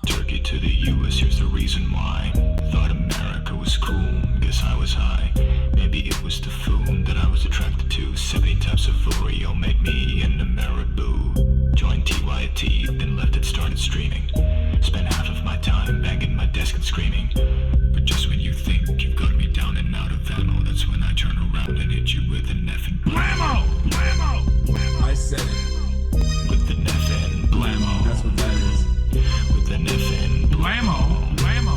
Turkey to the US, here's the reason why. Thought America was cool, guess I was high. Maybe it was the food that I was attracted to. 70 types of Oreo make me an Ameriboo. Joined TYT, then left it, started streaming. Spent half of my time banging my desk and screaming. But just when you think you've got me down and out of ammo, that's when I turn around and hit you with an effing blammo! Blammo! Blammo! I said it. With an effing blammo. That's what that is. With an effing blammo. Blammo.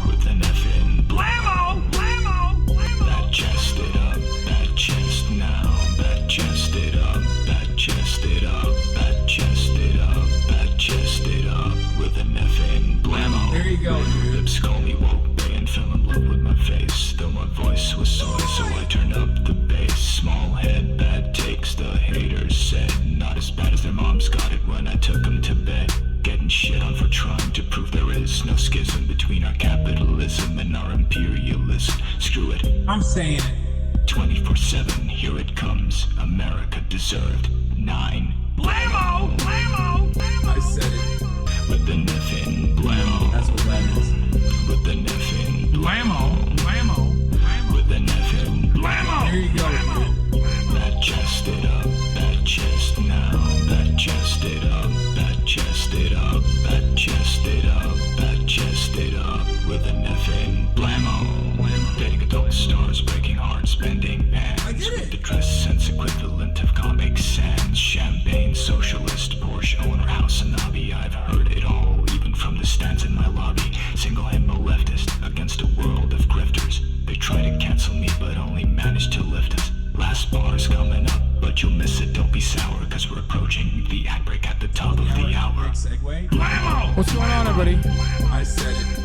With an effing blammo. Blammo. Blammo. That chest it up. That chest now. That chest it up. That chest it up. That chest it up. That chest it up. With an effing blammo. There you go, dude. Lips call me woke, they and fell in love with my face. Though my voice was soy, so I turned up the bass. Small head, bad takes, the haters said. Not as bad as their moms got it when I took them to bed. Getting shit on for trying to prove there is no schism between our capitalism and our imperialism. Screw it. I'm saying it. 24/7, here it comes. America deserved 9. Blammo! Blammo! Blammo! I said it. With the effing blammo. That's what that is. With the effing blammo. Blammo. With the effing blammo. There you go, dude. That chest it up. That chest now. That chest it up. That chest it up. That chest it up. That chest it up. With an effing blammo. Dating adult stars, breaking hearts, spending pants. I get it. With the dress sense equivalent of Comic Sans. Champagne, socialist, Porsche owner, HasanAbi. I've heard it all, even from the stands in my lobby. Single himbo leftist against a world of grifters. They try to cancel me, but only manage to lift us. Last bar's coming up, but you'll miss it, don't be sour, cause we're approaching the ad break at the top of the hour. Segue. Blammo! What's going on, everybody? I said it.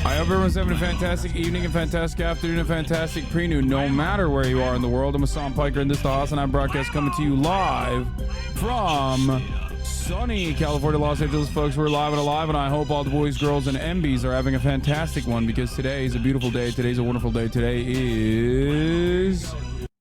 I hope everyone's having a fantastic evening, a fantastic afternoon, a fantastic pre-noon, no matter where you are in the world. I'm Hassan Piker, and this is the HasanAbi broadcast coming to you live from sunny California, Los Angeles, folks. We're live and alive, and I hope all the boys, girls, and MBs are having a fantastic one, because today is a beautiful day. Today's a wonderful day. Today is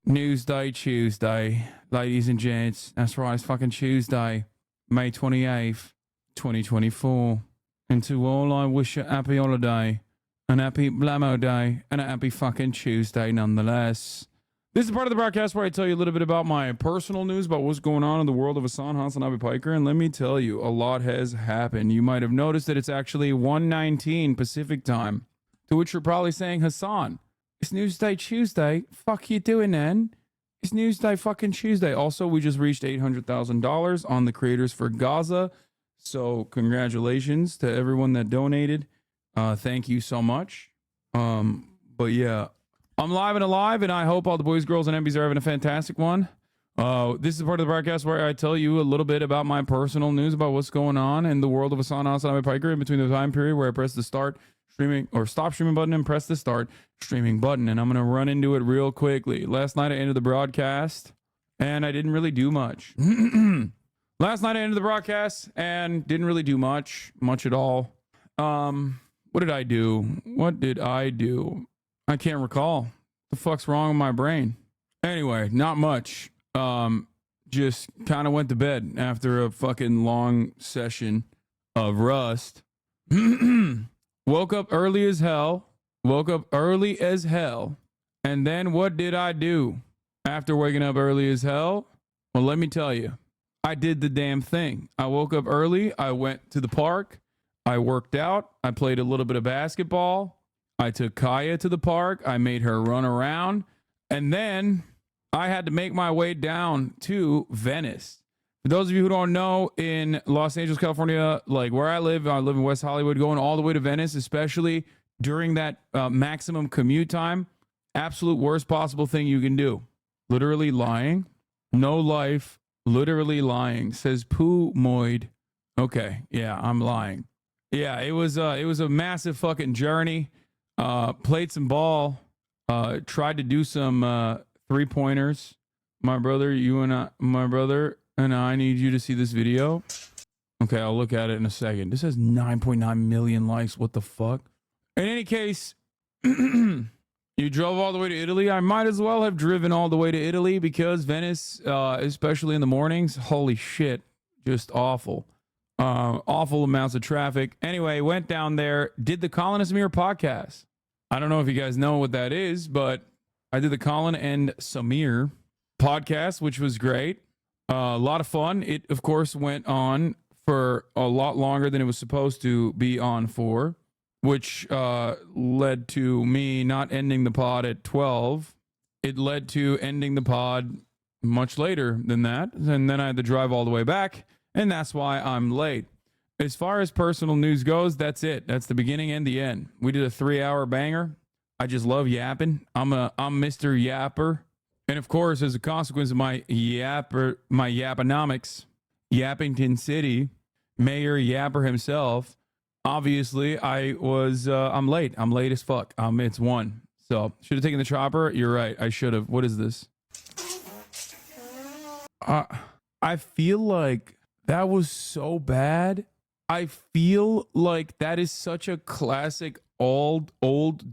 Newsday Tuesday, ladies and gents. That's right, it's fucking Tuesday, May 28th, 2024. And to all, I wish a happy holiday, an happy blammo day, and a happy fucking Tuesday nonetheless. This is part of the broadcast where I tell you a little bit about my personal news, about what's going on in the world of HasanAbi Piker. And let me tell you, a lot has happened. You might have noticed that it's actually 1:19 Pacific time, to which you're probably saying, Hassan, it's Newsday Tuesday. Fuck you doing then? It's Newsday fucking Tuesday. Also, we just reached $800,000 on the Creators for Gaza. So congratulations to everyone that donated. Thank you so much. But yeah, I'm live and alive, and I hope all the boys, girls, and MBs are having a fantastic one. This is part of the broadcast where I tell you a little bit about my personal news about what's going on in the world of HasanAbi Piker in between the time period where I press the start streaming or stop streaming button and press the start streaming button. And I'm going to run into it real quickly. Last night I ended the broadcast and I didn't really do much. Last night I ended the broadcast and didn't really do much at all. What did I do? I can't recall. The fuck's wrong with my brain? Anyway, not much. Just kind of went to bed after a fucking long session of Rust. Woke up early as hell. And then what did I do after waking up early as hell? Well, let me tell you. I did the damn thing. I woke up early. I went to the park. I worked out. I played a little bit of basketball. I took Kaya to the park. I made her run around. And then I had to make my way down to Venice. For those of you who don't know, in Los Angeles, California, like where I live in West Hollywood, going all the way to Venice, especially during that maximum commute time, absolute worst possible thing you can do. Literally lying. No life. Literally lying. Says Pooh Moid. Okay, yeah, I'm lying. Yeah, it was a massive fucking journey. Played some ball. Tried to do some 3-pointers. My brother and I need you to see this video. Okay, I'll look at it in a second. This has 9.9 million likes. What the fuck? In any case, yeah, You drove all the way to Italy? I might as well have driven all the way to Italy because Venice, especially in the mornings, holy shit, just awful. Awful amounts of traffic. Anyway, went down there, did the Colin and Samir podcast. I don't know if you guys know what that is, but I did the Colin and Samir podcast, which was great. A lot of fun. It, of course, went on for a lot longer than it was supposed to be on for, which led to me not ending the pod at 12. It led to ending the pod much later than that. And then I had to drive all the way back. And that's why I'm late. As far as personal news goes, that's it. That's the beginning and the end. We did a 3-hour banger. I just love yapping. I'm Mr. Yapper. And of course, as a consequence of my yapponomics, Yappington City, Mayor Yapper himself, obviously, I'm late. I'm late as fuck. It's 1. So, should have taken the chopper. You're right. I should have. What is this? I feel like that was so bad. I feel like that is such a classic old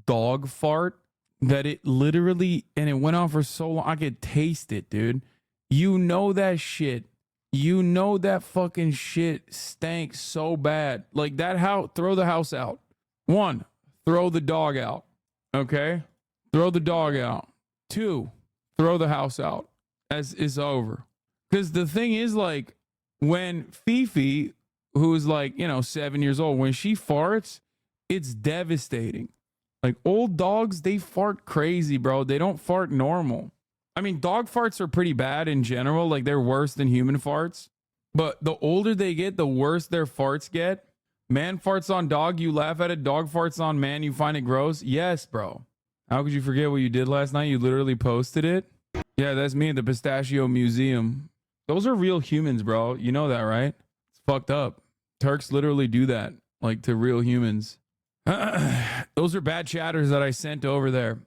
dog fart that it literally, and it went on for so long. I could taste it, dude. You know that shit. You know that fucking shit stank so bad. Like that house, throw the house out. 1, throw the dog out. Okay? Throw the dog out. 2, throw the house out. As is over. Because the thing is, like, when Fifi, who's like, 7 years old, when she farts, it's devastating. Like old dogs, they fart crazy, bro. They don't fart normal. I mean, dog farts are pretty bad in general. Like they're worse than human farts. But the older they get, the worse their farts get. Man farts on dog, you laugh at it. Dog farts on man, you find it gross. Yes, bro. How could you forget what you did last night? You literally posted it. Yeah, that's me at the Pistachio Museum. Those are real humans, bro. You know that, right? It's fucked up. Turks literally do that, like to real humans. Those are bad chatters that I sent over there.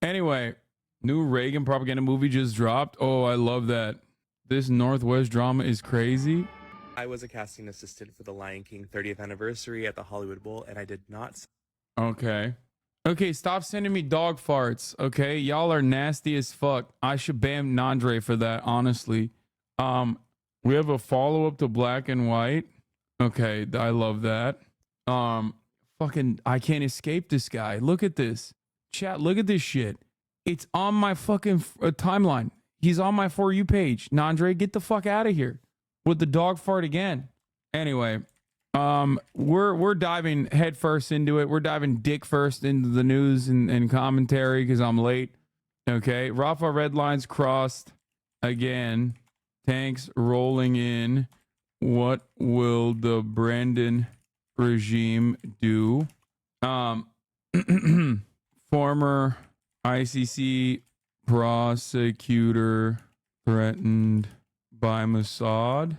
Anyway, new Reagan propaganda movie just dropped. Oh, I love that. This Northwest drama is crazy. I was a casting assistant for the Lion King 30th anniversary at the Hollywood Bowl, and I did not. Okay. Okay, stop sending me dog farts. Okay, y'all are nasty as fuck. I should ban Nandre for that, honestly. We have a follow-up to Black and White. Okay, I love that. Fucking, I can't escape this guy. Look at this. Chat, look at this shit. It's on my fucking timeline. He's on my For You page. Nandre, get the fuck out of here with the dog fart again. Anyway, we're diving head first into it. We're diving dick first into the news and commentary because I'm late. Okay, RAFAH red lines crossed again. Tanks rolling in. What will the Brandon regime do? Former ICC prosecutor threatened by Mossad.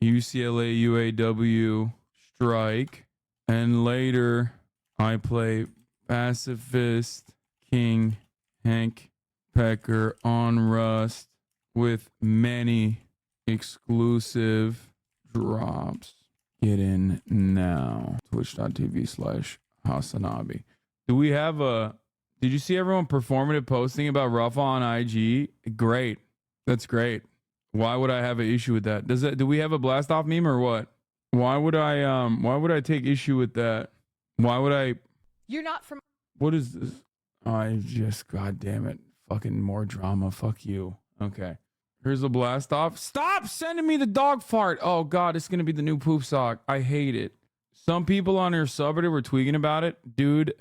UCLA UAW strike. And later, I play pacifist King Hank Pecker on Rust with many exclusive drops. Get in now. Twitch.tv/HasanAbi. Do we have a... Did you see everyone performative posting about RAFAH on IG? Great. That's great. Why would I have an issue with that? Do we have a blast off meme or what? Why would I take issue with that? Why would I? You're not from. What is this? God damn it. Fucking more drama. Fuck you. Okay. Here's a blast off. Stop sending me the dog fart. Oh God, it's going to be the new poop sock. I hate it. Some people on your subreddit were tweeting about it. Dude,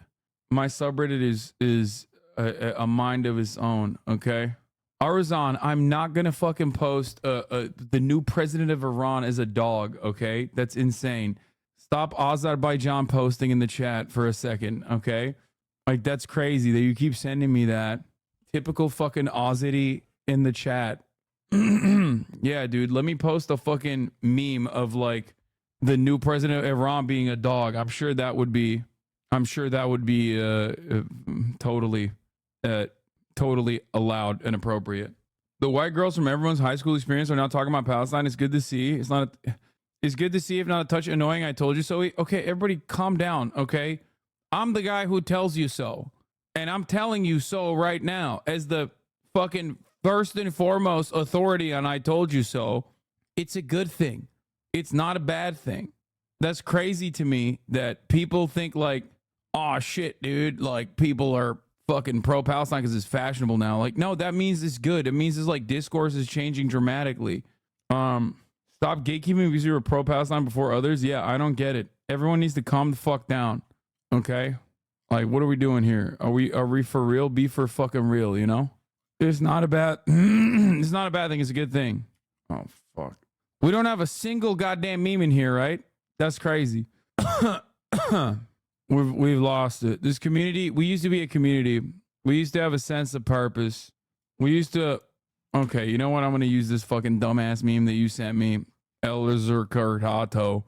my subreddit is a mind of its own. Okay. Arzan, I'm not going to fucking post the new president of Iran as a dog, okay? That's insane. Stop Azerbaijan posting in the chat for a second, okay? Like, that's crazy that you keep sending me that. Typical fucking Ozzy in the chat. Yeah, dude, let me post a fucking meme of, like, the new president of Iran being a dog. I'm sure that would be totally allowed and appropriate. The white girls from everyone's high school experience are now talking about Palestine. It's good to see. It's good to see, if not a touch annoying. I told you so. Okay, everybody calm down, okay? I'm the guy who tells you so. And I'm telling you so right now, as the fucking first and foremost authority on I told you so, it's a good thing. It's not a bad thing. That's crazy to me that people think like, oh shit, dude, like people are fucking pro-Palestine because it's fashionable now. Like, no, that means it's good. It means it's like discourse is changing dramatically. Stop gatekeeping because you were pro-Palestine before others. Yeah, I don't get it. Everyone needs to calm the fuck down. Okay? Like, what are we doing here? Are we for real? Be for fucking real, you know? It's not a bad it's not a bad thing, it's a good thing. Oh fuck. We don't have a single goddamn meme in here, right? That's crazy. We've lost it. This community, we used to be a community. We used to have a sense of purpose. We used to, okay, you know what? I'm going to use this fucking dumbass meme that you sent me. Elzer Kurtato.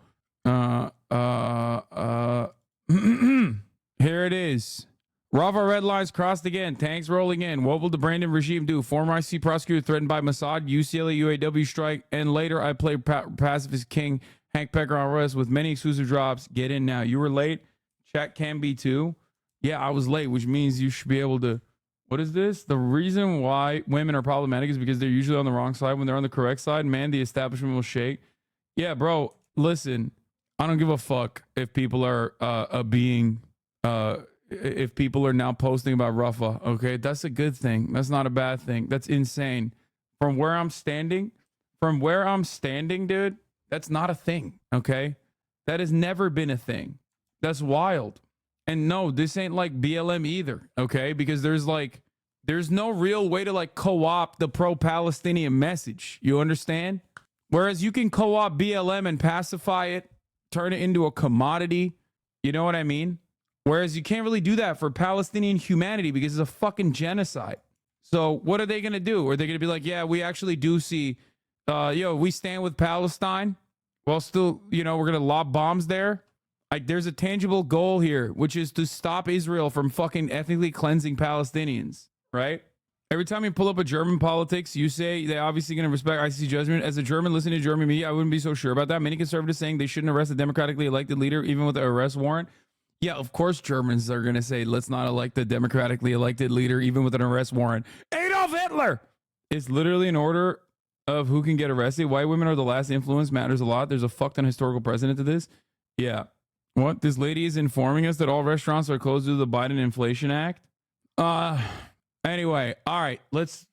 Here it is. RAFAH red lines crossed again. Tanks rolling in. What will the Brandon regime do? Former IC prosecutor threatened by Mossad, UCLA UAW strike, and later I played pacifist king Hank Pecker on arrest with many exclusive drops. Get in now. You were late. Chat can be too. Yeah, I was late, which means you should be able to. What is this? The reason why women are problematic is because they're usually on the wrong side. When they're on the correct side, man, the establishment will shake. Yeah, bro, listen, I don't give a fuck if people are if people are now posting about RAFAH. Okay, that's a good thing. That's not a bad thing. That's insane. From where I'm standing, dude, that's not a thing. Okay, that has never been a thing. That's wild. And no, this ain't like BLM either, okay? Because there's no real way to like co-opt the pro-Palestinian message. You understand? Whereas you can co-opt BLM and pacify it, turn it into a commodity. You know what I mean? Whereas you can't really do that for Palestinian humanity because it's a fucking genocide. So what are they going to do? Are they going to be like, yeah, we actually do see, we stand with Palestine while still, we're going to lob bombs there? Like, there's a tangible goal here, which is to stop Israel from fucking ethnically cleansing Palestinians, right? Every time you pull up a German politics, you say they're obviously going to respect ICC judgment. As a German listening to German media, I wouldn't be so sure about that. Many conservatives saying they shouldn't arrest a democratically elected leader, even with an arrest warrant. Yeah, of course Germans are going to say, let's not elect a democratically elected leader, even with an arrest warrant. Adolf Hitler! It's literally an order of who can get arrested. White women are the last influence, matters a lot. There's a fuck ton historical precedent to this. Yeah. What? This lady is informing us that all restaurants are closed due to the Biden Inflation Act? Anyway, all right, let's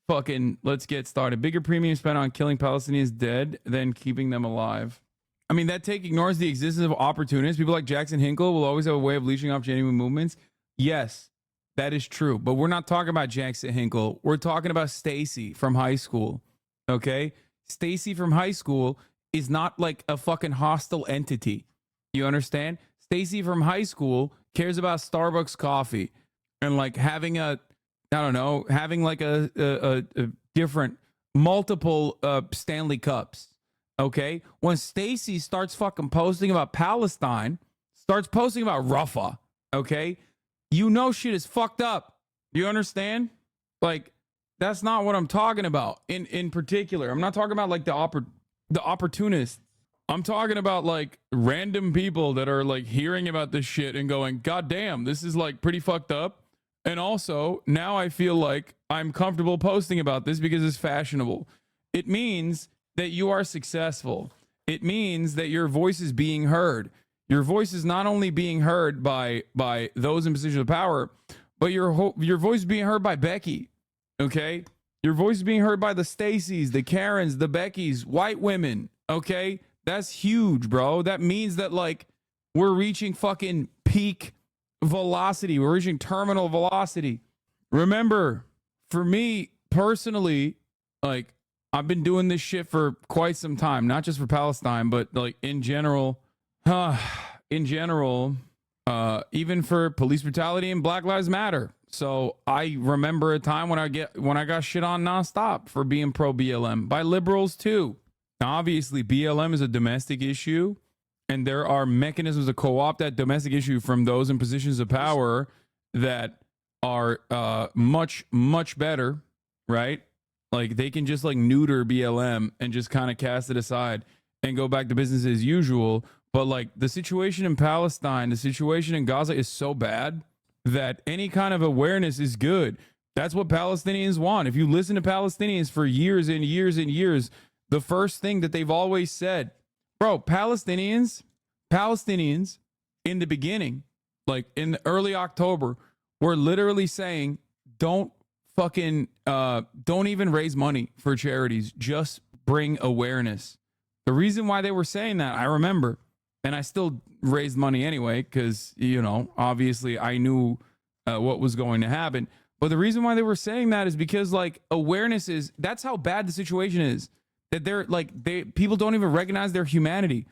get started. Bigger premium spent on killing Palestinians dead than keeping them alive. I mean, that take ignores the existence of opportunists. People like Jackson Hinkle will always have a way of leashing off genuine movements. Yes, that is true. But we're not talking about Jackson Hinkle. We're talking about Stacy from high school. Okay? Stacy from high school is not like a fucking hostile entity. You understand? Stacy from high school cares about Starbucks coffee and like having like a different multiple Stanley Cups. Okay? When Stacy starts fucking posting about Palestine, starts posting about RAFAH, okay? You know shit is fucked up. You understand? Like, that's not what I'm talking about in particular. I'm not talking about like the opportunists. I'm talking about like random people that are like hearing about this shit and going, God damn, this is like pretty fucked up. And also now I feel like I'm comfortable posting about this because it's fashionable. It means that you are successful. It means that your voice is being heard. Your voice is not only being heard by those in position of power, but your voice is being heard by Becky. Okay? Your voice is being heard by the Stacys, the Karens, the Beckys, white women. Okay? That's huge, bro. That means that like we're reaching fucking peak velocity. We're reaching terminal velocity. Remember, for me personally, like I've been doing this shit for quite some time, not just for Palestine, but like in general, even for police brutality and Black Lives Matter. So I remember a time when I got shit on nonstop for being pro BLM by liberals too. Now, obviously, BLM is a domestic issue, and there are mechanisms to co-opt that domestic issue from those in positions of power that are much, much better, right? Like, they can just, like, neuter BLM and just kind of cast it aside and go back to business as usual. But, like, the situation in Palestine, the situation in Gaza is so bad that any kind of awareness is good. That's what Palestinians want. If you listen to Palestinians for years and years and years, the first thing that they've always said, bro, Palestinians in the beginning, like in the early October, were literally saying, don't even raise money for charities. Just bring awareness. The reason why they were saying that, I remember, and I still raised money anyway, because, you know, obviously I knew what was going to happen. But the reason why they were saying that is because, like, awareness is, that's how bad the situation is. That they're like, people don't even recognize their humanity.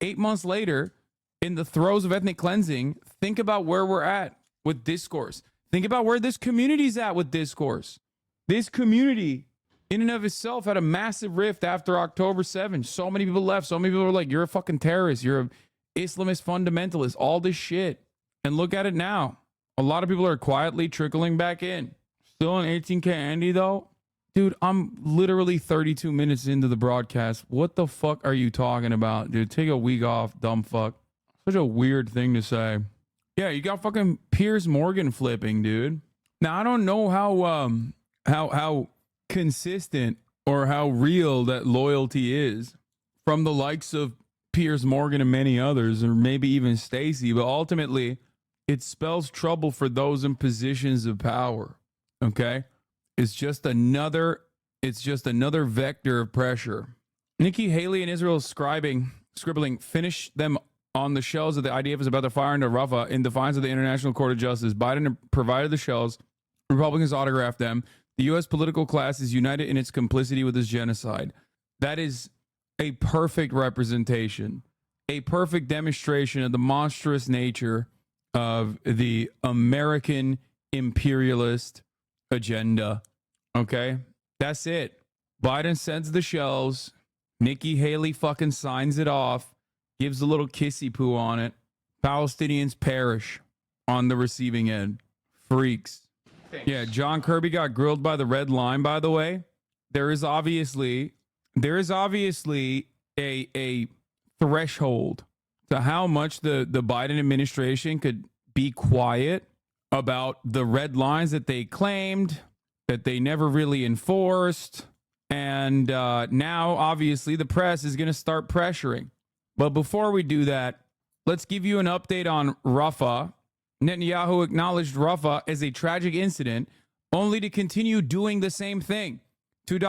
8 months later, in the throes of ethnic cleansing, think about where we're at with discourse. Think about where this community's at with discourse. This community, in and of itself, had a massive rift after October 7th. So many people left. So many people were like, you're a fucking terrorist. You're an Islamist fundamentalist. All this shit. And look at it now. A lot of people are quietly trickling back in. Still on 18K Andy, though? Dude, I'm literally 32 minutes into the broadcast. What the fuck are you talking about, dude? Take a week off, dumb fuck. Such a weird thing to say. Yeah, you got fucking Piers Morgan flipping, dude. Now, I don't know how consistent or how real that loyalty is from the likes of Piers Morgan and many others, or maybe even Stacey, but ultimately, it spells trouble for those in positions of power. Okay? It's just another vector of pressure. Nikki Haley and Israel scribbling, finish them on the shells that the IDF is about to fire into RAFAH in defiance of the International Court of Justice. Biden provided the shells. Republicans autographed them. The U.S. political class is united in its complicity with this genocide. That is a perfect representation, a perfect demonstration of the monstrous nature of the American imperialist agenda. Okay? That's it. Biden sends the shells. Nikki Haley fucking signs it off. Gives a little kissy poo on it. Palestinians perish on the receiving end. Freaks. Thanks. Yeah, John Kirby got grilled by the red line, by the way. There is obviously a threshold to how much the Biden administration could be quiet about the red lines that they claimed, that they never really enforced. And now, obviously, the press is going to start pressuring. But before we do that, let's give you an update on RAFAH. Netanyahu acknowledged RAFAH as a tragic incident, only to continue doing the same thing. Two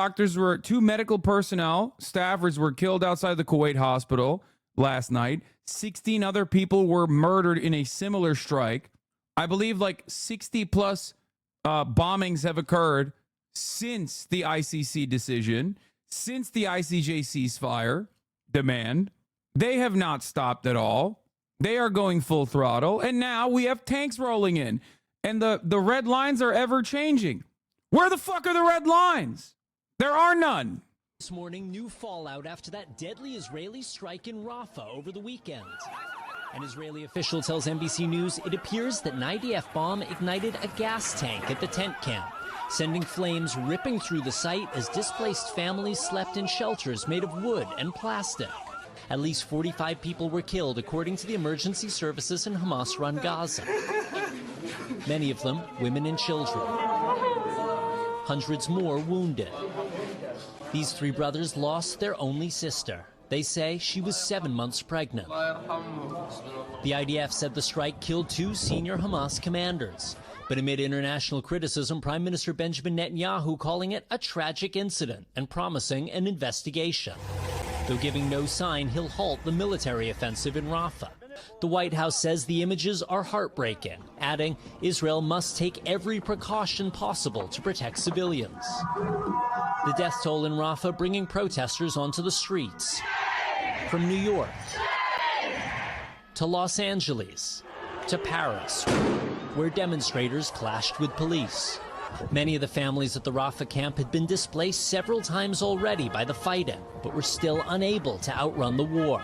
medical personnel, staffers were killed outside the Kuwait hospital last night. 16 other people were murdered in a similar strike. I believe like 60 plus bombings have occurred since the ICC decision, since the ICJ ceasefire demand. They have not stopped at all. They are going full throttle. And now we have tanks rolling in. And the red lines are ever changing. Where the fuck are the red lines? There are none. This morning, new fallout after that deadly Israeli strike in Rafah over the weekend. An Israeli official tells NBC News it appears that an IDF bomb ignited a gas tank at the tent camp, sending flames ripping through the site as displaced families slept in shelters made of wood and plastic. At least 45 people were killed, according to the emergency services in Hamas-run Gaza. Many of them women and children. Hundreds more wounded. These three brothers lost their only sister. They say she was 7 months pregnant. The IDF said the strike killed 2 senior Hamas commanders. But amid international criticism, Prime Minister Benjamin Netanyahu calling it a tragic incident and promising an investigation, though giving no sign he'll halt the military offensive in Rafah. The White House says the images are heartbreaking, adding Israel must take every precaution possible to protect civilians. The death toll in Rafah bringing protesters onto the streets. From New York to Los Angeles to Paris, where demonstrators clashed with police. Many of the families at the Rafah camp had been displaced several times already by the fighting, but were still unable to outrun the war.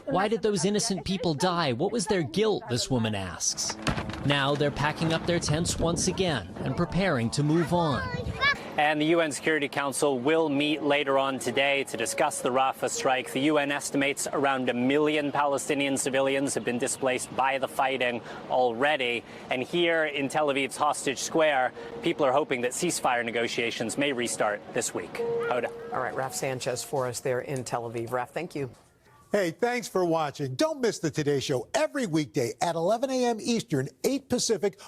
Why did those innocent people die? What was their guilt, this woman asks. Now they're packing up their tents once again and preparing to move on. And the UN Security Council will meet later on today to discuss the Rafah strike. The UN estimates around 1 million Palestinian civilians have been displaced by the fighting already. And here in Tel Aviv's Hostage Square, people are hoping that ceasefire negotiations may restart this week. Hoda. All right, Raf Sanchez for us there in Tel Aviv. Raf, thank you. Hey, thanks for watching. Don't miss the Today Show every weekday at 11 a.m. Eastern, 8 Pacific.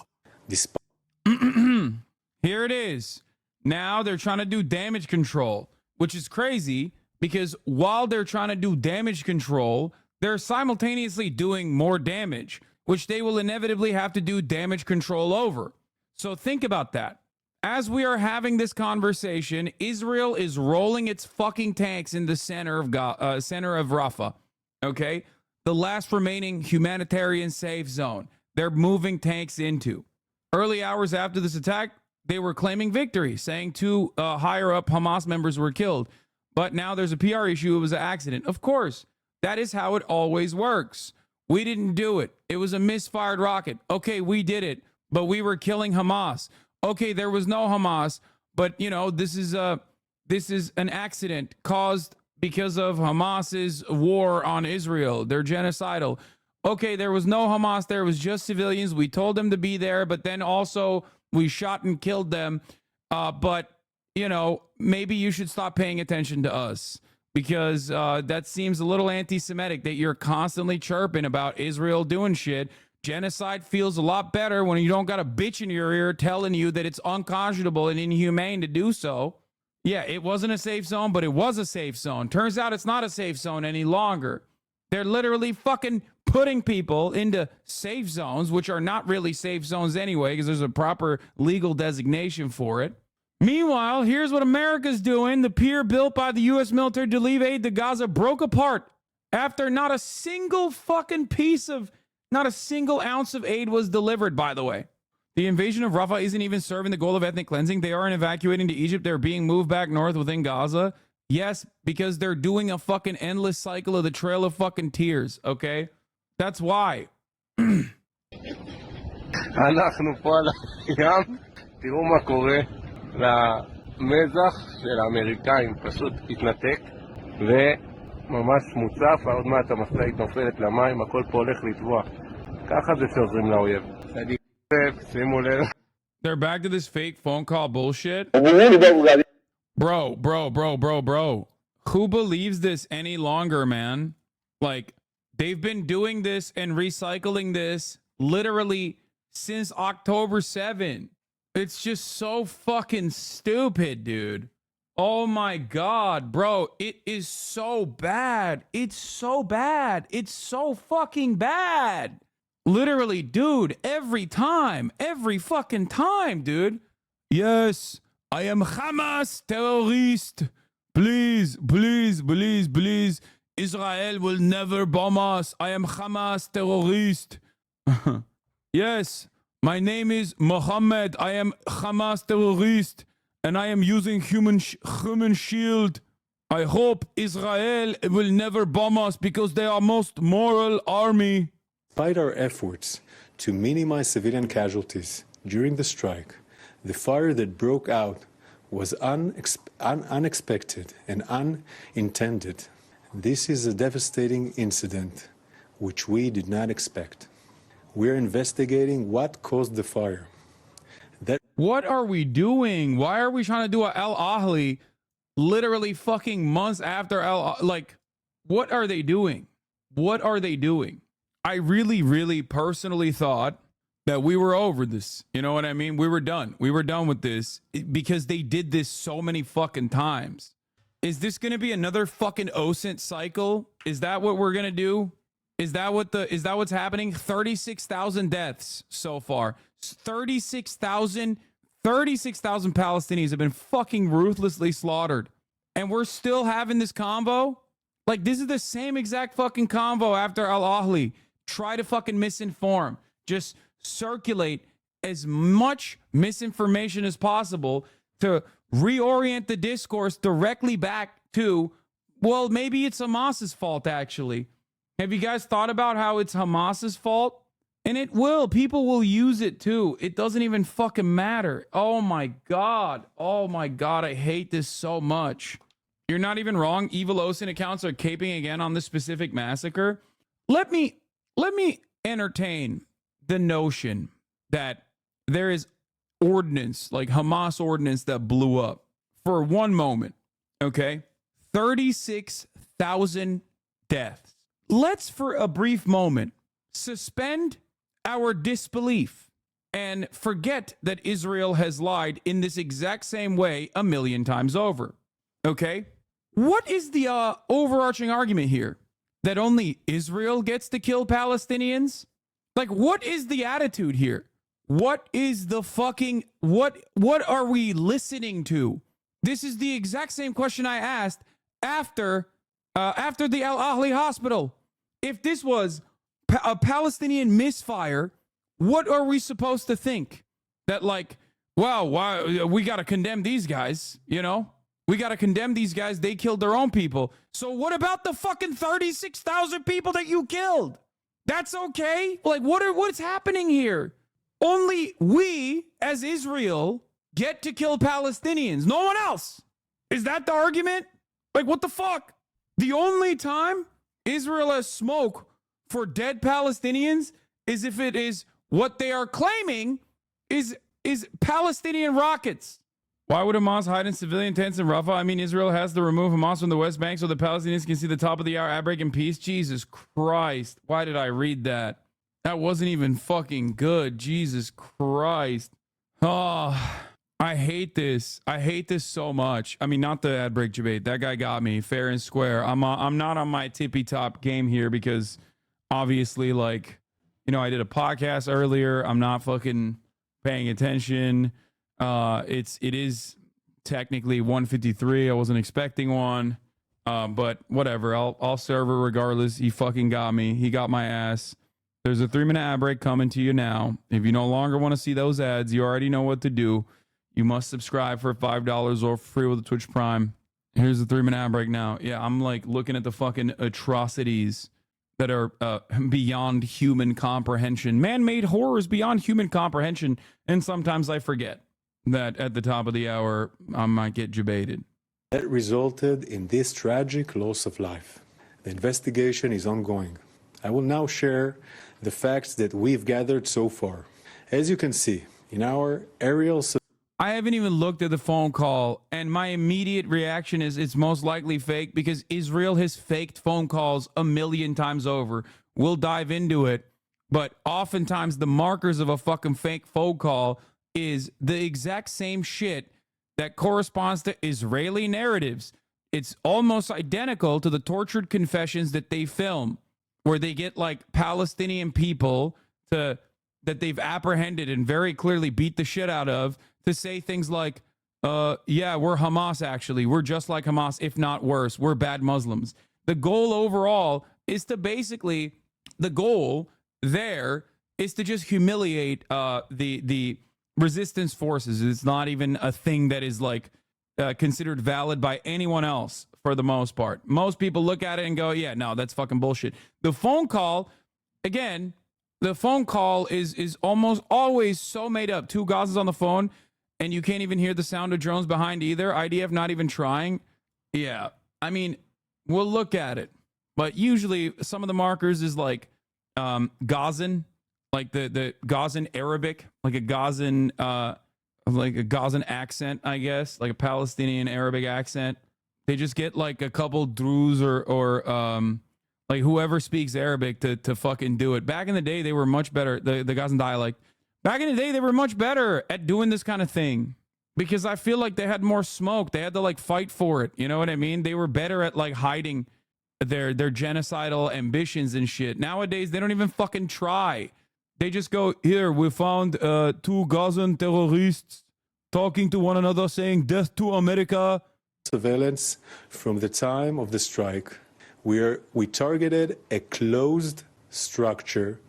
Here it is. Now they're trying to do damage control, which is crazy because while they're trying to do damage control, they're simultaneously doing more damage, which they will inevitably have to do damage control over. So think about that. As we are having this conversation, Israel is rolling its fucking tanks in the center of Rafah. Okay? The last remaining humanitarian safe zone. They're moving tanks into. Early hours after this attack, they were claiming victory, saying 2 higher up Hamas members were killed. But now there's a PR issue. It was an accident. Of course, that is how it always works. We didn't do it. It was a misfired rocket. Okay, we did it, but we were killing Hamas. Okay, there was no Hamas, but you know, this is an accident caused because of Hamas's war on Israel. They're genocidal. Okay, there was no Hamas there. It was just civilians. We told them to be there, but then also we shot and killed them. But, you know, maybe you should stop paying attention to us because that seems a little anti-Semitic that you're constantly chirping about Israel doing shit. Genocide feels a lot better when you don't got a bitch in your ear telling you that it's unconscionable and inhumane to do so. Yeah, it wasn't a safe zone, but it was a safe zone. Turns out it's not a safe zone any longer. They're literally fucking putting people into safe zones, which are not really safe zones anyway, because there's a proper legal designation for it. Meanwhile, here's what America's doing. The pier built by the U.S. military to leave aid to Gaza broke apart after not a single ounce of aid was delivered, by the way. The invasion of Rafah isn't even serving the goal of ethnic cleansing. They aren't evacuating to Egypt. They're being moved back north within Gaza. Yes, because they're doing a fucking endless cycle of the Trail of fucking Tears, okay? That's why. אנחנו פה על הים, תראו מה קורה, למזח של האמריקאים פשוט התנתק וממש מוצף, עוד מעט המשאית נופלת למים, הכל פה הולך לטבוע. ככה זה שעוזרים לאויב. שימו לב. They're back to this fake phone call bullshit. Bro. Who believes this any longer, man? Like, they've been doing this and recycling this literally since October 7. It's just so fucking stupid, dude. Oh my God, bro. It is so bad. It's so bad. It's so fucking bad. Literally, dude, every fucking time, dude. Yes, I am Hamas terrorist. Please. Israel will never bomb us. I am Hamas terrorist. Yes, my name is Mohammed. I am Hamas terrorist. And I am using human shield. I hope Israel will never bomb us because they are most moral army. Despite our efforts to minimize civilian casualties during the strike, the fire that broke out was unexpected and unintended. This is a devastating incident which we did not expect. We're investigating what caused the fire. What are we doing? Why are we trying to do a Al Ahly literally fucking months after like, what are they doing? I really personally thought that we were over this. You know what I mean? We were done with this because they did this so many fucking times. Is this going to be another fucking OSINT cycle? Is that what we're going to do? Is that what's happening? 36,000 deaths so far. 36,000 Palestinians have been fucking ruthlessly slaughtered. And we're still having this convo? Like, this is the same exact fucking convo after Al Ahly. Try to fucking misinform. Just circulate as much misinformation as possible to reorient the discourse directly back to, well, maybe it's Hamas's fault, actually. Have you guys thought about how it's Hamas's fault? And it will. People will use it too. It doesn't even fucking matter. Oh my God. Oh my God. I hate this so much. You're not even wrong. Evil OSINT accounts are caping again on this specific massacre. Let me entertain the notion that there is ordnance, like Hamas ordnance, that blew up for one moment. Okay? 36,000 deaths. Let's, for a brief moment, suspend our disbelief and forget that Israel has lied in this exact same way a million times over. Okay? What is the overarching argument here? That only Israel gets to kill Palestinians? Like, what is the attitude here? What is the fucking, what are we listening to? This is the exact same question I asked after the Al Ahli hospital. If this was a Palestinian misfire, what are we supposed to think? That like, wow, why we got to condemn these guys, you know? We got to condemn these guys. They killed their own people. So what about the fucking 36,000 people that you killed? That's okay? Like, what's happening here? Only we, as Israel, get to kill Palestinians. No one else. Is that the argument? Like, what the fuck? The only time Israel has smoke for dead Palestinians is if it is what they are claiming is Palestinian rockets. Why would Hamas hide in civilian tents in Rafah? I mean, Israel has to remove Hamas from the West Bank so the Palestinians can see the top of the hour ad break in peace. Jesus Christ. Why did I read that? That wasn't even fucking good. Jesus Christ. Oh, I hate this. I hate this so much. I mean, not the ad break debate. That guy got me fair and square. I'm not on my tippy top game here because obviously, like, you know, I did a podcast earlier. I'm not fucking paying attention. It is technically 153. I wasn't expecting one. But whatever. I'll serve her regardless. He fucking got me. He got my ass. There's a 3-minute ad break coming to you now. If you no longer want to see those ads, you already know what to do. You must subscribe for $5 or free with a Twitch Prime. Here's the 3-minute ad break now. Yeah, I'm like looking at the fucking atrocities that are beyond human comprehension. Man-made horrors beyond human comprehension. And sometimes I forget that at the top of the hour, I might get debated. That resulted in this tragic loss of life. The investigation is ongoing. I will now share the facts that we've gathered so far. As you can see, in our aerial... I haven't even looked at the phone call, and my immediate reaction is it's most likely fake because Israel has faked phone calls a million times over. We'll dive into it, but oftentimes the markers of a fucking fake phone call is the exact same shit that corresponds to Israeli narratives. It's almost identical to the tortured confessions that they film, where they get like Palestinian people that they've apprehended and very clearly beat the shit out of to say things like, yeah, we're Hamas actually. We're just like Hamas, if not worse. We're bad Muslims. The goal overall is to basically, the goal there is to just humiliate the resistance forces. It's not even a thing that is like considered valid by anyone else for the most part. Most people look at it and go, yeah, no, that's fucking bullshit. The phone call, again, the phone call is almost always so made up. Two Gazans on the phone, and you can't even hear the sound of drones behind either. IDF not even trying. Yeah, I mean, we'll look at it. But usually some of the markers is like Gazan, like the Gazan Arabic, like a Gazan accent, I guess, like a Palestinian Arabic accent. They just get like a couple Druze or like whoever speaks Arabic to fucking do it. Back in the day, they were much better. The Gazan dialect. Back in the day, they were much better at doing this kind of thing because I feel like they had more smoke. They had to like fight for it. You know what I mean? They were better at like hiding their genocidal ambitions and shit. Nowadays, they don't even fucking try. They just go, here, we found 2 Gazan terrorists talking to one another saying death to America. Surveillance from the time of the strike. We targeted a closed structure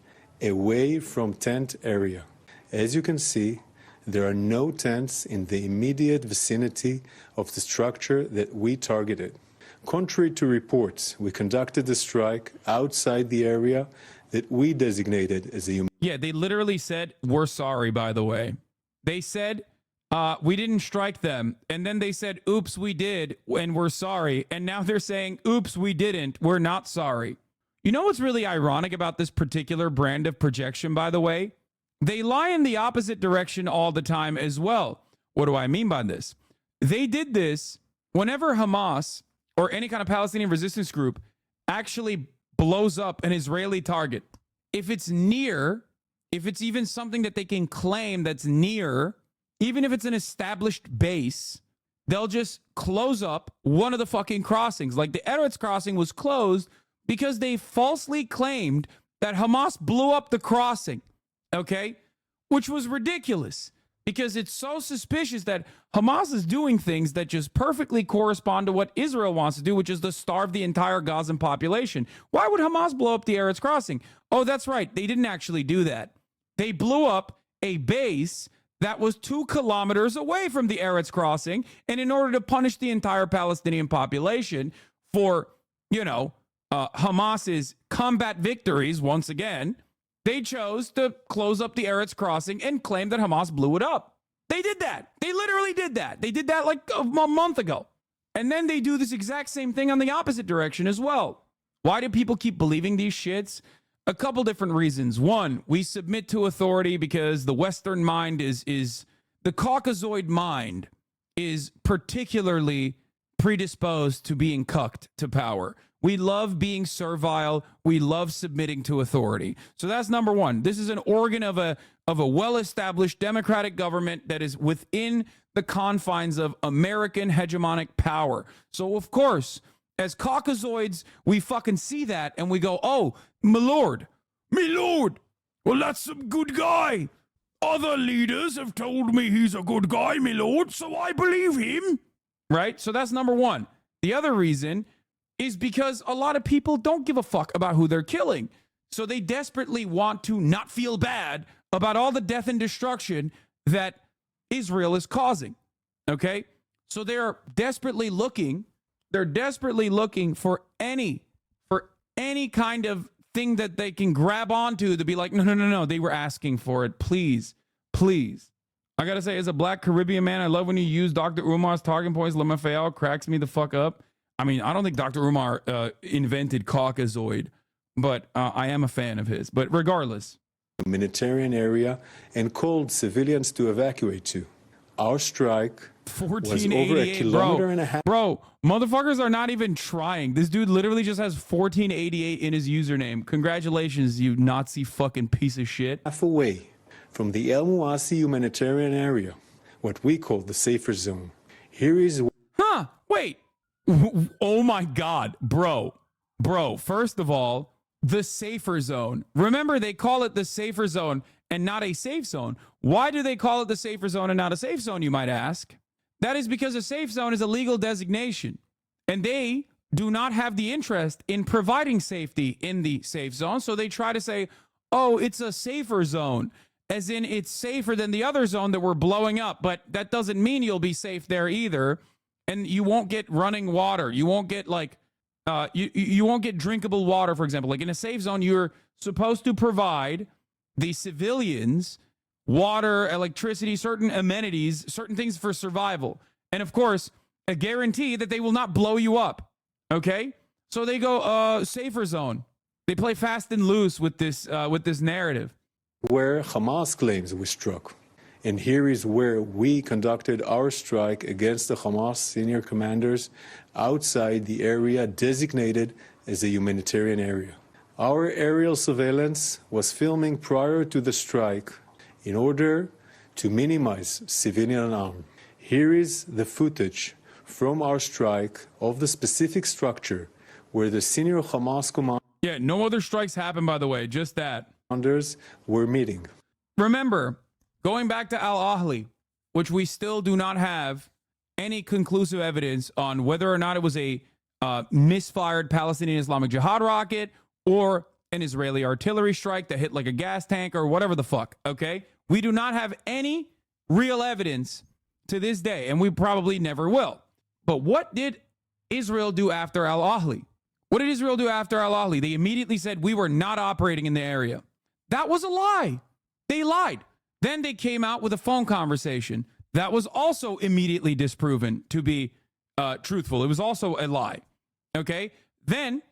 away from tent area. As you can see, there are no tents in the immediate vicinity of the structure that we targeted. Contrary to reports, we conducted the strike outside the area that we designated as a Yeah, they literally said, we're sorry, by the way. They said, we didn't strike them. And then they said, oops, we did, and we're sorry. And now they're saying, oops, we didn't, we're not sorry. You know what's really ironic about this particular brand of projection, by the way? They lie in the opposite direction all the time as well. What do I mean by this? They did this whenever Hamas or any kind of Palestinian resistance group actually blows up an Israeli target. If it's near, if it's even something that they can claim that's near, even if it's an established base, they'll just close up one of the fucking crossings. Like the Eretz crossing was closed because they falsely claimed that Hamas blew up the crossing, okay? Which was ridiculous because it's so suspicious that Hamas is doing things that just perfectly correspond to what Israel wants to do, which is to starve the entire Gazan population. Why would Hamas blow up the Eretz crossing? Oh, that's right. They didn't actually do that. They blew up a base that was 2 kilometers away from the Eretz crossing. And in order to punish the entire Palestinian population for, Hamas's combat victories, once again, they chose to close up the Eretz crossing and claim that Hamas blew it up. They did that. They literally did that. They did that like a month ago. And then they do this exact same thing on the opposite direction as well. Why do people keep believing these shits? A couple different reasons. One, we submit to authority because the Western mind is the Caucasoid mind is particularly predisposed to being cucked to power. We love being servile. We love submitting to authority. So that's number one. This is an organ of a well-established democratic government that is within the confines of American hegemonic power. So of course, as Caucasoids, we fucking see that and we go, oh, my lord, well, that's some good guy. Other leaders have told me he's a good guy, my lord, so I believe him. Right? So that's number one. The other reason is because a lot of people don't give a fuck about who they're killing. So they desperately want to not feel bad about all the death and destruction that Israel is causing. Okay? So they're desperately looking for any kind of thing that they can grab onto to be like, no, they were asking for it. Please. I gotta say, as a black Caribbean man, I love when you use Dr. Umar's talking points. LaMaFayal cracks me the fuck up. I mean, I don't think Dr. Umar invented Caucasoid, but I am a fan of his. But regardless. humanitarian area and called civilians to evacuate to. Our strike was over a kilometer and a half. Bro, motherfuckers are not even trying. This dude literally just has 1488 in his username. Congratulations, you Nazi fucking piece of shit. Half away from the El Muasi humanitarian area, what we call the safer zone. Here is... Wait. Oh my God, bro, first of all, the safer zone. Remember, they call it the safer zone and not a safe zone. Why do they call it the safer zone and not a safe zone, you might ask? That is because a safe zone is a legal designation, and they do not have the interest in providing safety in the safe zone. So they try to say, oh, it's a safer zone, as in it's safer than the other zone that we're blowing up. But that doesn't mean you'll be safe there either. And you won't get running water. You won't get you won't get drinkable water, for example. Like in a safe zone, you're supposed to provide the civilians water, electricity, certain amenities, certain things for survival. And of course, a guarantee that they will not blow you up. Okay? So they go safer zone. They play fast and loose with this narrative. Where Hamas claims we struck. And here is where we conducted our strike against the Hamas senior commanders outside the area designated as a humanitarian area. Our aerial surveillance was filming prior to the strike in order to minimize civilian harm. Here is the footage from our strike of the specific structure where the senior Hamas commanders... Yeah, no other strikes happened, by the way, just that. ...were meeting. Remember, going back to Al-Ahli, which we still do not have any conclusive evidence on whether or not it was a misfired Palestinian Islamic Jihad rocket or an Israeli artillery strike that hit like a gas tank or whatever the fuck, okay? We do not have any real evidence to this day, and we probably never will. But what did Israel do after Al-Ahli? What did Israel do after Al-Ahli? They immediately said we were not operating in the area. That was a lie. They lied. Then they came out with a phone conversation that was also immediately disproven to be truthful. It was also a lie. Okay? Then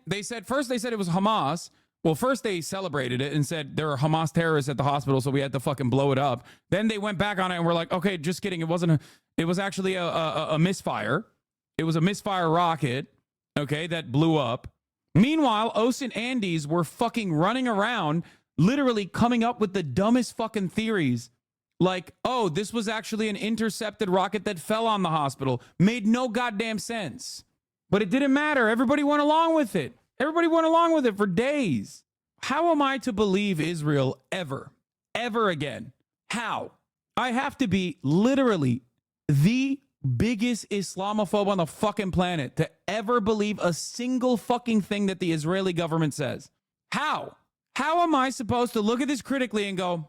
they said, first they said it was Hamas. Well, first they celebrated it and said there are Hamas terrorists at the hospital, so we had to fucking blow it up. Then they went back on it and were like, okay, just kidding. It was actually a misfire. It was a misfire rocket, okay, that blew up. Meanwhile, Os and Andes were fucking running around, literally coming up with the dumbest fucking theories. Like, oh, this was actually an intercepted rocket that fell on the hospital. Made no goddamn sense. But it didn't matter. Everybody went along with it. Everybody went along with it for days. How am I to believe Israel ever again? How? I have to be literally the biggest Islamophobe on the fucking planet to ever believe a single fucking thing that the Israeli government says. How? How am I supposed to look at this critically and go,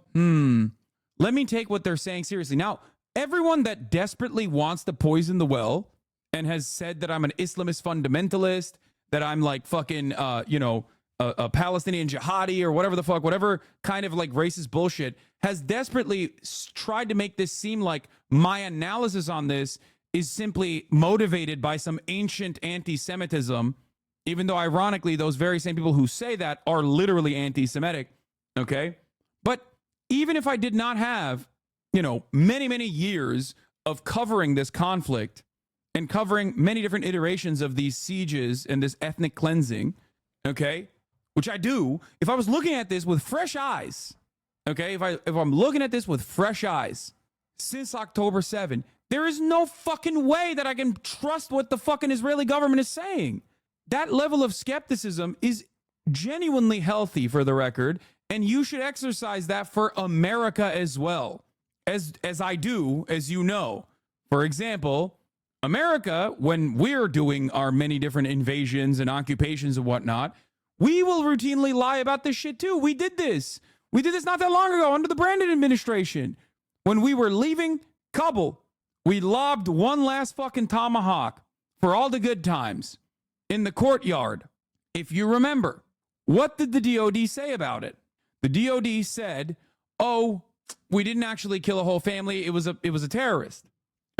let me take what they're saying seriously? Now, everyone that desperately wants to poison the well and has said that I'm an Islamist fundamentalist, that I'm like fucking, a Palestinian jihadi or whatever the fuck, whatever kind of like racist bullshit, has desperately tried to make this seem like my analysis on this is simply motivated by some ancient anti-Semitism, even though ironically, those very same people who say that are literally anti-Semitic, okay? But even if I did not have, many, many years of covering this conflict and covering many different iterations of these sieges and this ethnic cleansing, okay, which I do, if I was looking at this with fresh eyes, okay, if I'm looking at this with fresh eyes since October 7, there is no fucking way that I can trust what the fucking Israeli government is saying. That level of skepticism is genuinely healthy, for the record, and you should exercise that for America as well, as I do, as you know. For example, America, when we're doing our many different invasions and occupations and whatnot, we will routinely lie about this shit too. We did this. We did this not that long ago under the Brandon administration. When we were leaving Kabul, we lobbed one last fucking tomahawk for all the good times in the courtyard. If you remember, what did the DOD say about it? The DOD said, oh, we didn't actually kill a whole family. It was a terrorist.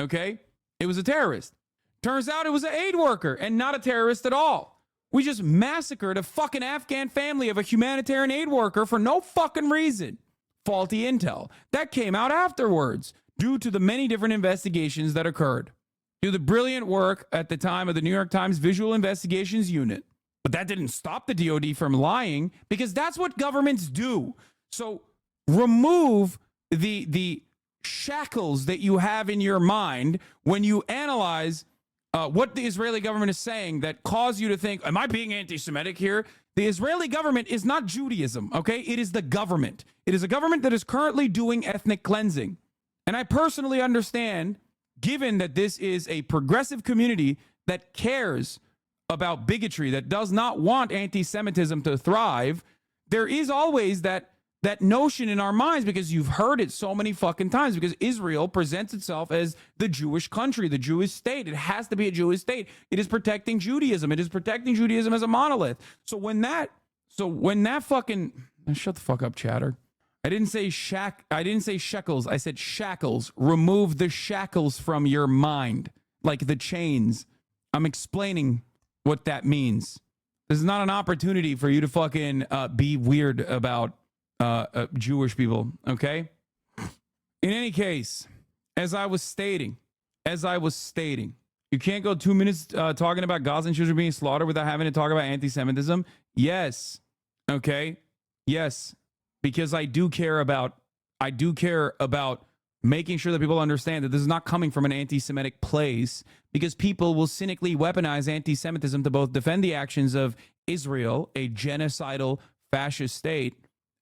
Okay? It was a terrorist. Turns out it was an aid worker and not a terrorist at all. We just massacred a fucking Afghan family of a humanitarian aid worker for no fucking reason. Faulty intel. That came out afterwards due to the many different investigations that occurred. Due to the brilliant work at the time of the New York Times Visual Investigations Unit. But that didn't stop the DOD from lying, because that's what governments do. So remove the shackles that you have in your mind when you analyze what the Israeli government is saying that cause you to think, am I being anti-Semitic here? The Israeli government is not Judaism, okay? It is the government. It is a government that is currently doing ethnic cleansing. And I personally understand, given that this is a progressive community that cares about bigotry, that does not want anti-Semitism to thrive, there is always that notion in our minds, because you've heard it so many fucking times, because Israel presents itself as the Jewish country, the Jewish state. It has to be a Jewish state. It is protecting Judaism. It is protecting Judaism as a monolith. So when that fucking, shut the fuck up, chatter. I didn't say shekels. I said shackles. Remove the shackles from your mind, like the chains. I'm explaining what that means. This is not an opportunity for you to fucking be weird about Jewish people, okay? In any case, as I was stating, you can't go 2 minutes talking about Gazan children being slaughtered without having to talk about anti-Semitism. Yes, okay, yes, because I do care about making sure that people understand that this is not coming from an anti-Semitic place, because people will cynically weaponize anti-Semitism to both defend the actions of Israel, a genocidal fascist state,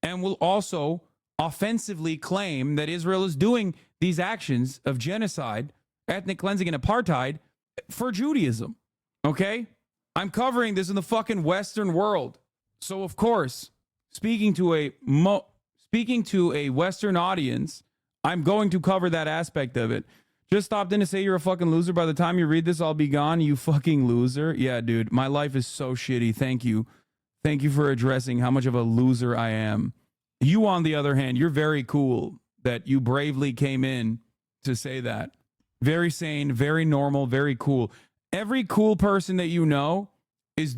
and will also offensively claim that Israel is doing these actions of genocide, ethnic cleansing, and apartheid for Judaism. Okay? I'm covering this in the fucking Western world. So, of course, speaking to a Western audience, I'm going to cover that aspect of it. Just stopped in to say you're a fucking loser. By the time you read this, I'll be gone. You fucking loser. Yeah, dude. My life is so shitty. Thank you. Thank you for addressing how much of a loser I am. You, on the other hand, you're very cool that you bravely came in to say that. Very sane, very normal, very cool. Every cool person that you know is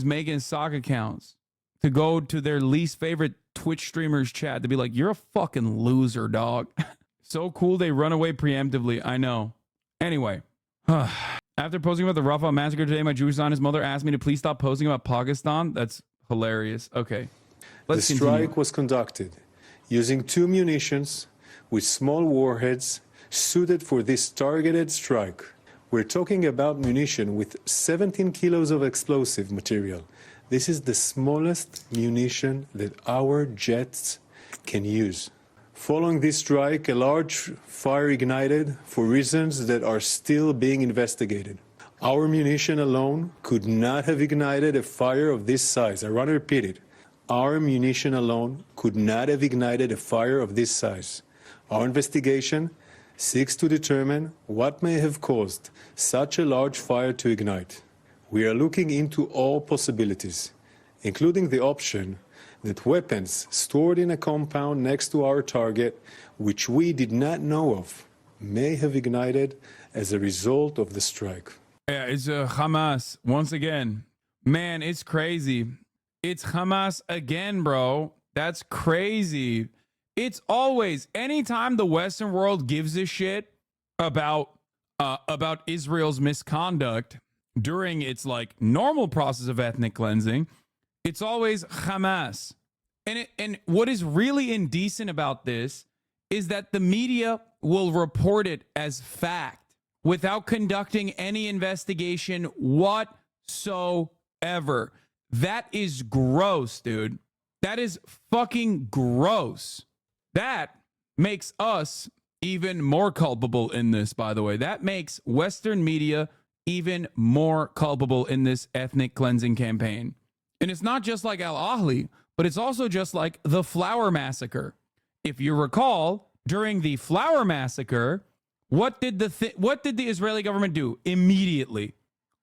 making sock accounts to go to their least favorite Twitch streamers chat to be like, you're a fucking loser, dog. So cool they run away preemptively. I know. Anyway, after posting about the RAFAH massacre today, my Jewish son, his mother asked me to please stop posting about Pakistan. That's hilarious. Okay. Let's the continue. strike was conducted using 2 munitions with small warheads suited for this targeted strike. We're talking about munition with 17 kilos of explosive material. This is the smallest munition that our jets can use. Following this strike, a large fire ignited for reasons that are still being investigated. Our munition alone could not have ignited a fire of this size. I want to repeat it. Our munition alone could not have ignited a fire of this size. Our investigation seeks to determine what may have caused such a large fire to ignite. We are looking into all possibilities, including the option that weapons stored in a compound next to our target, which we did not know of, may have ignited as a result of the strike. Yeah, it's Hamas once again. Man, it's crazy. It's Hamas again, bro. That's crazy. It's always, anytime the Western world gives a shit about Israel's misconduct during its like normal process of ethnic cleansing, it's always Hamas. And what is really indecent about this is that the media will report it as fact without conducting any investigation whatsoever. That is gross, dude. That is fucking gross. That makes us even more culpable in this, by the way. That makes Western media even more culpable in this ethnic cleansing campaign. And it's not just like Al Ahly, but it's also just like the Flower Massacre. If you recall, during the Flower Massacre, what did the Israeli government do immediately?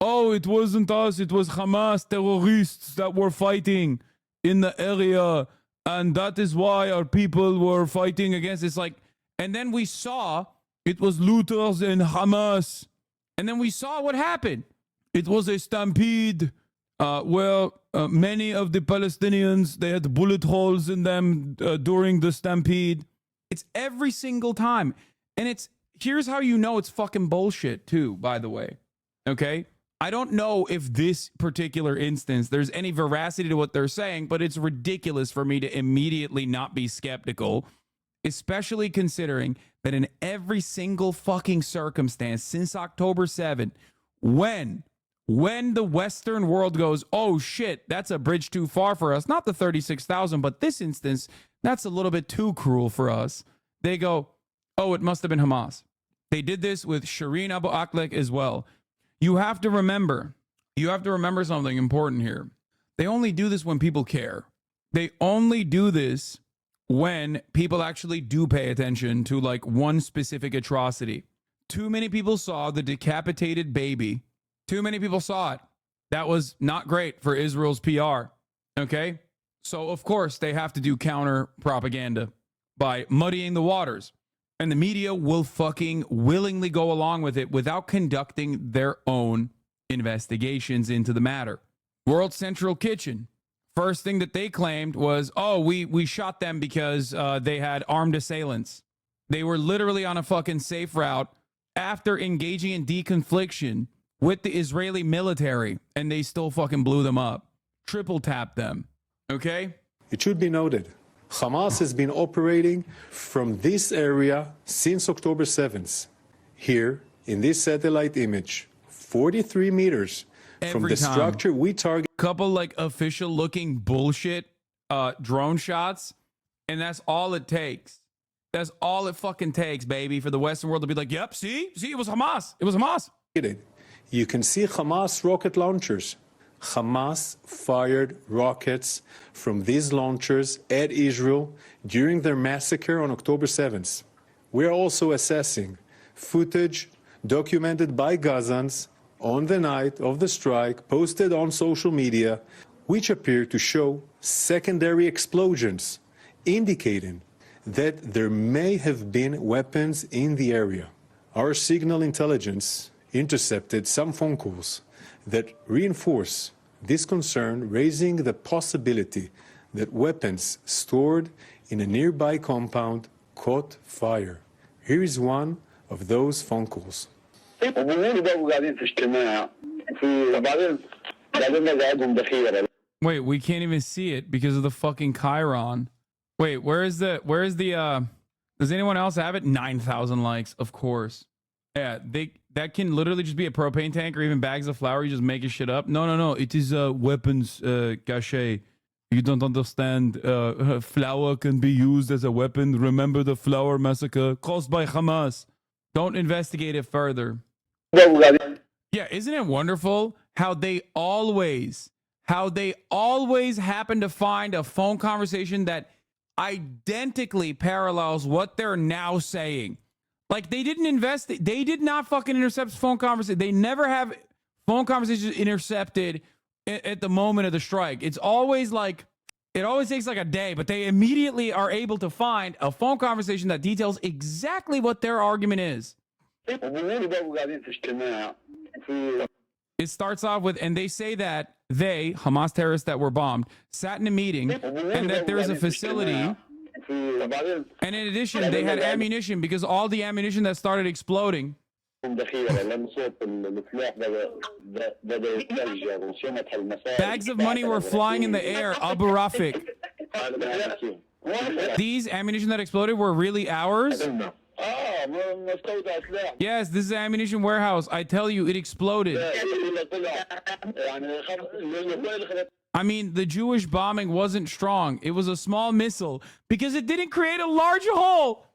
Oh, it wasn't us. It was Hamas terrorists that were fighting in the area. And that is why our people were fighting against. It's like, and then we saw it was looters and Hamas. And then we saw what happened. It was a stampede where many of the Palestinians, they had bullet holes in them during the stampede. It's every single time. And here's how you know it's fucking bullshit too, by the way. Okay? I don't know if this particular instance, there's any veracity to what they're saying, but it's ridiculous for me to immediately not be skeptical, especially considering that in every single fucking circumstance since October 7, when the Western world goes, oh shit, that's a bridge too far for us, not the 36,000, but this instance, that's a little bit too cruel for us. They go, oh, it must have been Hamas. They did this with Shireen Abu Akleh as well. You have to remember something important here. They only do this when people care. They only do this when people actually do pay attention to like one specific atrocity. Too many people saw the decapitated baby. Too many people saw it. That was not great for Israel's PR. Okay? So of course they have to do counter propaganda by muddying the waters. And the media will fucking willingly go along with it without conducting their own investigations into the matter. World Central Kitchen. First thing that they claimed was, oh, we shot them because they had armed assailants. They were literally on a fucking safe route after engaging in deconfliction with the Israeli military, and they still fucking blew them up. Triple tapped them. Okay? It should be noted, Hamas has been operating from this area since October 7th. Here, in this satellite image, 43 meters from the structure we target. Couple like official looking bullshit drone shots, and that's all it takes. That's all it fucking takes, baby, for the Western world to be like, yep, see, it was Hamas. It was Hamas. You can see Hamas rocket launchers. Hamas fired rockets from these launchers at Israel during their massacre on October 7th. We are also assessing footage documented by Gazans on the night of the strike, posted on social media, which appear to show secondary explosions, indicating that there may have been weapons in the area. Our signal intelligence intercepted some phone calls that reinforce this concern, raising the possibility that weapons stored in a nearby compound caught fire. Here is one of those phone calls. Wait, we can't even see it because of the fucking Chiron. Wait, where's the does anyone else have it? 9,000 likes, of course. Yeah, that can literally just be a propane tank or even bags of flour. You just making shit up. No. It is weapons cache. You don't understand. Flour can be used as a weapon. Remember the flour massacre caused by Hamas. Don't investigate it further. Yeah, isn't it wonderful how they always happen to find a phone conversation that identically parallels what they're now saying. Like they did not fucking intercept phone conversation. They never have phone conversations intercepted at the moment of the strike. It's always like, it always takes like a day, but they immediately are able to find a phone conversation that details exactly what their argument is. It starts off with, and they say that they, Hamas terrorists that were bombed, sat in a meeting and that there is a facility. And in addition, they had ammunition because all the ammunition that started exploding. Bags of money were flying in the air, Abu Rafik. These ammunition that exploded were really ours? Yes, this is an ammunition warehouse. I tell you, it exploded. I mean, the Jewish bombing wasn't strong. It was a small missile because it didn't create a large hole.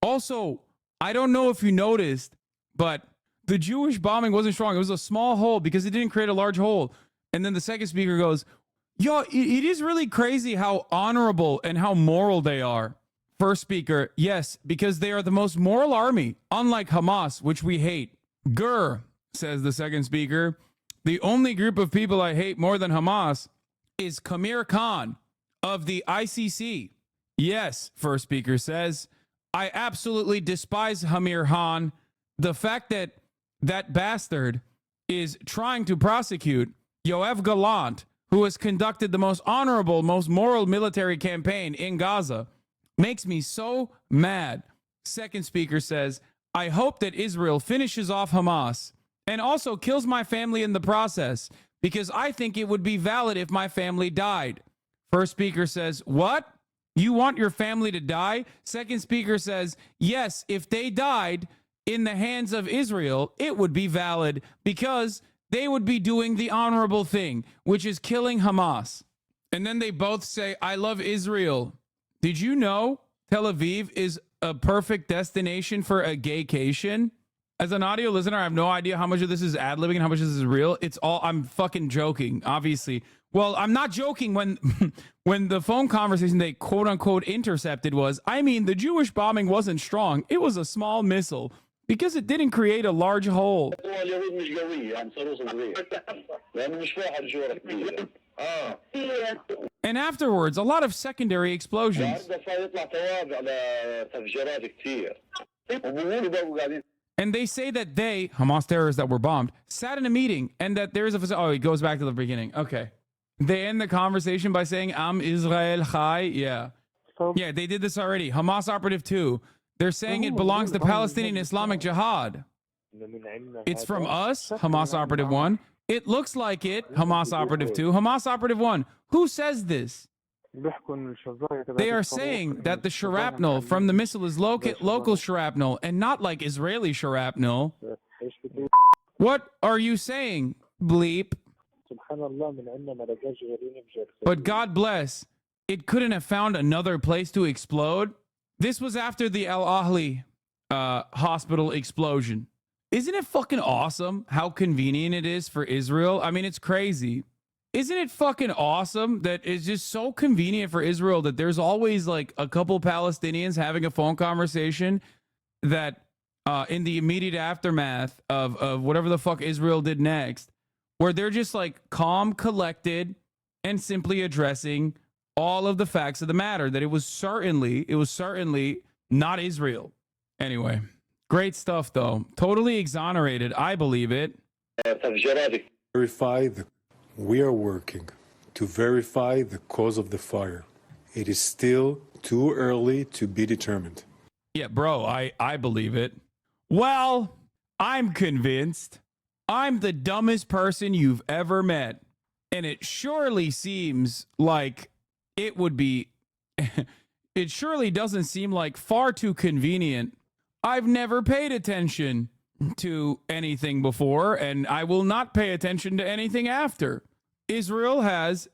Also, I don't know if you noticed, but the Jewish bombing wasn't strong. It was a small hole because it didn't create a large hole. And then the second speaker goes, yo, it is really crazy how honorable and how moral they are. First speaker, yes, because they are the most moral army, unlike Hamas, which we hate. Grr, says the second speaker. The only group of people I hate more than Hamas is Kamir Khan of the ICC. Yes, first speaker says, I absolutely despise Amir Khan. The fact that that bastard is trying to prosecute Yoav Gallant, who has conducted the most honorable, most moral military campaign in Gaza, makes me so mad. Second speaker says, I hope that Israel finishes off Hamas and also kills my family in the process because I think it would be valid if my family died. First speaker says, what? You want your family to die? Second speaker says, yes, if they died in the hands of Israel, it would be valid because they would be doing the honorable thing, which is killing Hamas. And then they both say, I love Israel. Did you know Tel Aviv is a perfect destination for a gaycation? As an audio listener, I have no idea how much of this is ad-libbing and how much of this is real. It's all, I'm fucking joking, obviously. Well, I'm not joking when when the phone conversation they quote-unquote intercepted was, I mean, the Jewish bombing wasn't strong. It was a small missile because it didn't create a large hole. And afterwards, a lot of secondary explosions. And they say that they, Hamas terrorists that were bombed, sat in a meeting and that there is a facility. Oh, it goes back to the beginning. Okay. They end the conversation by saying, Am Israel Chai. Yeah. Yeah, they did this already. Hamas Operative 2. They're saying it belongs to Palestinian Islamic Jihad. It's from us, Hamas Operative 1. It looks like it, Hamas Operative 2. Hamas Operative 1. Who says this? They are saying that the shrapnel from the missile is local shrapnel and not like Israeli shrapnel. What are you saying, bleep? But God bless, it couldn't have found another place to explode. This was after the Al Ahli hospital explosion. Isn't it fucking awesome how convenient it is for Israel? I mean, it's crazy. Isn't it fucking awesome that it's just so convenient for Israel that there's always like a couple Palestinians having a phone conversation that in the immediate aftermath of whatever the fuck Israel did next, where they're just like calm, collected, and simply addressing all of the facts of the matter, that it was certainly not Israel. Anyway, great stuff though. Totally exonerated. I believe it. We are working to verify the cause of the fire. It is still too early to be determined. Yeah, bro, I believe it. Well, I'm convinced. I'm the dumbest person you've ever met. And it surely seems like it would be, it surely doesn't seem like far too convenient. I've never paid attention to anything before, and I will not pay attention to anything after. Israel has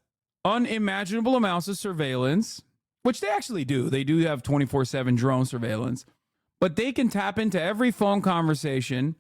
unimaginable amounts of surveillance, which they actually do. They do have 24/7 drone surveillance, but they can tap into every phone conversation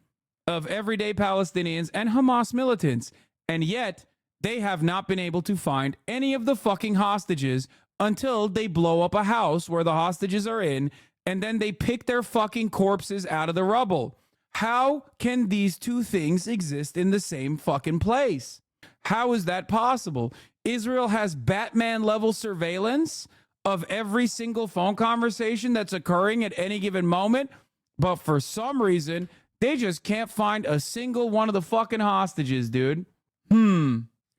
of everyday Palestinians and Hamas militants, and yet they have not been able to find any of the fucking hostages until they blow up a house where the hostages are in, and then they pick their fucking corpses out of the rubble. How can these two things exist in the same fucking place? How is that possible? Israel has Batman-level surveillance of every single phone conversation that's occurring at any given moment, but for some reason, they just can't find a single one of the fucking hostages, dude.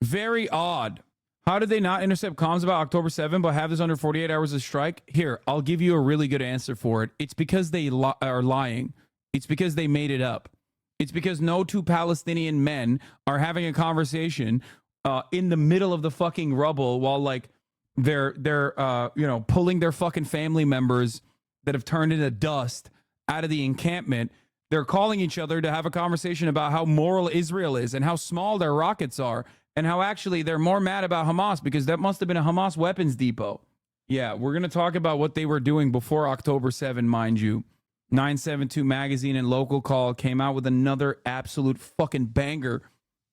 Very odd. How did they not intercept comms about October 7th but have this under 48 hours of strike? Here, I'll give you a really good answer for it. It's because they are lying. It's because they made it up. It's because no two Palestinian men are having a conversation in the middle of the fucking rubble while like they're pulling their fucking family members that have turned into dust out of the encampment. They're calling each other to have a conversation about how moral Israel is and how small their rockets are and how actually they're more mad about Hamas because that must have been a Hamas weapons depot. Yeah, we're going to talk about what they were doing before October 7, mind you. 972 Magazine and Local Call came out with another absolute fucking banger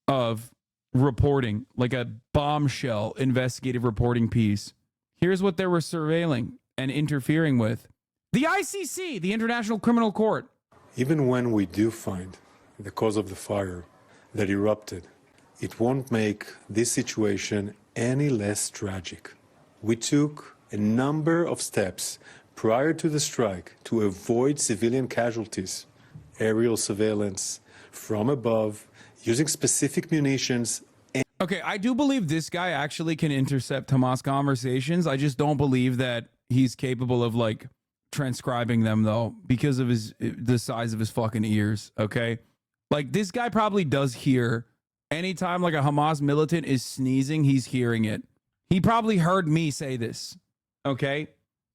of reporting, like a bombshell investigative reporting piece. Here's what they were surveilling and interfering with. The ICC, the International Criminal Court. Even when we do find the cause of the fire that erupted, it won't make this situation any less tragic. We took a number of steps prior to the strike to avoid civilian casualties, aerial surveillance from above, using specific munitions. Okay, I do believe this guy actually can intercept Hamas conversations. I just don't believe that he's capable of like transcribing them though, because of the size of his fucking ears. Okay, like this guy probably does hear anytime like a Hamas militant is sneezing, he's hearing it. He probably heard me say this. Okay.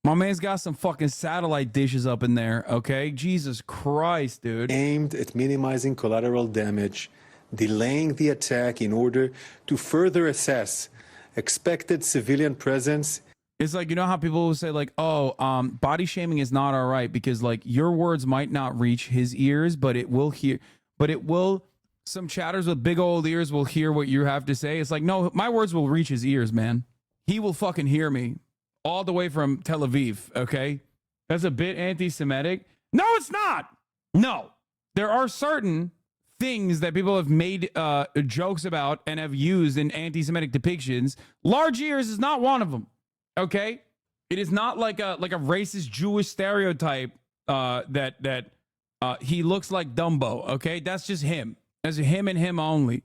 My man's got some fucking satellite dishes up in there, okay? Jesus Christ, dude. Aimed at minimizing collateral damage, delaying the attack in order to further assess expected civilian presence. It's like, you know how people will say like, oh, body shaming is not all right because like your words might not reach his ears, but it will hear, some chatters with big old ears will hear what you have to say. It's like, no, my words will reach his ears, man. He will fucking hear me. All the way from Tel Aviv, okay? That's a bit anti-Semitic. No, it's not. No. There are certain things that people have made jokes about and have used in anti-Semitic depictions. Large ears is not one of them, okay? It is not like a racist Jewish stereotype that he looks like Dumbo, okay? That's just him. That's him and him only.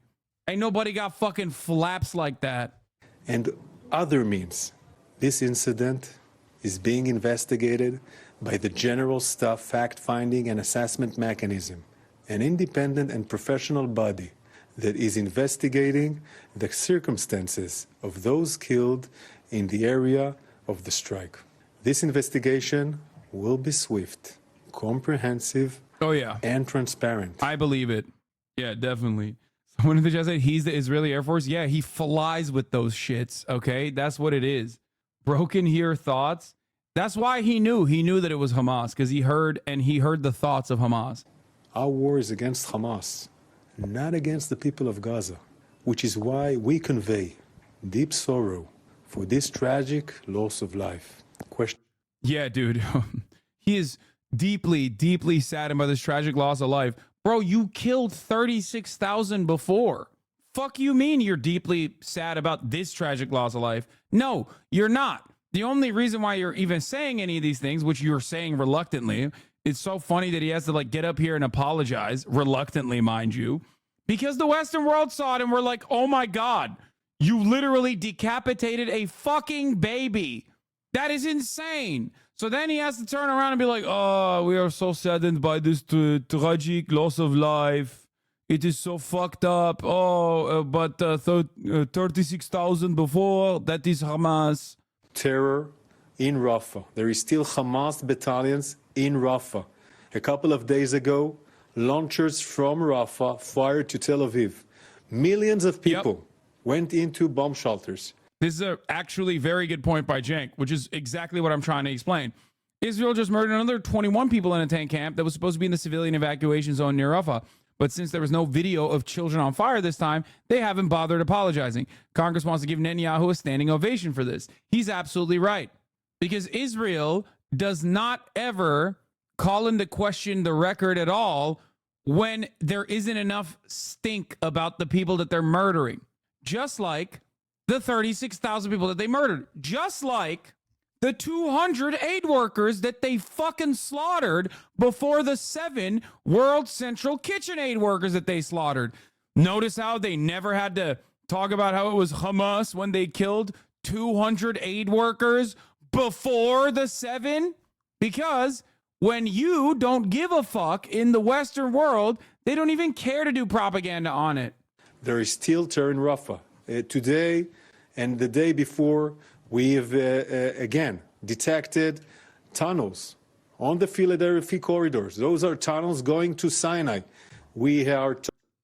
Ain't nobody got fucking flaps like that. And other means. This incident is being investigated by the General Staff Fact-Finding and Assessment Mechanism, an independent and professional body that is investigating the circumstances of those killed in the area of the strike. This investigation will be swift, comprehensive, and transparent. I believe it. Yeah, definitely. Someone in the chat said he's the Israeli Air Force. Yeah, he flies with those shits, okay? That's what it is. Broken here thoughts. That's why he knew that it was Hamas, because he heard the thoughts of Hamas. Our war is against Hamas, not against the people of Gaza. which is why we convey deep sorrow for this tragic loss of life. Yeah, dude. He is deeply, deeply saddened by this tragic loss of life. Bro, you killed 36,000 before. Fuck you mean you're deeply sad about this tragic loss of life? No, you're not. The only reason why you're even saying any of these things, which you're saying reluctantly, it's so funny that he has to like get up here and apologize, reluctantly, mind you, because the Western world saw it and we're like, oh my God, you literally decapitated a fucking baby. That is insane. So then he has to turn around and be like, oh, we are so saddened by this tragic loss of life. It is so fucked up. Oh, but 36,000 before, that is Hamas. Terror in Rafah. There is still Hamas battalions in Rafah. A couple of days ago, launchers from Rafah fired to Tel Aviv. Millions of people went into bomb shelters. This is a actually very good point by Cenk, which is exactly what I'm trying to explain. Israel just murdered another 21 people in a tank camp that was supposed to be in the civilian evacuation zone near Rafah. But since there was no video of children on fire this time, they haven't bothered apologizing. Congress wants to give Netanyahu a standing ovation for this. He's absolutely right. Because Israel does not ever call into question the record at all when there isn't enough stink about the people that they're murdering. Just like the 36,000 people that they murdered. Just like the 200 aid workers that they fucking slaughtered before the 7 World Central Kitchen aid workers that they slaughtered. Notice how they never had to talk about how it was Hamas when they killed 200 aid workers before the 7? Because when you don't give a fuck in the Western world, they don't even care to do propaganda on it. There is still terror in Rafah. Today and the day before, we have again detected tunnels on the Philadelphia corridors. Those are tunnels going to Sinai. We are.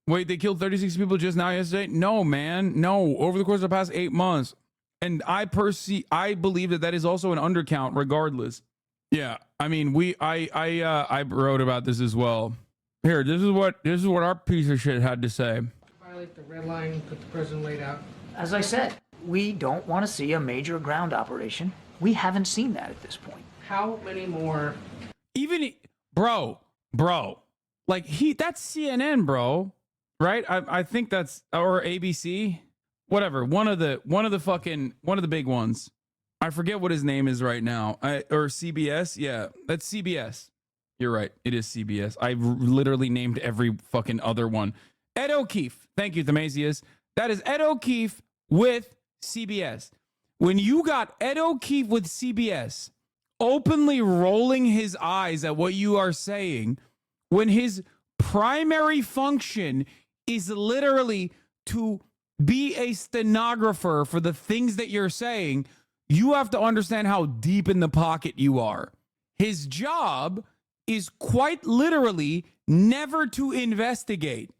Wait, they killed 36 people just now yesterday? No, man. No, over the course of the past 8 months. And I believe that is also an undercount regardless. Yeah, I mean, I wrote about this as well. Here, this is what our piece of shit had to say. Violate the red line that the president laid out. As I said, we don't want to see a major ground operation. We haven't seen that at this point. How many more? Even bro, like that's CNN, bro, right? I think that's, or ABC, whatever. One of the big ones. I forget what his name is right now. Or CBS. Yeah, that's CBS. You're right. It is CBS. I've literally named every fucking other one. Ed O'Keefe. Thank you, Themasius. That is Ed O'Keefe with CBS. When you got Ed O'Keefe with CBS openly rolling his eyes at what you are saying, when his primary function is literally to be a stenographer for the things that you're saying, you have to understand how deep in the pocket you are. His job is quite literally never to investigate.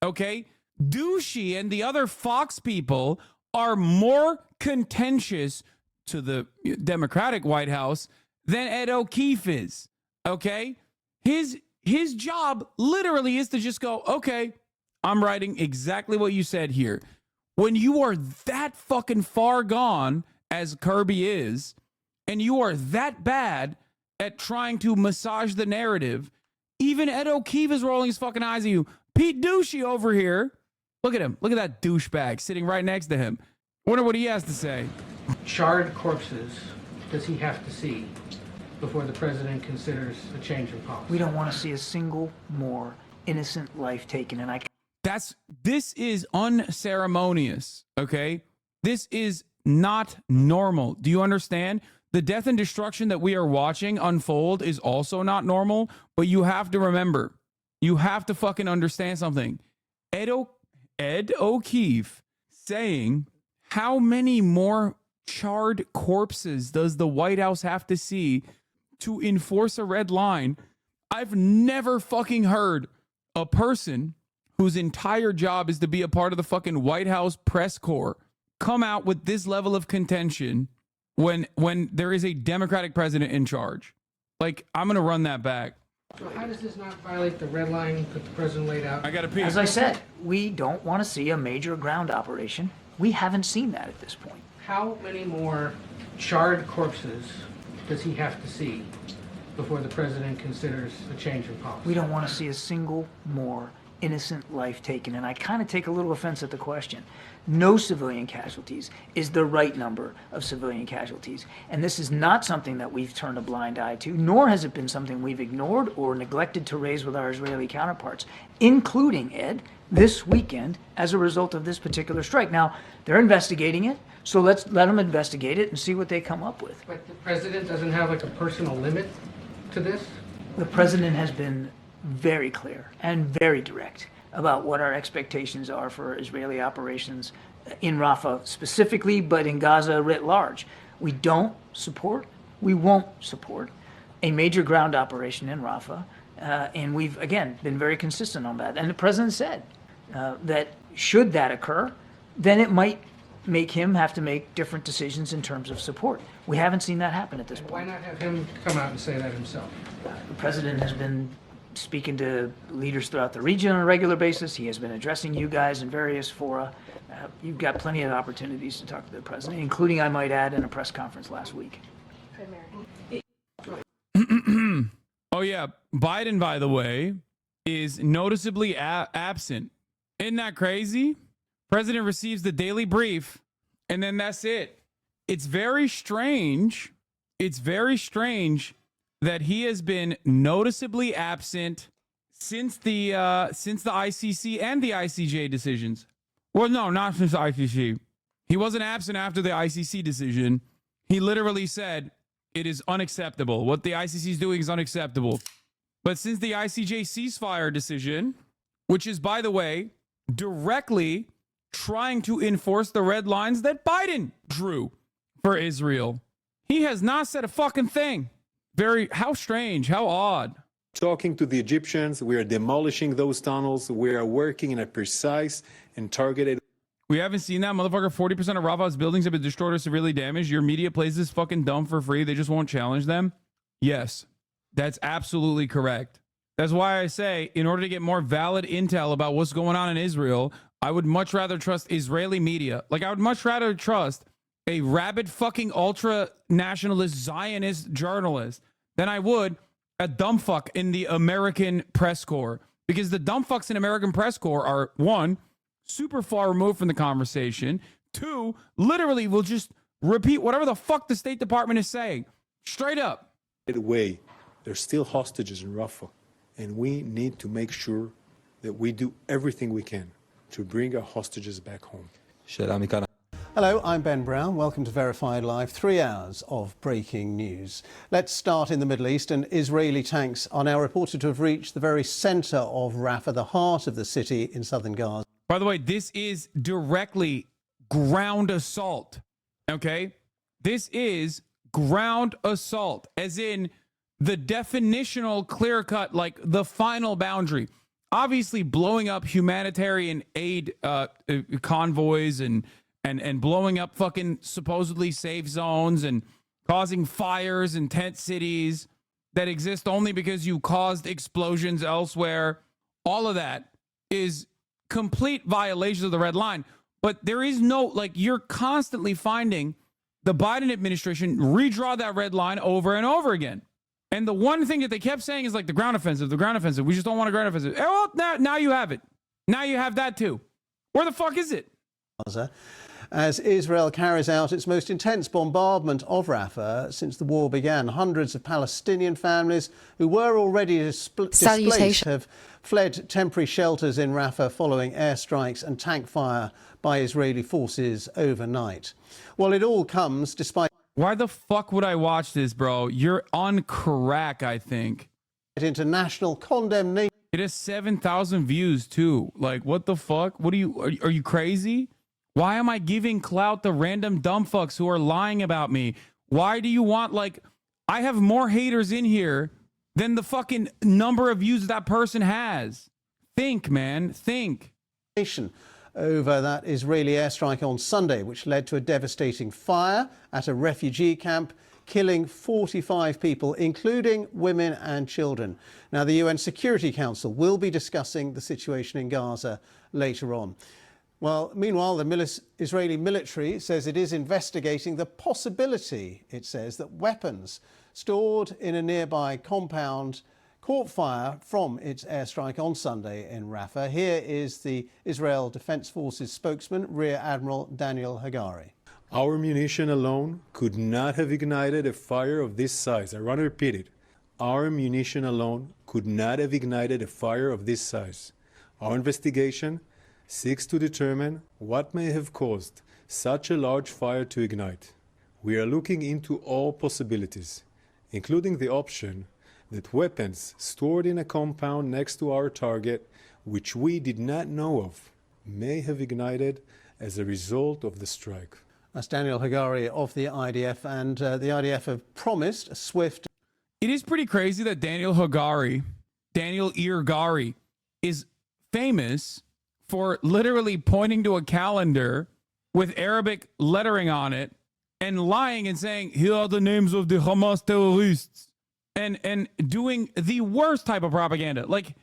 Okay? Douchey and the other Fox people are more contentious to the Democratic White House than Ed O'Keefe is. Okay? His job literally is to just go, okay, I'm writing exactly what you said here. When you are that fucking far gone, as Kirby is, and you are that bad at trying to massage the narrative, even Ed O'Keefe is rolling his fucking eyes at you. Pete Douchey over here, look at him. Look at that douchebag sitting right next to him. Wonder what he has to say. Charred corpses does he have to see before the president considers a change in policy? We don't want to see a single more innocent life taken, and this is unceremonious, okay? This is not normal. Do you understand? The death and destruction that we are watching unfold is also not normal, but you have to remember, you have to fucking understand something. Ed O'Keefe saying, how many more charred corpses does the White House have to see to enforce a red line? I've never fucking heard a person whose entire job is to be a part of the fucking White House press corps come out with this level of contention when there is a Democratic president in charge. Like, I'm going to run that back. So how does this not violate the red line that the president laid out? I got to pee. As I said, we don't want to see a major ground operation. We haven't seen that at this point. How many more charred corpses does he have to see before the president considers a change in policy? We don't want to see a single more innocent life taken. And I kind of take a little offense at the question. No civilian casualties is the right number of civilian casualties. And this is not something that we've turned a blind eye to, nor has it been something we've ignored or neglected to raise with our Israeli counterparts, including, Ed, this weekend as a result of this particular strike. Now, they're investigating it, so let's let them investigate it and see what they come up with. But the president doesn't have like a personal limit to this? The president has been very clear and very direct about what our expectations are for Israeli operations in Rafah specifically, but in Gaza writ large. We don't support, we won't support a major ground operation in Rafah, and we've, again, been very consistent on that. And the president said that should that occur, then it might make him have to make different decisions in terms of support. We haven't seen that happen at this point. Why not have him come out and say that himself? The president has been speaking to leaders throughout the region on a regular basis. He has been addressing you guys in various fora. You've got plenty of opportunities to talk to the president, including, I might add, in a press conference last week. Oh, yeah. Biden, by the way, is noticeably absent. Isn't that crazy? President receives the daily brief, and then that's it. It's very strange. It's very strange that he has been noticeably absent since the ICC and the ICJ decisions. Well, no, not since the ICC. He wasn't absent after the ICC decision. He literally said it is unacceptable. What the ICC is doing is unacceptable. But since the ICJ ceasefire decision, which is, by the way, directly trying to enforce the red lines that Biden drew for Israel, he has not said a fucking thing. How strange, how odd. Talking to the Egyptians, we are demolishing those tunnels. We are working in a precise and targeted. We haven't seen that, motherfucker. 40% of Rafah's buildings have been destroyed or severely damaged. Your media plays this fucking dumb for free. They just won't challenge them. Yes, that's absolutely correct. That's why I say, in order to get more valid intel about what's going on in Israel, I would much rather trust Israeli media. Like, I would much rather trust a rabid fucking ultra-nationalist Zionist journalist than I would a dumb fuck in the American press corps. Because the dumb fucks in American press corps are, one, super far removed from the conversation. Two, literally will just repeat whatever the fuck the State Department is saying. Straight up. Way. There's still hostages in Rafah, and we need to make sure that we do everything we can to bring our hostages back home. Hello, I'm Ben Brown. Welcome to Verified Live. 3 hours of breaking news. Let's start in the Middle East, and Israeli tanks are now reported to have reached the very centre of Rafah, the heart of the city in southern Gaza. By the way, this is directly ground assault, okay? This is ground assault, as in the definitional clear-cut, like the final boundary. Obviously, blowing up humanitarian aid convoys and blowing up fucking supposedly safe zones and causing fires in tent cities that exist only because you caused explosions elsewhere. All of that is complete violations of the red line. But there is no, like, you're constantly finding the Biden administration redraw that red line over and over again. And the one thing that they kept saying is like the ground offensive. We just don't want a ground offensive. Well, now you have it. Now you have that too. Where the fuck is it? As Israel carries out its most intense bombardment of Rafah since the war began, hundreds of Palestinian families who were already displaced have fled temporary shelters in Rafah following airstrikes and tank fire by Israeli forces overnight. Well, it all comes despite... Why the fuck would I watch this, bro? You're on crack, I think. International condemnation. It has 7,000 views, too. Like, what the fuck? What are you crazy? Why am I giving clout to random dumb fucks who are lying about me? Why do you want, like, I have more haters in here than the fucking number of views that person has. Think, man, think. Over that Israeli airstrike on Sunday, which led to a devastating fire at a refugee camp, killing 45 people, including women and children. Now, the UN Security Council will be discussing the situation in Gaza later on. Well, meanwhile, the Israeli military says it is investigating the possibility, it says, that weapons stored in a nearby compound caught fire from its airstrike on Sunday in Rafah. Here is the Israel Defense Forces spokesman, Rear Admiral Daniel Hagari. Our munition alone could not have ignited a fire of this size. I want to repeat it. Our munition alone could not have ignited a fire of this size. Our investigation seeks to determine what may have caused such a large fire to ignite. We are looking into all possibilities, including the option that weapons stored in a compound next to our target, which we did not know of, may have ignited as a result of the strike. That's Daniel Hagari of the IDF, and the IDF have promised a swift... It is pretty crazy that Daniel Irgari, is famous for literally pointing to a calendar with Arabic lettering on it and lying and saying, here are the names of the Hamas terrorists, and doing the worst type of propaganda. Like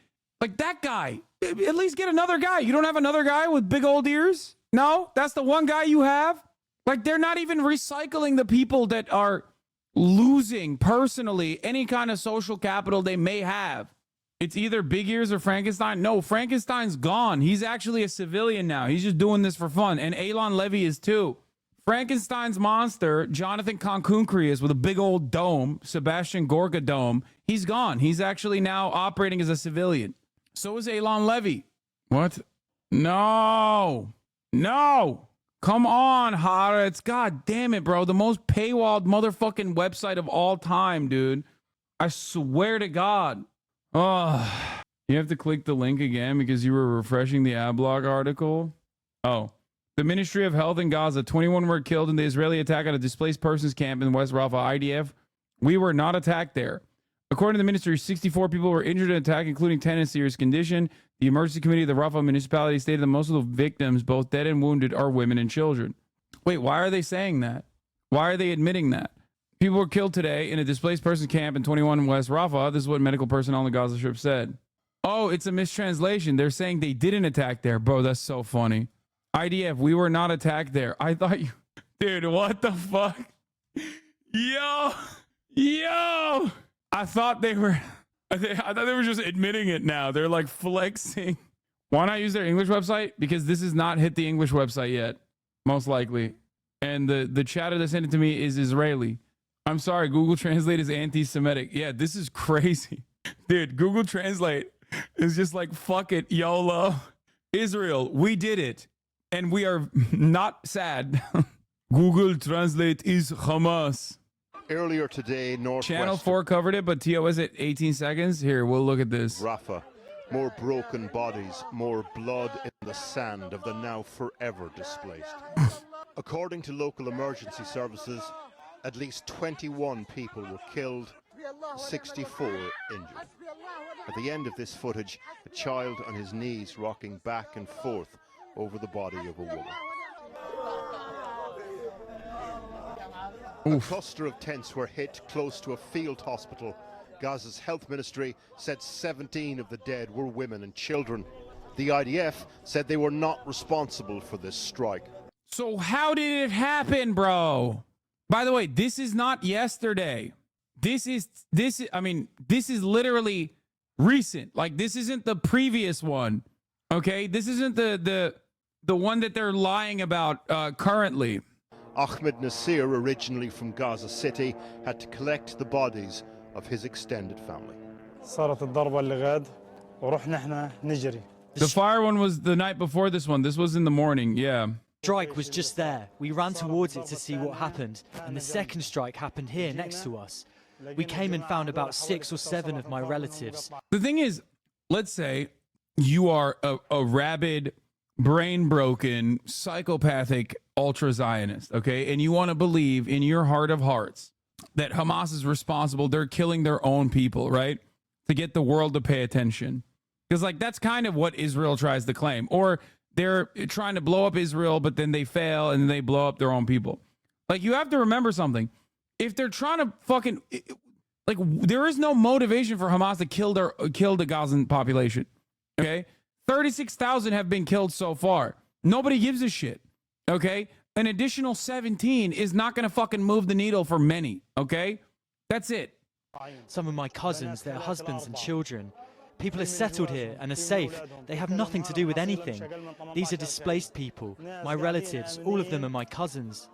that guy, at least get another guy. You don't have another guy with big old ears? No, that's the one guy you have? Like, they're not even recycling the people that are losing personally any kind of social capital they may have. It's either big ears or Frankenstein. No, Frankenstein's gone. He's actually a civilian now. He's just doing this for fun. And Elon Levy is too. Frankenstein's monster, Jonathan Konkunkri, is with a big old dome, Sebastian Gorka dome. He's gone. He's actually now operating as a civilian. So is Elon Levy. What? No. Come on, Haaretz. God damn it, bro. The most paywalled motherfucking website of all time, dude. I swear to God. Oh, you have to click the link again because you were refreshing the Adblock article. Oh, the Ministry of Health in Gaza. 21 were killed in the Israeli attack on a displaced persons camp in West Rafah. IDF. We were not attacked there. According to the ministry, 64 people were injured in the attack, including 10 in serious condition. The emergency committee of the Rafah municipality stated that most of the victims, both dead and wounded, are women and children. Wait, why are they saying that? Why are they admitting that? People were killed today in a displaced person camp in 21 in West Rafah. This is what medical personnel on the Gaza Strip said. Oh, it's a mistranslation. They're saying they didn't attack there. Bro, that's so funny. IDF, we were not attacked there. I thought you... Dude, what the fuck? Yo! I thought they were just admitting it now. They're like flexing. Why not use their English website? Because this has not hit the English website yet, most likely. And the chatter that sent it to me is Israeli. I'm sorry, Google Translate is anti-Semitic. Yeah, this is crazy. Dude, Google Translate is just like, fuck it, YOLO. Israel, we did it. And we are not sad. Google Translate is Hamas. Earlier today, Channel 4 covered it, but TOS at 18 seconds. Here, we'll look at this. Rafah, more broken bodies, more blood in the sand of the now forever displaced. According to local emergency services, at least 21 people were killed, 64 injured. At the end of this footage, a child on his knees rocking back and forth over the body of a woman. A cluster of tents were hit close to a field hospital. Gaza's health ministry said 17 of the dead were women and children. The IDF said they were not responsible for this strike. So how did it happen, bro? By the way, this is not yesterday. This is literally recent. Like, this isn't the previous one. Okay? This isn't the one that they're lying about currently. Ahmed Nasir, originally from Gaza City, had to collect the bodies of his extended family. The fire one was the night before this one. This was in the morning, yeah. Strike was just there. We ran towards it to see what happened, and the second strike happened here next to us. We came and found about 6 or 7 of my relatives. The thing is, let's say you are a rabid, brain-broken, psychopathic ultra-Zionist, okay? And you want to believe in your heart of hearts that Hamas is responsible. They're killing their own people, right? To get the world to pay attention. Because, like, that's kind of what Israel tries to claim. Or they're trying to blow up Israel, but then they fail and then they blow up their own people. Like, you have to remember something. if they're trying to fucking, like, there is no motivation for Hamas to kill the Gazan population. Okay, 36,000 have been killed so far. Nobody gives a shit. Okay, an additional 17 is not going to fucking move the needle for many. Okay, that's it. Some of my cousins, their husbands and children. People are settled here and are safe. They have nothing to do with anything. These are displaced people, my relatives, all of them are my cousins.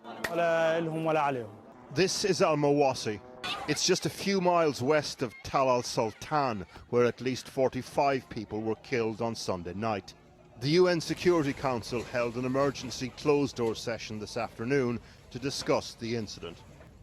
This is Al-Mawasi. It's just a few miles west of Tal al-Sultan, where at least 45 people were killed on Sunday night. The UN Security Council held an emergency closed-door session this afternoon to discuss the incident.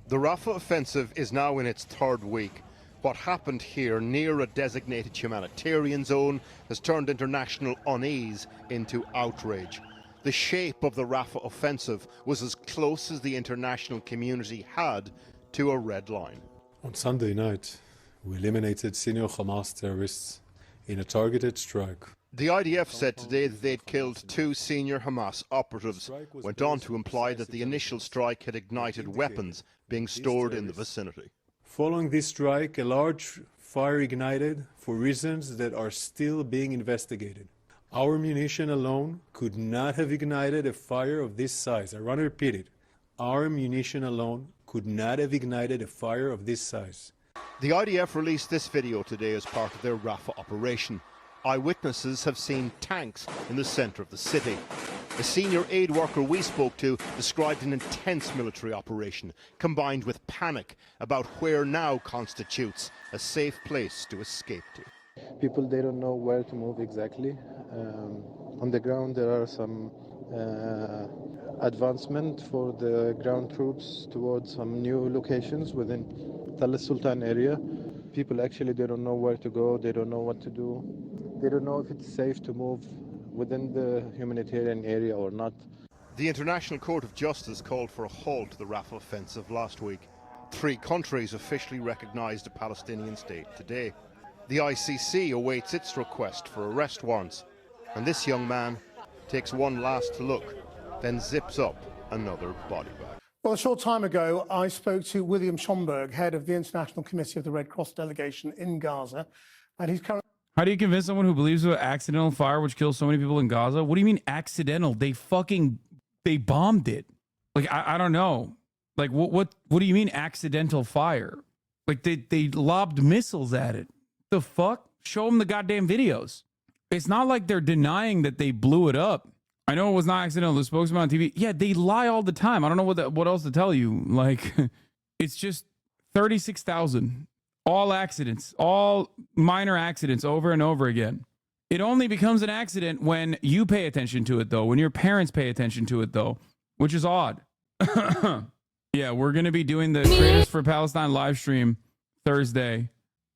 The Rafah offensive is now in its third week. What happened here near a designated humanitarian zone has turned international unease into outrage. The shape of the Rafah offensive was as close as the international community had to a red line. On Sunday night, we eliminated senior Hamas terrorists in a targeted strike. The IDF said today that they'd killed 2 senior Hamas operatives, went on to imply that the initial strike had ignited weapons being stored in the vicinity. Following this strike, a large fire ignited for reasons that are still being investigated. Our munition alone could not have ignited a fire of this size. I want to repeat it. Our munition alone could not have ignited a fire of this size. The IDF released this video today as part of their Rafah operation. Eyewitnesses have seen tanks in the centre of the city. A senior aid worker we spoke to described an intense military operation, combined with panic about where now constitutes a safe place to escape to. People, they don't know where to move exactly. On the ground there are some advancement for the ground troops towards some new locations within Tal al-Sultan area. People actually, they don't know where to go, they don't know what to do. They don't know if it's safe to move within the humanitarian area or not. The International Court of Justice called for a halt to the Rafah offensive last week. 3 countries officially recognised a Palestinian state today. The ICC awaits its request for arrest warrants. And this young man takes one last look, then zips up another body bag. Well, a short time ago, I spoke to William Schomburg, head of the International Committee of the Red Cross delegation in Gaza, and he's currently... How do you convince someone who believes in an accidental fire which kills so many people in Gaza? What do you mean accidental? They bombed it. Like, I don't know. Like, what do you mean accidental fire? Like, they lobbed missiles at it. The fuck? Show them the goddamn videos. It's not like they're denying that they blew it up. I know it was not accidental. The spokesman on TV, yeah, they lie all the time. I don't know what else to tell you. Like, it's just 36,000. All accidents, all minor accidents over and over again. It only becomes an accident when you pay attention to it, though, when your parents pay attention to it, though, which is odd. Yeah, we're going to be doing the Creators for Palestine live stream Thursday.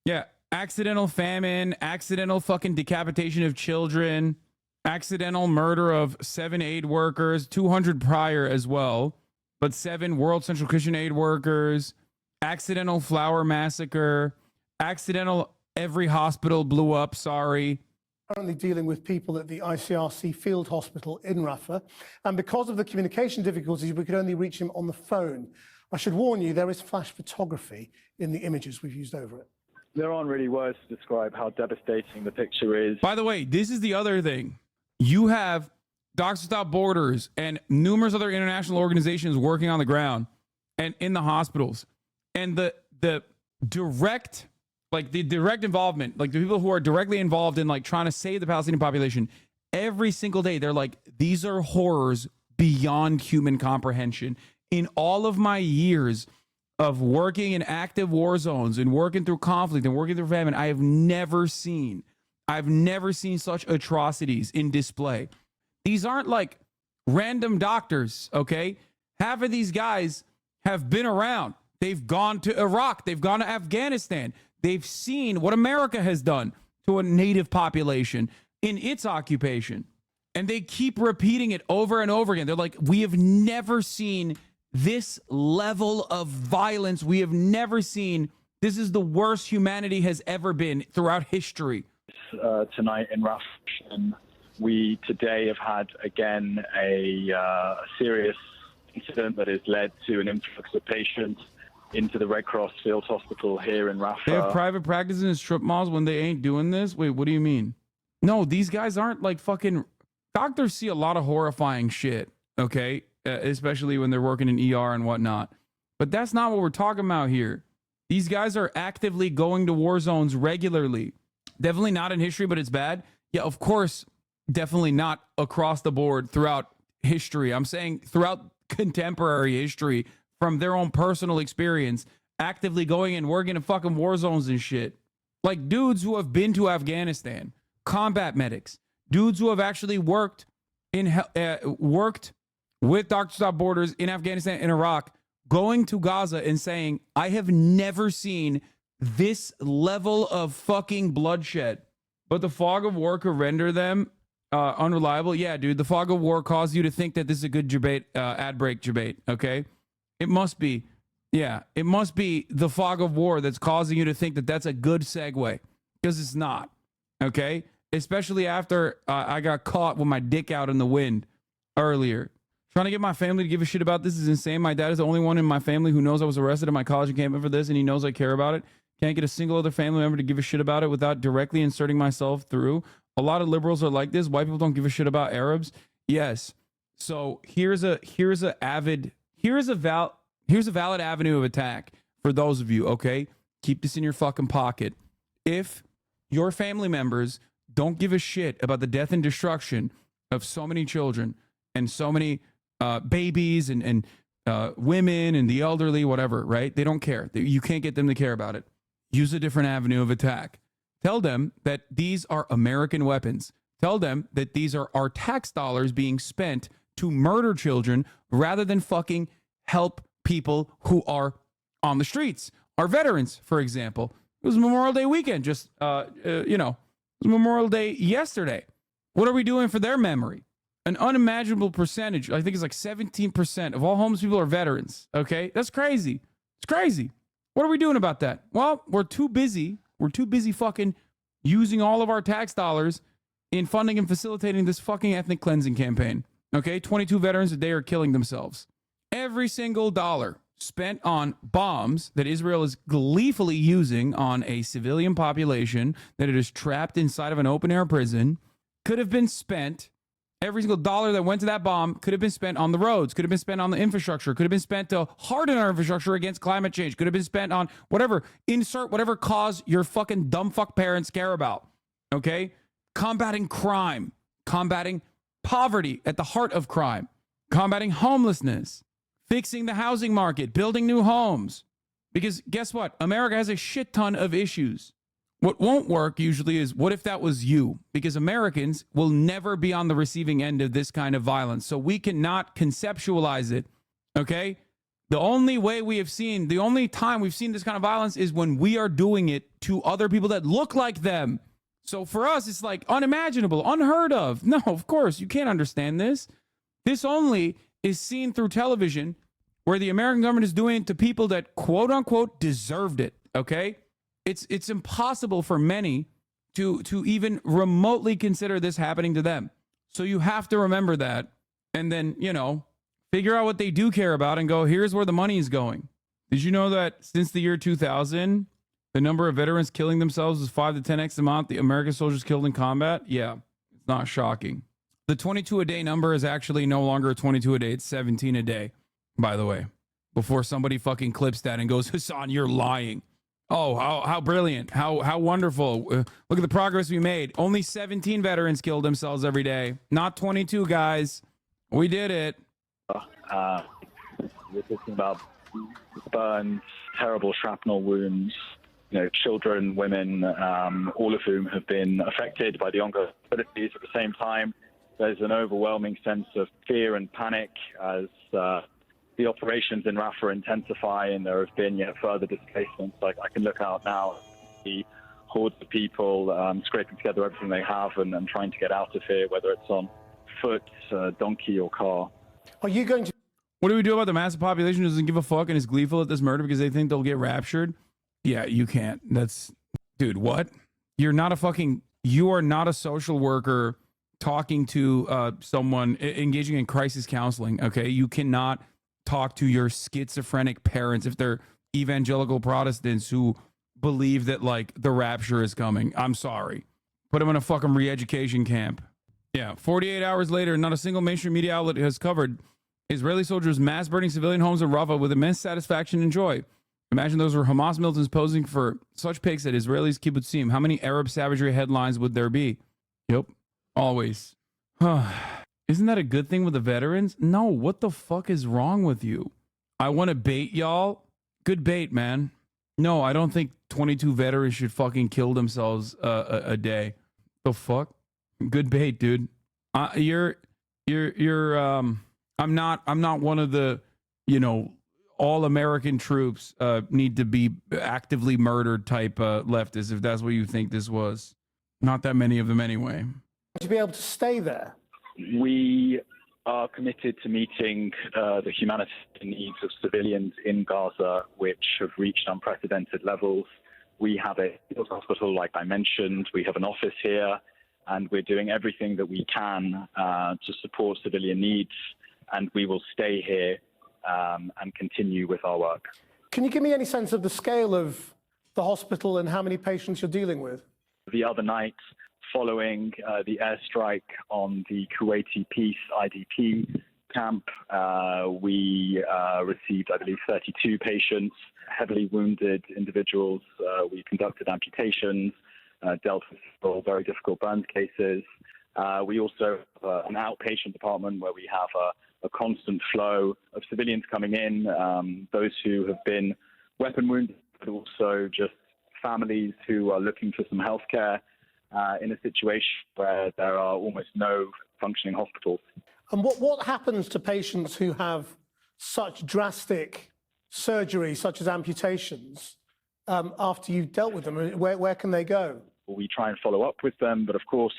Yeah, accidental famine, accidental fucking decapitation of children, accidental murder of 7 aid workers, 200 prior as well, but 7 World Central Christian aid workers, accidental flower massacre, accidental every hospital blew up, sorry. Currently dealing with people at the ICRC field hospital in Rafah, and because of the communication difficulties, we could only reach him on the phone. I should warn you, there is flash photography in the images we've used over it. There aren't really words to describe how devastating the picture is. By the way, this is the other thing. You have Doctors Without Borders and numerous other international organizations working on the ground and in the hospitals. And the direct involvement, like the people who are directly involved in like trying to save the Palestinian population, every single day, they're like, these are horrors beyond human comprehension. In all of my years of working in active war zones and working through conflict and working through famine, I've never seen such atrocities in display. These aren't like random doctors, okay? Half of these guys have been around. They've gone to Iraq. They've gone to Afghanistan. They've seen what America has done to a native population in its occupation. And they keep repeating it over and over again. They're like, we have never seen this level of violence. We have never seen, this is the worst humanity has ever been throughout history. Tonight in Rafah, and we today have had again a serious incident that has led to an influx of patients into the Red Cross Field Hospital here in Rafah. They have private practices in strip malls when they ain't doing this? Wait, what do you mean? No, these guys aren't like fucking... Doctors see a lot of horrifying shit, okay? Especially when they're working in ER and whatnot. But that's not what we're talking about here. These guys are actively going to war zones regularly. Definitely not in history, but it's bad. Yeah, of course, definitely not across the board throughout history. I'm saying throughout contemporary history, from their own personal experience, actively going and working in fucking war zones and shit. Like dudes who have been to Afghanistan, combat medics, dudes who have actually worked with Doctors Without Borders in Afghanistan and Iraq, going to Gaza and saying, I have never seen this level of fucking bloodshed. But the fog of war could render them unreliable. Yeah, dude, the fog of war caused you to think that this is a good debate, ad break debate, okay? It must be. Yeah, it must be the fog of war that's causing you to think that that's a good segue, because it's not, okay? Especially after I got caught with my dick out in the wind earlier. Trying to get my family to give a shit about this is insane. My dad is the only one in my family who knows I was arrested at my college encampment for this, and he knows I care about it. Can't get a single other family member to give a shit about it without directly inserting myself through. A lot of liberals are like this. White people don't give a shit about Arabs. Yes. So here's a valid avenue of attack for those of you, okay? Keep this in your fucking pocket. If your family members don't give a shit about the death and destruction of so many children and so many babies and women and the elderly, whatever, right? They don't care. You can't get them to care about it. Use a different avenue of attack. Tell them that these are American weapons. Tell them that these are our tax dollars being spent to murder children rather than fucking help people who are on the streets. Our veterans, for example. It was Memorial Day weekend, it was Memorial Day yesterday. What are we doing for their memory? An unimaginable percentage, I think it's like 17% of all homeless people are veterans, okay? That's crazy. It's crazy. What are we doing about that? Well, we're too busy fucking using all of our tax dollars in funding and facilitating this fucking ethnic cleansing campaign, okay? 22 veterans a day are killing themselves. Every single dollar spent on bombs that Israel is gleefully using on a civilian population that it is trapped inside of an open-air prison could have been spent. Every single dollar that went to that bomb could have been spent on the roads, could have been spent on the infrastructure, could have been spent to harden our infrastructure against climate change, could have been spent on whatever, insert whatever cause your fucking dumb fuck parents care about, okay? Combating crime, combating poverty at the heart of crime, combating homelessness, fixing the housing market, building new homes. Because guess what? America has a shit ton of issues. What won't work usually is, what if that was you? Because Americans will never be on the receiving end of this kind of violence. So we cannot conceptualize it, okay? The only time we've seen this kind of violence is when we are doing it to other people that look like them. So for us, it's like unimaginable, unheard of. No, of course, you can't understand this. This only is seen through television, where the American government is doing it to people that quote unquote deserved it, okay? It's impossible for many to even remotely consider this happening to them. So you have to remember that, and then, figure out what they do care about and go, here's where the money is going. Did you know that since the year 2000, the number of veterans killing themselves is 5 to 10x the amount the American soldiers killed in combat? Yeah, it's not shocking. The 22 a day number is actually no longer 22 a day. It's 17 a day, by the way, before somebody fucking clips that and goes, Hasan, you're lying. Oh, how brilliant. How wonderful. Look at the progress we made. Only 17 veterans killed themselves every day. Not 22, guys. We did it. We're talking about burns, terrible shrapnel wounds, children, women, all of whom have been affected by the ongoing hostilities. At the same time, there's an overwhelming sense of fear and panic as the operations in Rafah intensify, and there have been yet further displacements. Like, I can look out now, see hordes of people scraping together everything they have and trying to get out of here, whether it's on foot, donkey, or car. Are you going to... What do we do about the massive population who doesn't give a fuck and is gleeful at this murder because they think they'll get raptured? Yeah, you can't. Dude, what? You are not a social worker talking to someone engaging in crisis counseling, okay? You cannot talk to your schizophrenic parents if they're evangelical Protestants who believe that like the rapture is coming. I'm sorry. Put them in a fucking re-education camp. Yeah, 48 hours later, not a single mainstream media outlet has covered Israeli soldiers mass burning civilian homes in Rafah with immense satisfaction and joy. Imagine those were Hamas militants posing for such pics at Israelis' kibbutzim. How many Arab savagery headlines would there be? Yep, always. Isn't that a good thing with the veterans? No, what the fuck is wrong with you? I want to bait y'all. Good bait, man. No, I don't think 22 veterans should fucking kill themselves a day. The fuck? Good bait, dude. I'm not one of the, all American troops need to be actively murdered type leftists, if that's what you think this was. Not that many of them anyway. To be able to stay there? We are committed to meeting the humanitarian needs of civilians in Gaza, which have reached unprecedented levels. We have a field hospital, like I mentioned. We have an office here, and we're doing everything that we can to support civilian needs, and we will stay here and continue with our work. Can you give me any sense of the scale of the hospital and how many patients you're dealing with? The other night, following the airstrike on the Kuwaiti Peace IDP camp, we received, I believe, 32 patients, heavily wounded individuals. We conducted amputations, dealt with several very difficult burns cases. We also have an outpatient department where we have a constant flow of civilians coming in, those who have been weapon wounded, but also just families who are looking for some health care in a situation where there are almost no functioning hospitals. And what happens to patients who have such drastic surgery, such as amputations, after you've dealt with them? Where can they go? We try and follow up with them, but of course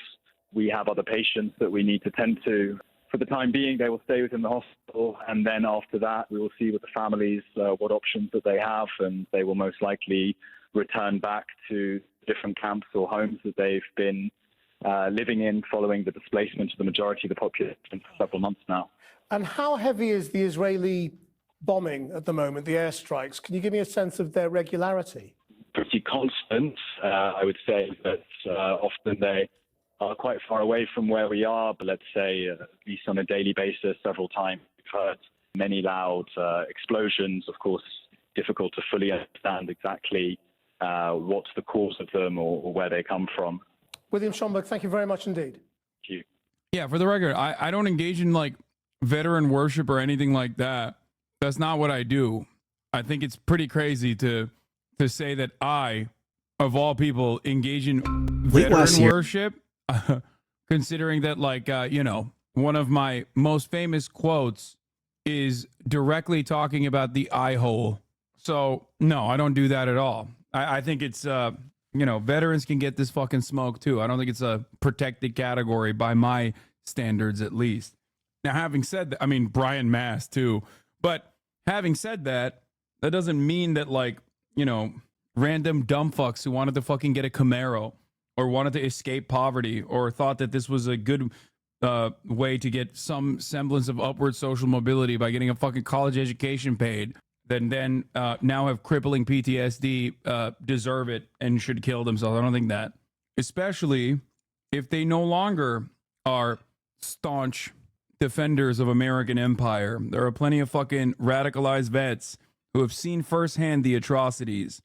we have other patients that we need to tend to. For the time being, they will stay within the hospital, and then after that we will see with the families what options that they have, and they will most likely return back to different camps or homes that they've been living in following the displacement of the majority of the population for several months now. And how heavy is the Israeli bombing at the moment, the airstrikes? Can you give me a sense of their regularity? Pretty constant. I would say that often they are quite far away from where we are, but let's say at least on a daily basis, several times we've heard many loud explosions. Of course, difficult to fully understand exactly what's the cause of them or where they come from. William Schomburg, thank you very much indeed. Thank you. Yeah, for the record, I don't engage in like veteran worship or anything like that. That's not what I do. I think it's pretty crazy to say that I, of all people, engage in veteran worship, considering that like, one of my most famous quotes is directly talking about the eye hole. So no, I don't do that at all. I think it's, veterans can get this fucking smoke too. I don't think it's a protected category by my standards, at least. Now, having said that, I mean, Brian Mast too, but having said that, that doesn't mean that like, random dumb fucks who wanted to fucking get a Camaro or wanted to escape poverty or thought that this was a good way to get some semblance of upward social mobility by getting a fucking college education paid, then now have crippling PTSD, deserve it and should kill themselves. I don't think that. Especially if they no longer are staunch defenders of American empire. There are plenty of fucking radicalized vets who have seen firsthand the atrocities,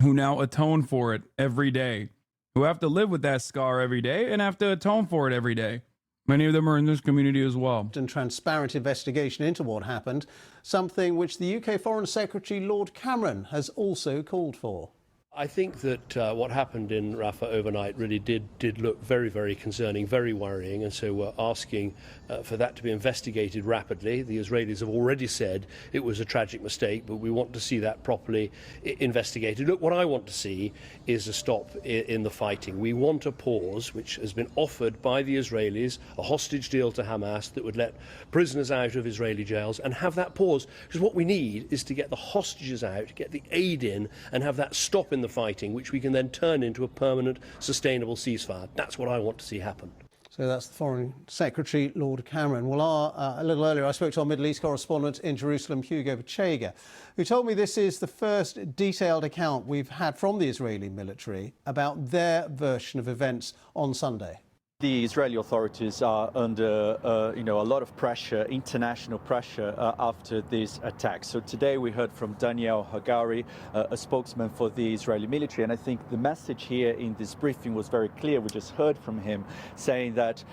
who now atone for it every day, who have to live with that scar every day and have to atone for it every day. Many of them are in this community as well. And transparent investigation into what happened, something which the UK Foreign Secretary Lord Cameron has also called for. I think that what happened in Rafah overnight really did look very, very concerning, very worrying, and so we're asking for that to be investigated rapidly. The Israelis have already said it was a tragic mistake, but we want to see that properly investigated. Look, what I want to see is a stop in the fighting. We want a pause, which has been offered by the Israelis, a hostage deal to Hamas that would let prisoners out of Israeli jails, and have that pause. Because what we need is to get the hostages out, get the aid in, and have that stop in the fighting, which we can then turn into a permanent, sustainable ceasefire. That's what I want to see happen. So that's the Foreign Secretary, Lord Cameron. Well, a little earlier, I spoke to our Middle East correspondent in Jerusalem, Hugo Bachega, who told me this is the first detailed account we've had from the Israeli military about their version of events on Sunday. The Israeli authorities are under, a lot of pressure, international pressure, after this attack. So today we heard from Daniel Hagari, a spokesman for the Israeli military, and I think the message here in this briefing was very clear. We just heard from him saying that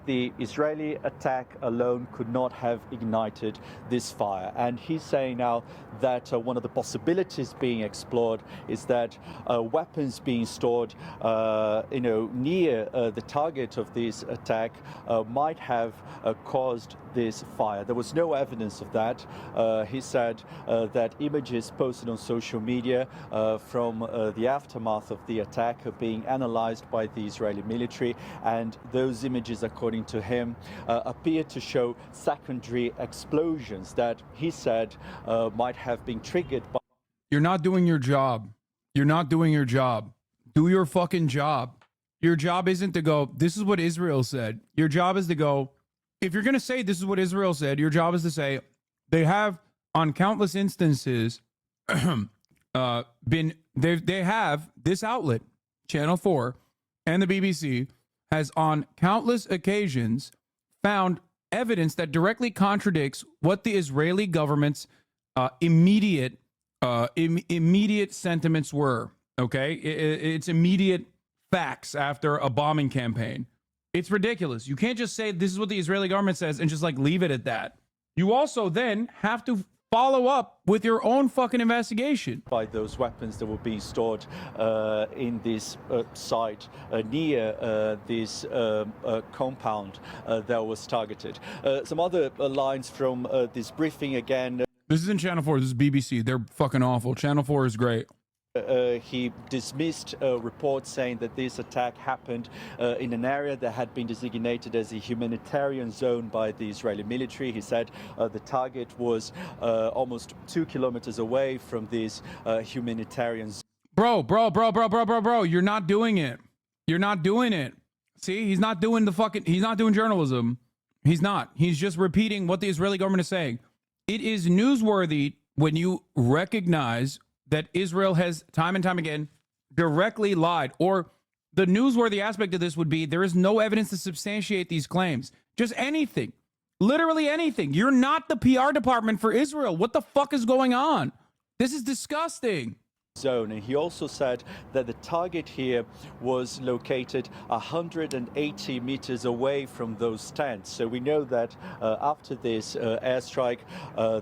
the Israeli attack alone could not have ignited this fire. And he's saying now that one of the possibilities being explored is that weapons being stored, near the target of this attack might have caused this fire. There was no evidence of that. He said that images posted on social media from the aftermath of the attack are being analyzed by the Israeli military, and those images, according to him, appear to show secondary explosions that he said might have been triggered by... You're not doing your job. You're not doing your job. Do your fucking job. Your job isn't to go, this is what Israel said. Your job is to go, if you're going to say this is what Israel said, your job is to say, they have on countless instances they have this outlet, Channel 4 and the BBC, has on countless occasions found evidence that directly contradicts what the Israeli government's immediate sentiments were. Okay, it's immediate facts after a bombing campaign. It's ridiculous. You can't just say this is what the Israeli government says and just like leave it at that. You also then have to follow up with your own fucking investigation. By those weapons that were being stored in this site near this compound that was targeted. Some other lines from this briefing again. This isn't Channel 4, this is BBC. They're fucking awful. Channel 4 is great. He dismissed reports saying that this attack happened in an area that had been designated as a humanitarian zone by the Israeli military. He said the target was almost 2 kilometers away from this humanitarian zone. Bro, you're not doing it. You're not doing it. See, he's not doing journalism. He's not. He's just repeating what the Israeli government is saying. It is newsworthy when you recognize that Israel has time and time again directly lied. Or the newsworthy aspect of this would be there is no evidence to substantiate these claims. Just anything. Literally anything. You're not the PR department for Israel. What the fuck is going on? This is disgusting. Zone. And he also said that the target here was located 180 meters away from those tents. So we know that after this airstrike,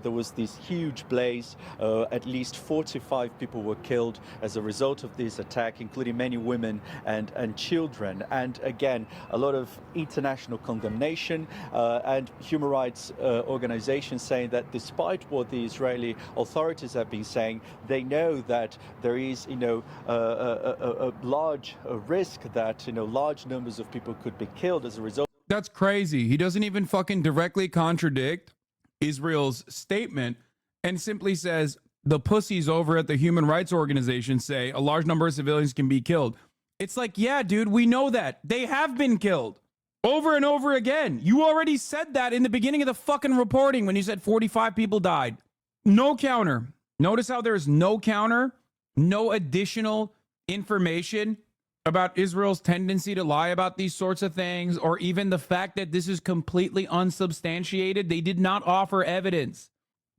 there was this huge blaze. At least 45 people were killed as a result of this attack, including many women and children. And again, a lot of international condemnation and human rights organizations saying that despite what the Israeli authorities have been saying, they know that there is, a large risk that, large numbers of people could be killed as a result. That's crazy. He doesn't even fucking directly contradict Israel's statement and simply says the pussies over at the human rights organization say a large number of civilians can be killed. It's like, yeah, dude, we know that. They have been killed over and over again. You already said that in the beginning of the fucking reporting when you said 45 people died. No counter. Notice how there's no counter, no additional information about Israel's tendency to lie about these sorts of things, or even the fact that this is completely unsubstantiated. They did not offer evidence.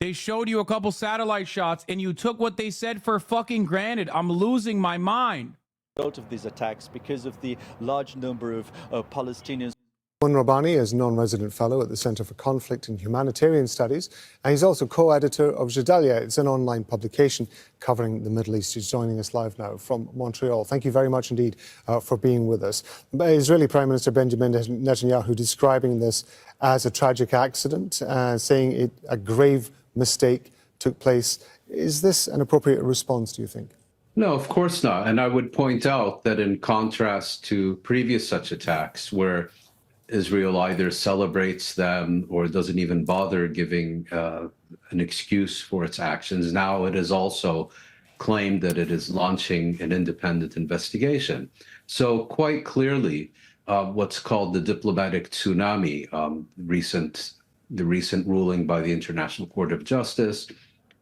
They showed you a couple satellite shots and you took what they said for fucking granted. I'm losing my mind. Of these attacks because of the large number of Palestinians. Rabbani is non-resident fellow at the Centre for Conflict and Humanitarian Studies, and he's also co-editor of Jadalia. It's an online publication covering the Middle East. He's joining us live now from Montreal. Thank you very much indeed for being with us. Israeli Prime Minister Benjamin Netanyahu describing this as a tragic accident, saying a grave mistake took place. Is this an appropriate response, do you think? No, of course not. And I would point out that in contrast to previous such attacks where Israel either celebrates them or doesn't even bother giving an excuse for its actions, now it has also claimed that it is launching an independent investigation. So quite clearly, what's called the diplomatic tsunami, the recent ruling by the International Court of Justice,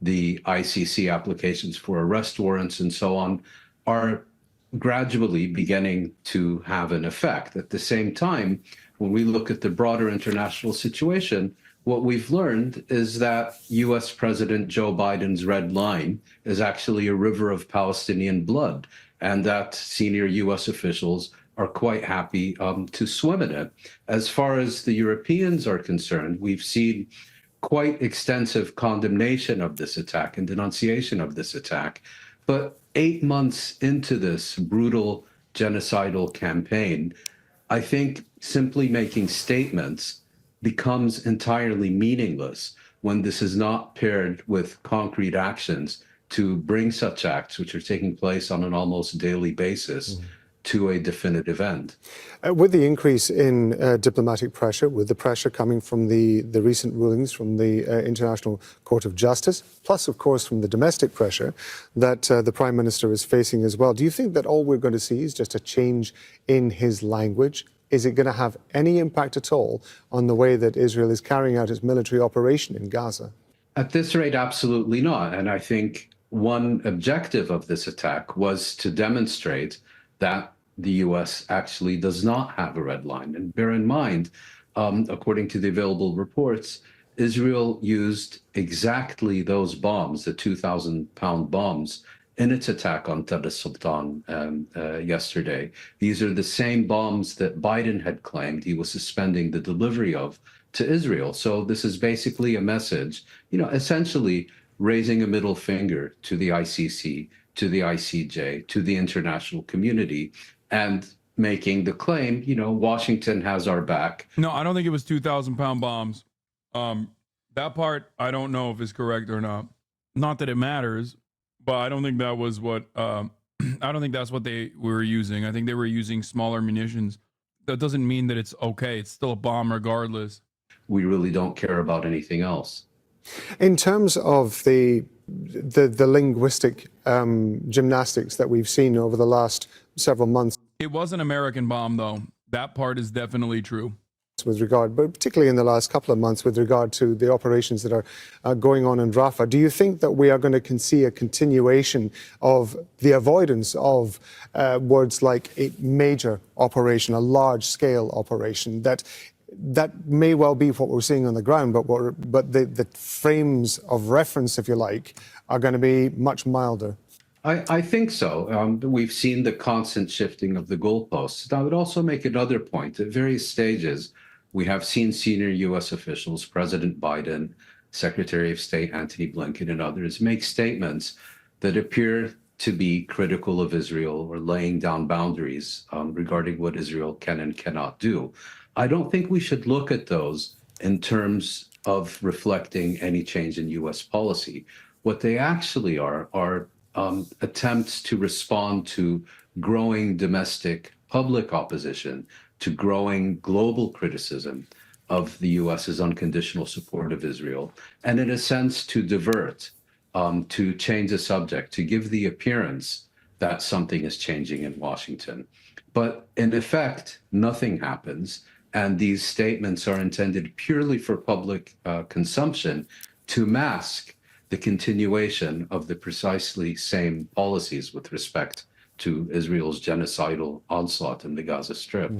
the ICC applications for arrest warrants, and so on, are gradually beginning to have an effect. At the same time, when we look at the broader international situation, what we've learned is that US President Joe Biden's red line is actually a river of Palestinian blood, and that senior US officials are quite happy to swim in it. As far as the Europeans are concerned, we've seen quite extensive condemnation of this attack and denunciation of this attack. But 8 months into this brutal genocidal campaign, I think simply making statements becomes entirely meaningless when this is not paired with concrete actions to bring such acts, which are taking place on an almost daily basis, to a definitive end. With the increase in diplomatic pressure, with the pressure coming from the recent rulings from the International Court of Justice, plus, of course, from the domestic pressure that the Prime Minister is facing as well, do you think that all we're going to see is just a change in his language? Is it going to have any impact at all on the way that Israel is carrying out its military operation in Gaza? At this rate, absolutely not. And I think one objective of this attack was to demonstrate that the U.S. actually does not have a red line. And bear in mind, according to the available reports, Israel used exactly those bombs, the 2,000-pound bombs, in its attack on Tel Sultan yesterday. These are the same bombs that Biden had claimed he was suspending the delivery of to Israel. So this is basically a message, essentially raising a middle finger to the ICC, to the ICJ, to the international community, and making the claim, Washington has our back. No, I don't think it was 2,000-pound bombs. That part, I don't know if is correct or not. Not that it matters, but I don't think that was what, I don't think that's what they were using. I think they were using smaller munitions. That doesn't mean that it's okay. It's still a bomb regardless. We really don't care about anything else. In terms of the linguistic gymnastics that we've seen over the last several months. It was an American bomb, though. That part is definitely true. With regard, but particularly in the last couple of months, with regard to the operations that are going on in Rafah, do you think that we are going to see a continuation of the avoidance of words like a major operation, a large-scale operation, that may well be what we're seeing on the ground, but the frames of reference, if you like, are going to be much milder? I think so. We've seen the constant shifting of the goalposts. I would also make another point. At various stages, we have seen senior U.S. officials, President Biden, Secretary of State Antony Blinken, and others make statements that appear to be critical of Israel or laying down boundaries regarding what Israel can and cannot do. I don't think we should look at those in terms of reflecting any change in U.S. policy. What they actually are attempts to respond to growing domestic public opposition, to growing global criticism of the U.S.'s unconditional support of Israel, and in a sense to divert, to change the subject, to give the appearance that something is changing in Washington. But in effect, nothing happens, and these statements are intended purely for public consumption to mask the continuation of the precisely same policies with respect to Israel's genocidal onslaught in the Gaza Strip.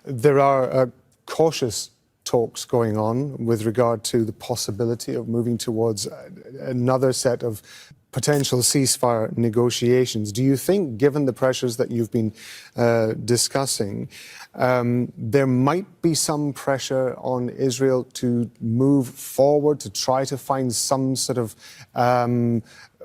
There are cautious talks going on with regard to the possibility of moving towards another set of potential ceasefire negotiations. Do you think, given the pressures that you've been discussing, there might be some pressure on Israel to move forward, to try to find some sort of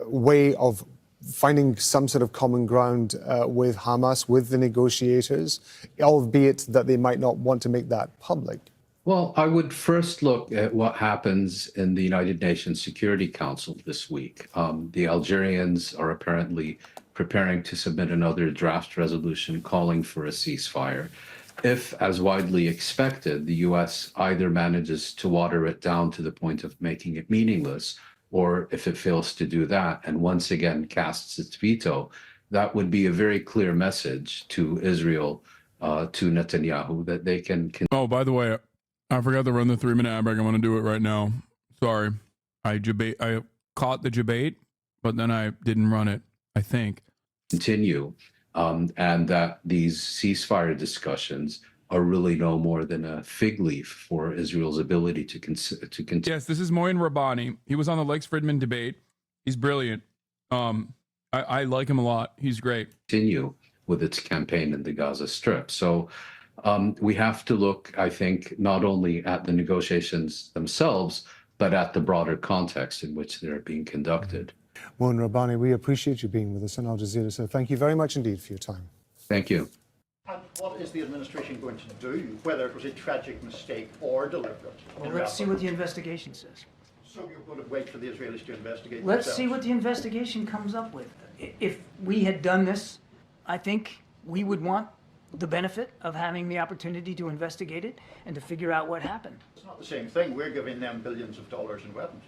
way of finding some sort of common ground with Hamas, with the negotiators, albeit that they might not want to make that public? Well, I would first look at what happens in the United Nations Security Council this week. The Algerians are apparently preparing to submit another draft resolution calling for a ceasefire. If, as widely expected, the U.S. either manages to water it down to the point of making it meaningless, or if it fails to do that and once again casts its veto, that would be a very clear message to Israel to Netanyahu that they can. Oh, by the way, I forgot to run the 3-minute ad break. I'm going to do it right now. Sorry. I caught the debate, but then I didn't run it, I think. Continue, and that these ceasefire discussions are really no more than a fig leaf for Israel's ability to continue. Yes, this is Moin Rabbani. He was on the Lex Fridman debate. He's brilliant. I like him a lot. He's great. Continue with its campaign in the Gaza Strip. So we have to look, I think, not only at the negotiations themselves, but at the broader context in which they're being conducted. Moin Rabbani, we appreciate you being with us on Al Jazeera, so thank you very much indeed for your time. Thank you. And what is the administration going to do, whether it was a tragic mistake or deliberate? Well, let's see what the investigation says. So you're going to wait for the Israelis to investigate Let's themselves? see what the investigation comes up with. If we had done this, I think we would want the benefit of having the opportunity to investigate it and to figure out what happened. It's not the same thing. We're giving them billions of dollars in weapons.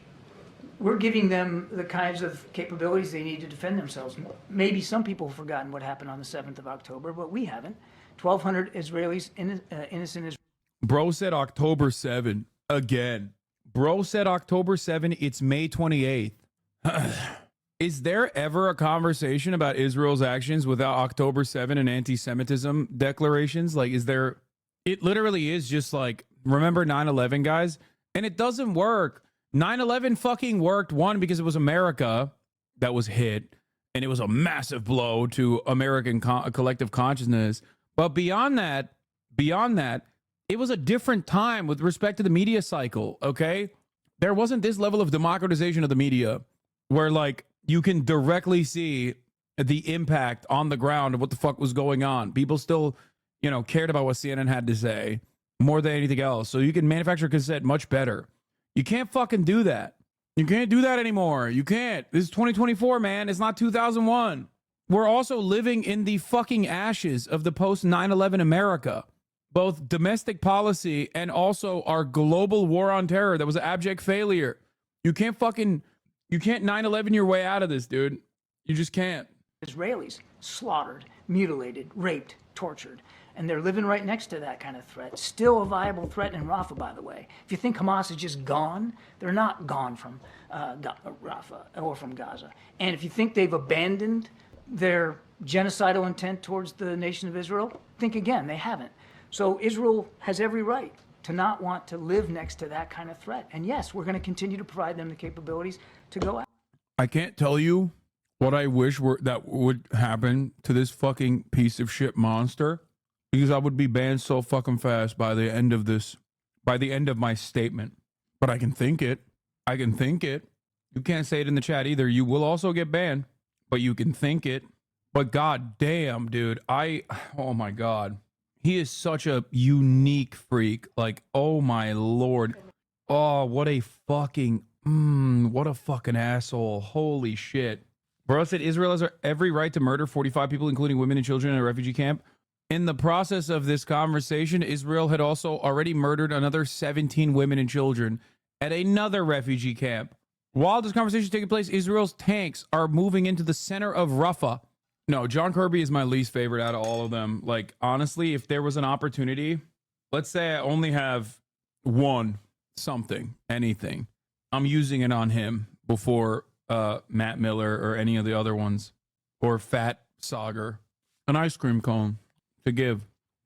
We're giving them the kinds of capabilities they need to defend themselves. Maybe some people have forgotten what happened on the 7th of October, but we haven't. 1,200 Israelis, innocent Israelis. Bro said October 7 again. Bro said October 7. It's May 28th. Is there ever a conversation about Israel's actions without October 7 and anti-Semitism declarations? Like, is there? It literally is just like, remember 9/11, guys? And it doesn't work. 9/11 fucking worked, one, because it was America that was hit, and it was a massive blow to American collective consciousness. But beyond that, it was a different time with respect to the media cycle, okay? There wasn't this level of democratization of the media where, like, you can directly see the impact on the ground of what the fuck was going on. People still, cared about what CNN had to say more than anything else. So you can manufacture cassette much better. You can't fucking do that. You can't do that anymore. You can't. This is 2024, man. It's not 2001. We're also living in the fucking ashes of the post 9/11 America, both domestic policy and also our global war on terror that was an abject failure. You can't 9/11 your way out of this, dude. You just can't. Israelis slaughtered, mutilated, raped, tortured. And they're living right next to that kind of threat. Still a viable threat in Rafah, by the way. If you think Hamas is just gone, they're not gone from Rafah or from Gaza. And if you think they've abandoned their genocidal intent towards the nation of Israel, think again, they haven't. So Israel has every right to not want to live next to that kind of threat. And yes, we're going to continue to provide them the capabilities to go out. I can't tell you what I wish that would happen to this fucking piece of shit monster, because I would be banned so fucking fast by the end of my statement. But I can think it. You can't say it in the chat either. You will also get banned, but you can think it. But god damn, dude, oh my god. He is such a unique freak. Like, oh my lord. Oh, what a fucking asshole. Holy shit. Bro said Israel has every right to murder 45 people, including women and children, in a refugee camp. In the process of this conversation, Israel had also already murdered another 17 women and children at another refugee camp. While this conversation is taking place, Israel's tanks are moving into the center of Rafah. No, John Kirby is my least favorite out of all of them. Like, honestly, if there was an opportunity, let's say I only have anything, I'm using it on him before Matt Miller or any of the other ones, or Fat Sagar, an ice cream cone to give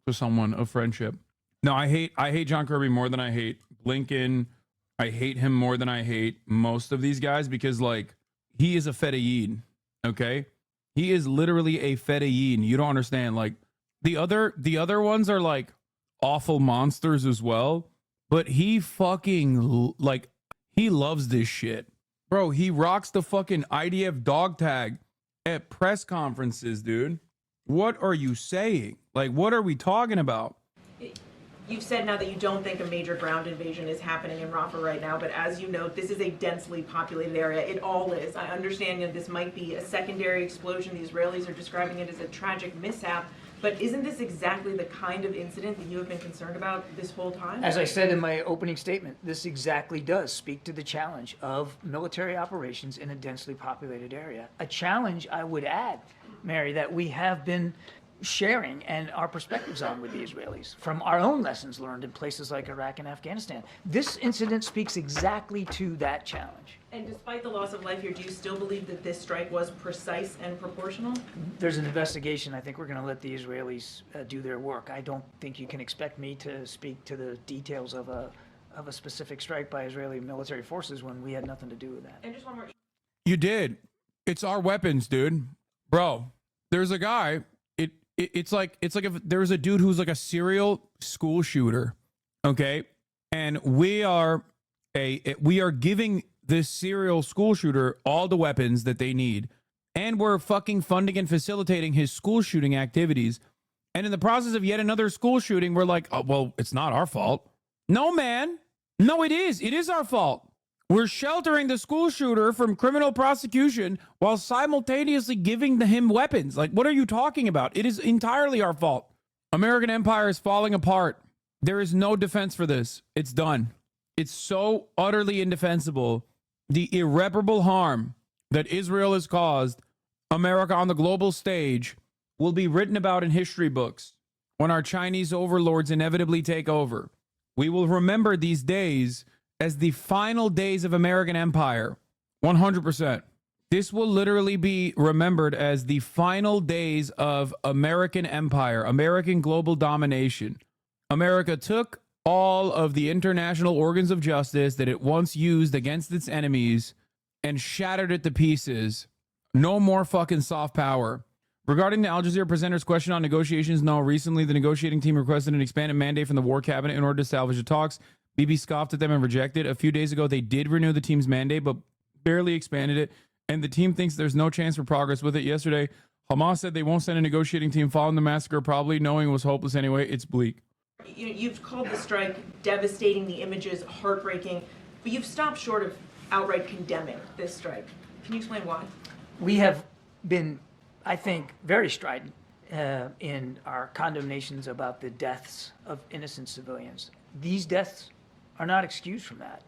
to someone of friendship. No, I hate John Kirby more than I hate Blinken. I hate him more than I hate most of these guys, because, like, he is a fedayeen, okay? He is literally a fedayeen. You don't understand. Like, the other ones are, like, awful monsters as well, but he fucking, like, he loves this shit. Bro, he rocks the fucking IDF dog tag at press conferences, dude. What are you saying? Like, what are we talking about? You've said now that you don't think a major ground invasion is happening in Rafah right now, but as you note, this is a densely populated area. It all is. I understand that this might be a secondary explosion. The Israelis are describing it as a tragic mishap, but isn't this exactly the kind of incident that you have been concerned about this whole time? As I said in my opening statement, this exactly does speak to the challenge of military operations in a densely populated area. A challenge, I would add, Mary, that we have been sharing and our perspectives on with the Israelis from our own lessons learned in places like Iraq and Afghanistan. This incident speaks exactly to that challenge. And despite the loss of life here, do you still believe that this strike was precise and proportional? There's an investigation. I think we're going to let the Israelis do their work. I don't think you can expect me to speak to the details of a specific strike by Israeli military forces when we had nothing to do with that. And just one more. You did. It's our weapons, dude. Bro, there's a guy. It's like if there's a dude who's like a serial school shooter, okay? And we are giving this serial school shooter all the weapons that they need, and we're fucking funding and facilitating his school shooting activities. And in the process of yet another school shooting, we're like, oh, well, it's not our fault. No, man. No, it is. It is our fault. We're sheltering the school shooter from criminal prosecution while simultaneously giving him weapons. Like, what are you talking about? It is entirely our fault. American empire is falling apart. There is no defense for this. It's done. It's so utterly indefensible. The irreparable harm that Israel has caused America on the global stage will be written about in history books when our Chinese overlords inevitably take over. We will remember these days as the final days of American empire. 100%. This will literally be remembered as the final days of American empire, American global domination. America took all of the international organs of justice that it once used against its enemies and shattered it to pieces. No more fucking soft power. Regarding the Al Jazeera presenter's question on negotiations, no, recently the negotiating team requested an expanded mandate from the war cabinet in order to salvage the talks. Bibi scoffed at them and rejected. A few days ago, they did renew the team's mandate, but barely expanded it, and the team thinks there's no chance for progress with it. Yesterday, Hamas said they won't send a negotiating team following the massacre, probably knowing it was hopeless anyway. It's bleak. You've called the strike devastating, the images heartbreaking, but you've stopped short of outright condemning this strike. Can you explain why? We have been, I think, very strident in our condemnations about the deaths of innocent civilians. These deaths are not excused from that.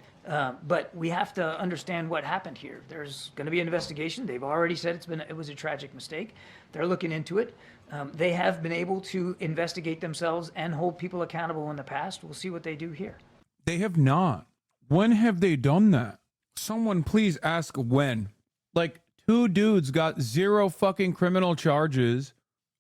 But we have to understand what happened here. There's going to be an investigation. They've already said it was a tragic mistake. They're looking into it. They have been able to investigate themselves and hold people accountable in the past. We'll see what they do here. They have not. When have they done that? Someone please ask when. Like, two dudes got 0 fucking criminal charges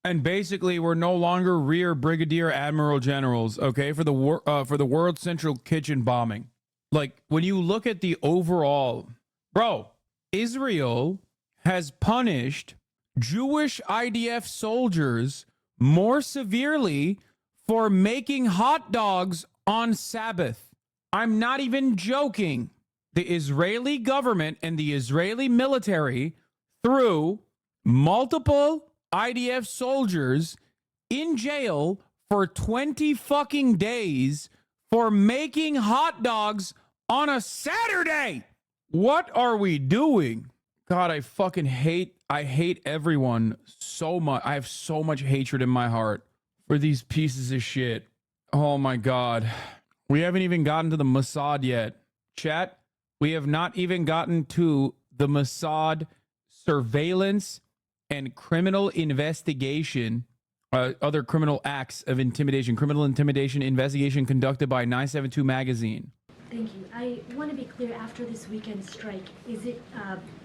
and basically were no longer rear brigadier admiral generals, okay, for the World Central Kitchen bombing. Like, when you look at the overall, bro, Israel has punished Jewish IDF soldiers more severely for making hot dogs on Sabbath. I'm not even joking. The Israeli government and the Israeli military threw multiple IDF soldiers in jail for 20 fucking days for making hot dogs on a Saturday. What are we doing? God, I hate everyone so much. I have so much hatred in my heart for these pieces of shit. Oh my God. We haven't even gotten to the Mossad yet. Chat, we have not even gotten to the Mossad surveillance and criminal investigation, other criminal acts of intimidation, criminal intimidation investigation conducted by 972 magazine. Thank you. I want to be clear, after this weekend strike, is it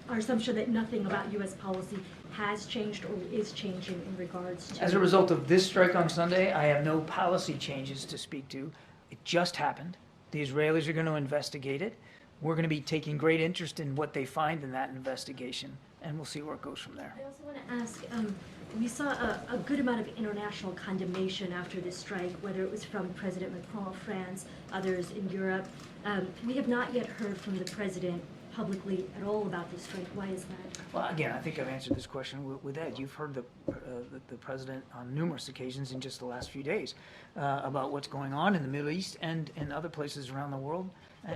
our assumption that nothing about U.S. policy has changed or is changing in regards to... As a result of this strike on Sunday, I have no policy changes to speak to. It just happened. The Israelis are going to investigate it. We're going to be taking great interest in what they find in that investigation, and we'll see where it goes from there. I also want to ask, we saw a good amount of international condemnation after this strike, whether it was from President Macron of France, others in Europe. We have not yet heard from the president publicly at all about this strike. Why is that? Well, again, I think I've answered this question with Ed. You've heard the president on numerous occasions in just the last few days about what's going on in the Middle East and in other places around the world.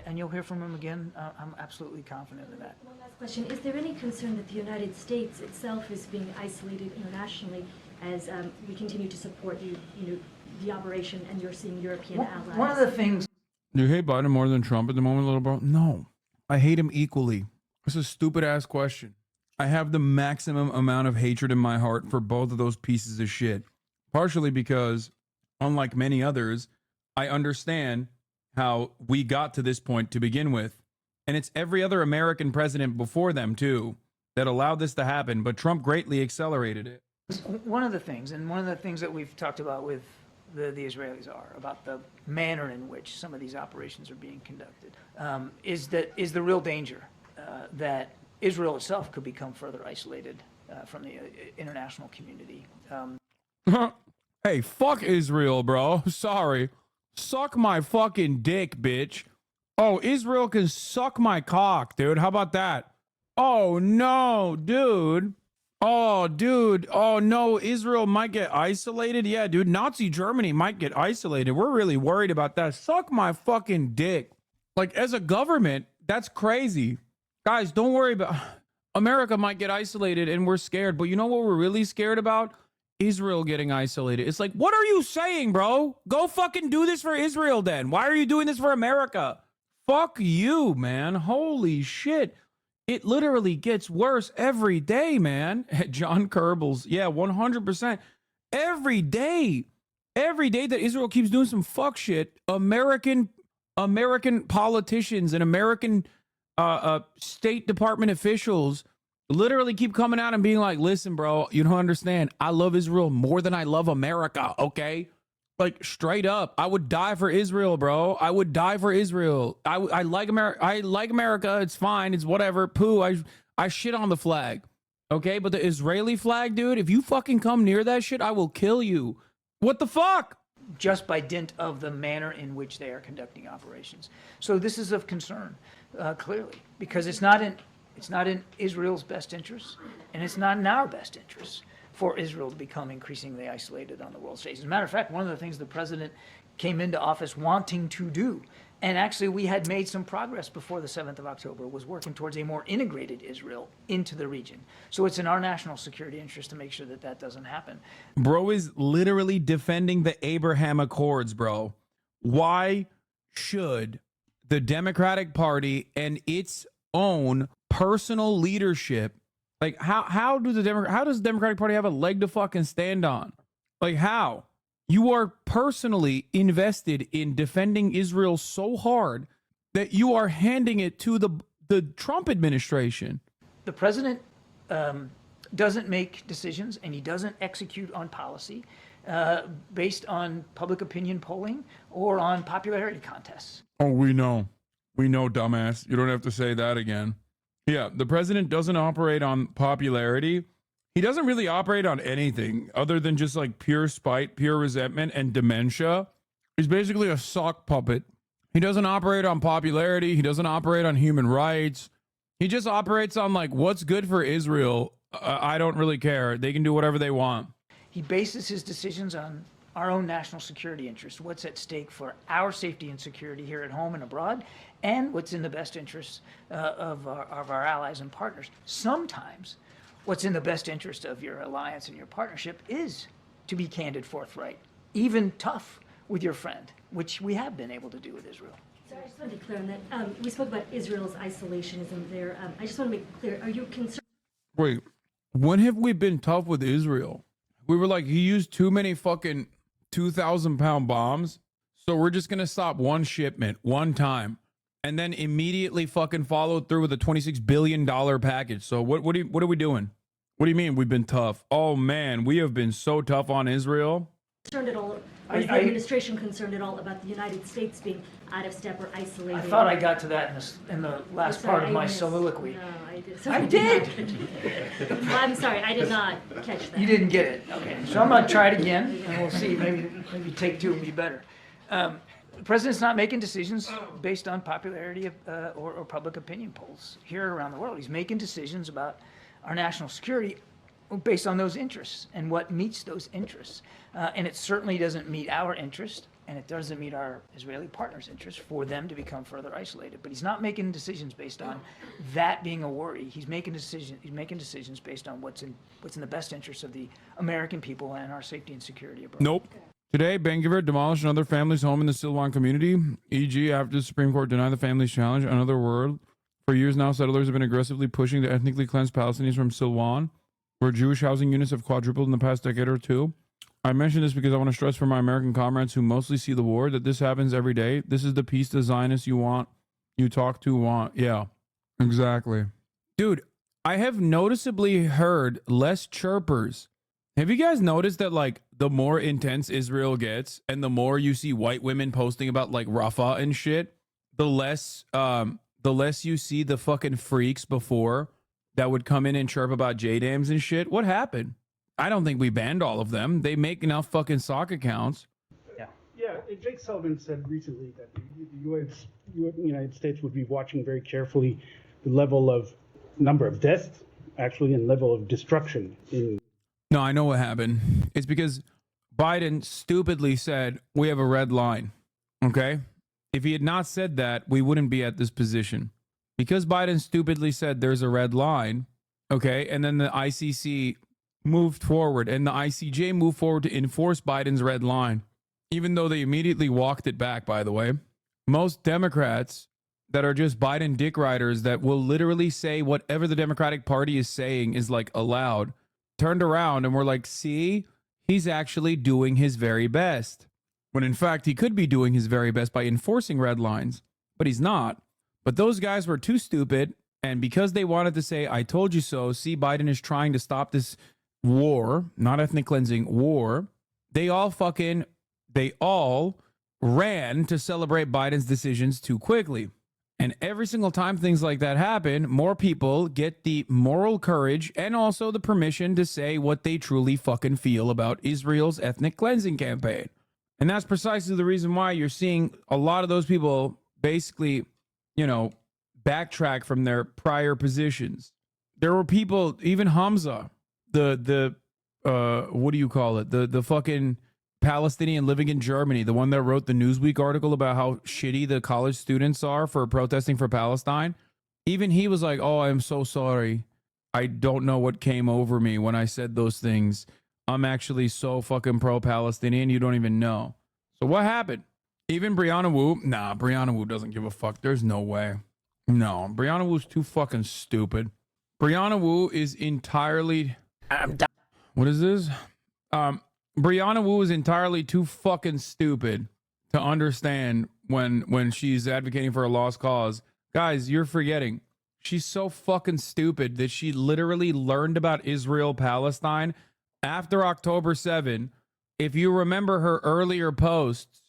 And you'll hear from him again. I'm absolutely confident in that. One last question. Is there any concern that the United States itself is being isolated internationally as we continue to support the operation and you're seeing European allies? One of the things... Do you hate Biden more than Trump at the moment, little bro? No. I hate him equally. It's a stupid-ass question. I have the maximum amount of hatred in my heart for both of those pieces of shit. partially because, unlike many others, I understand how we got to this point to begin with. And it's every other American president before them, too, that allowed this to happen. But Trump greatly accelerated it. One of the things that we've talked about with the Israelis about the manner in which some of these operations are being conducted, is the real danger that Israel itself could become further isolated from the international community. Hey, fuck Israel, bro. Sorry. Suck my fucking dick, bitch. Oh, Israel can suck my cock, dude. How about that? Oh, no, dude. Oh, dude. Oh, no, Israel might get isolated. Yeah, dude, Nazi Germany might get isolated. We're really worried about that. Suck my fucking dick. Like, as a government, that's crazy. Guys, don't worry about... America might get isolated and we're scared, but you know what we're really scared about? Israel getting isolated. It's like, what are you saying, bro? Go fucking do this for Israel then. Why are you doing this for America? Fuck you, man. Holy shit. It literally gets worse every day, man. John Kerbels. Yeah, 100%. Every day that Israel keeps doing some fuck shit, American politicians and American State Department officials literally keep coming out and being like, listen, bro, you don't understand. I love Israel more than I love America, okay? Like, straight up, I would die for Israel, bro. I would die for Israel. I like America. I like America. It's fine. It's whatever. Poo. I shit on the flag, okay? But the Israeli flag, dude, if you fucking come near that shit, I will kill you. What the fuck? Just by dint of the manner in which they are conducting operations. So this is of concern, clearly, because it's not in Israel's best interest, and it's not in our best interest for Israel to become increasingly isolated on the world stage. As a matter of fact, one of the things the president came into office wanting to do, and actually we had made some progress before the 7th of October, was working towards a more integrated Israel into the region. So it's in our national security interest to make sure that that doesn't happen. Bro is literally defending the Abraham Accords, bro. Why should the Democratic Party and its own personal leadership, like how does the Democratic Party have a leg to fucking stand on? Like, how? You are personally invested in defending Israel so hard that you are handing it to the Trump administration. The president doesn't make decisions, and he doesn't execute on policy based on public opinion polling or on popularity contests. Oh, we know, dumbass. You don't have to say that again. Yeah, the president doesn't operate on popularity. He doesn't really operate on anything other than just like pure spite, pure resentment, and dementia. He's basically a sock puppet. He doesn't operate on popularity. He doesn't operate on human rights. He just operates on like, what's good for Israel? I don't really care. They can do whatever they want. He bases his decisions on our own national security interests, what's at stake for our safety and security here at home and abroad, and what's in the best interests of our allies and partners. Sometimes what's in the best interest of your alliance and your partnership is to be candid, forthright, even tough with your friend, which we have been able to do with Israel. So I just want to be clear on that. We spoke about Israel's isolationism there. I just want to make clear, are you concerned? Wait, when have we been tough with Israel? We were like, he used too many fucking 2,000-pound bombs, so we're just gonna stop one shipment one time and then immediately fucking follow through with a $26 billion package. So what are we doing? What do you mean we've been tough? Oh man, we have been so tough on Israel. Concerned at all? Is the administration concerned at all about the United States being out of step or isolated? I thought I got to that in the last part of my soliloquy. No, I did. I did. Well, I'm sorry, I did not catch that. You didn't get it. Okay, so I'm gonna try it again, and we'll see. Maybe take two will be better. The president's not making decisions based on popularity or public opinion polls here around the world. He's making decisions about our national security based on those interests and what meets those interests. And it certainly doesn't meet our interest, and it doesn't meet our Israeli partners' interest for them to become further isolated. But he's not making decisions based on that being a worry. He's making decisions based on what's in the best interest of the American people and our safety and security abroad. Nope. Today, Ben-Gvir demolished another family's home in the Silwan community, e.g. after the Supreme Court denied the family's challenge. Another word. For years now, settlers have been aggressively pushing the ethnically cleansed Palestinians from Silwan, where Jewish housing units have quadrupled in the past decade or two. I mention this because I want to stress for my American comrades who mostly see the war that this happens every day. This is the peace the Zionists you talk to want. Yeah, exactly. Dude, I have noticeably heard less chirpers. Have you guys noticed that, like, the more intense Israel gets and the more you see white women posting about, like, RAFAH and shit, the less you see the fucking freaks before that would come in and chirp about JDAMs and shit? What happened? I don't think we banned all of them. They make enough fucking sock accounts. Yeah, Jake Sullivan said recently that the United States would be watching very carefully the level of number of deaths, actually, and level of destruction. No, I know what happened. It's because Biden stupidly said, we have a red line. Okay? If he had not said that, we wouldn't be at this position. Because Biden stupidly said there's a red line, okay, and then the ICC moved forward and the ICJ moved forward to enforce Biden's red line, even though they immediately walked it back, by the way. Most Democrats that are just Biden dick riders that will literally say whatever the Democratic Party is saying is like allowed, turned around and were like, see, he's actually doing his very best. When in fact, he could be doing his very best by enforcing red lines, but he's not. But those guys were too stupid. And because they wanted to say, I told you so, see, Biden is trying to stop this war, not ethnic cleansing, war, they all ran to celebrate Biden's decisions too quickly. And every single time things like that happen, more people get the moral courage and also the permission to say what they truly fucking feel about Israel's ethnic cleansing campaign. And that's precisely the reason why you're seeing a lot of those people basically, you know, backtrack from their prior positions. There were people, even Hamza, the what do you call it? The fucking Palestinian living in Germany, the one that wrote the Newsweek article about how shitty the college students are for protesting for Palestine. Even he was like, oh, I'm so sorry. I don't know what came over me when I said those things. I'm actually so fucking pro-Palestinian, you don't even know. So what happened? Even Brianna Wu, Brianna Wu doesn't give a fuck. There's no way. No, Brianna Wu's too fucking stupid. Brianna Wu is entirely... What is this? Brianna Wu is entirely too fucking stupid to understand when she's advocating for a lost cause. Guys, you're forgetting. She's so fucking stupid that she literally learned about Israel-Palestine after October 7. If you remember her earlier posts,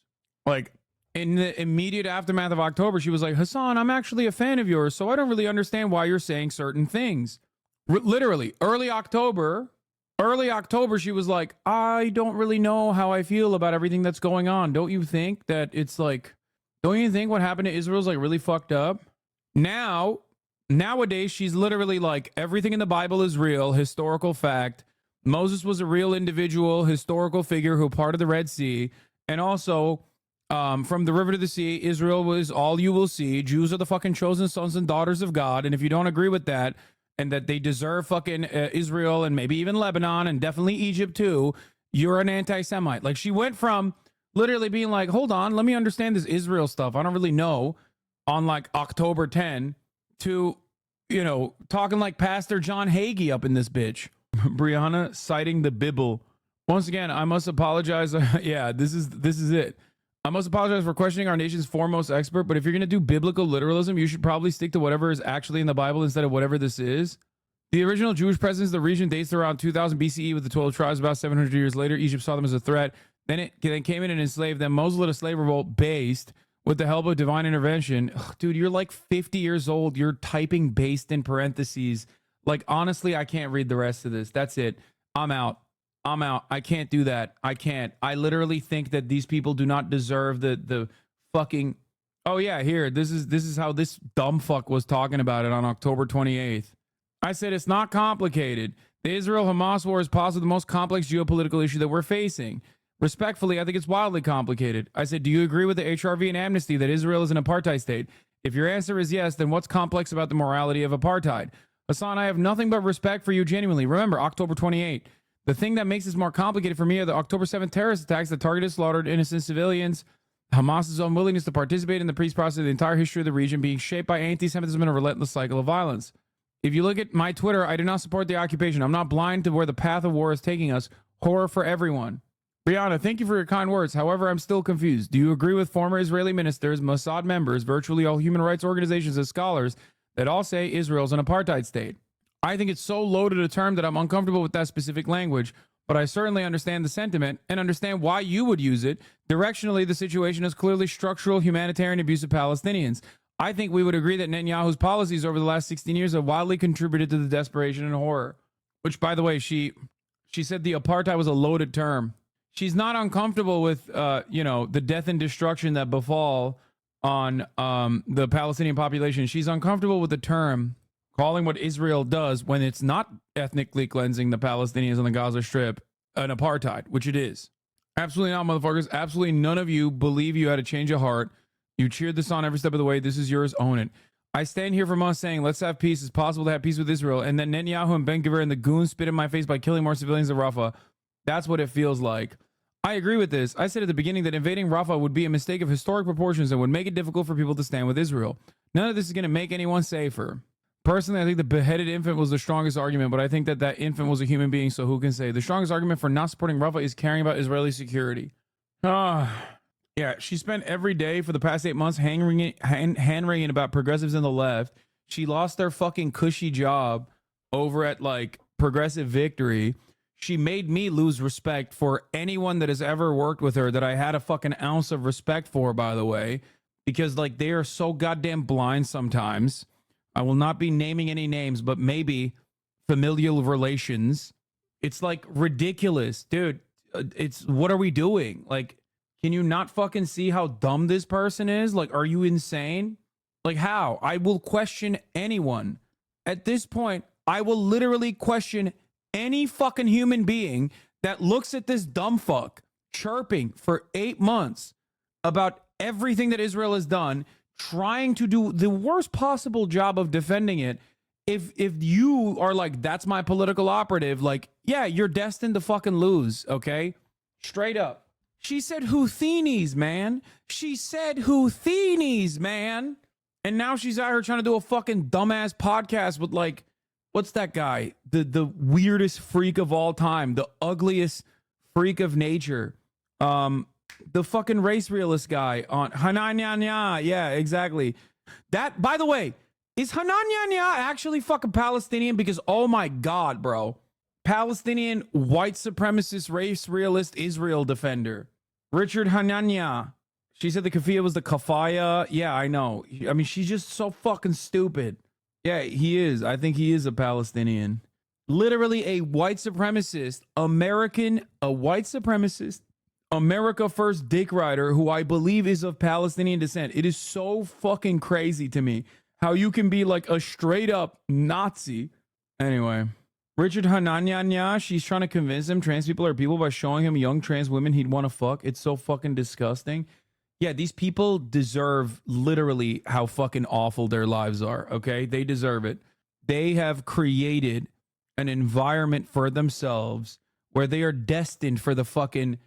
like in the immediate aftermath of October, she was like, Hasan, I'm actually a fan of yours, so I don't really understand why you're saying certain things. Literally, early October, she was like, I don't really know how I feel about everything that's going on. Don't you think that it's like, don't you think what happened to Israel is like really fucked up? Nowadays, she's literally like, everything in the Bible is real, historical fact. Moses was a real individual, historical figure who parted the Red Sea. And also, from the river to the sea, Israel was all you will see. Jews are the fucking chosen sons and daughters of God. And if you don't agree with that, and that they deserve fucking Israel and maybe even Lebanon and definitely Egypt too, you're an anti-Semite. Like, she went from literally being like, hold on, let me understand this Israel stuff, I don't really know, on like October 10 to, you know, talking like Pastor John Hagee up in this bitch. Brianna citing the Bible. Once again, I must apologize. Yeah, this is it. I must apologize for questioning our nation's foremost expert, but if you're going to do biblical literalism, you should probably stick to whatever is actually in the Bible instead of whatever this is. The original Jewish presence of the region dates to around 2000 BCE with the 12 tribes. About 700 years later, Egypt saw them as a threat. Then it came in and enslaved them. Moses led a slave revolt based with the help of divine intervention. Ugh, dude, you're like 50 years old. You're typing based in parentheses. Like, honestly, I can't read the rest of this. That's it. I'm out. I can't do that. I can't. I literally think that these people do not deserve the fucking... Oh yeah, here. This is how this dumb fuck was talking about it on October 28th. I said it's not complicated. The Israel-Hamas war is possibly the most complex geopolitical issue that we're facing. Respectfully, I think it's wildly complicated. I said, do you agree with the HRV and Amnesty that Israel is an apartheid state? If your answer is yes, then what's complex about the morality of apartheid? Hasan, I have nothing but respect for you genuinely. Remember, October 28th. The thing that makes this more complicated for me are the October 7th terrorist attacks that targeted slaughtered innocent civilians, Hamas's unwillingness to participate in the peace process, the entire history of the region being shaped by anti-Semitism and a relentless cycle of violence. If you look at my Twitter, I do not support the occupation. I'm not blind to where the path of war is taking us. Horror for everyone. Brianna, thank you for your kind words. However, I'm still confused. Do you agree with former Israeli ministers, Mossad members, virtually all human rights organizations and scholars that all say Israel's an apartheid state? I think it's so loaded a term that I'm uncomfortable with that specific language, but I certainly understand the sentiment and understand why you would use it. Directionally, the situation is clearly structural humanitarian abuse of Palestinians. I think we would agree that Netanyahu's policies over the last 16 years have wildly contributed to the desperation and horror. Which, by the way, she said the apartheid was a loaded term. She's not uncomfortable with, the death and destruction that befall on the Palestinian population. She's uncomfortable with the term calling what Israel does when it's not ethnically cleansing the Palestinians on the Gaza Strip an apartheid, which it is. Absolutely not, motherfuckers. Absolutely none of you believe you had a change of heart. You cheered this on every step of the way. This is yours. Own it. I stand here for months saying, let's have peace. It's possible to have peace with Israel. And then Netanyahu and Ben-Gvir and the goons spit in my face by killing more civilians at Rafah. That's what it feels like. I agree with this. I said at the beginning that invading Rafah would be a mistake of historic proportions and would make it difficult for people to stand with Israel. None of this is going to make anyone safer. Personally, I think the beheaded infant was the strongest argument, but I think that that infant was a human being, so who can say? The strongest argument for not supporting Rafah is caring about Israeli security. Yeah, she spent every day for the past 8 months hand-wringing about progressives in the left. She lost their fucking cushy job over at, Progressive Victory. She made me lose respect for anyone that has ever worked with her that I had a fucking ounce of respect for, by the way, because, they are so goddamn blind sometimes. I will not be naming any names, but maybe familial relations. It's, ridiculous. Dude, what are we doing? Can you not fucking see how dumb this person is? Are you insane? How? I will question anyone. At this point, I will literally question any fucking human being that looks at this dumb fuck chirping for 8 months about everything that Israel has done, trying to do the worst possible job of defending it. If you are that's my political operative, yeah, you're destined to fucking lose, okay? Straight up. She said Houthis, man. She said Houthis, man. And now she's out here trying to do a fucking dumbass podcast with what's that guy? The weirdest freak of all time, the ugliest freak of nature. The fucking race realist guy on Hananya. Yeah, exactly. That, by the way, is Hananya actually fucking Palestinian? Because oh my God, bro. Palestinian white supremacist race realist Israel defender. Richard Hananya. She said the kafia was the kafaya. Yeah, I know. I mean, she's just so fucking stupid. Yeah, he is. I think he is a Palestinian. Literally a white supremacist, America First dick rider who I believe is of Palestinian descent. It is so fucking crazy to me how you can be a straight up Nazi. Anyway, Richard Hananya, she's trying to convince him trans people are people by showing him young trans women he'd want to fuck. It's so fucking disgusting. Yeah, these people deserve literally how fucking awful their lives are, okay? They deserve it. They have created an environment for themselves where they are destined for the fucking,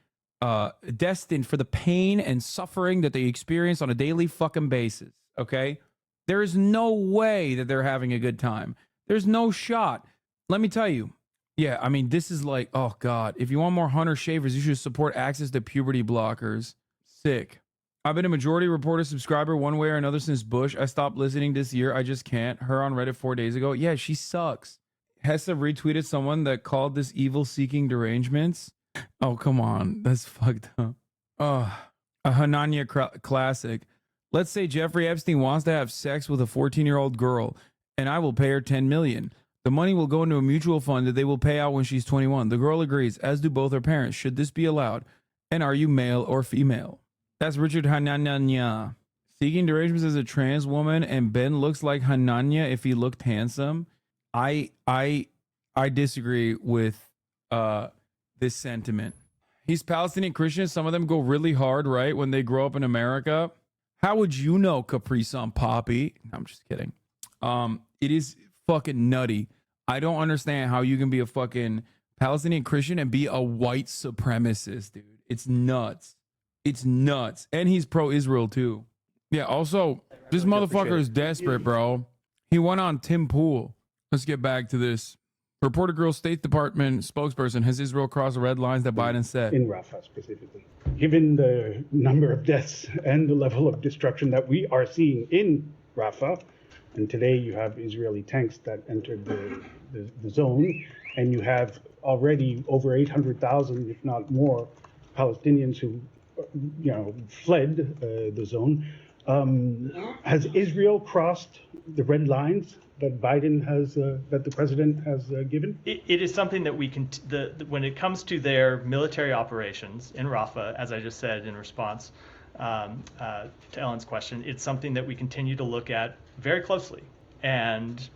destined for the pain and suffering that they experience on a daily fucking basis, okay? There is no way that they're having a good time. There's no shot. Let me tell you. Yeah, I mean, this is oh God. If you want more Hunter shavers, you should support access to puberty blockers. Sick. I've been a majority reporter subscriber one way or another since Bush. I stopped listening this year. I just can't. Her on Reddit 4 days ago. Yeah, she sucks. Hessa retweeted someone that called this evil seeking derangements. Oh, come on. That's fucked up. Oh, a Hananya classic. Let's say Jeffrey Epstein wants to have sex with a 14-year-old girl, and I will pay her $10 million. The money will go into a mutual fund that they will pay out when she's 21. The girl agrees, as do both her parents. Should this be allowed? And are you male or female? That's Richard Hananya. Seeking derangements as a trans woman, and Ben looks like Hananya if he looked handsome. I disagree with this sentiment. He's Palestinian Christian. Some of them go really hard, right, when they grow up in America. How would you know, Capri Sun Poppy? No, I'm just kidding. It is fucking nutty. I don't understand how you can be a fucking Palestinian Christian and be a white supremacist, dude. It's nuts. It's nuts. And he's pro-Israel too. Yeah, also, this motherfucker is desperate, bro. He went on Tim Pool. Let's get back to this. Reporter girl State Department spokesperson, has Israel crossed the red lines that Biden set? In Rafah specifically. Given the number of deaths and the level of destruction that we are seeing in Rafah, and today you have Israeli tanks that entered the zone, and you have already over 800,000, if not more, Palestinians who, fled the zone. Has Israel crossed the red lines that Biden has, that the president has given? It is something that we can, when it comes to their military operations in Rafah, as I just said in response to Ellen's question, it's something that we continue to look at very closely. And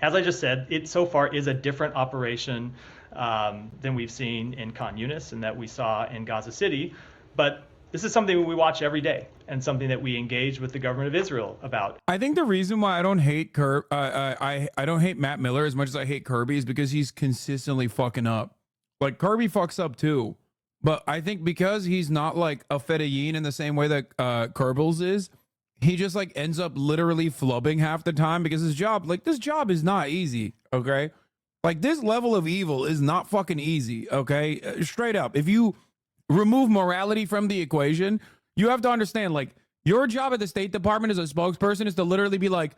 as I just said, it so far is a different operation than we've seen in Khan Yunis and that we saw in Gaza City. But this is something we watch every day and something that we engage with the government of Israel about. I think the reason why I don't hate I don't hate Matt Miller as much as I hate Kirby is because he's consistently fucking up. Like Kirby fucks up too, but I think because he's not like a Fedayeen in the same way that Kerbals is, he just like ends up literally flubbing half the time because his job, like this job is not easy. Okay, like this level of evil is not fucking easy. Okay, straight up. If you remove morality from the equation, you have to understand, like, your job at the State Department as a spokesperson is to literally be like,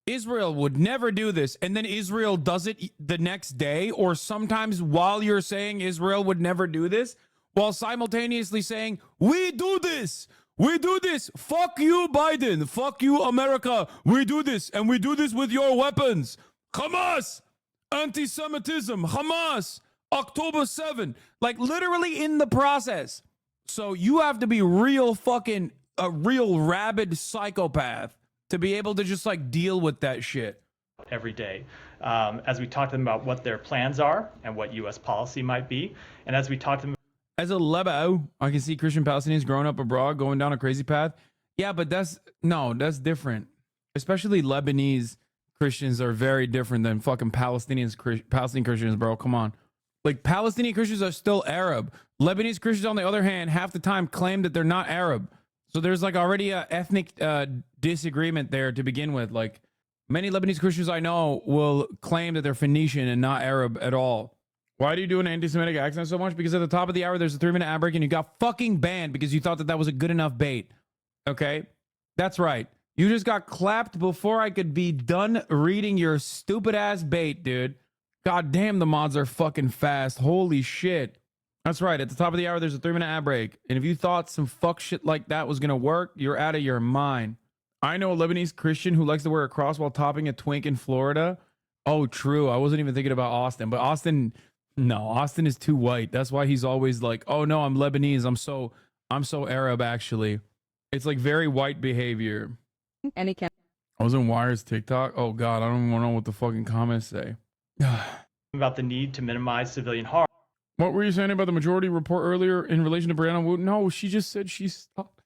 Israel would never do this, and then Israel does it the next day, or sometimes while you're saying Israel would never do this, while simultaneously saying, we do this, fuck you, Biden, fuck you, America, we do this, and we do this with your weapons. Hamas, anti-Semitism, Hamas, October 7, like literally in the process. So you have to be a real rabid psychopath to be able to just like deal with that shit every day. As we talk to them about what their plans are and what U.S. policy might be, and as we talk to them. As a Lebo, I can see Christian Palestinians growing up abroad going down a crazy path. Yeah, but that's different. Especially Lebanese Christians are very different than fucking Palestinian Christians, bro. Come on. Like, Palestinian Christians are still Arab. Lebanese Christians, on the other hand, half the time claim that they're not Arab. So there's like already a ethnic disagreement there to begin with. Like, many Lebanese Christians I know will claim that they're Phoenician and not Arab at all. Why do you do an anti-Semitic accent so much? Because at the top of the hour, there's a 3-minute ad break and you got fucking banned because you thought that that was a good enough bait. Okay? That's right. You just got clapped before I could be done reading your stupid ass bait, dude. God damn, the mods are fucking fast. Holy shit. That's right. At the top of the hour, there's a 3-minute ad break. And if you thought some fuck shit like that was going to work, you're out of your mind. I know a Lebanese Christian who likes to wear a cross while topping a twink in Florida. Oh, true. I wasn't even thinking about Austin. But Austin is too white. That's why he's always like, oh, no, I'm Lebanese. I'm so Arab, actually. It's like very white behavior. And he can. I was in Wire's TikTok. Oh, God. I don't even know what the fucking comments say. About the need to minimize civilian harm. What were you saying about the majority report earlier in relation to Brianna Wu? No, she just said she stopped.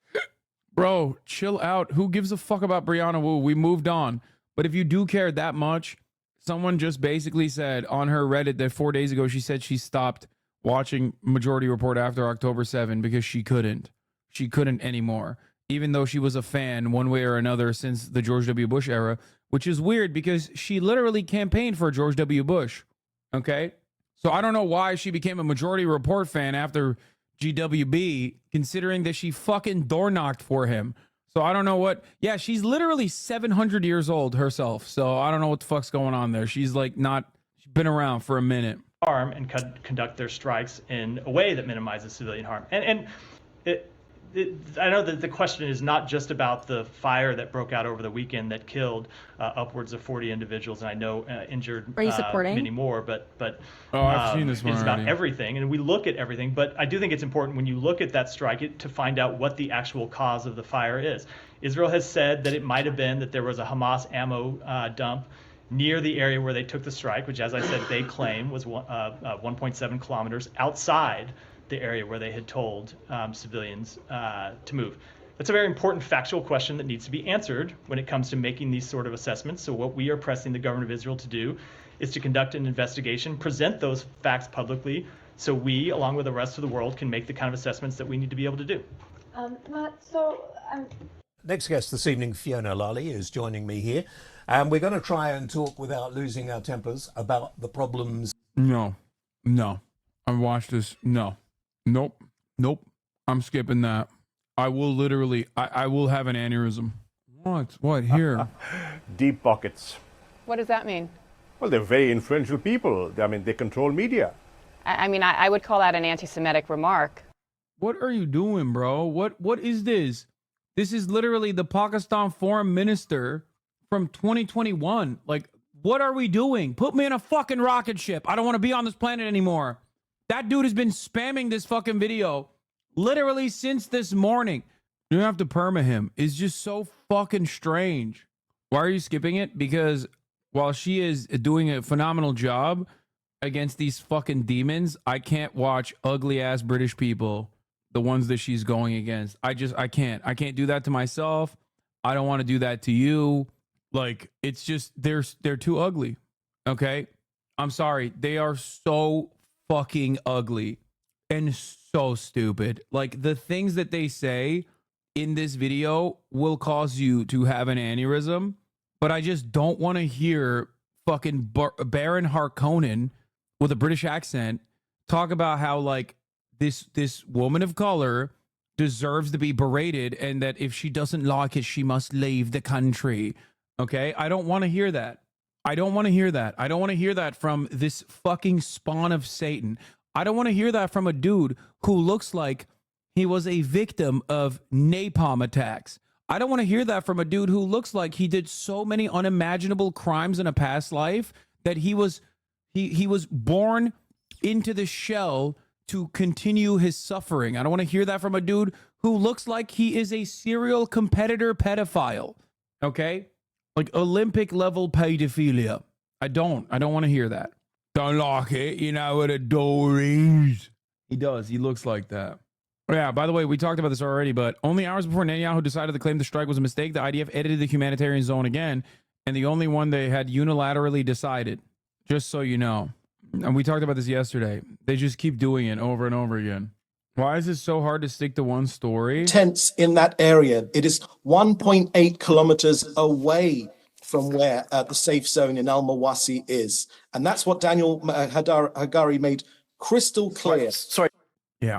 Bro, chill out. Who gives a fuck about Brianna Wu? We moved on. But if you do care that much, someone just basically said on her Reddit that 4 days ago, she said she stopped watching Majority Report after October 7 because she couldn't. She couldn't anymore. Even though she was a fan one way or another since the George W. Bush era, which is weird because she literally campaigned for George W. Bush. Okay? So I don't know why she became a Majority Report fan after GWB, considering that she fucking door knocked for him. So I don't know what. Yeah, she's literally 700 years old herself. So I don't know what the fuck's going on there. She's like she's been around for a minute. Harm and conduct their strikes in a way that minimizes civilian harm. And I know that the question is not just about the fire that broke out over the weekend that killed upwards of 40 individuals, and I know injured many more. But I've seen this one it's already. about everything, and we look at everything. But I do think it's important when you look at that strike to find out what the actual cause of the fire is. Israel has said that it might have been that there was a Hamas ammo dump near the area where they took the strike, which, as I said, they claim was 1.7 kilometers outside the area where they had told civilians to move. That's a very important factual question that needs to be answered when it comes to making these sort of assessments. So what we are pressing the government of Israel to do is to conduct an investigation, present those facts publicly, so we, along with the rest of the world, can make the kind of assessments that we need to be able to do. Next guest this evening, Fiona Lally, is joining me here. And we're going to try and talk without losing our tempers about the problems. No. I watched this. No. Nope. I'm skipping that. I will literally, I will have an aneurysm. What? Here? Deep pockets. What does that mean? Well, they're very influential people. I mean, they control media. I would call that an anti-Semitic remark. What are you doing, bro? What is this? This is literally the Pakistan foreign minister from 2021. Like, what are we doing? Put me in a fucking rocket ship. I don't want to be on this planet anymore. That dude has been spamming this fucking video literally since this morning. You don't have to perma him. It's just so fucking strange. Why are you skipping it? Because while she is doing a phenomenal job against these fucking demons, I can't watch ugly ass British people, the ones that she's going against. I can't do that to myself. I don't want to do that to you. Like, it's just, they're too ugly. Okay. I'm sorry. They are so fucking ugly and so stupid. Like, the things that they say in this video will cause you to have an aneurysm, but I just don't want to hear fucking Baron Harkonnen with a British accent talk about how, like, this woman of color deserves to be berated and that if she doesn't like it, she must leave the country. Okay? I don't want to hear that. I don't want to hear that. I don't want to hear that from this fucking spawn of Satan. I don't want to hear that from a dude who looks like he was a victim of napalm attacks. I don't want to hear that from a dude who looks like he did so many unimaginable crimes in a past life that he was born into the shell to continue his suffering. I don't want to hear that from a dude who looks like he is a serial competitor pedophile. Okay? Like Olympic level pedophilia. I don't want to hear that. Don't like it, you know what a door is. He does. He looks like that. Yeah, by the way, we talked about this already, but only hours before Netanyahu decided to claim the strike was a mistake, the IDF edited the humanitarian zone again, and the only one they had unilaterally decided. Just so you know. And we talked about this yesterday. They just keep doing it over and over again. Why is it so hard to stick to one story? Tents in that area. It is 1.8 kilometers away from where the safe zone in Al Mawasi is. And that's what Daniel Hagari made crystal clear. Sorry. Yeah,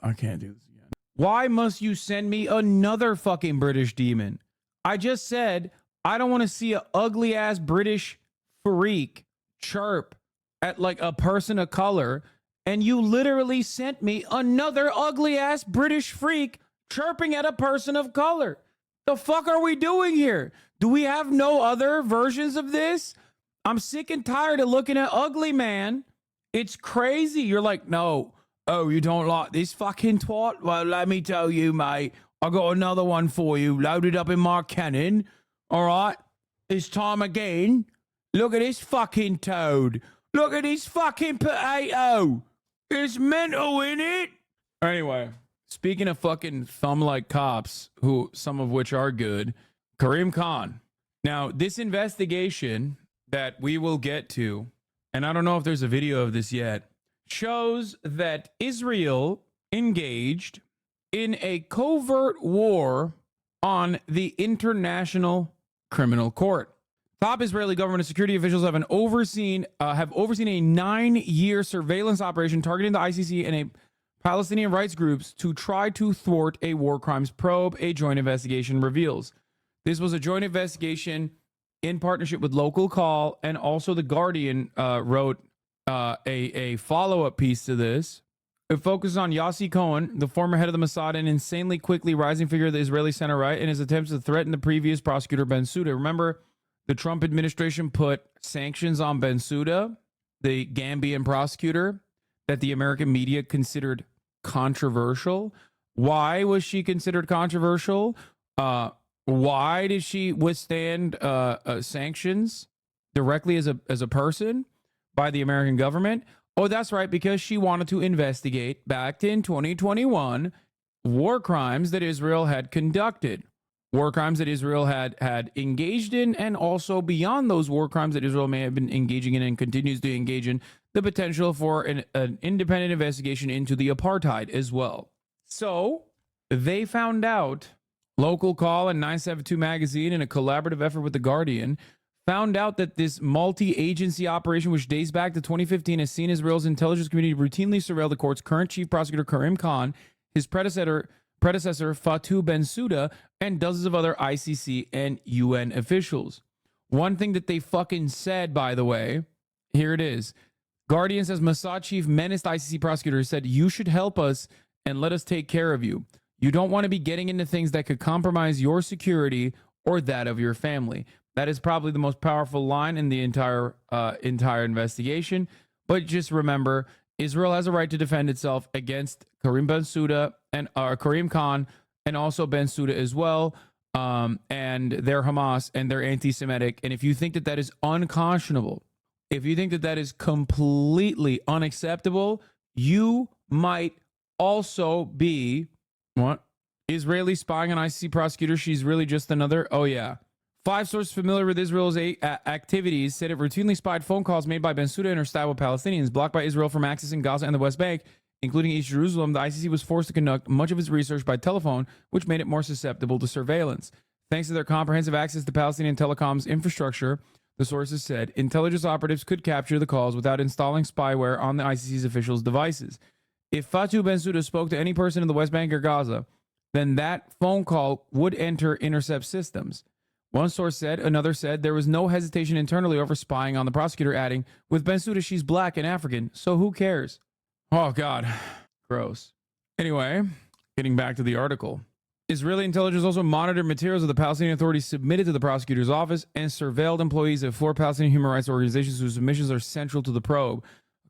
I can't do this again. Why must you send me another fucking British demon? I just said I don't want to see an ugly ass British freak chirp at like a person of color, and you literally sent me another ugly ass British freak chirping at a person of color. The fuck are we doing here? Do we have no other versions of this? I'm sick and tired of looking at ugly man. It's crazy. You're like, no. Oh, you don't like this fucking twat? Well, let me tell you, mate. I got another one for you loaded up in my cannon. All right. It's time again. Look at this fucking toad. Look at this fucking potato. It's mental, innit? Anyway, speaking of fucking thumb-like cops, who some of which are good, Kareem Khan. Now, this investigation that we will get to, and I don't know if there's a video of this yet, shows that Israel engaged in a covert war on the International Criminal Court. Top Israeli government and security officials have overseen a 9-year surveillance operation targeting the ICC and a Palestinian rights groups to try to thwart a war crimes probe, a joint investigation reveals. This was a joint investigation in partnership with Local Call, and also The Guardian wrote a follow-up piece to this. It focuses on Yossi Cohen, the former head of the Mossad, an insanely quickly rising figure of the Israeli center-right, and his attempts to threaten the previous prosecutor Bensouda. Remember, the Trump administration put sanctions on Bensouda, the Gambian prosecutor, that the American media considered controversial. Why was she considered controversial? Why did she withstand sanctions directly as a person by the American government? Oh, that's right, because she wanted to investigate back in 2021 war crimes that Israel had conducted. War crimes that Israel had engaged in, and also beyond those war crimes that Israel may have been engaging in and continues to engage in, the potential for an independent investigation into the apartheid as well. So they found out, Local Call and 972 Magazine, in a collaborative effort with The Guardian, found out that this multi-agency operation, which dates back to 2015, has seen Israel's intelligence community routinely surveil the court's current chief prosecutor Karim Khan, his predecessor Fatou Bensouda, and dozens of other ICC and UN officials. One thing that they fucking said, by the way, here it is. Guardian says Mossad chief menaced ICC prosecutor who said, "You should help us and let us take care of you. You don't want to be getting into things that could compromise your security or that of your family." That is probably the most powerful line in the entire investigation. But just remember, Israel has a right to defend itself against Karim Bensouda and Karim Khan, and also Bensouda as well, and their Hamas, and they're anti-Semitic. And if you think that that is unconscionable, if you think that that is completely unacceptable, you might also be what? Israeli spying on ICC prosecutor. She's really just another. Oh yeah. 5 sources familiar with Israel's activities said it routinely spied phone calls made by Bensouda and her staff with Palestinians blocked by Israel from accessing Gaza and the West Bank, including East Jerusalem. The ICC was forced to conduct much of its research by telephone, which made it more susceptible to surveillance. Thanks to their comprehensive access to Palestinian telecoms infrastructure, the sources said, intelligence operatives could capture the calls without installing spyware on the ICC's officials' devices. If Fatou Bensouda spoke to any person in the West Bank or Gaza, then that phone call would enter intercept systems. One source said, another said, there was no hesitation internally over spying on the prosecutor, adding, with Bensouda, she's black and African, so who cares? Oh, God. Gross. Anyway, getting back to the article. Israeli intelligence also monitored materials of the Palestinian authorities submitted to the prosecutor's office and surveilled employees of 4 Palestinian human rights organizations whose submissions are central to the probe.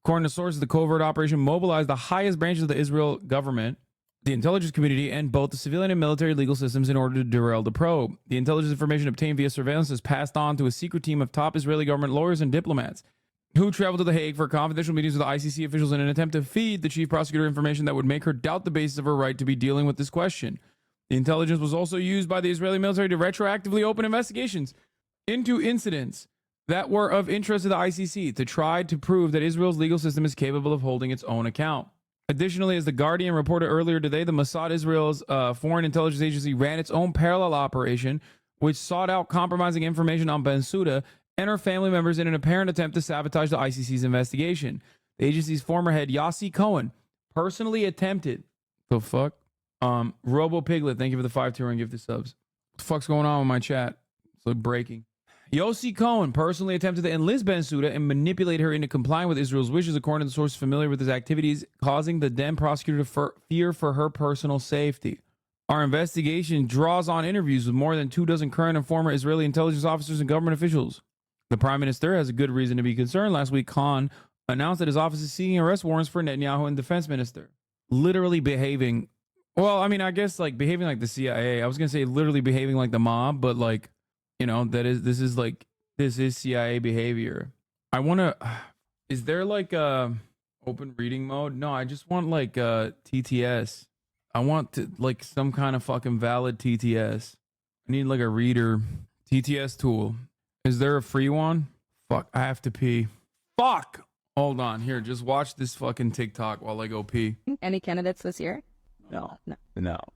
According to sources, the covert operation mobilized the highest branches of the Israel government, the intelligence community, and both the civilian and military legal systems in order to derail the probe. The intelligence information obtained via surveillance is passed on to a secret team of top Israeli government lawyers and diplomats who traveled to The Hague for confidential meetings with the ICC officials in an attempt to feed the chief prosecutor information that would make her doubt the basis of her right to be dealing with this question. The intelligence was also used by the Israeli military to retroactively open investigations into incidents that were of interest to the ICC to try to prove that Israel's legal system is capable of holding its own account. Additionally, as The Guardian reported earlier today, the Mossad, Israel's foreign intelligence agency, ran its own parallel operation, which sought out compromising information on Bensouda and her family members in an apparent attempt to sabotage the ICC's investigation. The agency's former head, Yossi Cohen, personally attempted. The fuck? Robo Piglet, thank you for the 5-tier and gift subs. What the fuck's going on with my chat? It's like breaking. Yossi Cohen personally attempted to enlist Bensouda and manipulate her into complying with Israel's wishes, according to the sources familiar with his activities, causing the then prosecutor to fear for her personal safety. Our investigation draws on interviews with more than 24 current and former Israeli intelligence officers and government officials. The prime minister has a good reason to be concerned. Last week, Khan announced that his office is seeking arrest warrants for Netanyahu and defense minister. Literally behaving, well, I mean, I guess like behaving like the CIA. I was going to say literally behaving like the mob, but like, you know, this is CIA behavior. I want to, is there like a open reading mode? No, I just want like TTS. I want to like some kind of fucking valid TTS. I need like a reader TTS tool. Is there a free one? Fuck, I have to pee. Fuck! Hold on, here, just watch this fucking TikTok while I go pee. Any candidates this year? No,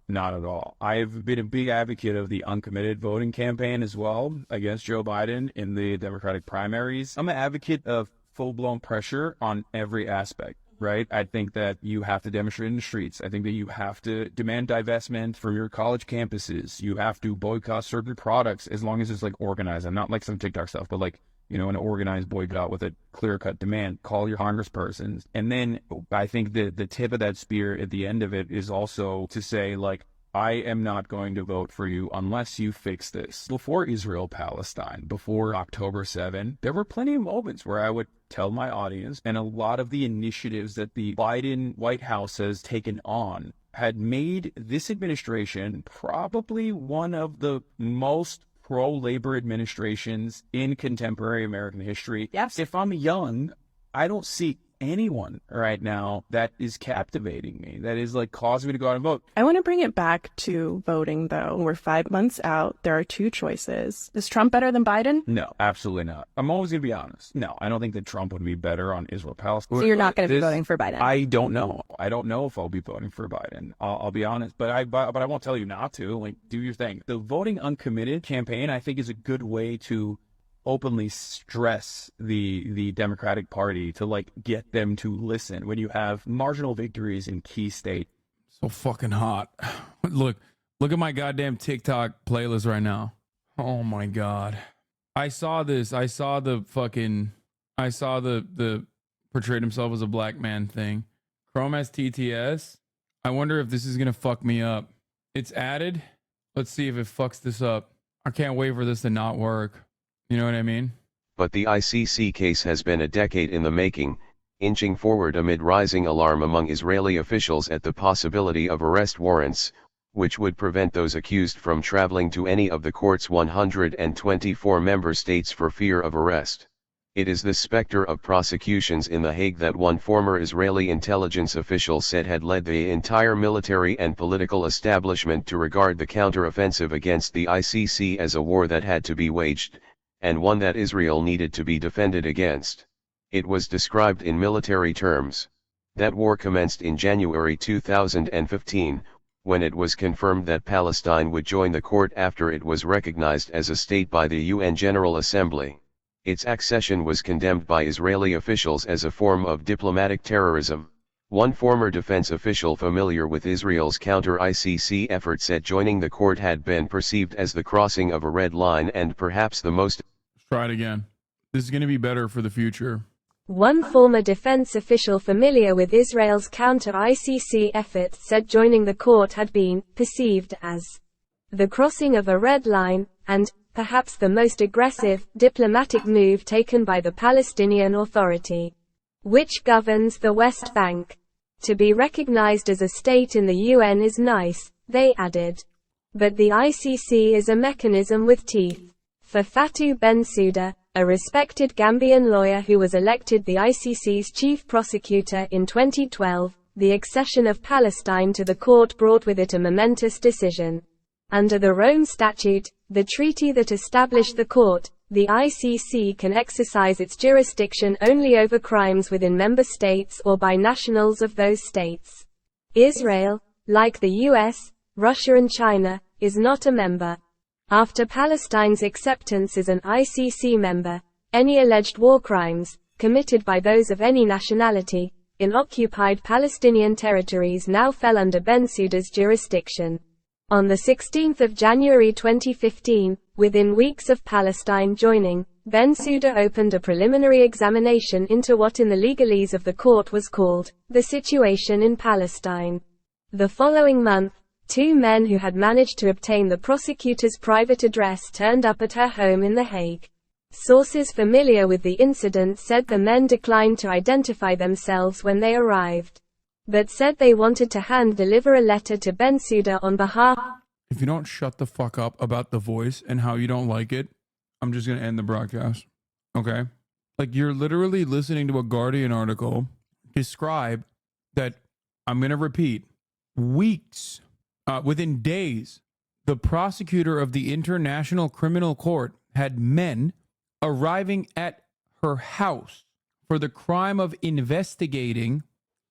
not at all. I've been a big advocate of the uncommitted voting campaign as well against Joe Biden in the Democratic primaries. I'm an advocate of full-blown pressure on every aspect, right? I think that you have to demonstrate in the streets. I think that you have to demand divestment from your college campuses. You have to boycott certain products as long as it's like organized. I'm not like some TikTok stuff, but like, you know, an organized boycott with a clear-cut demand. Call your congresspersons. And then I think that the tip of that spear at the end of it is also to say, like, I am not going to vote for you unless you fix this. Before Israel-Palestine, before October 7, there were plenty of moments where I would tell my audience, and a lot of the initiatives that the Biden White House has taken on had made this administration probably one of the most pro-labor administrations in contemporary American history. Yes. If I'm young, I don't see anyone right now that is captivating me, that is like causing me to go out and vote. I want to bring it back to voting, though. We're 5 months out. There are 2 choices. Is Trump better than Biden? No, absolutely not. I'm always going to be honest. No, I don't think that Trump would be better on Israel-Palestine. So you're not going to be voting for Biden? I don't know. I don't know if I'll be voting for Biden. I'll be honest, but I won't tell you not to. Like, do your thing. The voting uncommitted campaign, I think, is a good way to openly stress the Democratic Party to like get them to listen when you have marginal victories in key states. So fucking hot. Look at my goddamn TikTok playlist right now. Oh my God. I saw this. I saw the portrayed himself as a black man thing. Chrome has TTS. I wonder if this is going to fuck me up. It's added. Let's see if it fucks this up. I can't wait for this to not work. You know what I mean? But the ICC case has been a decade in the making, inching forward amid rising alarm among Israeli officials at the possibility of arrest warrants, which would prevent those accused from traveling to any of the court's 124 member states for fear of arrest. It is the specter of prosecutions in The Hague that one former Israeli intelligence official said had led the entire military and political establishment to regard the counteroffensive against the ICC as a war that had to be waged, and one that Israel needed to be defended against. It was described in military terms. That war commenced in January 2015, when it was confirmed that Palestine would join the court after it was recognized as a state by the UN General Assembly. Its accession was condemned by Israeli officials as a form of diplomatic terrorism. One former defense official familiar with Israel's counter-ICC effort said joining the court had been perceived as the crossing of a red line and perhaps the most... Let's try it again. This is going to be better for the future. One former defense official familiar with Israel's counter-ICC efforts said joining the court had been perceived as the crossing of a red line, and perhaps the most aggressive diplomatic move taken by the Palestinian Authority, which governs the West Bank. To be recognized as a state in the UN is nice, they added. But the ICC is a mechanism with teeth. For Fatou Bensouda, a respected Gambian lawyer who was elected the ICC's chief prosecutor in 2012, the accession of Palestine to the court brought with it a momentous decision. Under the Rome Statute, the treaty that established the court, the ICC can exercise its jurisdiction only over crimes within member states or by nationals of those states. Israel, like the US, Russia and China, is not a member. After Palestine's acceptance as an ICC member, any alleged war crimes, committed by those of any nationality, in occupied Palestinian territories now fell under Bensouda's jurisdiction. On the 16th of January 2015, within weeks of Palestine joining, Bensouda opened a preliminary examination into what in the legalese of the court was called the situation in Palestine. The following month, two men who had managed to obtain the prosecutor's private address turned up at her home in The Hague. Sources familiar with the incident said the men declined to identify themselves when they arrived, but said they wanted to hand-deliver a letter to Bensouda on behalf. If you don't shut the fuck up about the voice and how you don't like it, I'm just going to end the broadcast. Okay? Like, you're literally listening to a Guardian article describe that, I'm going to repeat, weeks, within days, the prosecutor of the International Criminal Court had men arriving at her house for the crime of investigating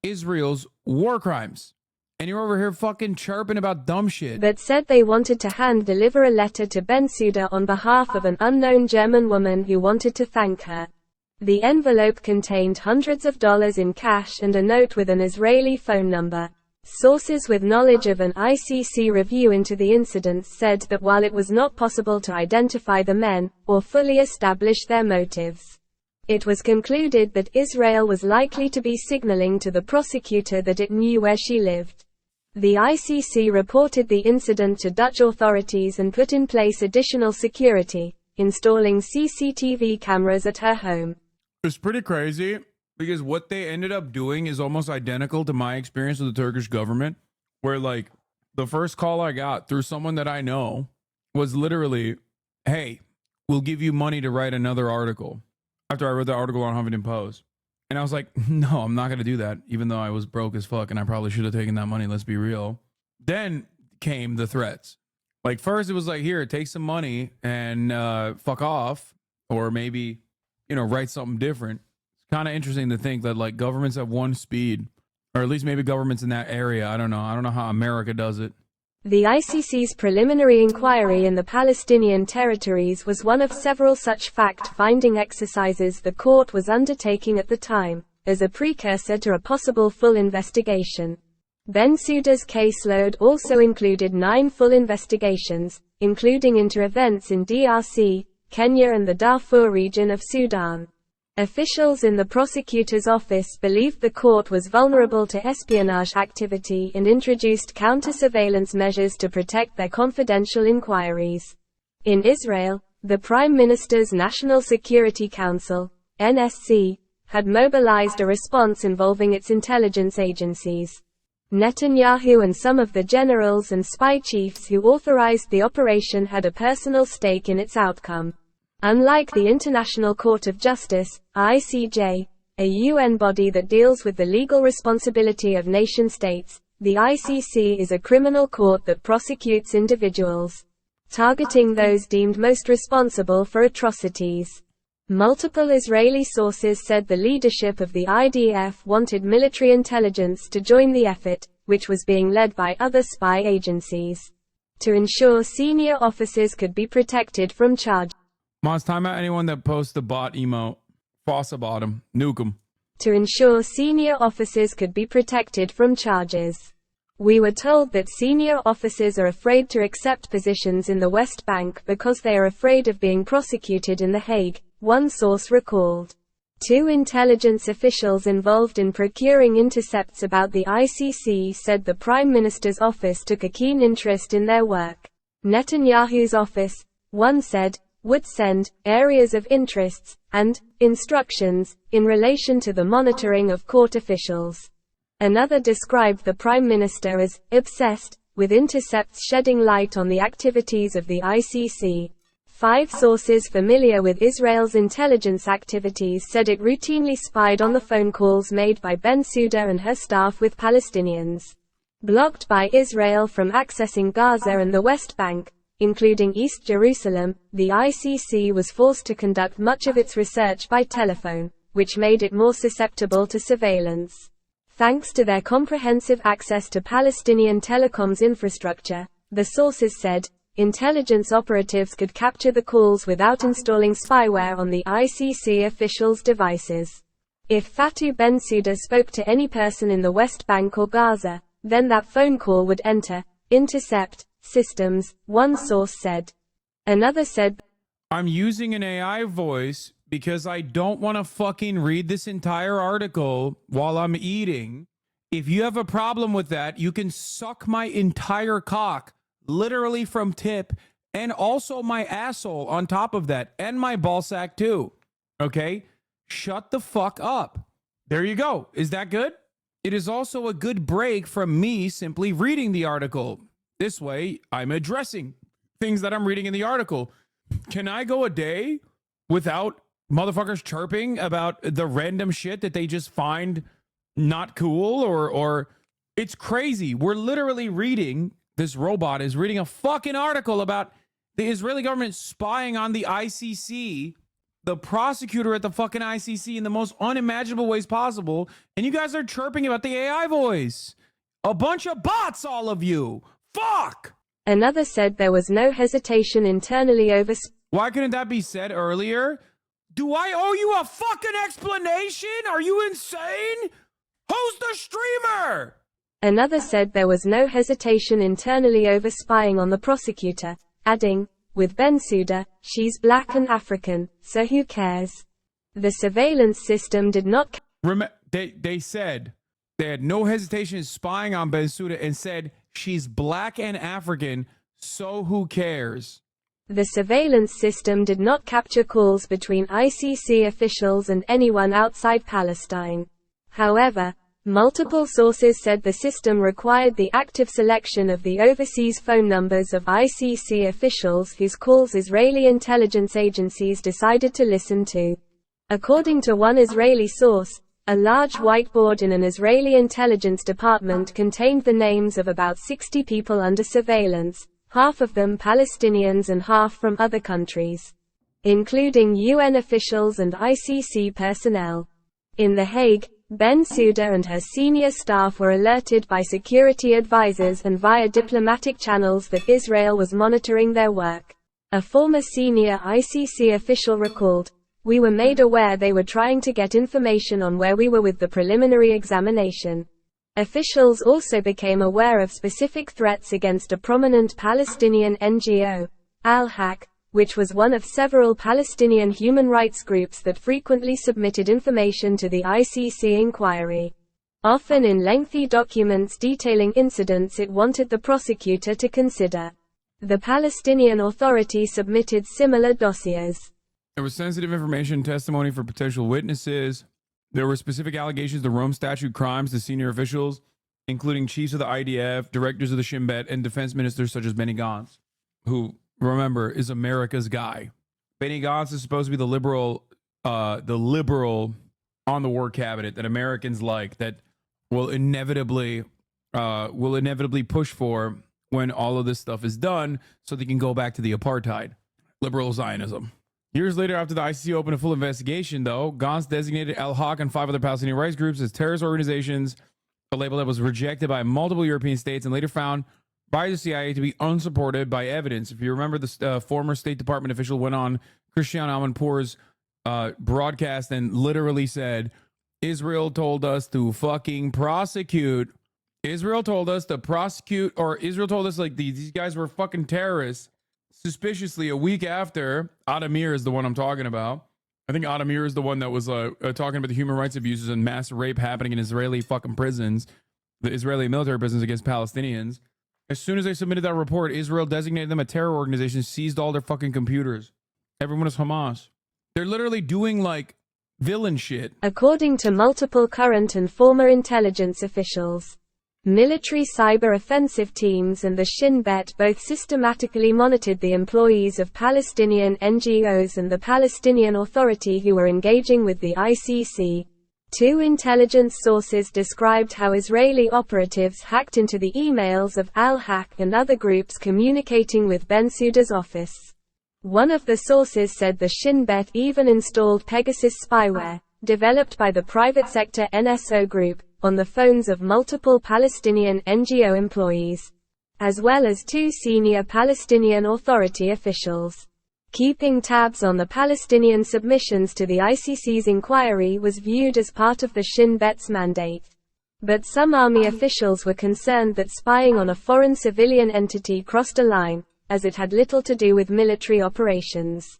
Israel's war crimes. And you're over here fucking chirping about dumb shit. But said they wanted to hand-deliver a letter to Bensouda on behalf of an unknown German woman who wanted to thank her. The envelope contained hundreds of dollars in cash and a note with an Israeli phone number. Sources with knowledge of an ICC review into the incident said that while it was not possible to identify the men, or fully establish their motives, it was concluded that Israel was likely to be signaling to the prosecutor that it knew where she lived. The ICC reported the incident to Dutch authorities and put in place additional security, installing CCTV cameras at her home. It's pretty crazy because what they ended up doing is almost identical to my experience with the Turkish government, where like the first call I got through someone that I know was literally, hey, we'll give you money to write another article. After I read the article on Huffington Post. And I was like, no, I'm not going to do that, even though I was broke as fuck and I probably should have taken that money, let's be real. Then came the threats. Like, first it was like, here, take some money and fuck off, or maybe, you know, write something different. It's kind of interesting to think that, like, governments have one speed, or at least maybe governments in that area. I don't know how America does it. The ICC's preliminary inquiry in the Palestinian territories was one of several such fact-finding exercises the court was undertaking at the time, as a precursor to a possible full investigation. Bensouda's caseload also included 9 full investigations, including into events in DRC, Kenya and the Darfur region of Sudan. Officials in the prosecutor's office believed the court was vulnerable to espionage activity and introduced counter-surveillance measures to protect their confidential inquiries. In Israel, the Prime Minister's National Security Council, NSC, had mobilized a response involving its intelligence agencies. Netanyahu and some of the generals and spy chiefs who authorized the operation had a personal stake in its outcome. Unlike the International Court of Justice, ICJ, a UN body that deals with the legal responsibility of nation-states, the ICC is a criminal court that prosecutes individuals, targeting those deemed most responsible for atrocities. Multiple Israeli sources said the leadership of the IDF wanted military intelligence to join the effort, which was being led by other spy agencies, to ensure senior officers could be protected from charge. Moz, time out anyone that posts the bot emote. Fossa bottom. Nuke 'em. To ensure senior officers could be protected from charges. We were told that senior officers are afraid to accept positions in the West Bank because they are afraid of being prosecuted in The Hague, one source recalled. 2 intelligence officials involved in procuring intercepts about the ICC said the Prime Minister's office took a keen interest in their work. Netanyahu's office, one said, would send areas of interests and instructions in relation to the monitoring of court officials. Another described the Prime Minister as obsessed with intercepts shedding light on the activities of the ICC. 5 sources familiar with Israel's intelligence activities said it routinely spied on the phone calls made by Bensouda and her staff with Palestinians. Blocked by Israel from accessing Gaza and the West Bank, including East Jerusalem, the ICC was forced to conduct much of its research by telephone, which made it more susceptible to surveillance. Thanks to their comprehensive access to Palestinian telecoms infrastructure, the sources said, intelligence operatives could capture the calls without installing spyware on the ICC officials' devices. If Fatou Bensouda spoke to any person in the West Bank or Gaza, then that phone call would enter intercept systems, one source said. Another said, I'm using an AI voice because I don't want to fucking read this entire article while I'm eating. If you have a problem with that, you can suck my entire cock, literally from tip, and also my asshole on top of that, and my ballsack too. Okay? Shut the fuck up. There you go. Is that good? It is also a good break from me simply reading the article. This way, I'm addressing things that I'm reading in the article. Can I go a day without motherfuckers chirping about the random shit that they just find not cool or it's crazy. We're literally reading, this robot is reading a fucking article about the Israeli government spying on the ICC, the prosecutor at the fucking ICC in the most unimaginable ways possible, and you guys are chirping about the AI voice. A bunch of bots, all of you. Fuck! Another said there was no hesitation internally over... Why couldn't that be said earlier? Do I owe you a fucking explanation? Are you insane? Who's the streamer? Another said there was no hesitation internally over spying on the prosecutor, adding, with Bensouda, she's black and African, so who cares? The surveillance system did not... They said they had no hesitation in spying on Bensouda and said she's black and African, so who cares? The surveillance system did not capture calls between ICC officials and anyone outside Palestine. However, multiple sources said the system required the active selection of the overseas phone numbers of ICC officials whose calls Israeli intelligence agencies decided to listen to. According to one Israeli source, a large whiteboard in an Israeli intelligence department contained the names of about 60 people under surveillance, half of them Palestinians and half from other countries, including UN officials and ICC personnel. In The Hague, Bensouda and her senior staff were alerted by security advisors and via diplomatic channels that Israel was monitoring their work. A former senior ICC official recalled, "We were made aware they were trying to get information on where we were with the preliminary examination." Officials also became aware of specific threats against a prominent Palestinian NGO, Al-Haq, which was one of several Palestinian human rights groups that frequently submitted information to the ICC inquiry, often in lengthy documents detailing incidents it wanted the prosecutor to consider. The Palestinian Authority submitted similar dossiers. There was sensitive information, testimony for potential witnesses. There were specific allegations of Rome Statute crimes to senior officials, including chiefs of the IDF, directors of the Shin Bet, and defense ministers such as Benny Gantz, who, remember, is America's guy. Benny Gantz is supposed to be the liberal on the war cabinet that Americans like, that will inevitably push for when all of this stuff is done, so they can go back to the apartheid, liberal Zionism. Years later, after the ICC opened a full investigation, though, Gantz designated Al-Haq and 5 other Palestinian rights groups as terrorist organizations, a label that was rejected by multiple European states and later found by the CIA to be unsupported by evidence. If you remember, the former State Department official went on Christiane Amanpour's broadcast and literally said, Israel told us to fucking prosecute. Israel told us to prosecute, or Israel told us like these guys were fucking terrorists. Suspiciously, a week after, Adamir is the one I'm talking about. I think Adamir is the one that was talking about the human rights abuses and mass rape happening in Israeli fucking prisons, the Israeli military prisons against Palestinians. As soon as they submitted that report, Israel designated them a terror organization, seized all their fucking computers. Everyone is Hamas. They're literally doing like villain shit. According to multiple current and former intelligence officials, military cyber offensive teams and the Shin Bet both systematically monitored the employees of Palestinian NGOs and the Palestinian Authority who were engaging with the ICC. 2 intelligence sources described how Israeli operatives hacked into the emails of Al-Haq and other groups communicating with Bensouda's office. One of the sources said the Shin Bet even installed Pegasus spyware, developed by the private sector NSO group, on the phones of multiple Palestinian NGO employees, as well as 2 senior Palestinian Authority officials. Keeping tabs on the Palestinian submissions to the ICC's inquiry was viewed as part of the Shin Bet's mandate. But some army officials were concerned that spying on a foreign civilian entity crossed a line, as it had little to do with military operations.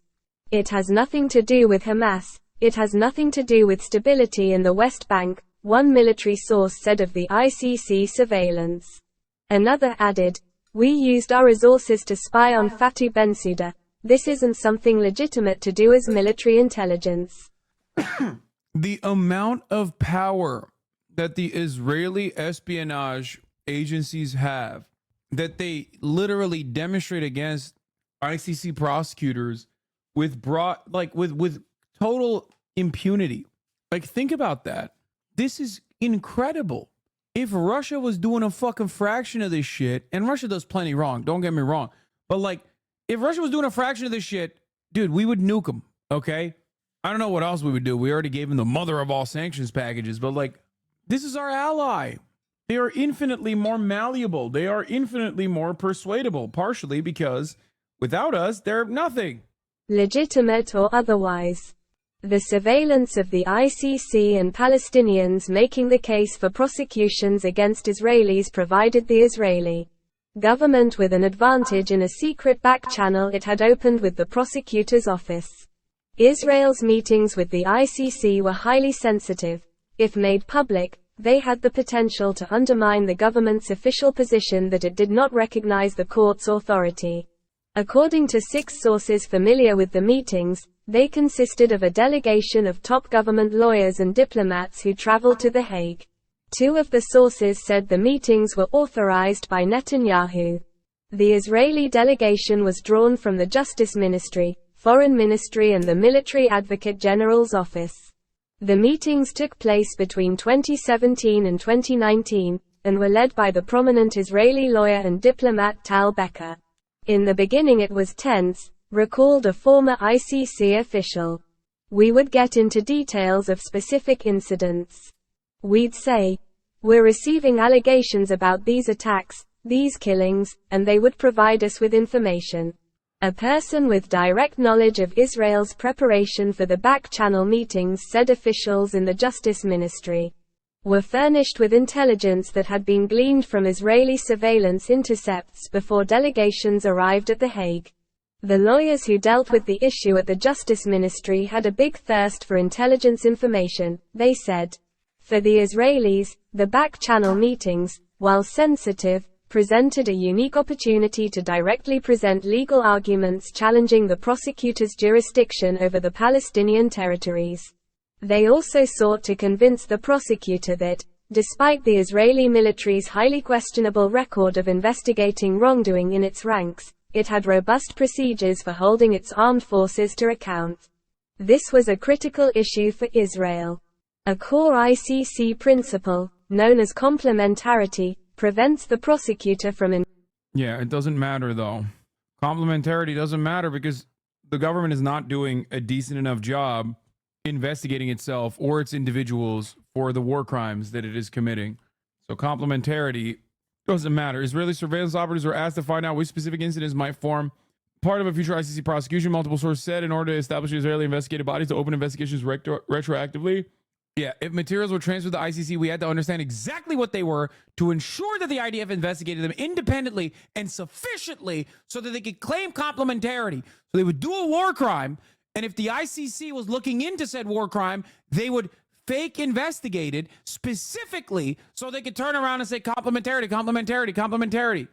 It has nothing to do with Hamas. It has nothing to do with stability in the West Bank, one military source said of the ICC surveillance. Another added, "We used our resources to spy on Fatou Bensouda. This isn't something legitimate to do as military intelligence." The amount of power that the Israeli espionage agencies have, that they literally demonstrate against ICC prosecutors with with total impunity. Like, think about that. This is incredible. If Russia was doing a fucking fraction of this shit, and Russia does plenty wrong, don't get me wrong, but like, if Russia was doing a fraction of this shit, dude, we would nuke them, okay? I don't know what else we would do. We already gave them the mother of all sanctions packages, but like, this is our ally. They are infinitely more malleable. They are infinitely more persuadable, partially because without us, they're nothing. Legitimate or otherwise. The surveillance of the ICC and Palestinians making the case for prosecutions against Israelis provided the Israeli government with an advantage in a secret back channel it had opened with the prosecutor's office. Israel's meetings with the ICC were highly sensitive. If made public, they had the potential to undermine the government's official position that it did not recognize the court's authority. According to 6 sources familiar with the meetings, they consisted of a delegation of top government lawyers and diplomats who traveled to The Hague. 2 of the sources said the meetings were authorized by Netanyahu. The Israeli delegation was drawn from the Justice Ministry, Foreign Ministry and the Military Advocate General's office. The meetings took place between 2017 and 2019, and were led by the prominent Israeli lawyer and diplomat Tal Becker. In the beginning it was tense, recalled a former ICC official. We would get into details of specific incidents. We'd say, "We're receiving allegations about these attacks, these killings," and they would provide us with information. A person with direct knowledge of Israel's preparation for the back-channel meetings, said officials in the Justice Ministry, were furnished with intelligence that had been gleaned from Israeli surveillance intercepts before delegations arrived at The Hague. The lawyers who dealt with the issue at the Justice Ministry had a big thirst for intelligence information, they said. For the Israelis, the back-channel meetings, while sensitive, presented a unique opportunity to directly present legal arguments challenging the prosecutor's jurisdiction over the Palestinian territories. They also sought to convince the prosecutor that, despite the Israeli military's highly questionable record of investigating wrongdoing in its ranks, it had robust procedures for holding its armed forces to account. This was a critical issue for Israel. A core ICC principle, known as complementarity, prevents the prosecutor from Yeah, it doesn't matter though. Complementarity doesn't matter because the government is not doing a decent enough job investigating itself or its individuals for the war crimes that it is committing. So complementarity doesn't matter. Israeli surveillance operatives were asked to find out which specific incidents might form part of a future ICC prosecution. Multiple sources said in order to establish Israeli investigative bodies to open investigations retroactively. Yeah, if materials were transferred to the ICC, we had to understand exactly what they were to ensure that the IDF investigated them independently and sufficiently so that they could claim complementarity. So they would do a war crime, and if the ICC was looking into said war crime, they would fake investigate it specifically so they could turn around and say complementarity, complementarity, complementarity.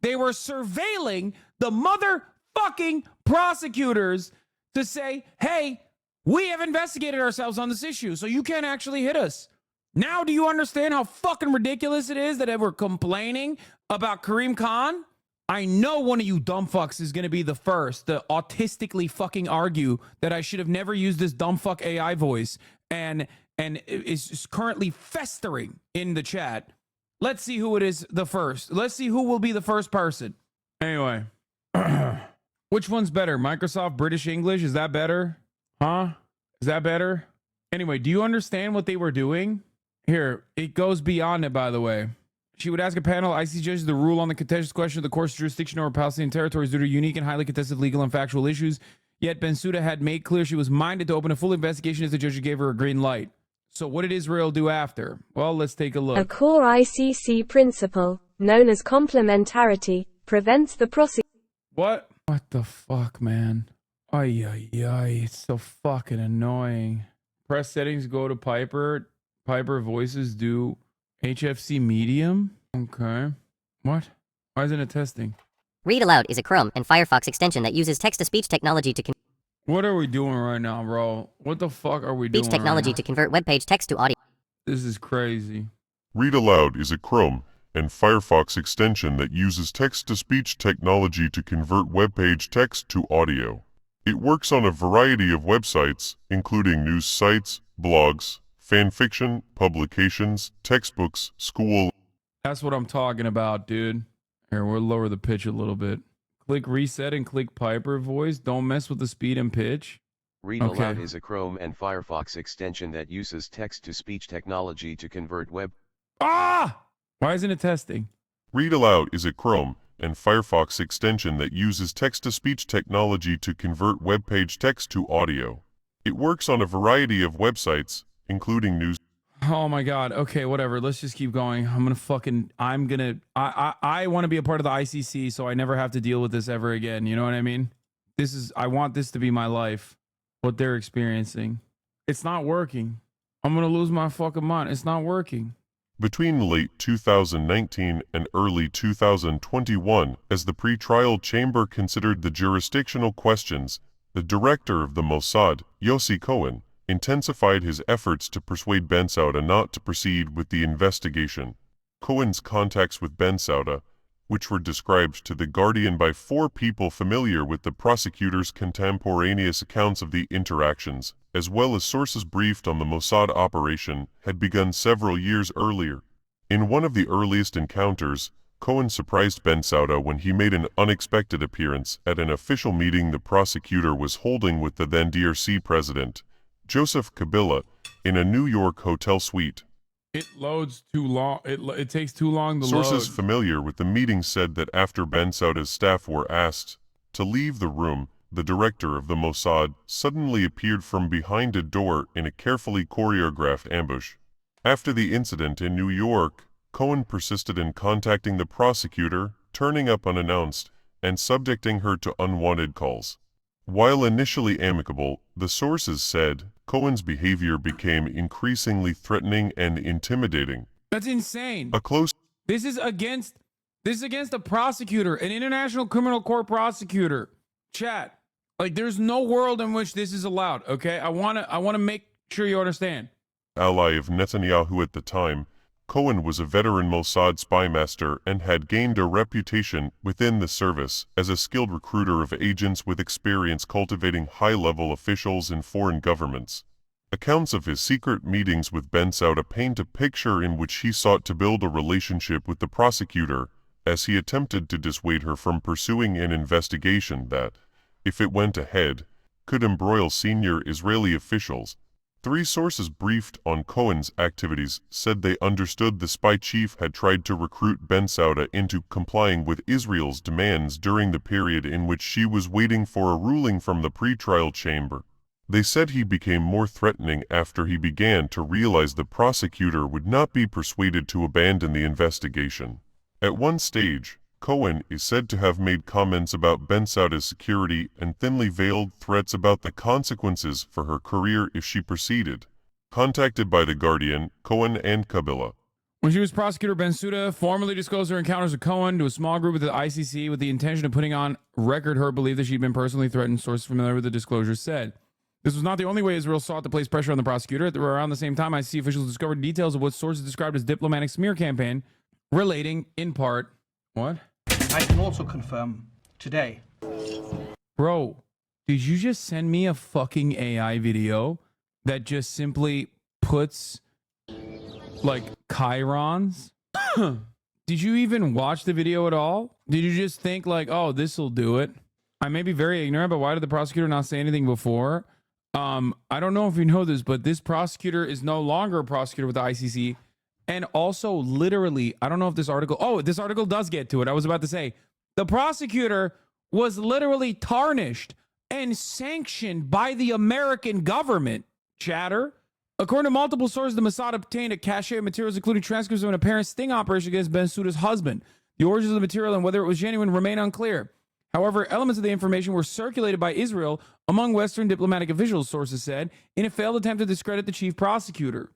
They were surveilling the motherfucking prosecutors to say, hey, we have investigated ourselves on this issue, so you can't actually hit us. Now do you understand how fucking ridiculous it is that we're complaining about Karim Khan? I know one of you dumb fucks is going to be the first to autistically fucking argue that I should have never used this dumb fuck AI voice and is currently festering in the chat. Let's see who it is the first. Let's see who will be the first person. Anyway, which one's better? Microsoft British English? Is that better? Huh? Is that better? Anyway, do you understand what they were doing? Here, it goes beyond it, by the way. She would ask a panel of ICC judges to rule on the contentious question of the court's jurisdiction over Palestinian territories due to unique and highly contested legal and factual issues. Yet Bensouda had made clear she was minded to open a full investigation as the judge gave her a green light. So what did Israel do after? Well, let's take a look. A core ICC principle, known as complementarity, prevents the prosecutor. What? What the fuck, man? Ay, ay, ay. It's so fucking annoying. Press settings, go to Piper. Piper voices do HFC medium? Okay. What? Why isn't it testing? Read Aloud is a Chrome and Firefox extension that uses text-to-speech technology to What are we doing right now, bro? What the fuck are we doing speech technology right to convert web page text to audio. This is crazy. Read Aloud is a Chrome and Firefox extension that uses text-to-speech technology to convert web page text to audio. It works on a variety of websites, including news sites, blogs, fan fiction, publications, textbooks, school. That's what I'm talking about, dude. Here, we'll lower the pitch a little bit. Click reset and click Piper voice. Don't mess with the speed and pitch. Read Aloud is a Chrome and Firefox extension that uses text-to-speech technology to convert web. Ah! Why isn't it testing? Read Aloud is a Chrome and Firefox extension that uses text-to-speech technology to convert web page text to audio. It works on a variety of websites, including news. Oh my god. Okay, whatever. Let's just keep going. I want to be a part of the ICC so I never have to deal with this ever again. You know what I mean? I want this to be my life. What they're experiencing. It's not working. I'm going to lose my fucking mind. It's not working. Between late 2019 and early 2021, as the pre-trial chamber considered the jurisdictional questions, the director of the Mossad, Yossi Cohen, intensified his efforts to persuade Bensouda not to proceed with the investigation. Cohen's contacts with Bensouda, which were described to The Guardian by 4 people familiar with the prosecutor's contemporaneous accounts of the interactions, as well as sources briefed on the Mossad operation, had begun several years earlier. In one of the earliest encounters, Cohen surprised Bensouda when he made an unexpected appearance at an official meeting the prosecutor was holding with the then DRC president, Joseph Kabila, in a New York hotel suite. It loads too long. It takes too long to Sources load. familiar with the meeting said that after Ben Sauda's staff were asked to leave the room, the director of the Mossad suddenly appeared from behind a door in a carefully choreographed ambush. After the incident in New York, Cohen persisted in contacting the prosecutor, turning up unannounced, and subjecting her to unwanted calls. While initially amicable, the sources said Cohen's behavior became increasingly threatening and intimidating. That's insane. A close This is against a prosecutor, an international criminal court prosecutor. Chat. Like, there's no world in which this is allowed, okay? I wanna make sure you understand. ally of Netanyahu at the time, Cohen was a veteran Mossad spy master and had gained a reputation within the service as a skilled recruiter of agents with experience cultivating high-level officials in foreign governments. Accounts of his secret meetings with Ben Sauda paint a picture in which he sought to build a relationship with the prosecutor as he attempted to dissuade her from pursuing an investigation that, if it went ahead, could embroil senior Israeli officials. 3 sources briefed on Cohen's activities said they understood the spy chief had tried to recruit Ben Sauda into complying with Israel's demands during the period in which she was waiting for a ruling from the pretrial chamber. They said he became more threatening after he began to realize the prosecutor would not be persuaded to abandon the investigation. At one stage, Cohen is said to have made comments about Ben Sauda's security and thinly veiled threats about the consequences for her career if she proceeded. Contacted by The Guardian, Cohen and Kabila. When she was prosecutor, Bensouda formally disclosed her encounters with Cohen to a small group at the ICC with the intention of putting on record her belief that she'd been personally threatened, sources familiar with the disclosure said. This was not the only way Israel sought to place pressure on the prosecutor. Around the same time, ICC officials discovered details of what sources described as diplomatic smear campaign relating, in part, what? I can also confirm today. Bro, did you just send me a fucking AI video that just simply puts, like, chyrons? Did you even watch the video at all? Did you just think, like, oh, this'll do it? I may be very ignorant, but why did the prosecutor not say anything before? I don't know if you know this, but this prosecutor is no longer a prosecutor with the ICC. And also, literally, I don't know if this article... this article does get to it. I was about to say, the prosecutor was literally tarnished and sanctioned by the American government, chatter. According to multiple sources, the Mossad obtained a cache of materials, including transcripts of an apparent sting operation against Bensouda's husband. The origins of the material and whether it was genuine remain unclear. However, elements of the information were circulated by Israel among Western diplomatic officials, sources said, in a failed attempt to discredit the chief prosecutor.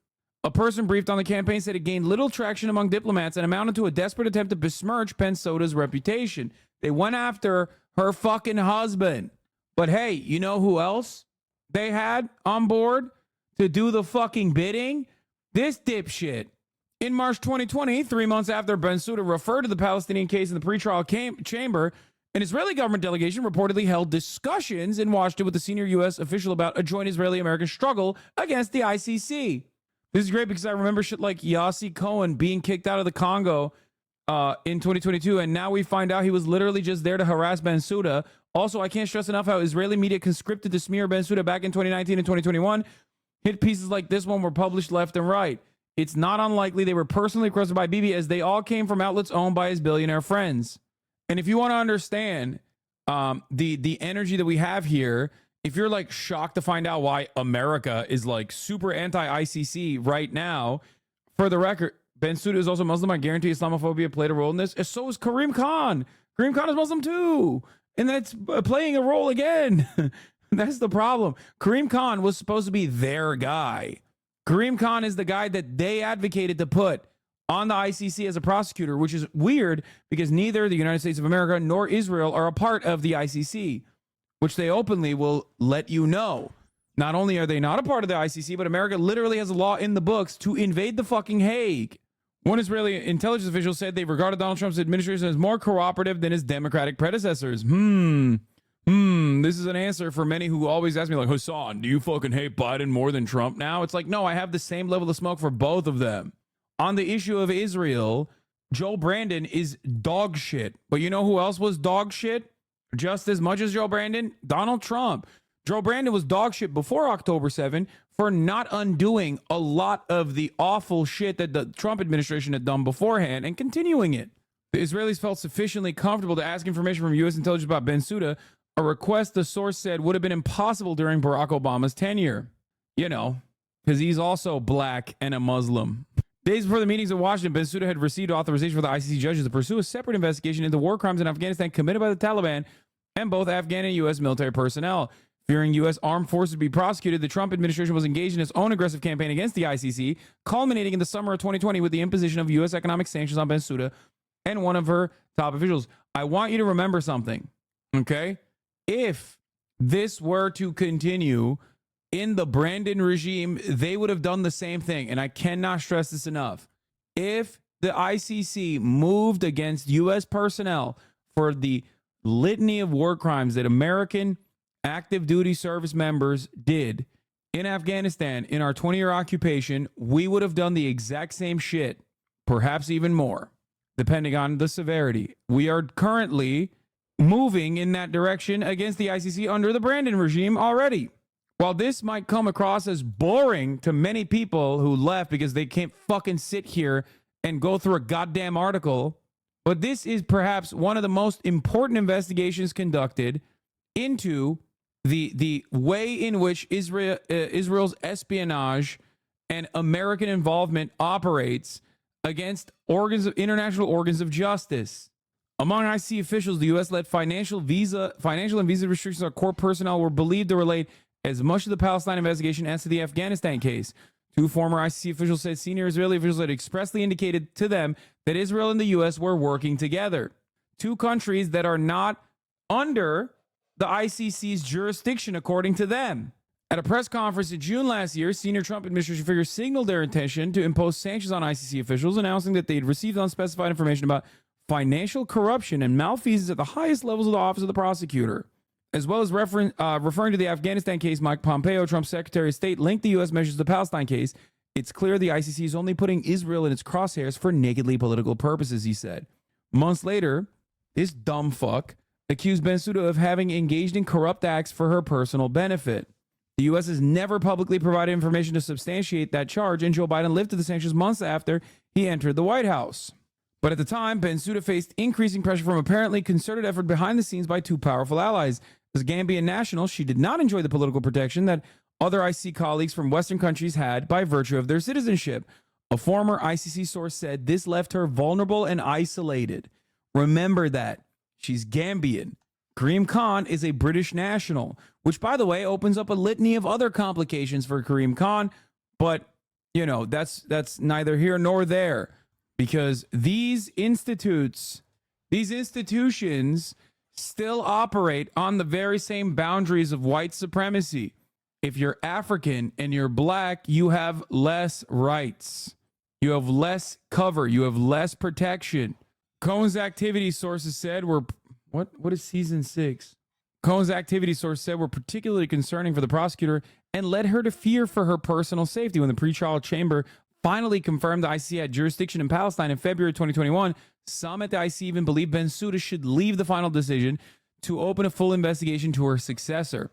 A person briefed on the campaign said it gained little traction among diplomats and amounted to a desperate attempt to besmirch Bensouda's reputation. They went after her fucking husband. But hey, you know who else they had on board to do the fucking bidding? This dipshit. In March 2020, 3 months after Bensouda referred to the Palestinian case in the pretrial chamber, an Israeli government delegation reportedly held discussions in Washington with a senior U.S. official about a joint Israeli-American struggle against the ICC. This is great because I remember shit like Yossi Cohen being kicked out of the Congo in 2022, and now we find out he was literally just there to harass Bensouda. Also, I can't stress enough how Israeli media conscripted to smear Bensouda back in 2019 and 2021. Hit pieces like this one were published left and right. It's not unlikely they were personally requested by Bibi, as they all came from outlets owned by his billionaire friends. And if you want to understand the energy that we have here, if you're like shocked to find out why America is like super anti-ICC right now, for the record, Bensouda is also Muslim. I guarantee Islamophobia played a role in this. So is Karim Khan. Karim Khan is Muslim too. And then it's playing a role again. That's the problem. Karim Khan was supposed to be their guy. Karim Khan is the guy that they advocated to put on the ICC as a prosecutor, which is weird because neither the United States of America nor Israel are a part of the ICC, which they openly will let you know. Not only are they not a part of the ICC, but America literally has a law in the books to invade the fucking Hague. One Israeli intelligence official said they regarded Donald Trump's administration as more cooperative than his Democratic predecessors. This is an answer for many who always ask me, like, Hasan, do you fucking hate Biden more than Trump now? It's like, no, I have the same level of smoke for both of them. On the issue of Israel, Joe Brandon is dog shit. But you know who else was dog shit? Just as much as Joe Brandon? Donald Trump. Joe Brandon was dog shit before October 7 for not undoing a lot of the awful shit that the Trump administration had done beforehand and continuing it. The Israelis felt sufficiently comfortable to ask information from U.S. intelligence about Bensouda, a request the source said would have been impossible during Barack Obama's tenure. You know, because he's also black and a Muslim. Days before the meetings in Washington, Bensouda had received authorization for the ICC judges to pursue a separate investigation into war crimes in Afghanistan committed by the Taliban and both Afghan and U.S. military personnel. Fearing U.S. armed forces to be prosecuted, the Trump administration was engaged in its own aggressive campaign against the ICC, culminating in the summer of 2020 with the imposition of U.S. economic sanctions on Bensouda and one of her top officials. I want you to remember something, okay? If this were to continue in the Brandon regime, they would have done the same thing, and I cannot stress this enough. If the ICC moved against U.S. personnel for the litany of war crimes that American active duty service members did in Afghanistan in our 20-year occupation, we would have done the exact same shit, perhaps even more, depending on the severity. We are currently moving in that direction against the ICC under the Brandon regime already. While this might come across as boring to many people who left because they can't fucking sit here and go through a goddamn article, but this is perhaps one of the most important investigations conducted into the way in which Israel's espionage and American involvement operates against international organs of justice. Among ICC officials, the U.S. led financial and visa restrictions on core personnel were believed to relate as much to the Palestine investigation as to the Afghanistan case. Two former ICC officials said senior Israeli officials had expressly indicated to them that Israel and the U.S. were working together. Two countries that are not under the ICC's jurisdiction, according to them. At a press conference in June last year, senior Trump administration figures signaled their intention to impose sanctions on ICC officials, announcing that they had received unspecified information about financial corruption and malfeasance at the highest levels of the office of the prosecutor. As well as referring to the Afghanistan case, Mike Pompeo, Trump's Secretary of State, linked the U.S. measures to the Palestine case. It's clear the ICC is only putting Israel in its crosshairs for nakedly political purposes, he said. Months later, this dumb fuck accused Bensouda of having engaged in corrupt acts for her personal benefit. The U.S. has never publicly provided information to substantiate that charge, and Joe Biden lifted the sanctions months after he entered the White House. But at the time, Bensouda faced increasing pressure from apparently concerted effort behind the scenes by two powerful allies. As Gambian national, she did not enjoy the political protection that other ICC colleagues from Western countries had by virtue of their citizenship. A former ICC source said this left her vulnerable and isolated. Remember that. She's Gambian. Karim Khan is a British national, which, by the way, opens up a litany of other complications for Karim Khan. But, you know, that's neither here nor there, because these institutions still operate on the very same boundaries of white supremacy. If you're African and you're black, you have less rights. You have less cover. You have less protection. Cohen's activity sources said what is season 6? Cohen's activity source said were particularly concerning for the prosecutor and led her to fear for her personal safety. When the pretrial chamber finally confirmed the ICC had jurisdiction in Palestine in February 2021, some at the ICC even believed Bensouda should leave the final decision to open a full investigation to her successor.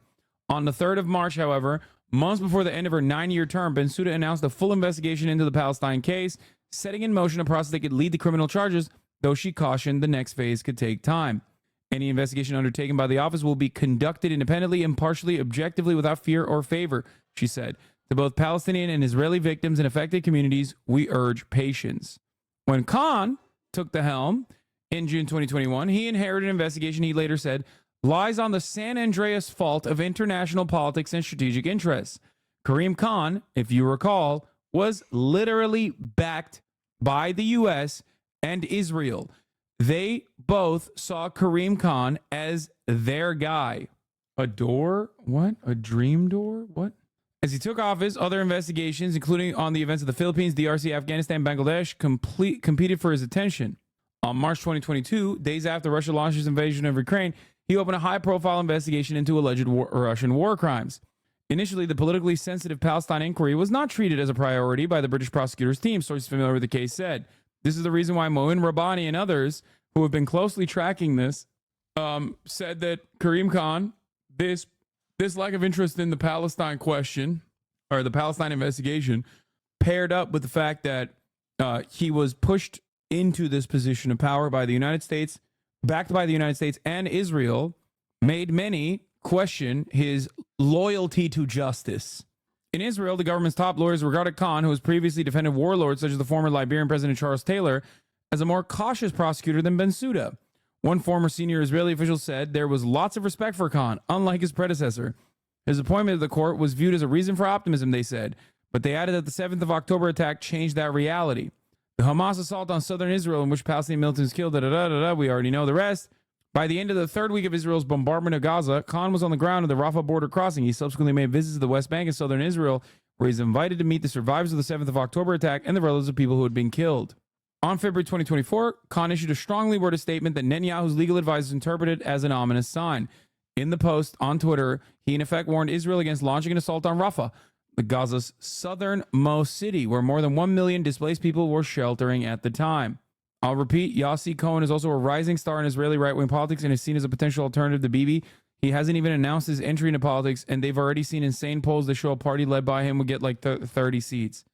On the 3rd of March, however, months before the end of her 9-year term, Bensouda announced a full investigation into the Palestine case, setting in motion a process that could lead to criminal charges, though she cautioned the next phase could take time. Any investigation undertaken by the office will be conducted independently, impartially, objectively, without fear or favor, she said. To both Palestinian and Israeli victims and affected communities, we urge patience. When Khan took the helm in June 2021, he inherited an investigation he later said lies on the San Andreas fault of international politics and strategic interests. Karim Khan, if you recall, was literally backed by the U.S. and Israel. They both saw Karim Khan as their guy. A door? What? A dream door? What? As he took office, other investigations, including on the events of the Philippines, DRC, Afghanistan, Bangladesh, competed for his attention. On March 2022, days after Russia launched its invasion of Ukraine, he opened a high-profile investigation into alleged Russian war crimes. Initially, the politically sensitive Palestine inquiry was not treated as a priority by the British prosecutor's team, sources familiar with the case said. This is the reason why Moin Rabbani and others who have been closely tracking this said that Karim Khan, this This lack of interest in the Palestine question, or the Palestine investigation, paired up with the fact that he was pushed into this position of power by the United States, backed by the United States and Israel, made many question his loyalty to justice. In Israel, the government's top lawyers regarded Khan, who has previously defended warlords such as the former Liberian President Charles Taylor, as a more cautious prosecutor than Bensouda. One former senior Israeli official said there was lots of respect for Khan, unlike his predecessor. His appointment to the court was viewed as a reason for optimism, they said, but they added that the 7th of October attack changed that reality. The Hamas assault on southern Israel, in which Palestinian militants killed, we already know the rest. By the end of the third week of Israel's bombardment of Gaza, Khan was on the ground at the Rafah border crossing. He subsequently made visits to the West Bank and southern Israel, where he's invited to meet the survivors of the 7th of October attack and the relatives of people who had been killed. On February 2024, Khan issued a strongly worded statement that Netanyahu's legal advisors interpreted as an ominous sign. In the post on Twitter, he in effect warned Israel against launching an assault on Rafah, the Gaza's southernmost city, where more than 1 million displaced people were sheltering at the time. I'll repeat, Yossi Cohen is also a rising star in Israeli right-wing politics and is seen as a potential alternative to Bibi. He hasn't even announced his entry into politics, and they've already seen insane polls that show a party led by him would get like 30 seats.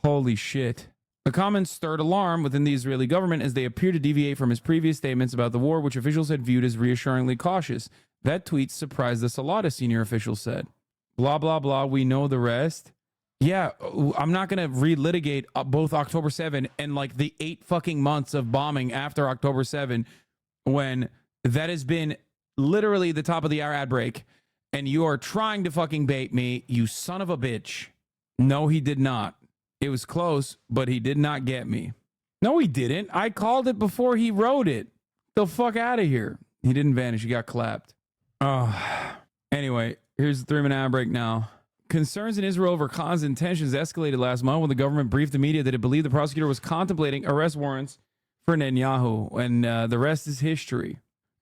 Holy shit. The comments stirred alarm within the Israeli government as they appear to deviate from his previous statements about the war, which officials had viewed as reassuringly cautious. That tweet surprised us a lot, a senior official said. Blah, blah, blah, we know the rest. Yeah, I'm not going to relitigate both October 7 and like the 8 fucking months of bombing after October 7 when that has been literally the top of the hour ad break and you are trying to fucking bait me, you son of a bitch. No, he did not. It was close, but he did not get me. No, he didn't. I called it before he wrote it. The fuck out of here. He didn't vanish. He got clapped. Anyway, here's the 3-minute ad break now. Concerns in Israel over Khan's intentions escalated last month when the government briefed the media that it believed the prosecutor was contemplating arrest warrants for Netanyahu, and the rest is history.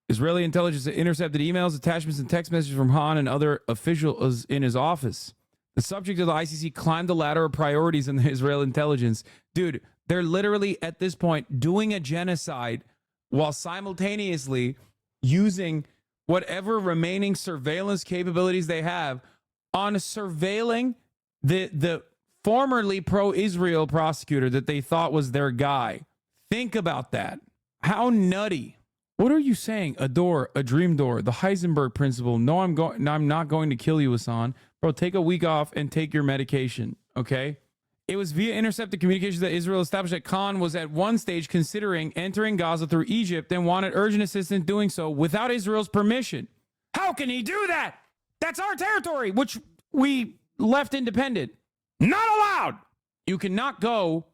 Israeli intelligence intercepted emails, attachments, and text messages from Khan and other officials in his office. The subject of the ICC climbed the ladder of priorities in the Israel intelligence. Dude, they're literally at this point doing a genocide while simultaneously using whatever remaining surveillance capabilities they have on surveilling the formerly pro-Israel prosecutor that they thought was their guy. Think about that. How nutty. What are you saying? A door, a dream door, the Heisenberg principle. No, I'm not going to kill you, Hassan. Bro, take a week off and take your medication, okay? It was via intercepted communications that Israel established that Khan was at one stage considering entering Gaza through Egypt and wanted urgent assistance doing so without Israel's permission. How can he do that? That's our territory, which we left independent. Not allowed. You cannot go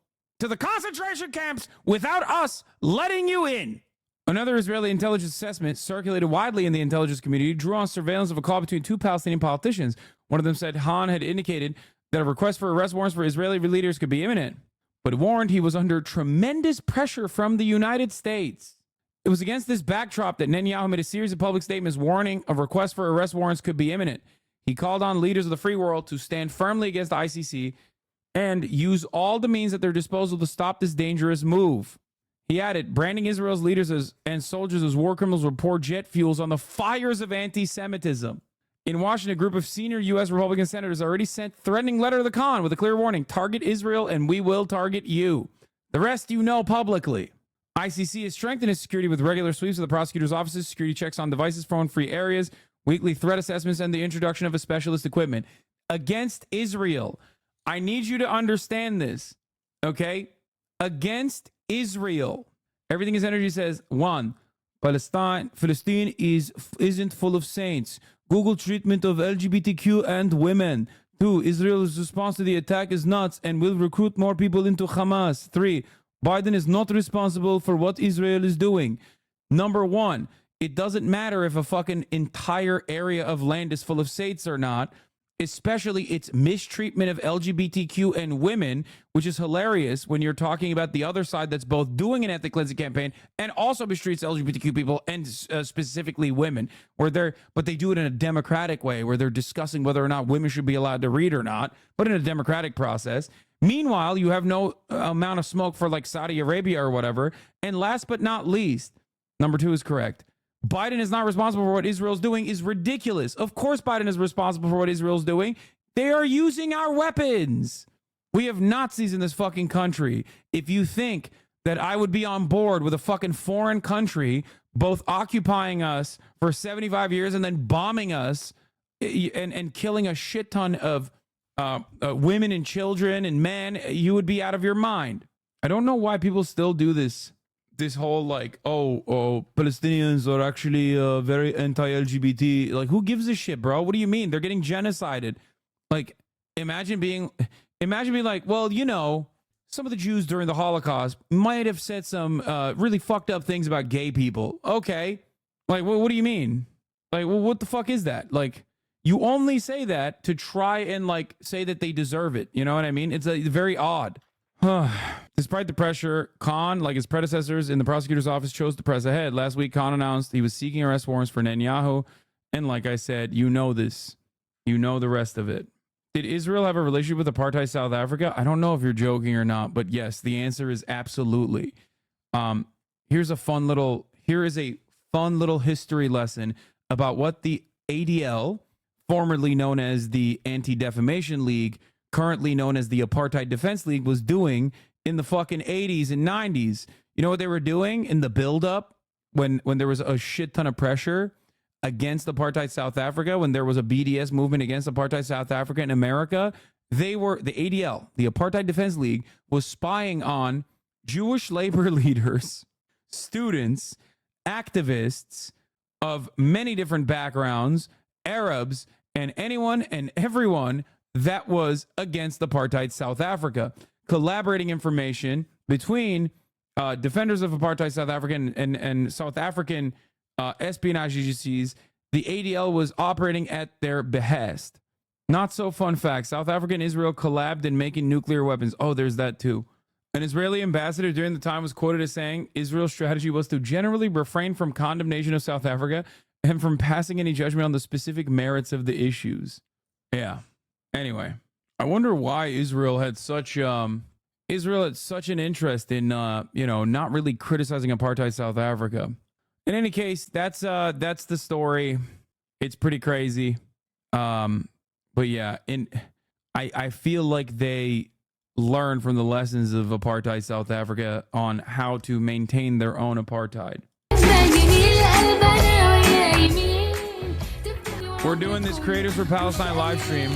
to the concentration camps without us letting you in. Another Israeli intelligence assessment circulated widely in the intelligence community drew on surveillance of a call between 2 Palestinian politicians. One of them said Khan had indicated that a request for arrest warrants for Israeli leaders could be imminent, but warned he was under tremendous pressure from the United States. It was against this backdrop that Netanyahu made a series of public statements warning of requests for arrest warrants could be imminent. He called on leaders of the free world to stand firmly against the ICC and use all the means at their disposal to stop this dangerous move. He added, branding Israel's leaders and soldiers as war criminals will pour jet fuels on the fires of anti-Semitism. In Washington, a group of senior U.S. Republican senators already sent threatening letter to the Khan with a clear warning, target Israel and we will target you. The rest you know publicly. ICC has strengthened its security with regular sweeps of the prosecutor's offices, security checks on devices, phone-free areas, weekly threat assessments, and the introduction of a specialist equipment against Israel. I need you to understand this, okay? Against Israel. Everything his energy says. 1, Palestine isn't full of saints. Google treatment of LGBTQ and women. 2, Israel's response to the attack is nuts and will recruit more people into Hamas. 3, Biden is not responsible for what Israel is doing. Number 1, it doesn't matter if a fucking entire area of land is full of saints or not, especially its mistreatment of LGBTQ and women, which is hilarious when you're talking about the other side that's both doing an ethnic cleansing campaign and also mistreats LGBTQ people and specifically women, but they do it in a democratic way where they're discussing whether or not women should be allowed to read or not, but in a democratic process. Meanwhile, you have no amount of smoke for like Saudi Arabia or whatever. And last but not least, number 2 is correct. Biden is not responsible for what Israel's doing is ridiculous. Of course Biden is responsible for what Israel's doing. They are using our weapons. We have Nazis in this fucking country. If you think that I would be on board with a fucking foreign country both occupying us for 75 years and then bombing us and killing a shit ton of women and children and men, you would be out of your mind. I don't know why people still do this whole like, oh, Palestinians are actually very anti-LGBT. Like, who gives a shit, bro? What do you mean? They're getting genocided. Like, imagine being like, well, you know, some of the Jews during the Holocaust might have said some really fucked up things about gay people. Okay. Like, what do you mean? Like, well, what the fuck is that? Like, you only say that to try and like say that they deserve it. You know what I mean? It's very odd. Despite the pressure, Khan, like his predecessors in the prosecutor's office, chose to press ahead. Last week, Khan announced he was seeking arrest warrants for Netanyahu. And like I said, you know this. You know the rest of it. Did Israel have a relationship with apartheid South Africa? I don't know if you're joking or not, but yes, the answer is absolutely. Here is a fun little history lesson about what the ADL, formerly known as the Anti-Defamation League, currently known as the Apartheid Defense League, was doing in the fucking 80s and 90s. You know what they were doing in the buildup when there was a shit ton of pressure against apartheid South Africa, when there was a BDS movement against apartheid South Africa in America? They were, the ADL, the Apartheid Defense League, was spying on Jewish labor leaders, students, activists of many different backgrounds, Arabs, and anyone and everyone that was against apartheid South Africa, collaborating information between defenders of apartheid South Africa and South African espionage agencies. The ADL was operating at their behest. Not so fun fact: South Africa and Israel collabed in making nuclear weapons. Oh, there's that too. An Israeli ambassador during the time was quoted as saying Israel's strategy was to generally refrain from condemnation of South Africa and from passing any judgment on the specific merits of the issues. Yeah. Anyway, I wonder why Israel had such an interest in not really criticizing apartheid South Africa. In any case, that's the story. It's pretty crazy. But yeah, I feel like they learned from the lessons of apartheid South Africa on how to maintain their own apartheid. We're doing this Creators for Palestine live stream.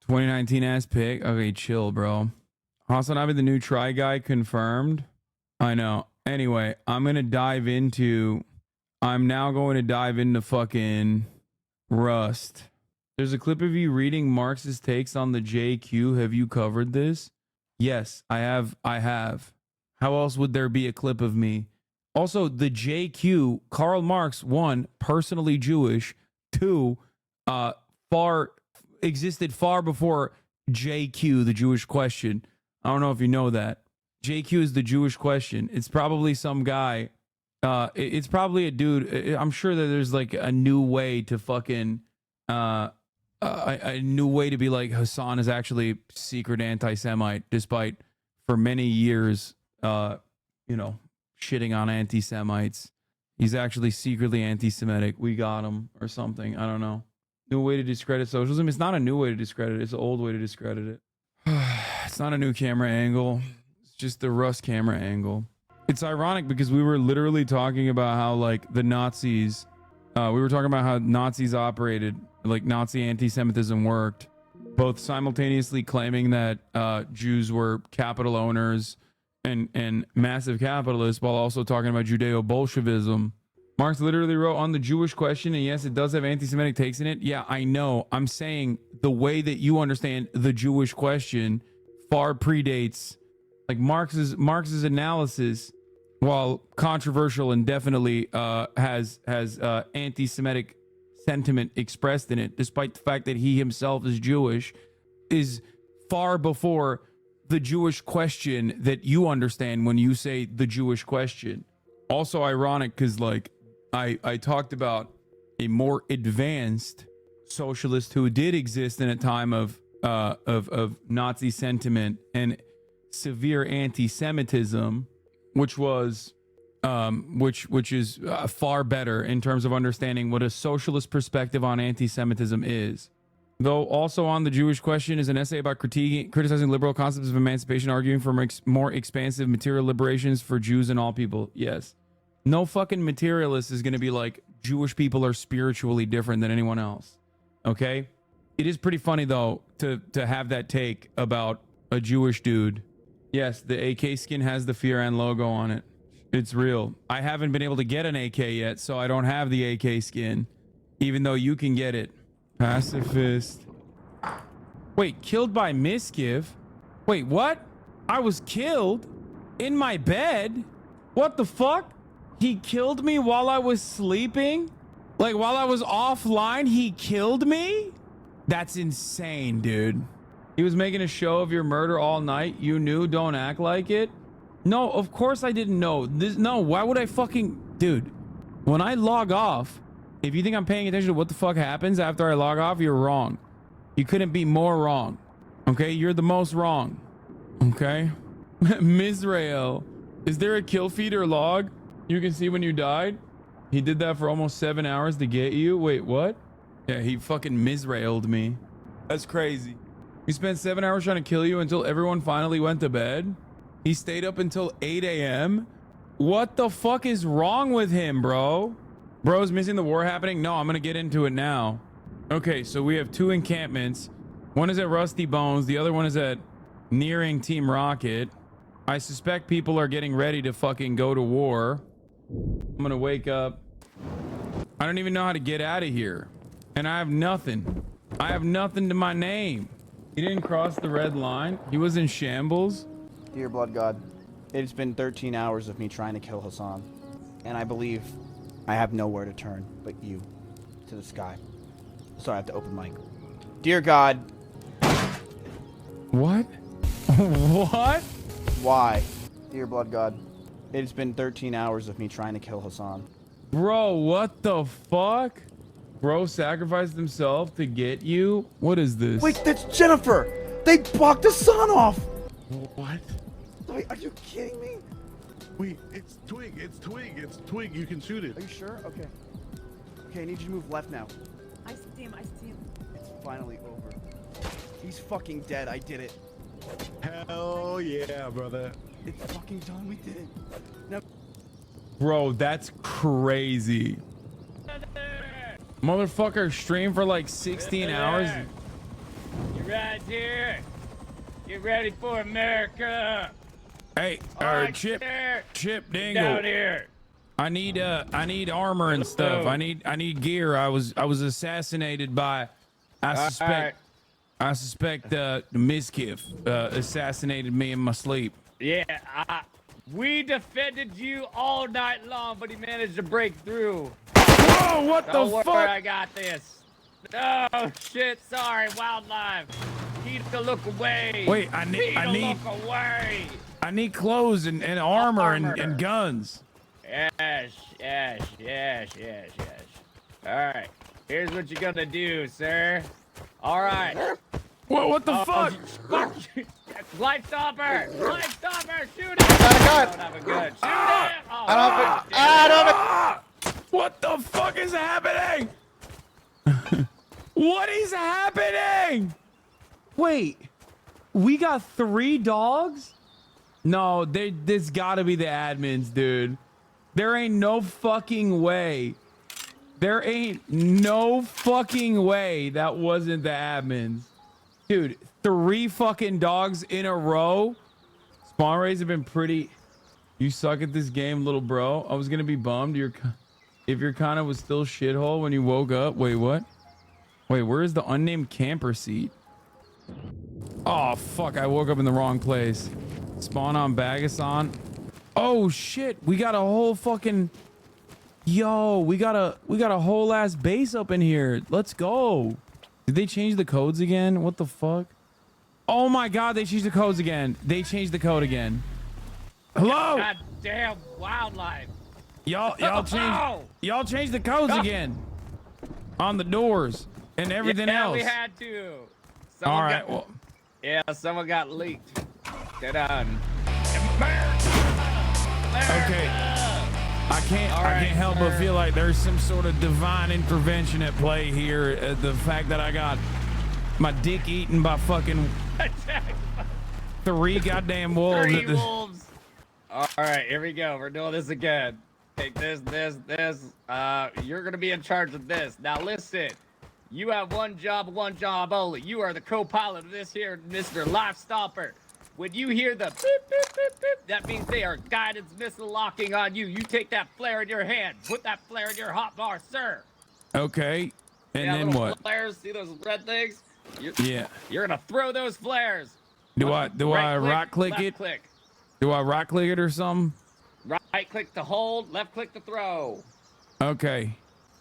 $2019 ass pick. Okay, chill, bro. HasanAbi, the new Try Guy, confirmed. I know. Anyway, I'm now going to dive into fucking Rust. There's a clip of you reading Marx's takes on the JQ. Have you covered this? Yes, I have. How else would there be a clip of me? Also, the JQ, Karl Marx, one, personally Jewish, two, existed far before JQ, the Jewish question. I don't know if you know that. JQ is the Jewish question. It's probably some guy. It's probably a dude. I'm sure that there's like a new way to fucking a new way to be like Hassan is actually secret anti-Semite, despite for many years, shitting on anti-Semites. He's actually secretly anti-Semitic. We got him or something. I don't know. New way to discredit socialism. It's not a new way to discredit it. It's an old way to discredit it. It's not a new camera angle. It's just the Rust camera angle. It's ironic because we were literally talking about how like the Nazis, we were talking about how Nazis operated, like Nazi anti-Semitism worked, both simultaneously claiming that Jews were capital owners and massive capitalists, while also talking about Judeo-Bolshevism. Marx literally wrote on the Jewish question, and yes, it does have anti-Semitic takes in it. Yeah, I know. I'm saying the way that you understand the Jewish question far predates, like Marx's analysis, while controversial and definitely has anti-Semitic sentiment expressed in it, despite the fact that he himself is Jewish, is far before the Jewish question that you understand when you say the Jewish question. Also ironic because, like, I talked about a more advanced socialist who did exist in a time of Nazi sentiment and severe anti-Semitism, which was which is far better in terms of understanding what a socialist perspective on anti-Semitism is. Though also on the Jewish question is an essay about criticizing liberal concepts of emancipation, arguing for more expansive material liberations for Jews and all people. Yes. No fucking materialist is going to be like, Jewish people are spiritually different than anyone else. Okay? It is pretty funny, though, to have that take about a Jewish dude. Yes, the AK skin has the Fear and logo on it. It's real. I haven't been able to get an AK yet, so I don't have the AK skin, even though you can get it. Pacifist. Wait, killed by misgive? Wait, what? I was killed in my bed? What the fuck? He killed me while I was sleeping? Like, while I was offline, he killed me? That's insane, dude. He was making a show of your murder all night. You knew, don't act like it. No, of course I didn't know. No, why would I fucking... Dude, when I log off, if you think I'm paying attention to what the fuck happens after I log off, you're wrong. You couldn't be more wrong. Okay? You're the most wrong. Okay? Mizrael. Is there a kill feed or log you can see when you died? He did that for almost 7 hours to get you? Wait, what? Yeah, he fucking Mizraeled me. That's crazy. He spent 7 hours trying to kill you until everyone finally went to bed? He stayed up until 8 a.m.? What the fuck is wrong with him, bro? Bro's missing the war happening? No, I'm gonna get into it now. Okay, so we have 2 encampments. One is at Rusty Bones. The other one is at nearing Team Rocket. I suspect people are getting ready to fucking go to war. I'm gonna wake up. I don't even know how to get out of here. And I have nothing. I have nothing to my name. He didn't cross the red line. He was in shambles. Dear Blood God, it has been 13 hours of me trying to kill Hassan, and I believe I have nowhere to turn but you, to the sky. Sorry, I have to open mic. Dear God. What? What? Why? Dear Blood God, it has been 13 hours of me trying to kill Hassan. Bro, what the fuck? Bro sacrificed himself to get you? What is this? Wait, that's Jennifer! They blocked Hassan off! What? Wait, are you kidding me? Wait, it's Twig, it's Twig, it's Twig. You can shoot it. Are you sure? Okay. Okay, I need you to move left now. I see him, I see him. It's finally over. He's fucking dead, I did it. Hell yeah, brother. It's fucking done, we did it. Now Bro, that's crazy. Motherfucker streamed for like 16 hours. You right here. Get ready for America. Hey, Chip Dingle. Down here. I need armor and stuff. I need gear. I was assassinated by I suspect Mizkiff assassinated me in my sleep. Yeah, we defended you all night long, but he managed to break through. Whoa, what the Don't fuck? worry, I got this. Oh shit, sorry, wildlife. Need to look away. Wait, I need look away. I need clothes and armor and guns. Yes. All right, here's what you're gonna do, sir. All right. What the fuck? Fuck. Light stopper! Light stopper! Shoot it! I don't have a gun. Shoot it! Oh, I don't. What the fuck is happening? What is happening? Wait, we got 3 dogs? No, this gotta be the admins, dude. There ain't no fucking way. There ain't no fucking way that wasn't the admins. Dude, 3 fucking dogs in a row. Spawn rates have been pretty... You suck at this game, little bro. I was gonna be bummed if your kind was still shithole when you woke up. Wait, what? Wait, where is the unnamed camper seat? Oh, fuck. I woke up in the wrong place. Spawn on Bagasan. Oh, shit. We got a whole fucking... Yo, we got a whole ass base up in here. Let's go. Did they change the codes again? What the fuck? Oh my god, they changed the codes again. They changed the code again. Hello? Goddamn wildlife. Y'all changed the codes again. On the doors and everything else. Yeah, we had to. All right, well. Yeah, someone got leaked. They're done. Okay. I can't help but feel like there's some sort of divine intervention at play here. The fact that I got my dick eaten by fucking 3 goddamn wolves. 3 wolves. All right, here we go. We're doing this again. Take this. You're gonna be in charge of this. Now listen. You have one job only. You are the co-pilot of this here, Mr. Life Stomper. When you hear the beep, beep, beep, beep, that means they are guidance missile locking on you. You take that flare in your hand. Put that flare in your hotbar, sir. Okay. And then what? Flares, see those red things? Yeah. You're gonna throw those flares. Do I right click it? Click. Do I right click it or something? Right click to hold, left click to throw. Okay.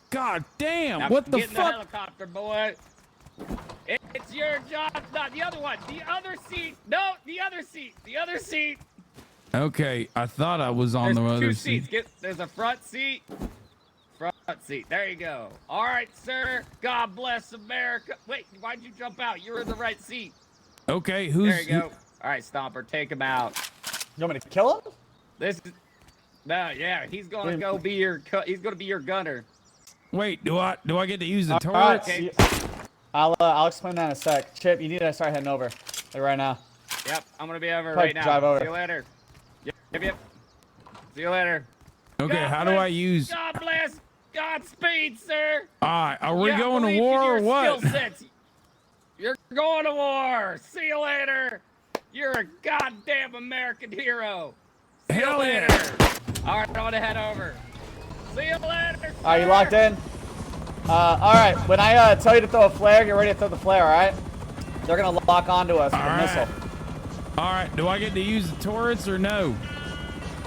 God damn, Now what the get in fuck? the helicopter, boy. It's your job. Not the other one. The other seat. No, the other seat. The other seat. Okay, I thought I was on the There's other two seat. seats. There's a front seat. Front seat. There you go. All right, sir. God bless America. Wait, why'd you jump out? You're in the right seat. Okay, who's... There you go. All right, Stomper, take him out. You want me to kill him? This is... No, yeah, he's gonna go be your... He's gonna be your gunner. Wait, do I get to use the All right, turrets? I'll explain that in a sec. Chip, you need to start heading over like right now. Yep, I'm gonna be over Probably right now. drive over. See you later. Yep. See you later. Okay, God how do bless, I use... God bless. Godspeed, sir. All right, are we Yeah, going to believe war in or your what? skill sets. You're going to war. See you later. You're a goddamn American hero. See you Hell later. yeah. All right, I'm gonna head over. See you later. All right, you locked in? All right, when I tell you to throw a flare, get ready to throw the flare, all right? They're going to lock onto us with a missile. All right, do I get to use the turrets or no?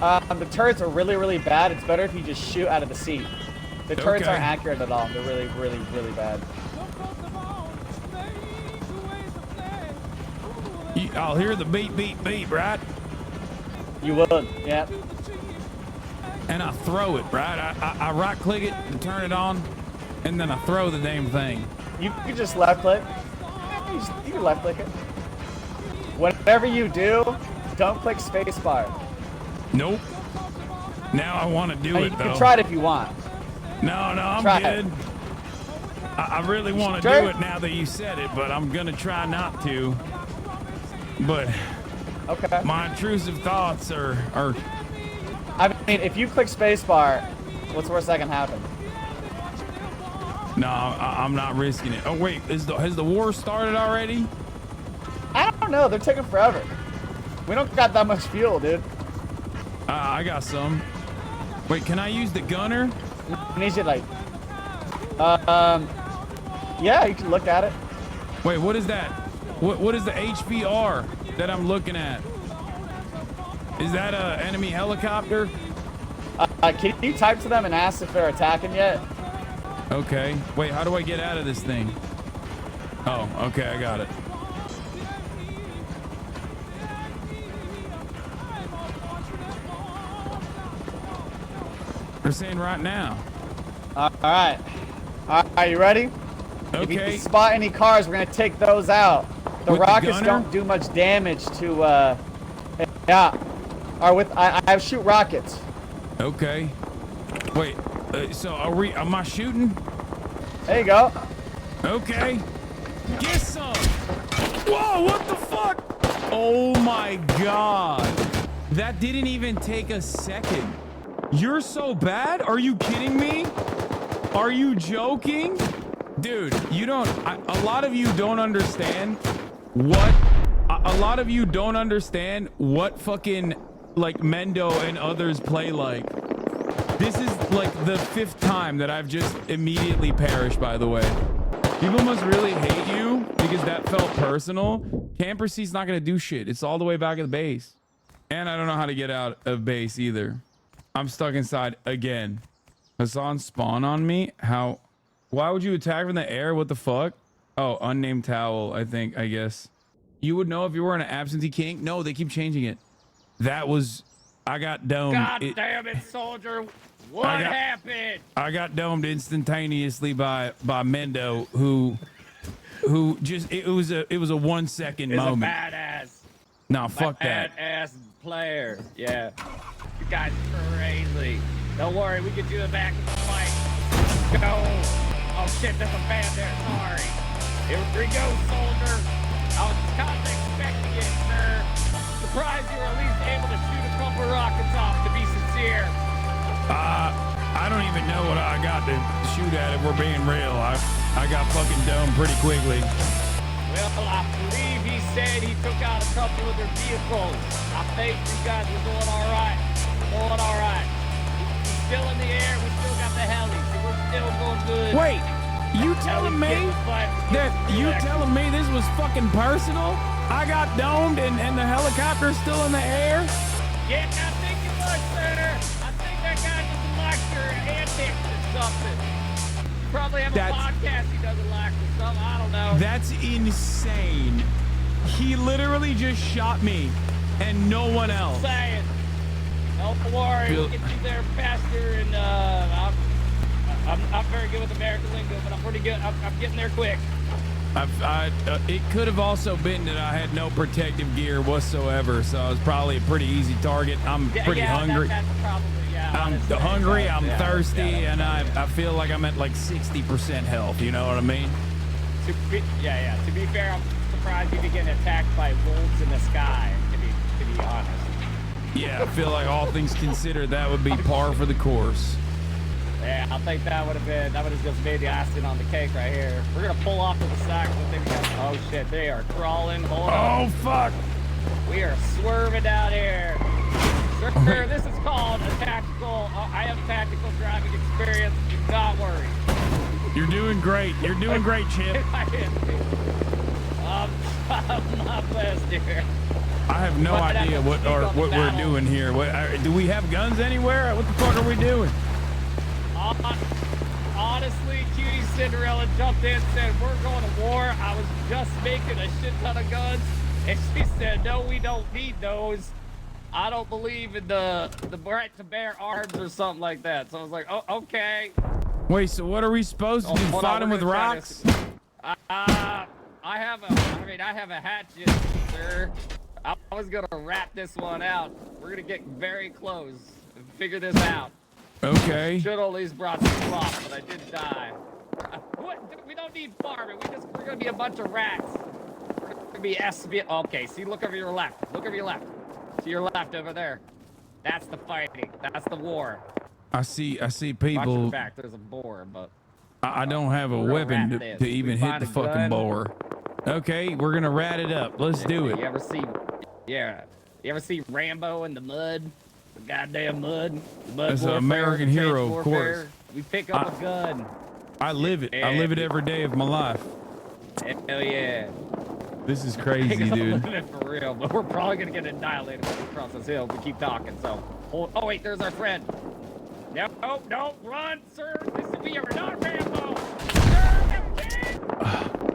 The turrets are really, really bad. It's better if you just shoot out of the seat. The turrets Okay. aren't accurate at all. They're really, really, really bad. I'll hear the beep, beep, beep, right? You would, yeah. And I throw it, right? I right click it to turn it on, and then I throw the damn thing. You can just left click. You can left click it. Whatever you do, don't click spacebar. Nope. Now I want to do it, You though. can try it if you want. No, I'm Try good. it. I really want to Sure? do it now that you said it, but I'm going to try not to. But okay. My intrusive thoughts are... I mean, if you click spacebar, what's the worst that can happen? No, I'm not risking it. Oh, wait, has the war started already? I don't know. They're taking forever. We don't got that much fuel, dude. I got some. Wait, can I use the gunner? I need you like... yeah, you can look at it. Wait, what is that? What is the HVR that I'm looking at? Is that a enemy helicopter? Can you type to them and ask if they're attacking yet? Okay. Wait, how do I get out of this thing? Oh, okay, I got it. They're saying right now. All right. Are you ready? Okay. If you spot any cars, we're gonna take those out. The With the rockets gunner? don't do much damage to. Yeah. Or with I shoot rockets. Okay. Wait. So am I shooting? There you go. Okay. Get some. Whoa! What the fuck? Oh my god! That didn't even take a second. You're so bad? Are you kidding me? Are you joking? Dude, you don't... a lot of you don't understand what... A lot of you don't understand what fucking, like, Mendo and others play like. This is, like, the 5th time that I've just immediately perished, by the way. People must really hate you because that felt personal. Camper C's not going to do shit. It's all the way back at the base. And I don't know how to get out of base either. I'm stuck inside again. Hassan spawn on me? How? Why would you attack from the air? What the fuck? Oh, unnamed towel, I guess. You would know if you were an absentee king? No, they keep changing it. That was... I got domed. God damn it, soldier. What happened? I got domed instantaneously by Mendo, who just... It was a 1 second He's moment. a badass. No, fuck that. Badass player. Yeah. You guys are crazy. Don't worry, we get you back in the fight. Let's go. Oh shit, there's a fan there. Sorry. Here we go, soldier. I was kind of expecting it, sir. Surprised you were at least able to shoot a couple rockets off, to be sincere. I don't even know what I got to shoot at if we're being real. I got fucking domed pretty quickly. Well, I believe he said he took out a couple of their vehicles. I think you guys are doing all right. Doing all right. We're still in the air. We still got the heli, so we're still going good. Wait, you telling me this was fucking personal? I got domed and the helicopter's still in the air? Yeah, I think it was, sir. I think that guy doesn't like your antics or something. Probably have a podcast he doesn't like or something. I don't know. That's insane. He literally just shot me and no one else. Just saying. Don't worry, we'll get you there faster, and I'm not very good with American lingo, but I'm pretty good. I'm getting there quick. It could have also been that I had no protective gear whatsoever, so I was probably a pretty easy target. I'm pretty hungry. That's probably, I'm hungry, I'm thirsty, and I feel like I'm at like 60% health, you know what I mean? To be fair, I'm surprised you'd be getting attacked by wolves in the sky, to be honest. Yeah, I feel like all things considered, that would be par for the course. Yeah, I think that would have just made the icing on the cake right here. We're gonna pull off to the side. Oh shit, they are crawling. Hold on. Oh fuck! We are swerving down here. Sir, this is called a tactical. I have tactical driving experience. Do not worry. You're doing great. You're doing great, Chip. I'm not best here. I have no idea what we're doing here. Do we have guns anywhere? What the fuck are we doing? Honestly, Cutie Cinderella jumped in and said, we're going to war. I was just making a shit ton of guns. And she said, no, we don't need those. I don't believe in the right to bear arms or something like that. So I was like, oh, okay. Wait, so what are we supposed to do? Fight them with rocks? I have a hatchet, sir. I was gonna wrap this one out. We're gonna get very close and figure this out. Okay. Should at least brought some props, but I did die. We don't need farming. We're gonna be a bunch of rats. We're gonna be SB. Okay, see, look over your left. Look over your left. To your left over there. That's the fighting. That's the war. I see Watch people. your back. There's a boar, but I don't have a weapon to even hit the fucking boar. Okay, we're gonna rat it up. Let's do it. You ever see Rambo in the mud? The goddamn mud. That's an American hero, of course. We pick up a gun. I live it. I live it every day of my life. Hell yeah. This is crazy, dude. Living it for real, but we're probably gonna get annihilated when we cross this hill if we keep talking. So, oh wait, there's our friend. No, don't run, sir. We are not Rambo.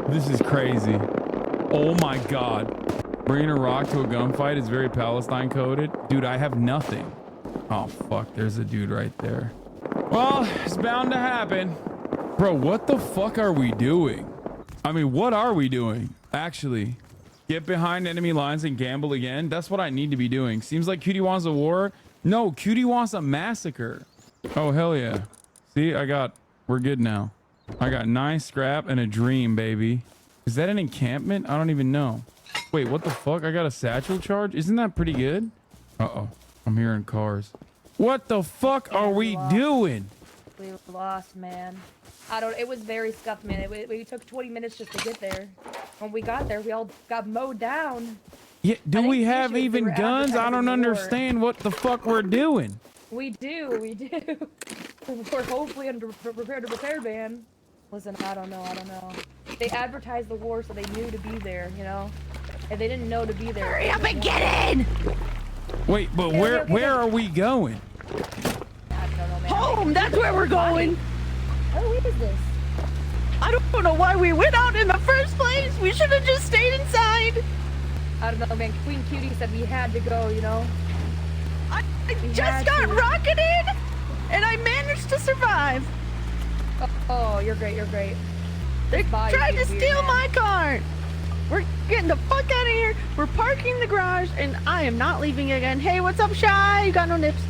This is crazy. Oh my god. Bringing a rock to a gunfight is very Palestine coded. Dude, I have nothing. Oh fuck, there's a dude right there. Well, it's bound to happen. Bro, what the fuck are we doing? I mean, what are we doing? Actually, get behind enemy lines and gamble again. That's what I need to be doing. Seems like Cutie wants a war. No, Cutie wants a massacre. Oh, hell yeah. See, we're good now. I got 9 scrap and a dream, baby. Is that an encampment? I don't even know. Wait, what the fuck? I got a satchel charge? Isn't that pretty good? Uh-oh. I'm hearing cars. What the fuck are we doing? We lost, man. It was very scuffed, man. We took 20 minutes just to get there. When we got there, we all got mowed down. Yeah, do we have even guns? I don't understand what the fuck we're doing. We do. We're hopefully prepared to repair ban. Listen, I don't know. They advertised the war so they knew to be there, you know? If they didn't know to be there. Hurry up and get in! Wait, but where are we going? I don't know, man. home. That's where we're going. Oh, what is this? I don't know why we went out in the first place. We should have just stayed inside. I don't know, man. Queen Cutie said we had to go, you know? I just got rocketed, and I managed to survive. Oh, you're great, you're great. They tried to steal my car. We're getting the fuck out of here. We're parking the garage, and I am not leaving again. Hey, what's up, Shy? You got no nips.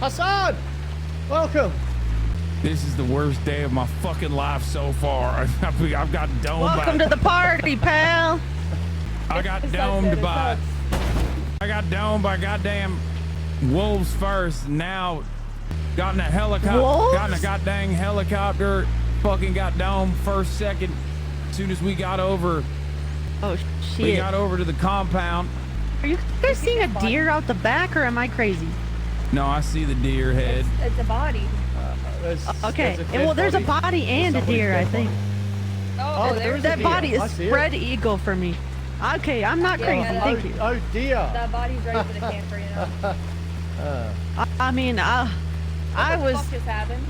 Hassan! Welcome. This is the worst day of my fucking life so far. I've got domed Welcome to the party, pal. I got domed by goddamn wolves first. Now got in a helicopter. Got in a goddamn helicopter. Fucking got domed first, second. As soon as we got over. Oh shit. We got over to the compound. Are you guys seeing a deer out the back, or am I crazy? No, I see the deer head. It's a body. Okay. Well, there's a body and a deer, I think. Oh, there's that a body deer. is spread eagle for me. Okay, I'm not crazy. Thank you. Oh dear. That body's ready for the camper, you know? I mean, I What the was. fuck just happened?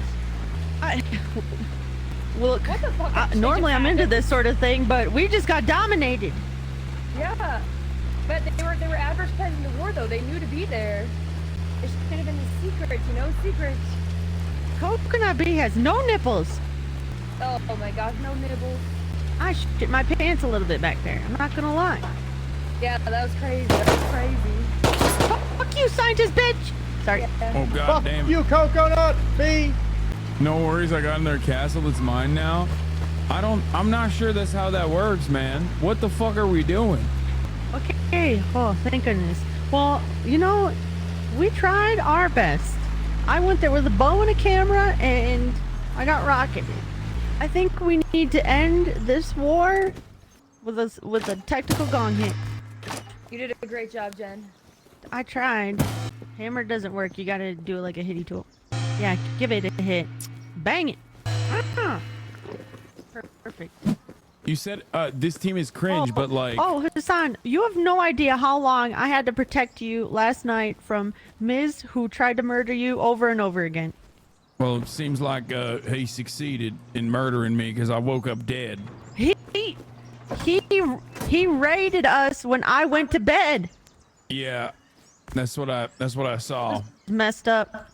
Look, What the fuck normally just I'm into happened? this sort of thing, but we just got dominated. Yeah. But they were advertising the war, though. They knew to be there. It should have been the secret, you know? Secret. Coconut Bee has no nipples. Oh my god, no nibbles. I shit my pants a little bit back there. I'm not gonna lie. Yeah, that was crazy. That was crazy. Fuck you, scientist bitch. Sorry. Oh god damn it. You Coconut Bee. No worries, I got in their castle. It's mine now. I'm not sure that's how that works, man. What the fuck are we doing? Okay. Oh, thank goodness. Well, you know, we tried our best. I went there with a bow and a camera, and I got rocketed. I think we need to end this war with a tactical gong hit. You did a great job, Jen. I tried. Hammer doesn't work. You gotta do it like a hitty tool. Yeah, give it a hit. Bang it. Ah. Perfect. You said this team is cringe, but like Oh, Hassan, you have no idea how long I had to protect you last night from Miz, who tried to murder you over and over again. well, it seems like he succeeded in murdering me because I woke up dead. He raided us when I went to bed. Yeah. That's what I saw. Messed up.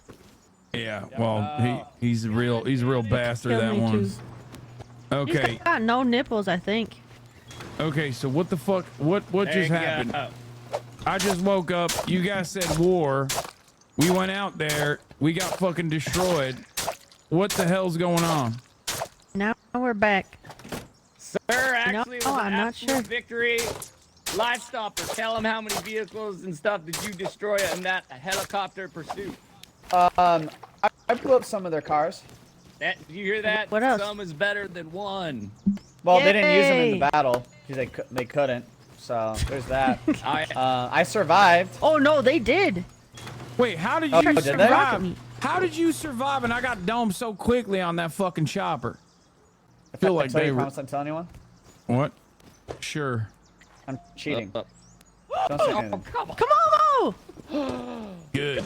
Yeah, well, he's a real bastard, Killed that me one. too. Okay. He's got no nipples, I think. Okay, so what the fuck? What There just you go. happened? I just woke up. You guys said war. We went out there. We got fucking destroyed. What the hell's going on? Now we're back. Sir, actually, it was I'm an not absolute sure. victory. Livestopper, tell him how many vehicles and stuff did you destroy in that helicopter pursuit? I blew up some of their cars. Did you hear that? What else? Some is better than one. Well, they didn't use them in Yay! the battle because they couldn't. So there's that. I survived. Oh no, they did. Wait, how did Oh, you did they? survive? How did you survive and I got domed so quickly on that fucking chopper? I feel like tell they you, were... promise I tell anyone. What? Sure. I'm cheating. Don't Oh, say anything. come on, Mo! Good.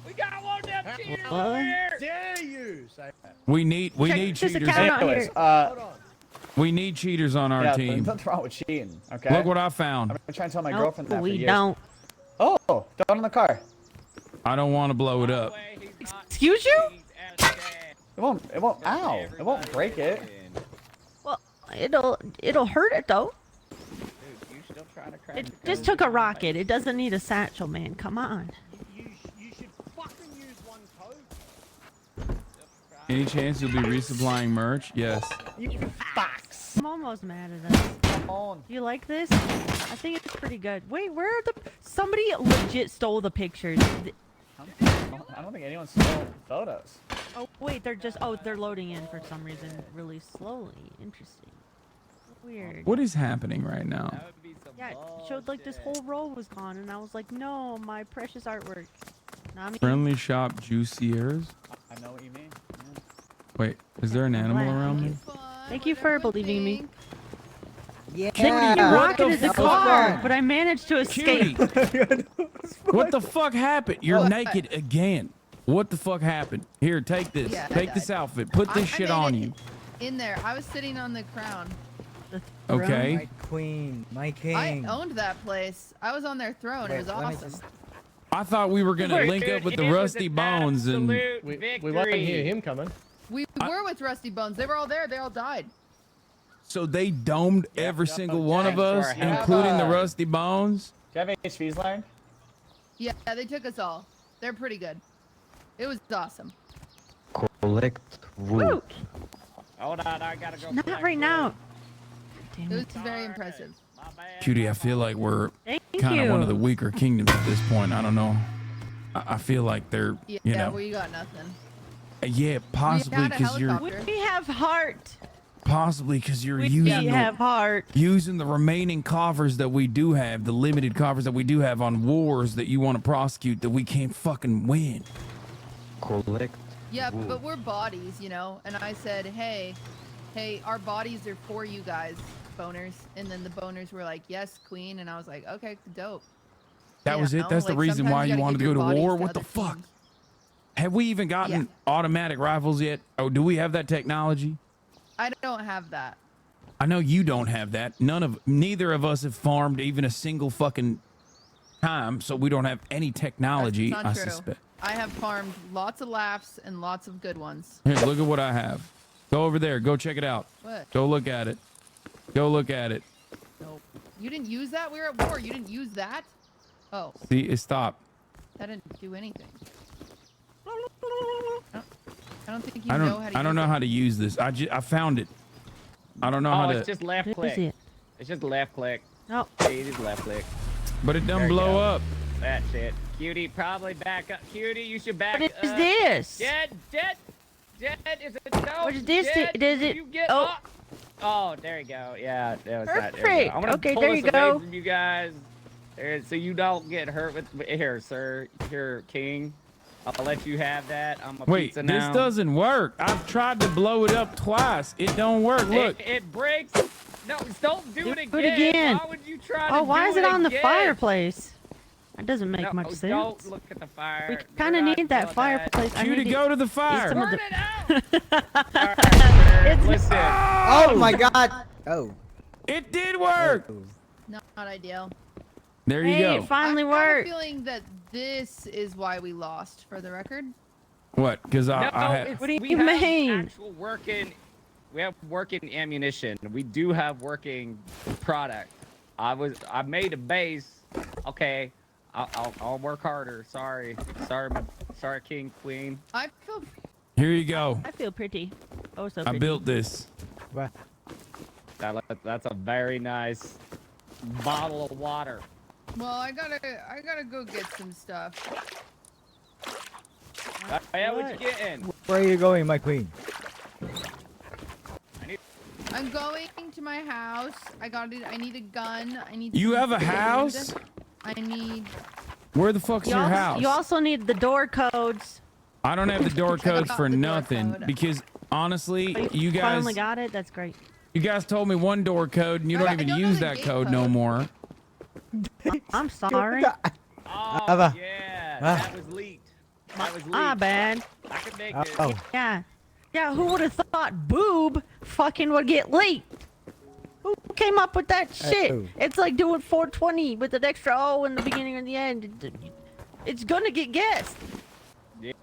We got one of them cheaters What? over here. Dare you say that? We need Check this cheaters. account out Anyways, here. We need cheaters on our yeah, team. there's nothing wrong with cheating. Okay. Look what I found. I've been trying to tell my No, girlfriend that for we years. don't. Oh, down in the car. I don't want to blow it up. Excuse you? It won't. Ow! It won't break it. Well, it'll hurt it though. You still trying to crack It the just code? took a rocket. It doesn't need a satchel, man. Come on. You should fucking use one code. Any chance you'll be resupplying merch? Yes. You fox. I'm almost mad at us. Come on. You like this? I think it's pretty good. Wait, where are the... Somebody legit stole the pictures. I don't think anyone stole photos. Oh, wait, they're just... Oh, they're loading in for some reason really slowly. Interesting. Weird. What is happening right now? Yeah, it showed like this whole row was gone, and I was like, no, my precious artwork. Nami? Friendly shop juiciers? I know what you mean. Yeah. Wait, is there an animal around me? Thank you for believing me. Yeah. They rocketed the car, but I managed to escape. What the fuck happened? You're naked again. What the fuck happened? Here, take this. Yeah, I Take this died. outfit. Put this shit on you. In there, I was sitting on the crown. Okay. My queen, my king. I owned that place. I was on their throne. It was awesome. I thought we were gonna link up with the Rusty Bones and. We wasn't hear him coming. We were with Rusty Bones. They were all there. They all died. So they domed every single one of us, including the Rusty Bones. Do you have HVs line? Yeah, they took us all. They're pretty good. It was awesome. Collect wood. Hold on, I gotta go. Not right now. It was very impressive. Cutie, I feel like we're Thank kind of you. one of the weaker kingdoms at this point. I don't know. I feel like they're, Yeah, you know. we got nothing. Yeah, possibly We had a because you're. helicopter. We have heart. Possibly because you're We using have heart. using the remaining coffers that we do have, the limited coffers that we do have on wars that you want to prosecute that we can't fucking win. Collect. Yeah, but we're bodies, you know. And I said, hey, our bodies are for you guys, boners. And then the boners were like, yes, queen. And I was like, okay, dope. That was You it. know, That's the like, reason sometimes why you you gotta wanted to give go your to war. bodies What the other fuck? teams. Have we even gotten automatic rifles yet? Oh, do we have that technology? I don't have that. I know you don't have that. Neither of us have farmed even a single fucking time, so we don't have any technology. That's I not true. suspect. I have farmed lots of laughs and lots of good ones. Here, look at what I have. Go over there. Go check it out. What? Go look at it. Go look at it. Nope. You didn't use that? We were at war. You didn't use that? Oh, See, it stopped. that didn't do anything. I don't think you I know don't. how to I don't use know it. how to use this. I found it. I don't know how to. It's just left What click. is it? It's just left click. Oh. Yeah, you just left click. But it doesn't There you blow go. up. That's it. Cutie, probably back up. Cutie, you should back up. What is this? Jed, is it no? What is this? Jed, Does it- You get oh. up. Oh, there you go. Yeah, that was that. There you Perfect. go. I'm gonna Okay, pull there this you go. away from you guys, there, so you don't get hurt with here, sir. Here, King. I'll let you have that. I'm a Wait, pizza this now. doesn't work. I've tried to blow it up twice. It don't work. Look. It breaks. No, don't do it again. Do it again. Why would you try to Oh, why do is it on the again? fireplace? That doesn't make No, much sense. Don't look at the fire. We kind of need that fireplace. I Cutie, need go to the eat fire. some of Burn the- it out. It's Listen. Oh my god. Oh. It did work. Not ideal. There you Hey, go. it finally I have a worked. feeling that this is why we lost, for the record. What? Because No, I What do we you have mean? actual working. We have working ammunition. We do have working product. I made a base. Okay, I'll work harder. Sorry, King, Queen. I feel Here you go. I feel pretty. Oh, so I pretty. built this. That's a very nice bottle of water. well. I gotta go get some stuff. Yeah, what you getting? Where are you going, my queen? I'm going to my house. I need a gun. I need. You some have a food. house? I need. Where the fuck's your house? You also need the door codes. I don't have the door codes got for the door nothing code. because honestly, you guys Finally got it. That's great. you guys told me one door code and you don't I even don't know use the that gate code no code. more. I'm sorry. Oh, Ava. yeah, Ah. that was leaked. That was leaked. Ah, bad. I can make this. Oh. Yeah. Yeah, who would have thought boob fucking would get leaked? Who came up with that shit? Oh. It's like doing 420 with an extra O in the beginning and the end. It's gonna get guessed.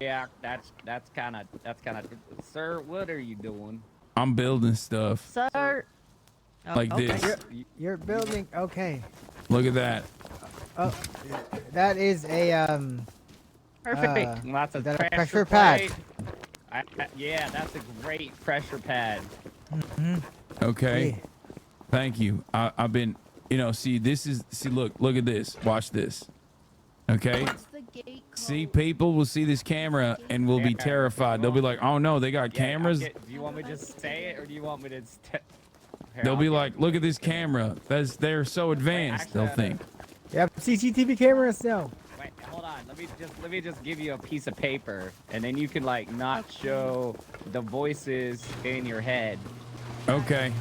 Yeah, that's kind of. Sir, what are you doing? I'm building stuff Sir. Oh, like okay. this. You're building. Okay. Look at that. Oh, that is a Perfect. Lots of is that a pressure pressure pad? plate. Yeah, that's a great pressure pad. Okay. Yeah. Thank you. I've been, see, look at this. Watch this. Okay. What's the gate code? See, people will see this camera and will be Yeah. terrified. They'll be like, oh no, they got Yeah, cameras. do you want me to just say it, or do you want me to? They'll be like, look at this camera. They're so advanced. They'll think. You have CCTV cameras now. Wait, hold on. Let me just give you a piece of paper, and then you can like not show the voices in your head. Okay.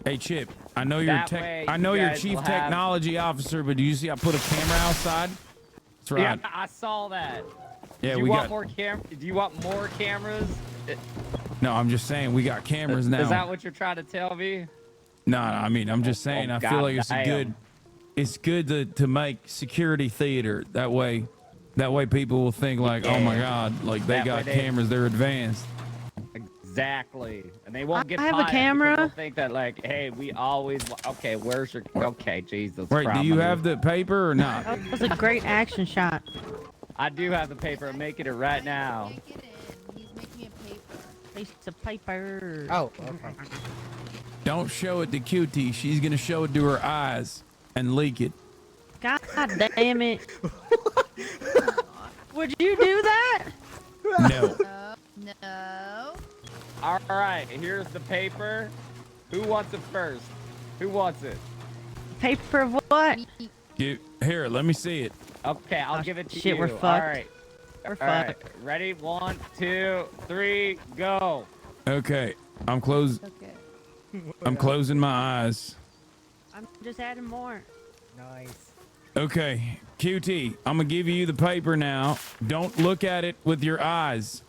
Hey Chip, I know you're That way I know you you're guys chief will have- technology officer, but do you see I put a camera outside? That's right. Yeah, I saw that. Yeah, Do you we want got. more Do you want more cameras? No, I'm just saying we got cameras now. Is that what you're trying to tell me? No, I mean I'm just saying. I feel like it's a good. It's good to make security theater. That way people will think like, oh my god, like they got cameras. They're advanced. Exactly, and they won't get. I have a fired because camera. They'll think that like, hey, we always. Okay, where's your? Okay, Jesus. Right? Do you have the paper or not? That was a great action shot. I do have the paper. I'm making it right now. He's making a paper. Piece of paper. Oh, okay. Don't show it to QT. She's gonna show it to her eyes and leak it. God damn it. Would you do that? No. No. All right, here's the paper. Who wants it first? Who wants it? Paper of what? Here, let me see it. Okay, I'll give it to shit, you. we're fucked. All right. We're All right, fucked. ready? 1, 2, 3, go. Okay, I'm closing my eyes. I'm just adding more. Nice. Okay, QT, I'm gonna give you the paper now. Don't look at it with your eyes.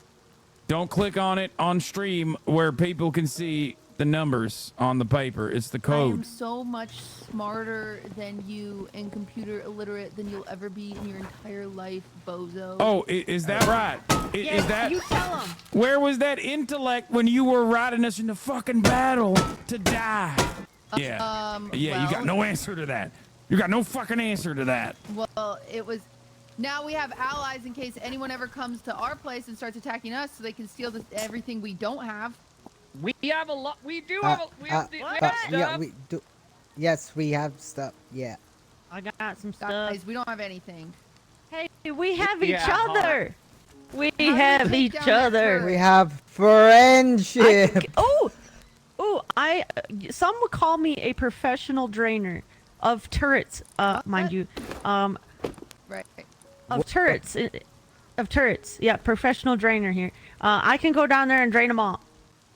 Don't click on it on stream where people can see the numbers on the paper. It's the I am code. so much smarter than you and computer illiterate than you'll ever be in your entire life, bozo. Oh, is that right? Yeah, Is that? you tell 'em. Where was that intellect when you were riding us in the fucking battle to die? Yeah. Yeah, you got no answer to that. You got no fucking answer to that. Well, it was. Now we have allies in case anyone ever comes to our place and starts attacking us, so they can steal everything we don't have. We have a lot. We do have. We have stuff. Yeah, we do. Yes, we have stuff. Yeah. I got some stuff. Guys, we don't have anything. Hey, we have Yeah, each other. We How do we have take each down that other. We have friendship. Some would call me a professional drainer of turrets. Mind you, Right. of turrets. Of turrets. Yeah, professional drainer here. I can go down there and drain them all.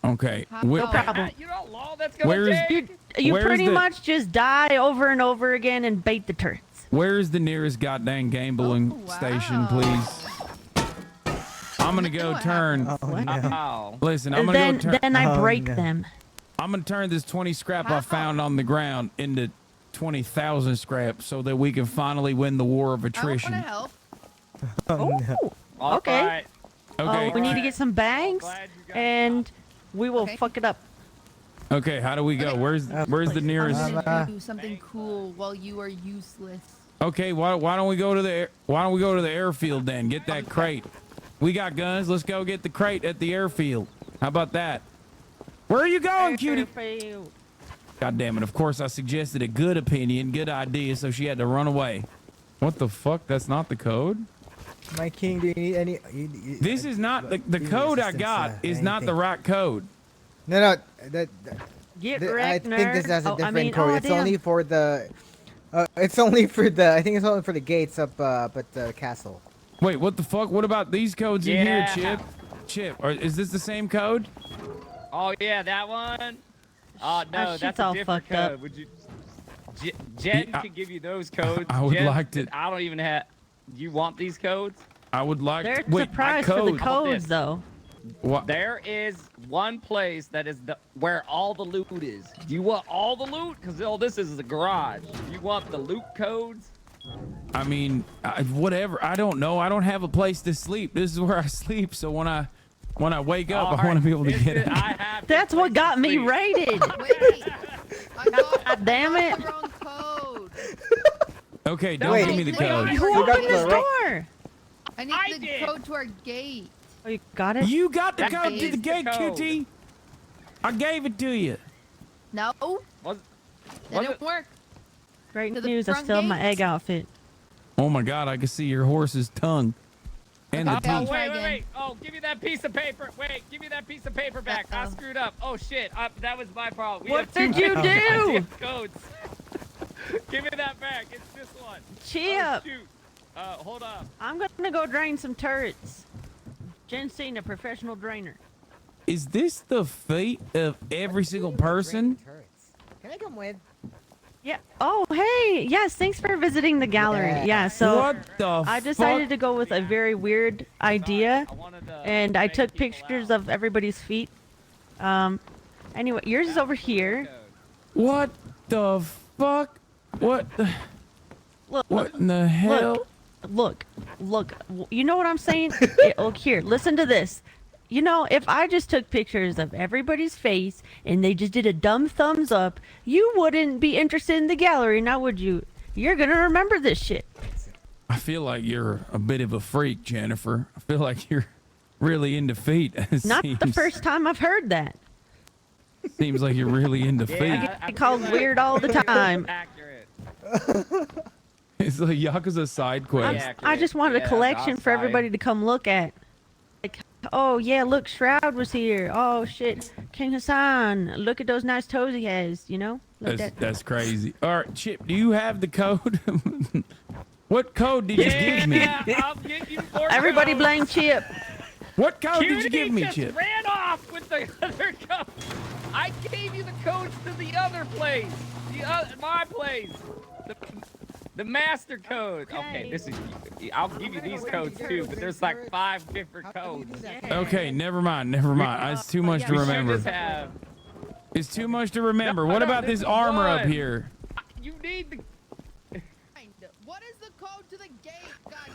Okay. No problem. You know how long that's Where gonna is- take? You Where's pretty the- much just die over and over again and bait the turrets. Where is the nearest goddamn gambling station, please? I'm gonna go turn. Listen, I'm gonna go turn. Then I break them. I'm gonna turn this 20 scrap I found on the ground into 20,000 scrap so that we can finally win the war of attrition. Help. Okay. Okay. We need to get some bangs, and we will fuck it up. Okay, how do we go? Where's the nearest? I'm gonna do something cool while you are useless. Okay, why don't we go to the airfield then? Get that crate. We got guns. Let's go get the crate at the airfield. How about that? Where are you going, cutie? God damn it! Of course, I suggested a good opinion, good idea, so she had to run away. What the fuck? That's not the code. My king, do you need any? This is not the code I got. Is not the right code. No, Get I wrecked, think this nerd. has a Oh, I different mean, code. oh, It's damn. only for the. It's only for the. I think it's only for the gates up at the castle. Wait, what the fuck? What about these codes in here, Yeah. Chip? Is this the same code? Oh yeah, that one. Oh no, shit's that's all a different fucked up. code. Would you? Jen Yeah, can give you those codes. I would Jen, like to- I don't even have. Do you want these codes? I would like. They're Wait, surprised for the code. codes, though. What? There is one place that is where all the loot is. Do you want all the loot? Because all this is the garage. Do you want the loot codes? I mean, whatever. I don't know. I don't have a place to sleep. This is where I sleep. So when I wake up, I want to be able to get it. That's what got me raided. God damn it. Okay, don't give me the code. Who opened this door? I need the code to our gate. Oh, you got it? You got the That code to is the the gate, code. QT. I gave it to you. No. Was That didn't work. Great To the news. I front still have my gate. egg outfit. Oh my God, I can see your horse's tongue and the Oh, teeth. wait. Oh, give me that piece of paper. Wait, give me that piece of paper back. I screwed up. Oh, shit. That was my fault. We What have two did you goddamn do? codes. Give me that back. It's this one. Chip. Oh, shoot. Hold up. I'm gonna go drain some turrets. Jen Cena, professional drainer. Is this the fate of every single person? Can I come with? Yeah. Oh, hey. Yes, thanks for visiting the gallery. Yeah, so What the I decided fuck? to go with a very weird idea, and I took pictures of everybody's feet. Anyway, yours is over here. What the fuck? What the... Look, What in the hell? Look. You know what I'm saying? Look here. Listen to this. You know, if I just took pictures of everybody's face and they just did a dumb thumbs up, you wouldn't be interested in the gallery, now would you? You're gonna remember this shit. I feel like you're a bit of a freak, Jennifer. I feel like you're really into feet. Not the first time I've heard that. Seems like you're really into feet. I get called weird all the time. It's like Yakuza side quest. I just wanted a collection for everybody to come look at. Like, oh yeah, look, Shroud was here. Oh shit, King Hassan. Look at those nice toes he has. You know. Look That's crazy. All right, Chip, do you have the code? What code did you give me? I'll give you more Everybody codes. blame Chip. What code did you Cutie give me, just Chip? ran off with the other code. I gave you the codes to the other place. My place. The master code. Okay, this is. I'll give you these codes too, but there's like 5 different codes. Okay, never mind. It's too much to We should remember. just have. It's too much to remember. What about this armor up here? You need the. What is the code to the gate? God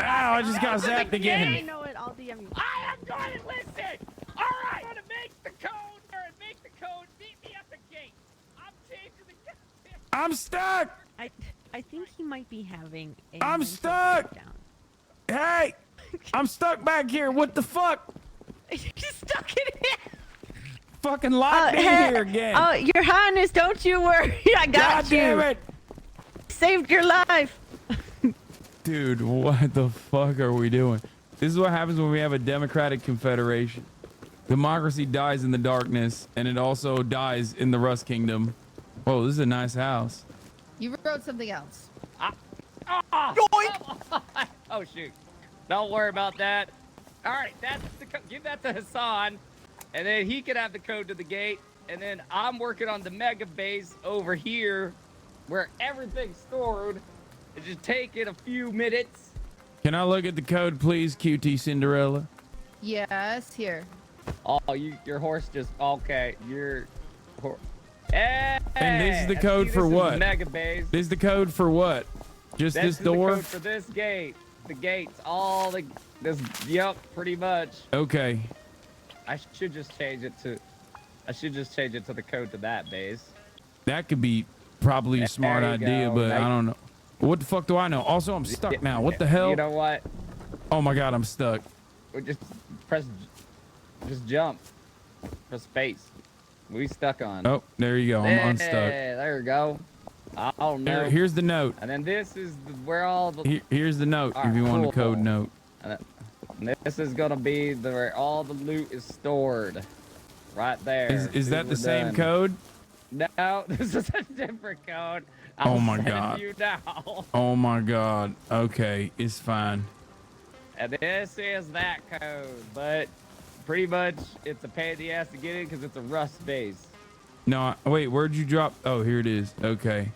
Ow, I just got zapped again. I know it. I'll DM you. I am going to listen. All right, I'm gonna make the code. Or make the code. Meet me at the gate. I'm changing the. I'm stuck. I think he might be having a I'm mental stuck. breakdown. Hey, I'm stuck back here. What the fuck? You're stuck in here. Fucking locked in here again. Oh, Your Highness, don't you worry. I got God you. damn it. Saved your life. Dude, what the fuck are we doing? This is what happens when we have a democratic confederation. Democracy dies in the darkness, and it also dies in the Rust Kingdom. Whoa, this is a nice house. You wrote something else. Oh shoot! Don't worry about that. All right, that's the give that to Hassan, and then he can have the code to the gate. And then I'm working on the mega base over here, where everything's stored. It's just taking a few minutes. Can I look at the code, please, QT Cinderella? Yes, here. Oh, your horse just okay. Hey, And this is the code see, for this is what? Mega base. This is the code for what? Just This this is door? The code for this gate. The gates, all the Yep, pretty much. Okay. I should just change it to the code to that base. That could be probably a smart There you idea, go. but Now I don't know. What the fuck do I know? Also, I'm stuck now. What the hell? You know what? Oh my god, I'm stuck. Just jump. Press space. We stuck on. Oh, there you go. I'm unstuck. There you go. I don't know. Here's the note. And then this is where all the. Here's the note. All if you right, want a cool. code note. And this is gonna be where all the loot is stored. Right there. Is that the We're same done. code? No, this is a different code. Oh my send it to god. You now. Oh my god. Okay, it's fine. And this is that code, but pretty much it's a pain in the ass to get in because it's a Rust base. No, wait, where'd you drop? Oh, here it is. Okay.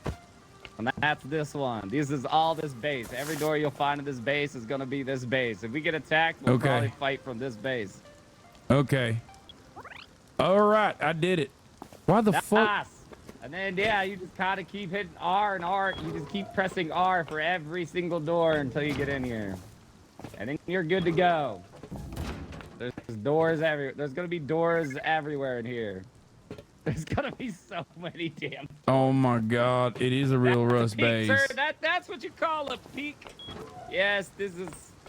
And that's this one. This is all this base. Every door you'll find in this base is gonna be this base. If we get attacked, we'll Okay. probably fight from this base. Okay. All right, I did it. Why the fuck? Nice. And then yeah, you just kind of keep hitting R and R. You just keep pressing R for every single door until you get in here, and then you're good to go. There's doors everywhere. There's gonna be doors everywhere in here. There's gonna be so many damn. Oh my god, it is a real Rust Peak, base. sir. That's what you call a peak. Yes, this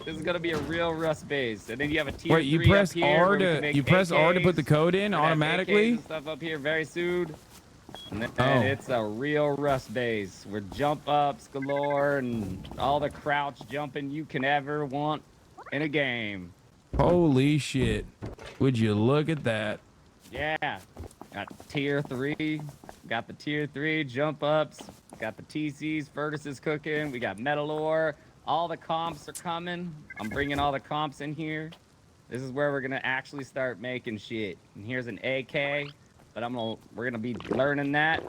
is gonna be a real Rust base. And then you have a tier Wait, you 3 press up here R where we can to make you press R to put the AKs. code in We're gonna have automatically? AKs and stuff up here very soon. And then Oh. it's a real Rust base where jump ups galore and all the crouch jumping you can ever want in a game. Holy shit. Would you look at that? Yeah. Got tier 3. Got the tier 3 jump ups. Got the TCs, furnaces cooking. We got metal ore. All the comps are coming. I'm bringing all the comps in here. This is where we're gonna actually start making shit. And here's an AK, but we're gonna be learning that.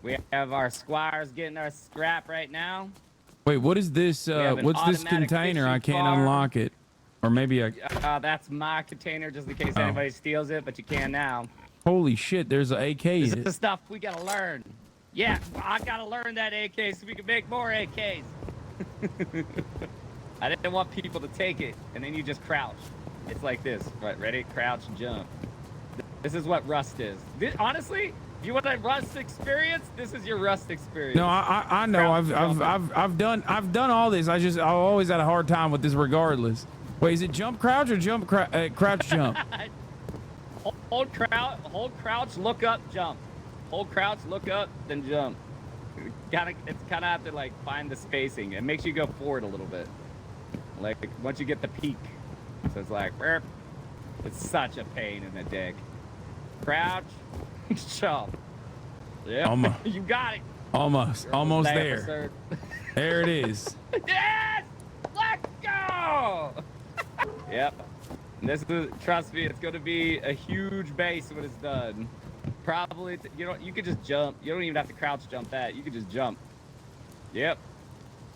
We have our squires getting our scrap right now. Wait, what is this? have an What's this automatic container? I fishing can't farm. unlock it. Or maybe I... That's my container, just in case Oh. anybody steals it, but you can now. Holy shit, there's an AK This in is it. the stuff we gotta learn. Yeah, I gotta learn that AK so we can make more AKs. I didn't want people to take it, and then you just crouch. It's like this. Right, ready? Crouch, jump. This is what Rust is. Honestly, if you want a Rust experience, this is your Rust experience. No, I know. Crouch, I've done all this. I always had a hard time with this regardless. Wait, is it jump crouch or jump crouch jump? Hold crouch, look up, jump. Hold crouch, look up, then jump. It's kind of have to like find the spacing. It makes you go forward a little bit. Like once you get the peak, so it's like, burp. It's such a pain in the dick. Crouch, jump. Yeah, you got it. Almost there. Sir. There it is. Yes, let's go. Yep. This is, trust me, it's going to be a huge base when it's done. Probably, you could just jump. You don't even have to crouch jump that. You could just jump. Yep.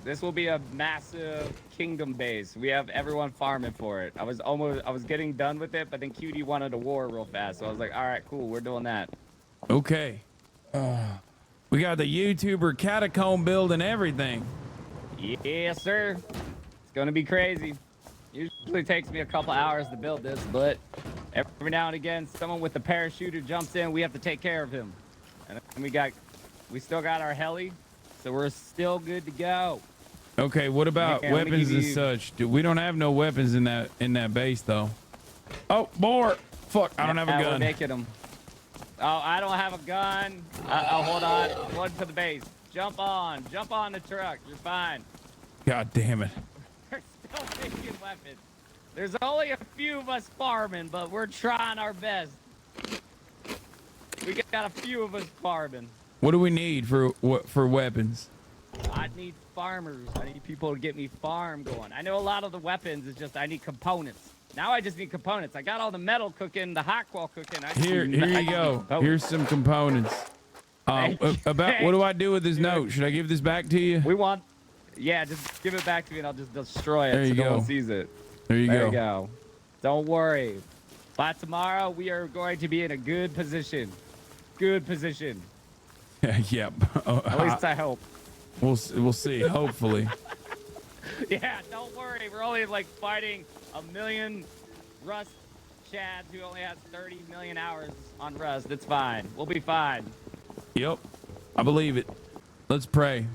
This will be a massive kingdom base. We have everyone farming for it. I was getting done with it, but then Cutie wanted a war real fast. So I was like, all right, cool, we're doing that. Okay. We got the YouTuber catacomb build and everything. Yes, sir. It's going to be crazy. Usually takes me a couple hours to build this, but every now and again, someone with a parachuter jumps in. We have to take care of him. And we still got our heli, so we're still good to go. Okay, what about weapons and such? We don't have no weapons in that base though. Oh, more! Fuck, I don't have a gun. We're making them. Oh, I don't have a gun. Hold on. One to the base. Jump on the truck. You're fine. God damn it. We're still making weapons. There's only a few of us farming, but we're trying our best. We got a few of us farming. What do we need for weapons? I need farmers. I need people to get me farm going. I know a lot of the weapons is just I need components. Now I just need components. I got all the metal cooking, the hot wall cooking. Here you go. Here's some components. About what do I do with this note? Should I give this back to you? Yeah, just give it back to me and I'll just destroy it There you so no go. one sees it. There you go. Don't worry. By tomorrow, we are going to be in a good position. Good position. Yep. At least I hope. We'll see. Hopefully. Yeah, don't worry. We're only like fighting 1 million Rust Chads who only has 30 million hours on Rust. It's fine. We'll be fine. Yep. I believe it. Let's pray.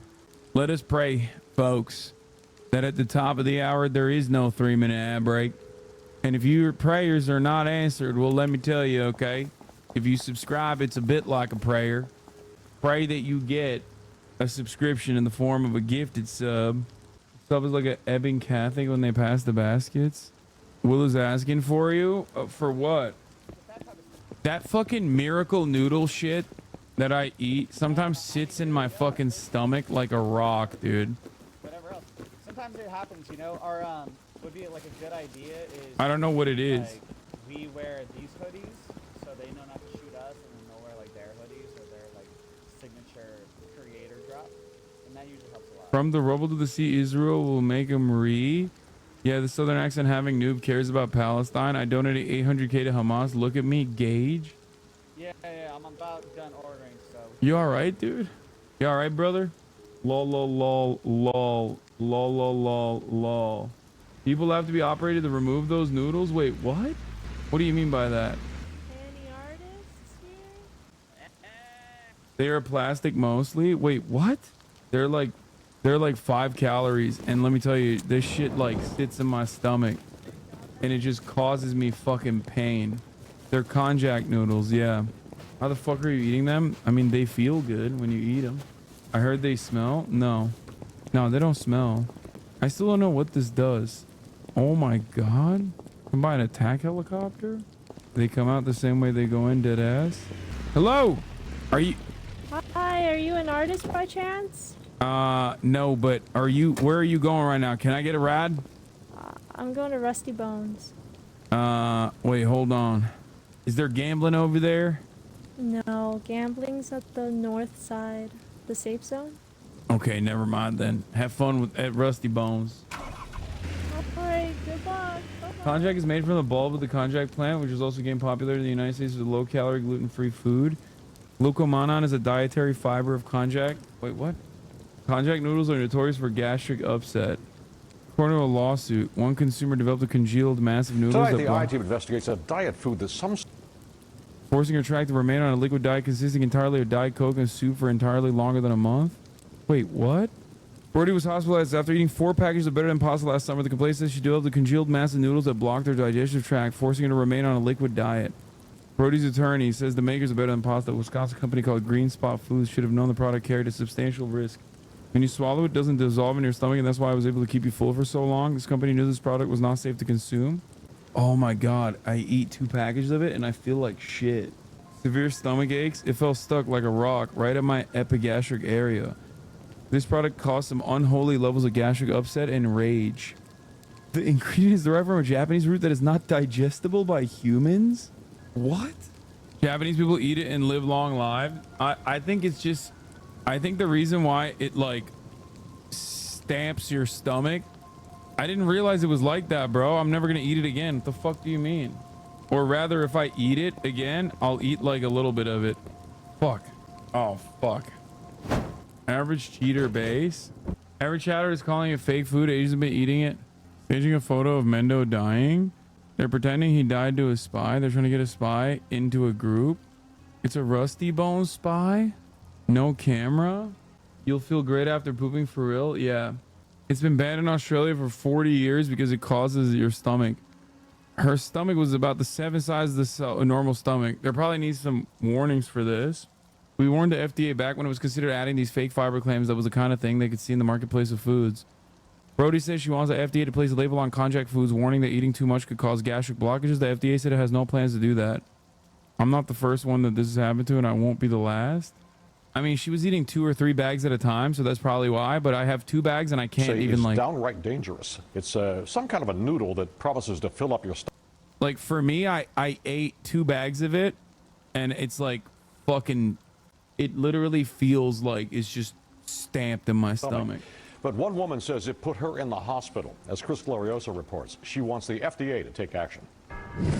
Let us pray, folks, that at the top of the hour there is no 3-minute ad break. And if your prayers are not answered, well, let me tell you, okay? If you subscribe, it's a bit like a prayer. Pray that you get a subscription in the form of a gifted sub. Sub is like an Ebbing Catholic when they pass the baskets. Will is asking for you? For what? That fucking miracle noodle shit that I eat sometimes sits in my fucking stomach like a rock, dude. Whatever else. Sometimes it happens, you know. Our would be like a good idea is. I don't know what it is. Like, we wear these hoodies, so they know not to shoot us, and then they'll wear like their hoodies or their like signature creator drop, and that usually helps a lot. From the rubble to the sea, Israel will make him re. Yeah, the southern accent having noob cares about Palestine. I donated 800K to Hamas. Look at me, Gage. Yeah, I'm about done ordering, so. You all right, dude? You all right, brother? Lol, lol, lol, lol, lol, lol, lol, lol. People have to be operated to remove those noodles? Wait, what? What do you mean by that? Any artists here? They are plastic mostly? Wait, what? They're like 5 calories, and let me tell you, this shit like sits in my stomach, and it just causes me fucking pain. They're konjac noodles, yeah. How the fuck are you eating them? I mean, they feel good when you eat them. I heard they smell. No, they don't smell. I still don't know what this does. Oh my god. Can buy an attack helicopter? They come out the same way they go in, dead ass. Hello? Are you... Hi, are you an artist by chance? No, but where are you going right now? Can I get a ride? I'm going to Rusty Bones. Wait, hold on. Is there gambling over there? No, gambling's at the north side. The safe zone? Okay, never mind then. Have fun at Rusty Bones. Alright, good luck. Konjac is made from the bulb of the konjac plant, which has also gained popularity in the United States as a low-calorie, gluten-free food. Glucomannan is a dietary fiber of konjac. Wait, what? Konjac noodles are notorious for gastric upset. According to a lawsuit, one consumer developed a congealed mass of noodles Tonight, that the I-Team investigates a diet food that some... forcing her track to remain on a liquid diet consisting entirely of Diet Coke and soup for entirely longer than a month. Wait, what? Brody was hospitalized after eating 4 packages of better than pasta last summer. The complaint says she developed a congealed mass of noodles that blocked her digestive tract, forcing her to remain on a liquid diet. Brody's attorney says the makers of Better Than Pasta, a Wisconsin company called Green Spot Foods, should have known the product carried a substantial risk. When you swallow it, doesn't dissolve in your stomach, and that's why I was able to keep you full for so long. This company knew this product was not safe to consume. Oh my god, I eat 2 packages of it and I feel like shit. Severe stomach aches. It felt stuck like a rock right at my epigastric area. This product caused some unholy levels of gastric upset and rage. The ingredient is derived from a Japanese root that is not digestible by humans? What? Japanese people eat it and live long lives? I think it's just... I think the reason why it, like, stamps your stomach... I didn't realize it was like that, bro. I'm never gonna eat it again. What the fuck do you mean? Or rather, if I eat it again, I'll eat, like, a little bit of it. Fuck. Oh, fuck. Average cheater base. Average chatter is calling it fake food. Asians have been eating it. Staging a photo of Mendo dying. They're pretending he died to a spy. They're trying to get a spy into a group. It's a Rusty Bones spy. No camera. You'll feel great after pooping for real. Yeah. It's been banned in Australia for 40 years because it causes your stomach. Her stomach was about the 7 size of the normal stomach. There probably needs some warnings for this. We warned the FDA back when it was considered adding these fake fiber claims that was the kind of thing they could see in the marketplace of foods. Brody says she wants the FDA to place a label on konjac foods warning that eating too much could cause gastric blockages. The FDA said it has no plans to do that. I'm not the first one that this has happened to, and I won't be the last. I mean, she was eating 2 or 3 bags at a time, so that's probably why, but I have 2 bags and I can't even, like... It's downright dangerous. It's some kind of a noodle that promises to fill up your stomach. Like, for me, I ate 2 bags of it, and it's like fucking... It literally feels like it's just stamped in my stomach. But one woman says it put her in the hospital. As Chris Glorioso reports, she wants the FDA to take action.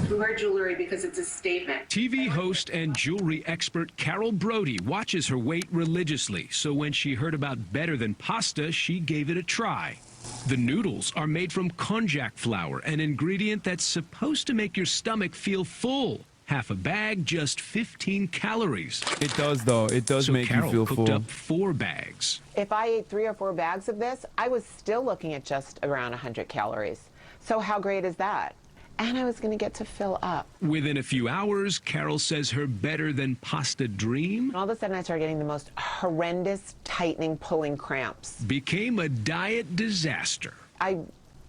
To her jewelry because it's a statement. TV host and jewelry expert Carol Brody watches her weight religiously, so when she heard about Better Than Pasta, she gave it a try. The noodles are made from konjac flour, an ingredient that's supposed to make your stomach feel full. Half a bag, just 15 calories. It does, though. It does make Carol you feel cooked full. up 4 bags. If I ate 3 or 4 bags of this, I was still looking at just around 100 calories. So how great is that? And I was going to get to fill up. Within a few hours, Carol says her Better Than Pasta dream... All of a sudden, I started getting the most horrendous, tightening, pulling cramps. ...became a diet disaster. I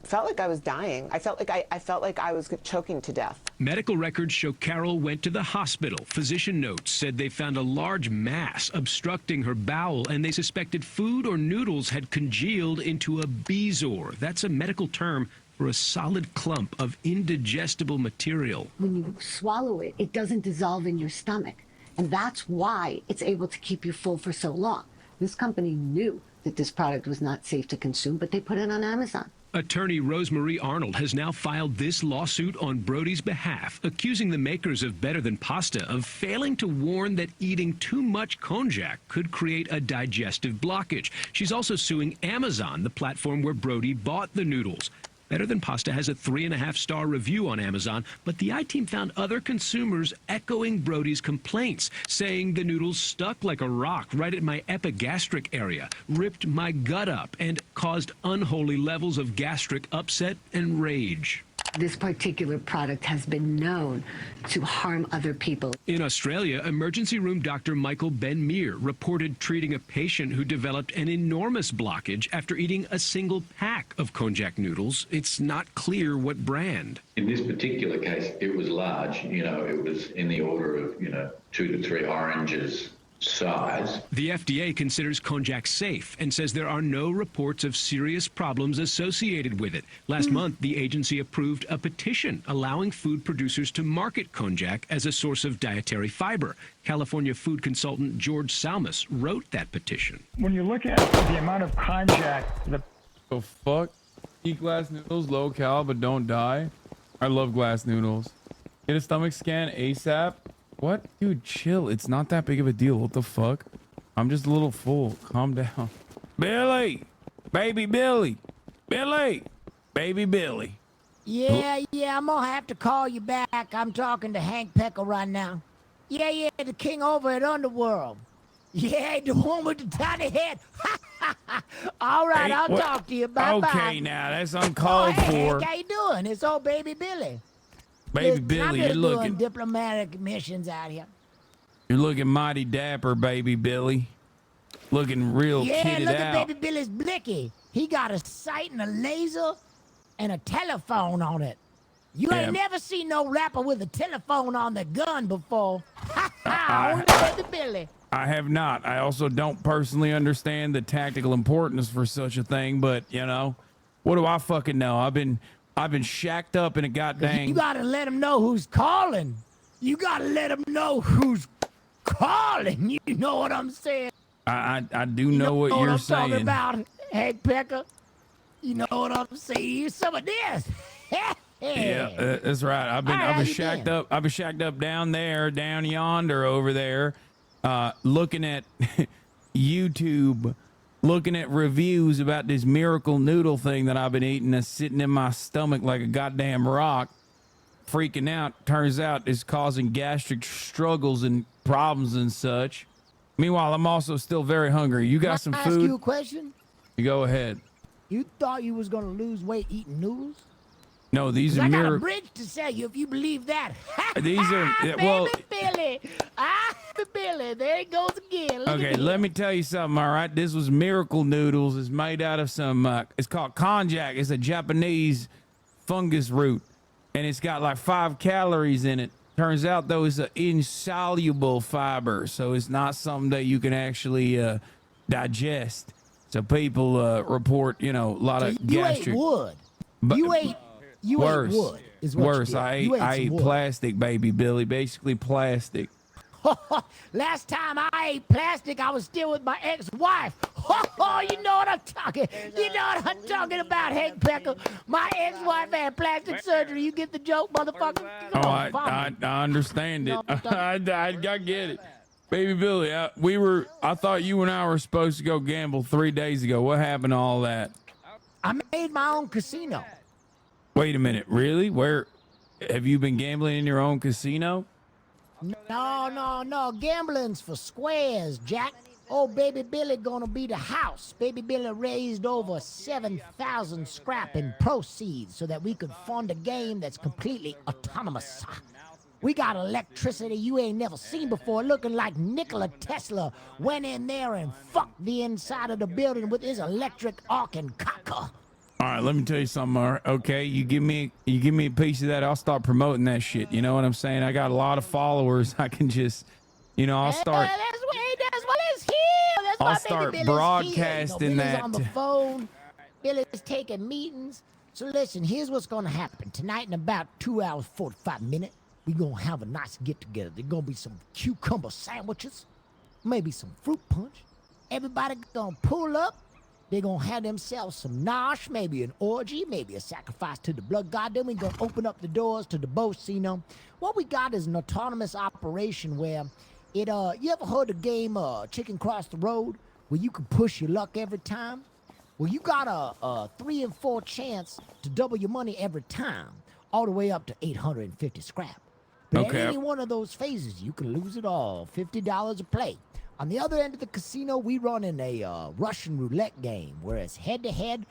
felt like I was dying. I felt like I was choking to death. Medical records show Carol went to the hospital. Physician notes said they found a large mass obstructing her bowel, and they suspected food or noodles had congealed into a bezoar. That's a medical term for a solid clump of indigestible material. When you swallow it, it doesn't dissolve in your stomach. And that's why it's able to keep you full for so long. This company knew that this product was not safe to consume, but they put it on Amazon. Attorney Rosemarie Arnold has now filed this lawsuit on Brody's behalf, accusing the makers of Better Than Pasta of failing to warn that eating too much konjac could create a digestive blockage. She's also suing Amazon, the platform where Brody bought the noodles. Better Than Pasta has a 3.5-star review on Amazon, but the I-Team found other consumers echoing Brody's complaints, saying the noodles stuck like a rock right at my epigastric area, ripped my gut up, and caused unholy levels of gastric upset and rage. This particular product has been known to harm other people. In Australia, emergency room doctor Michael Ben Meir reported treating a patient who developed an enormous blockage after eating a single pack of konjac noodles. It's not clear what brand. In this particular case, it was large. You know, it was in the order of, 2 to 3 oranges size. The FDA considers konjac safe and says there are no reports of serious problems associated with it. Last month, the agency approved a petition allowing food producers to market konjac as a source of dietary fiber. California food consultant George Salmus wrote that petition. When you look at the amount of konjac, the fuck? Eat glass noodles, low cal, but don't die. I love glass noodles. Get a stomach scan ASAP. What? Dude, chill. It's not that big of a deal. What the fuck? I'm just a little full. Calm down. Billy! Baby Billy! Billy! Baby Billy. Yeah, I'm gonna have to call you back. I'm talking to Hank Pecker right now. Yeah, the king over at Underworld. Yeah, the one with the tiny head. All right, Hey, I'll what? talk to you. Bye-bye. Okay, now, that's uncalled for. Hank, how you doing? It's old Baby Billy. Baby Listen, Billy, I'm you're just doing looking... diplomatic missions out here. You're looking mighty dapper, Baby Billy. Looking real Yeah, kitted look out. at Baby Billy's blicky. He got a sight and a laser and a telephone on it. You ain't never seen no rapper with a telephone on the gun before. Ha ha! Only Baby Billy. I have not. I also don't personally understand the tactical importance for such a thing, but, you know, what do I fucking know? I've been shacked up in a goddamn... You gotta let him know who's calling. You gotta let him know who's calling. You know what I'm saying? I do know what you're I'm saying. talking about, Hank Pecker. You know what I'm saying? Some of this. Yeah, that's right. I've been shacked up. I've been shacked up down there, down yonder, over there, looking at YouTube, looking at reviews about this miracle noodle thing that I've been eating that's sitting in my stomach like a goddamn rock, freaking out. Turns out it's causing gastric struggles and problems and such. Meanwhile, I'm also still very hungry. You got some Can I food? ask you a question? You go ahead. You thought you was gonna lose weight eating noodles? No, these are I got a miracles. bridge to sell you if you believe that. These are well. Baby Billy, Baby Billy, there he goes again. Look Okay, at let him. me tell you something. All right, this was miracle noodles. It's made out of some. It's called konjac. It's a Japanese fungus root, and it's got like 5 calories in it. Turns out though, it's an insoluble fiber, so it's not something that you can actually digest. So people report, you know, a lot of You gastric. ate wood. But You ate worse. wood. Is what Worse. You did. I You ate some wood. plastic, Baby Billy. Basically plastic. Last time I ate plastic, I was still with my ex-wife. You know what I'm talking. You know what I'm talking about, Hank Pecker. My ex-wife had plastic surgery. You get the joke, motherfucker? Oh, I understand it. I get it. Baby Billy, I thought you and I were supposed to go gamble 3 days ago. What happened to all that? I made my own casino. Wait a minute, really? Where have you been gambling in your own casino? No. Gambling's for squares, Jack. Oh, Baby Billy gonna be the house. Baby Billy raised over 7,000 scrap in proceeds so that we could fund a game that's completely autonomous. We got electricity you ain't never seen before, looking like Nikola Tesla went in there and fucked the inside of the building with his electric arc and cocker. All right, let me tell you something. All right, okay, you give me a piece of that, I'll start promoting that shit. You know what I'm saying? I got a lot of followers. I can just, you know, I'll start. That's what it's here. That's I'll why start Baby Billy's broadcasting here. Billy's that on the phone. Billy's taking meetings. So listen, here's what's gonna happen tonight. In about 2 hours 45 minutes, we gonna have a nice get together. There's gonna be some cucumber sandwiches, maybe some fruit punch. Everybody gonna pull up. They're gonna have themselves some nosh, maybe an orgy, maybe a sacrifice to the blood god. Then we gonna open up the doors to the Bocino. What we got is an autonomous operation where you ever heard the game Chicken Cross the Road, where you can push your luck every time? Well, you got a 3 in 4 chance to double your money every time, all the way up to 850 scrap. But Okay. at any one of those phases, you can lose it all, $50 a play. On the other end of the casino, we run in a Russian roulette game where it's head-to-head,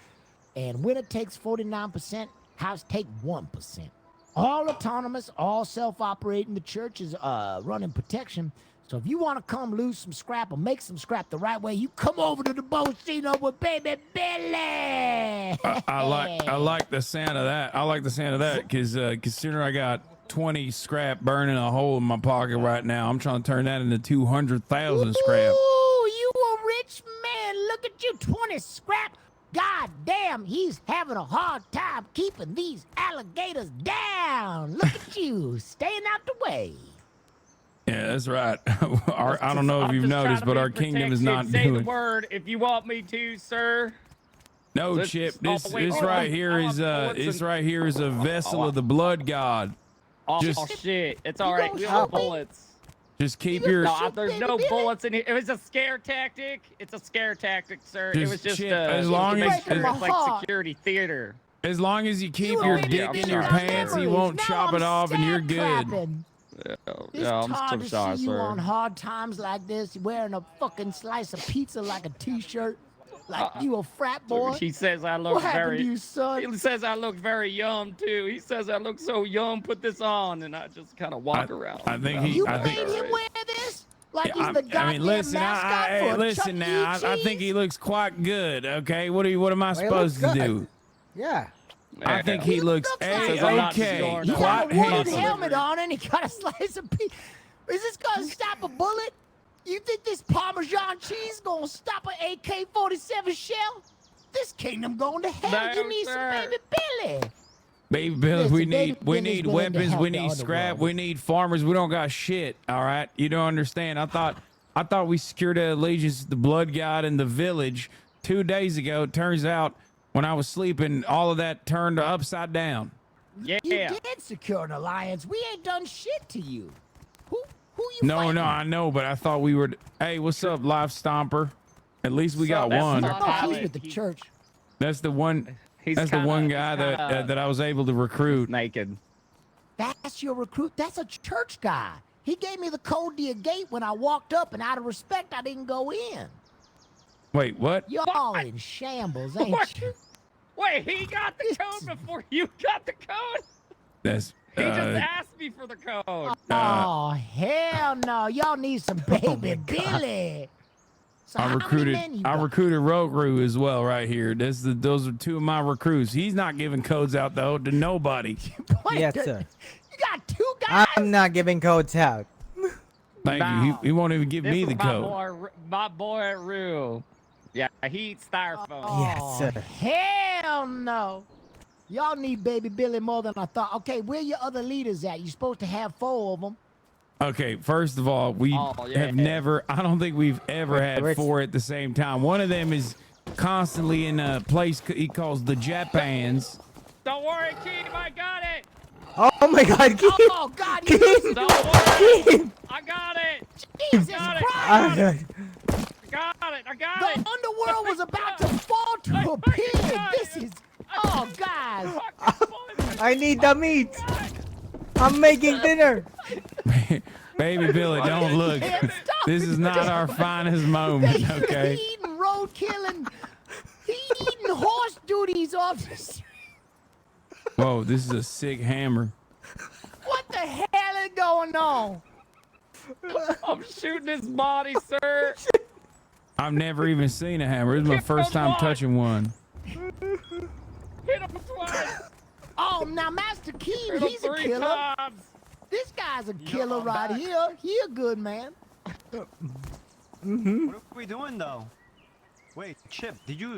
and winner takes 49%, house take 1%. All autonomous, all self-operating. The church is running protection, So if you want to come lose some scrap or make some scrap the right way, you come over to the Bocino with Baby Billy. I like the sound of that. I like the sound of that because considering I got 20 scrap burning a hole in my pocket right now, I'm trying to turn that into 200,000 scrap. Ooh, you a rich man. Look at you, 20 scrap. God damn, he's having a hard time keeping these alligators down. Look at you, staying out the way. Yeah, that's right. I don't know if you've noticed, but our kingdom is not Say doing. the word if you want me to, sir. No, Chip. This right here is a vessel of the blood god. Oh, shit! It's all right. We have bullets. Just keep your. No, there's no bullets in here. It was a scare tactic. It's a scare tactic, sir. It was just as long as it's like security theater. As long as you keep your dick in your pants, he won't chop it off, and you're good. Yeah, I'm Hard so sorry, to see you sir. on hard times like this, wearing a fucking slice of pizza like a t-shirt, like you a frat boy. He says I look What happened very. to you, son? He says I look very young too. He says I look so young. Put this on, and I just kind of walk around. I think he. You I made think. him wear this? Like he's I the goddamn mean, listen. mascot Hey, for listen Chuck now. E. I think he looks quite good. Okay, what am I Well, he supposed looks to good. do? Yeah. I think he looks Says I'm not okay. sure. He Quite got a wood handsome. helmet on and he got a slice of pizza. Is this gonna stop a bullet? You think this Parmesan cheese gonna stop an AK-47 shell? This kingdom going to hell. No, You need sir. some Baby Billy. Baby Billy, Listen, we Baby need Billy's willing to weapons, help we the need scrap, underworld. we need farmers. We don't got shit. All right, you don't understand. I thought we secured allegiance to the blood god in the village 2 days ago. It turns out when I was sleeping, all of that turned upside down. Yeah. You did secure an alliance. We ain't done shit to you. Who you No, fighting? I know, but I thought we were. Hey, what's up, Life Stomper? At least we got that's one. not- Oh, he's with the church. That's the one. He's That's the kinda- one he's guy kinda that I was able to recruit. naked. That's your recruit. That's a church guy. He gave me the code to your gate when I walked up, and out of respect, I didn't go in. Wait, what? Y'all in shambles, ain't What? you? Wait, he got the code before you got the code. That's. He just asked me for the code. Oh, hell no. Y'all need some Baby Billy. So I how many recruited. men you I got? recruited Rogru as well, right here. Those are two of my recruits. He's not giving codes out though to nobody. Wait, Yes, th- sir. You got two guys? I'm not giving codes out. Thank you. He won't even give This me is the code. my boy Rue. Yeah, he eats styrofoam. Oh, Yes, sir. hell no. Y'all need Baby Billy more than I thought. Okay, where your other leaders at? You're supposed to have 4 of them. Okay, first of all, we have never. I don't think we've ever had Rich. 4 at the same time. One of them is constantly in a place he calls the Japans. Don't worry, Keem, I got it. Oh my God, Keith! Oh, God, you Keith! Don't worry. Keith! I got it. Jesus got it. Christ! I got it. I got The it. underworld was about to fall to a pig. This is... Oh, guys. I need the meat. I'm making dinner. Baby Billy, don't look. Can't stop This is not our finest moment, okay? He eating roadkill and he eating horse duties off the street. Whoa, this is a sick hammer. What the hell is going on? I'm shooting his body, sir. I've never even seen a hammer. This is my first time touching one. Hit him twice. Oh, now Master Keem, Hit him he's a 3 killer. times. This guy's a killer right here. He a good man. What are we doing though? Wait, Chip, did you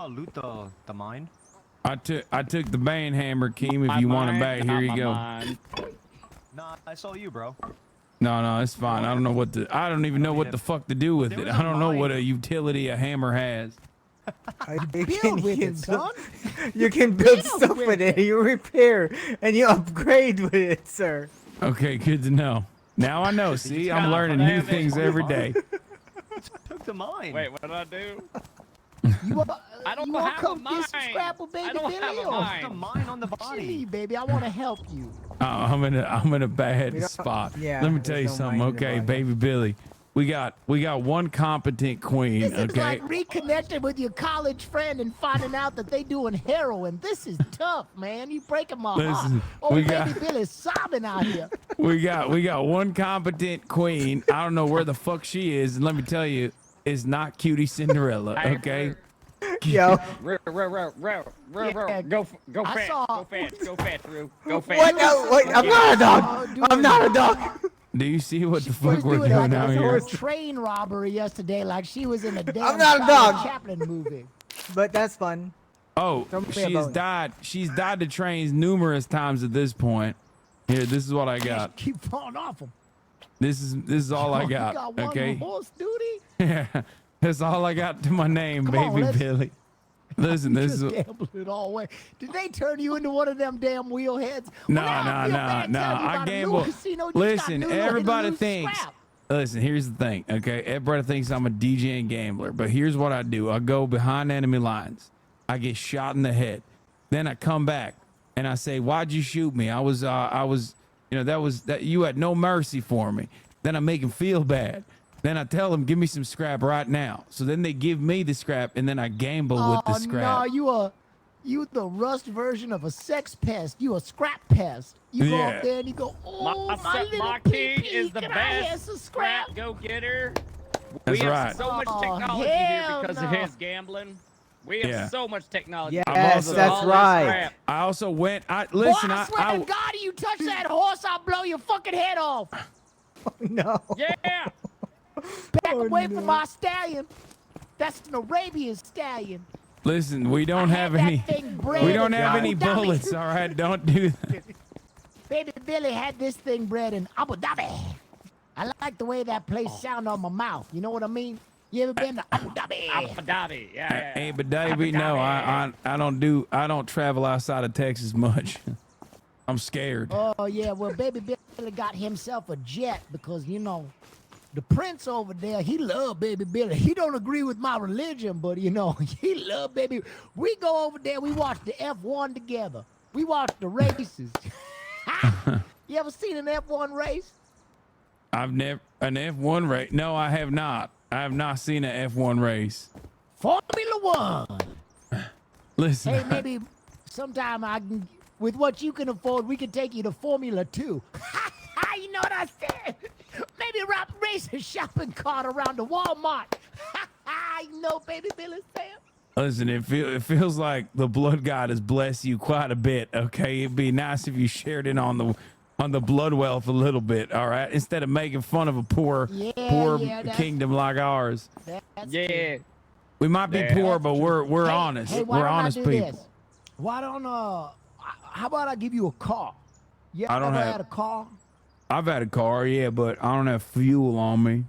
loot the mine? I took the band hammer, Keem. If you want it back, here you go. Nah, I saw you, bro. No, it's fine. I don't know what to. I don't even know what the fuck to do with it. I don't know what a utility a hammer has. Build with it, son. You can build stuff with it. You repair and you upgrade with it, sir. Okay, good to know. Now I know. See, I'm learning new things every day. Took the mine. Wait, what did I do? I don't wanna have come a get some mine. scrap with Baby I don't Billy? have a or- mine. The mine on the What you body. need, baby? I want to help you. I'm in a bad We don't- spot. yeah, Let me tell you there's no something, mind in the okay, body. Baby Billy. we got one competent queen. This is Okay. like reconnecting with your college friend and finding out that they doing heroin. This is tough, man. You breaking my heart. Listen, Oh, we baby got- Billy's sobbing out here. We got one competent queen. I don't know where the fuck she is, and let me tell you, it's not Cutie Cinderella. Okay. Yo. Go I fast. saw- Go fast, Rue. Go fast. What? No, wait, I'm not a dog. I'm not a dog. Do you see what the Was fuck we're doing doing like out a here? train robbery yesterday, like she was in a damn I'm not a Charlie dog. Chaplin movie. But that's fun. Oh, Don't be a she's bone. died. She's died to trains numerous times at this point. Here, this is what I got. Keep falling off him. This is all I You got. got one Okay. horse duty. Yeah, that's all I got to my name, Come on, baby let's- Billy. Listen, this Just is gamble it all away. Did they turn you into one of them damn wheelheads? no. Well, now I feel bad telling you I about a new gamble. casino, you Listen, got Lulu and everybody Lulu thinks. Scrap. Listen, here's the thing. Okay, everybody thinks I'm a DJ and gambler, but here's what I do. I go behind enemy lines. I get shot in the head. Then I come back and I say, "Why'd you shoot me? I was, you know, that you had no mercy for me." Then I make them feel bad. Then I tell them, "Give me some scrap right now." So then they give me the scrap, and then I gamble with the scrap. No, you the rust version of a sex pest. You a scrap pest. You go Yeah. up there and you go, oh, my little my king pee-pee, is the can I have best some scrap go-getter. That's we have right. so much Oh, technology here hell because of no. his gambling. We have Yeah. so much technology. Yes, because of that's all this right. scrap. I also went. Boy, Listen. I swear to God, you touch that horse, I'll blow your fucking head off. No. Yeah. Back away from my stallion. That's an Arabian stallion. Listen, we don't I have had that any. thing bred We don't in have Abu any Dhabi. bullets. All right, don't do that. Baby Billy had this thing bred in Abu Dhabi. I like the way that place sound on my mouth. You know what I mean? You ever been to Abu Dhabi? Abu Dhabi. Yeah. Hey, but Davey, no, I don't travel outside of Texas much. I'm scared. Oh yeah, well baby Billy got himself a jet because you know the prince over there, he love baby Billy. He don't agree with my religion, but you know, he love baby. We go over there, we watch the F1 together. We watch the races. You ever seen an F1 race? I've never an F1 race. No, I have not. I have not seen an F1 race. Formula One. Listen. Hey, maybe sometime I can, with what you can afford, we can take you to Formula 2. You know what I said? Maybe race a shopping cart around the Walmart. You know, baby Billy said. Listen, it feels like the blood god has blessed you quite a bit. Okay, it'd be nice if you shared it on the blood wealth a little bit. All right, instead of making fun of a poor kingdom like ours. That's Yeah. true. We might be poor, but we're honest. Hey, why we're don't honest I do people. This? Why don't how about I give you a car? You I don't ever have- had a car? I've had a car, yeah, but I don't have fuel on me.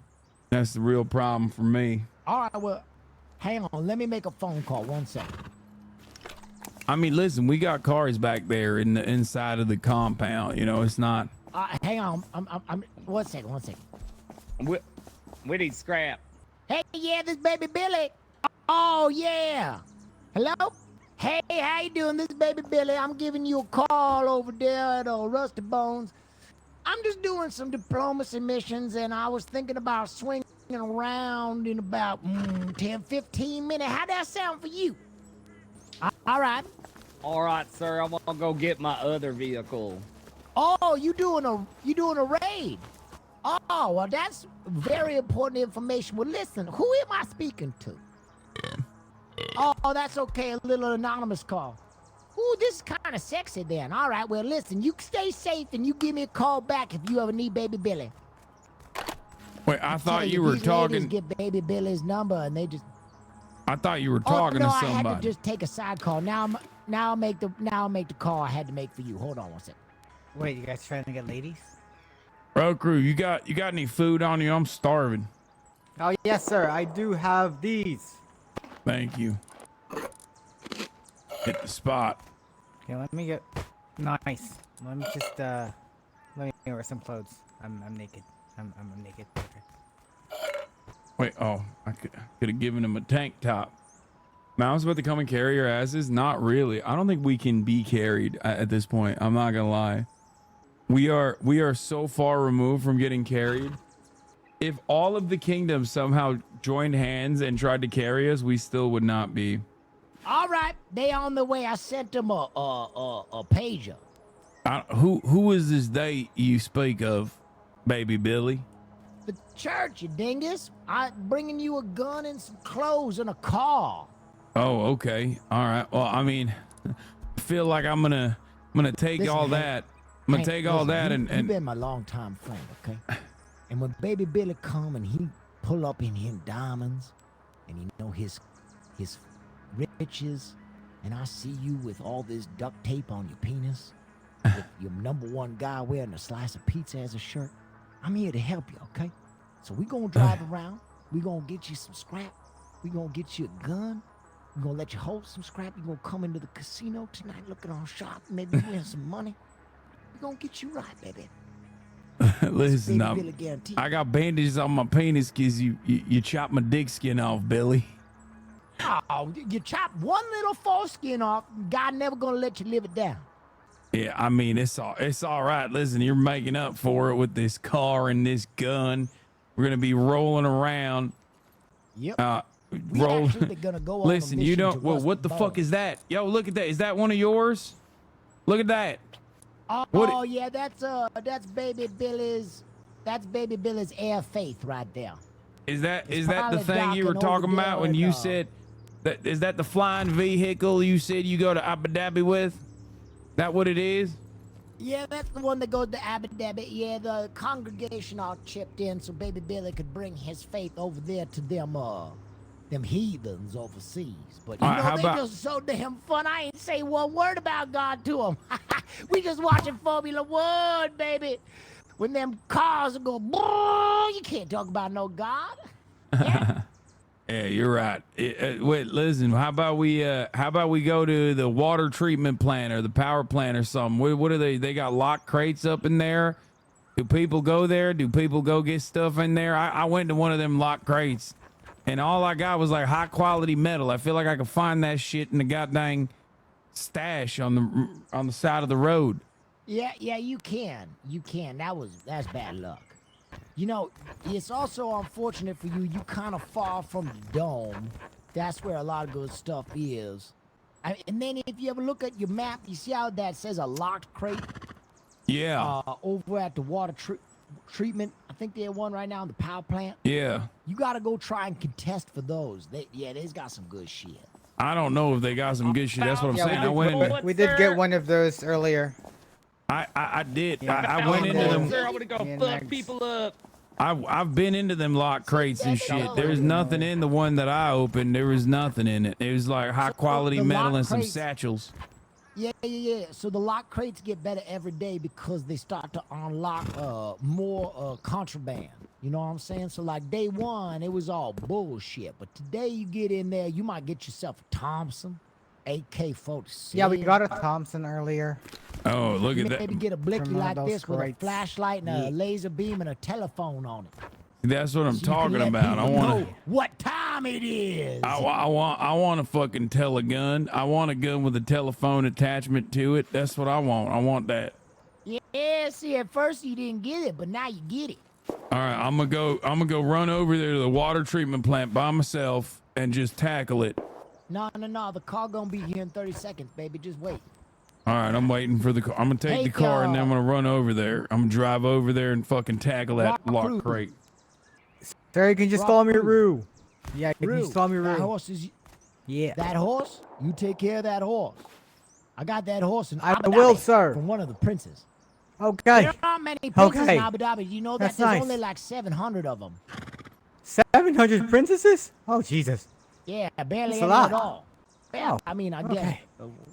That's the real problem for me. All right, well, hang on. Let me make a phone call. 1 second. I mean, listen, we got cars back there in the inside of the compound. You know, it's not. Hang on. I'm 1 second. 1 second. We need scrap. Hey, yeah, this baby Billy. Oh, yeah. Hello? Hey, how you doing? This is baby Billy. I'm giving you a call over there at Rusty Bones. I'm just doing some diplomacy missions, and I was thinking about swinging around in about 10, 15 minutes. How'd that sound for you? All right. All right, sir. I'm gonna go get my other vehicle. Oh, you doing a raid? Oh, well, that's very important information. Well, listen, who am I speaking to? Oh, that's okay. A little anonymous call. Ooh, this is kind of sexy then. All right, well, listen, you stay safe and you give me a call back if you ever need baby Billy. Wait, I thought Tell you were these talking. ladies get baby Billy's number and they just. I thought you were talking no, to I had somebody. to just take a side call. Now I'll make the call I had to make for you. Hold on 1 second. Wait, you guys trying to get ladies? Road crew, you got any food on you? I'm starving. Oh yes, sir. I do have these. Thank you. Hit the spot. Okay, let me get. Nice. Let me just let me wear some clothes. I'm naked. I'm naked. Okay. Wait, oh, I could have given him a tank top. Man, I was about to come and carry your asses. Not really. I don't think we can be carried at this point. I'm not gonna lie. We are so far removed from getting carried. if all of the kingdoms somehow joined hands and tried to carry us, we still would not be. All right, they on the way. I sent them a pager. Who is this they you speak of, baby Billy? The church, you dingus. I bringing you a gun and some clothes and a car. Oh, okay. All right. Well, I mean, I feel like I'm gonna take Listen, all Hank, that. I'm gonna take all that you've and been my longtime friend, okay? And when baby Billy come and he pull up in his diamonds, and you know his riches, and I see you with all this duct tape on your penis, with your #1 guy wearing a slice of pizza as a shirt, I'm here to help you, okay? So we gonna drive around. We gonna get you some scrap. We gonna get you a gun. We gonna let you hold some scrap. You gonna come into the casino tonight, looking all sharp, maybe win some money. We gonna get you right, baby. listen, Billy guarantee. I got bandages on my penis because you chopped my dick skin off, Billy. Oh, you chop one little foreskin off, God never gonna let you live it down. Yeah, I mean it's all right. Listen, you're making up for it with this car and this gun. We're gonna be rolling around. Yep. We roll. actually gonna go on Listen, a you mission don't. to Well, what the fuck is that? Yo, look at that. Is that one of yours? Look at that. Oh yeah, that's baby Billy's. That's baby Billy's air faith right there. Is that It's the probably thing you were docking talking over about there when in, you said that? Is that the flying vehicle you said you go to Abu Dhabi with? That what it is? Yeah, that's the one that goes to Abu Dhabi. Yeah, the congregation all chipped in so baby Billy could bring his faith over there to them heathens overseas. But you know, they just so damn fun. I ain't say one word about God to them. We just watching Formula One, baby. When them cars go, boom, you can't talk about no God. Yeah, you're right. Wait, listen. How about we go to the water treatment plant or the power plant or something? What are they? They got locked crates up in there. Do people go there? Do people go get stuff in there? I went to one of them locked crates, and all I got was like high quality metal. I feel like I could find that shit in the goddamn stash on the side of the road. Yeah, you can. That's bad luck. You know, it's also unfortunate for you. You kind of far from the dome. That's where a lot of good stuff is. And then if you ever look at your map, you see how that says a locked crate? Yeah. Over at the water treatment. I think they have one right now in the power plant. Yeah. You got to go try and contest for those. They's got some good shit. I don't know if they got some good shit. That's what I'm saying. We did get one of those earlier. I did. I went into them. Sir, I want to go fuck people up. I've been into them locked crates and shit. There's nothing in the one that I opened. There was nothing in it. It was like high quality metal and some satchels. Yeah. So the lock crates get better every day because they start to unlock more contraband. You know what I'm saying? So like day one, it was all bullshit. But today you get in there, you might get yourself a Thompson, AK-47. Yeah, we got a Thompson earlier. Oh, look at that. Maybe get a blicky like this with a flashlight and a laser beam and a telephone on it. That's what I'm talking about. I want to. What time it is? I want a fucking telegun. I want a gun with a telephone attachment to it. That's what I want. I want that. Yeah. See, at first you didn't get it, but now you get it. All right, I'm gonna go run over there to the water treatment plant by myself and just tackle it. No. The car gonna be here in 30 seconds, baby. Just wait. All right, I'm waiting for the car. I'm gonna take the car and then I'm gonna run over there. I'm gonna drive over there and fucking tackle that lock crate. Sir, you can just call me Roo. Yeah, you can just call me Roo. That horse is. Yeah. That horse? You take care of that horse. I got that horse in I Abu will, Dhabi sir. From one of the princes. Okay. There aren't many princes in Abu Dhabi. You know that That's there's nice. only like 700 of them. 700 princesses? Oh, Jesus. Yeah, barely That's a any lot. at all. Well, I mean, I guess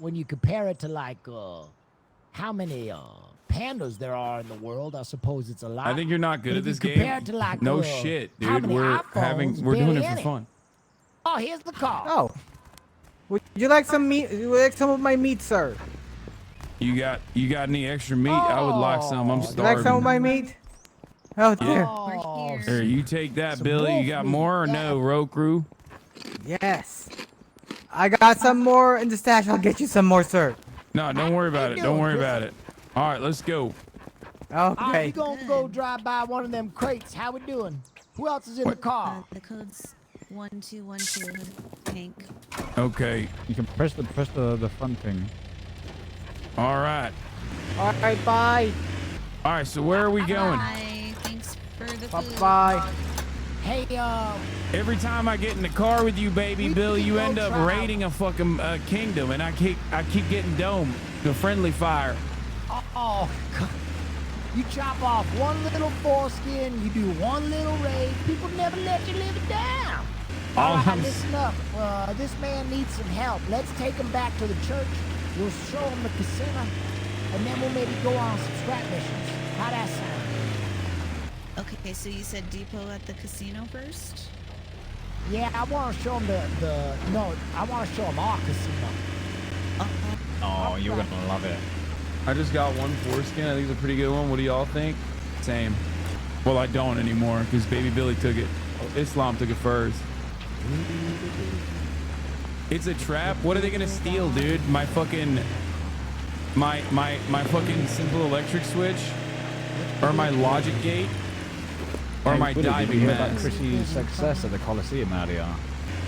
when you compare it to like how many pandas there are in the world, I suppose it's a lot. I think you're not good But at if you this compare game. it to like, No shit, how dude. many We're iPhones, doing barely it for any. fun. Oh, here's the car. Oh. Would you like some meat? Would you like some of my meat, sir? You got any extra meat? I would like some. I'm Would you starving. like some of my meat? Oh, dear. Oh, Here, you take that, Some Billy. You wolf got meat, more or no, road crew? Yes. I got some more in the stash. I'll get you some more, sir. No, don't worry about it. Don't worry about it. All right, let's go. Okay. we gonna go drive by one of them crates. How we doing? Who else is in the car? The code's 1212, Hank. Okay. You can press the front thing. All right. All right, bye. All right, so where are we going? Bye. Thanks for the food. Bye. Hey, Every time I get in the car with you, baby Bill, you end up raiding a fucking kingdom, and I keep getting domed. The friendly fire. Oh, God. You chop off one little foreskin, you do one little raid, people never let you live it down. All right, listen up. This man needs some help. Let's take him back to the church. We'll show him the casino, and then we'll maybe go on some scrap missions. How that sound? Okay, so you said depot at the casino first? Yeah, I want to show him I want to show him our casino. Oh, you're gonna love it. I just got one foreskin. I think it's a pretty good one. What do y'all think? Same. Well, I don't anymore because Baby Billy took it. Islam took it first. It's a trap. What are they gonna steal, dude? My fucking fucking simple electric switch, or my logic gate, or my diving mask. Chrissy's success at the Coliseum earlier.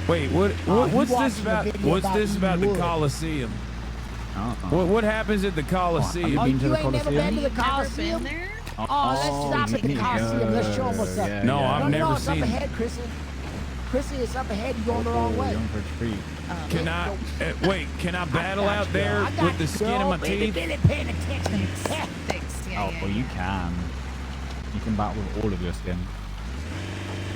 Wait, what's this about? What's this about the Coliseum? What happens at the Coliseum? You ain't never been to the Coliseum? There? Let's stop at the Coliseum. Let's show him what's up. No, I've never seen it. It's up ahead, Chrissy. Chrissy, it's up ahead. You're going the wrong way. Can I wait? Can I battle out there with the skin of my teeth? Paying attention. Thanks. Oh, well, you can. You can battle with all of your skin.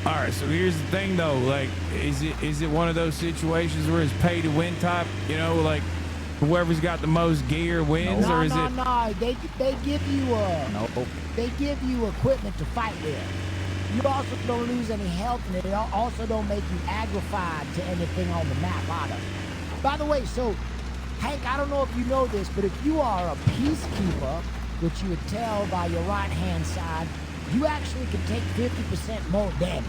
All right, so here's the thing, though. Like, is it one of those situations where it's pay to win type? You know, like whoever's got the most gear wins, or is it? No. They give you they give you equipment to fight with. You also don't lose any health, and they also don't make you agrified to anything on the map either. By the way, so Hank, I don't know if you know this, but if you are a peacekeeper, which you would tell by your right-hand side, you actually can take 50% more damage.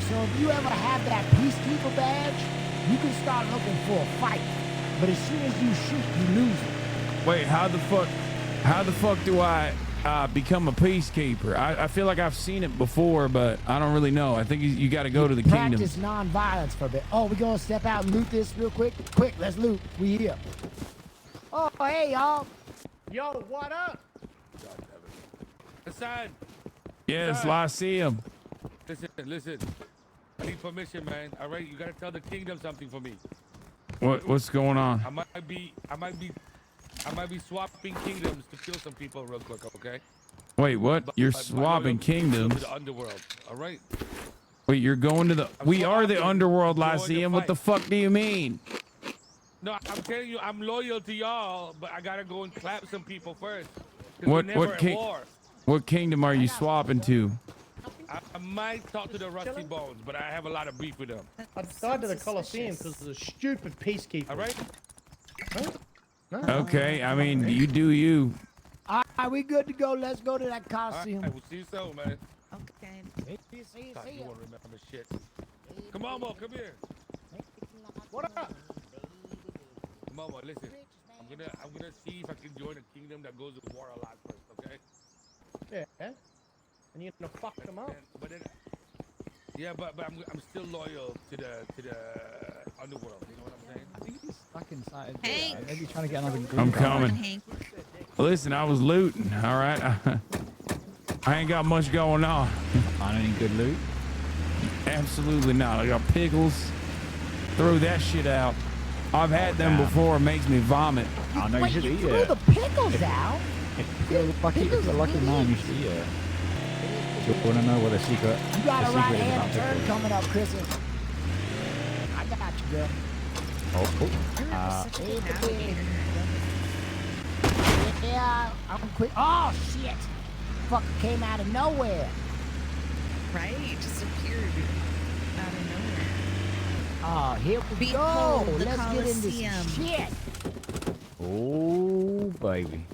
So if you ever have that peacekeeper badge, you can start looking for a fight. But as soon as you shoot, you lose it. Wait, how the fuck do I become a peacekeeper? I feel like I've seen it before, but I don't really know. I think you got to go to the kingdom. Practice non-violence for a bit. Oh, we gonna step out and loot this real quick? Quick, let's loot. We here. Oh, hey, y'all. Yo, what up? Hasan. Yes, Lyceum. Listen. I need permission, man. All right, you gotta tell the kingdom something for me. What's going on? I might be swapping kingdoms to kill some people real quick, okay? Wait, what? You're swapping kingdoms? To the underworld, all right? Wait, you're going to the... We are the underworld, Lyceum. What the fuck do you mean? No, I'm telling you, I'm loyal to y'all, but I gotta go and clap some people first. What kingdom are you swapping to? I might talk to the Rusty Bones, but I have a lot of beef with them. I died to the Coliseum because of the stupid peacekeepers. All right? Huh? Okay, I mean, you do you. All right, we good to go. Let's go to that Coliseum. All right, we'll see you soon, man. Okay. See Thought you ya. won't remember shit. Come on, Mo, come here. What up? Momo, listen. I'm gonna see if I can join a kingdom that goes to war a lot first, okay? Yeah. And you're gonna fuck them up. But I'm still loyal to the underworld. You know what I'm saying? I think he's stuck inside. Hank. Maybe he's trying to get another group. I'm coming. Hank. Listen, I was looting. All right. I ain't got much going on. Find any good loot? Absolutely not. I got pickles. Throw that shit out. I've had them before. It makes me vomit. Oh no, you should eat threw it. the pickles out? If you're a lucky man, you should eat it. You want to know what the secret? You got a the right secret is hand about turn pickles. coming up, Chrissy. I got you, girl. Oh, cool. Such a good navigator. Yeah, I'm quick. Oh shit! Fucker came out of nowhere. Right? It just appeared out of nowhere. Oh, here we Behold go. the Let's get into Coliseum. some shit. Oh, baby.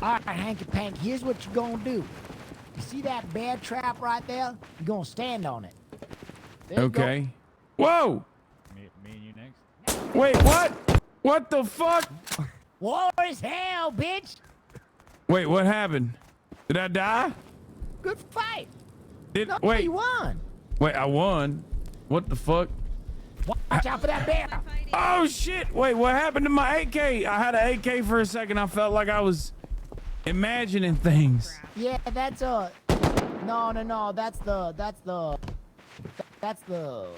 All right, Hanky Pank, here's what you're gonna do. You see that bear trap right there? You're gonna stand on it. There you Okay. Whoa! Me and you next. Wait, what? What the fuck? go. War is hell, bitch. Wait, what happened? Did I die? Good fight. No, wait. You won. Wait, I won. What the fuck? Watch out for that bear. Oh shit! Wait, what happened to my AK? I had an AK for a second. I felt like I was imagining things. Yeah, that's no. That's the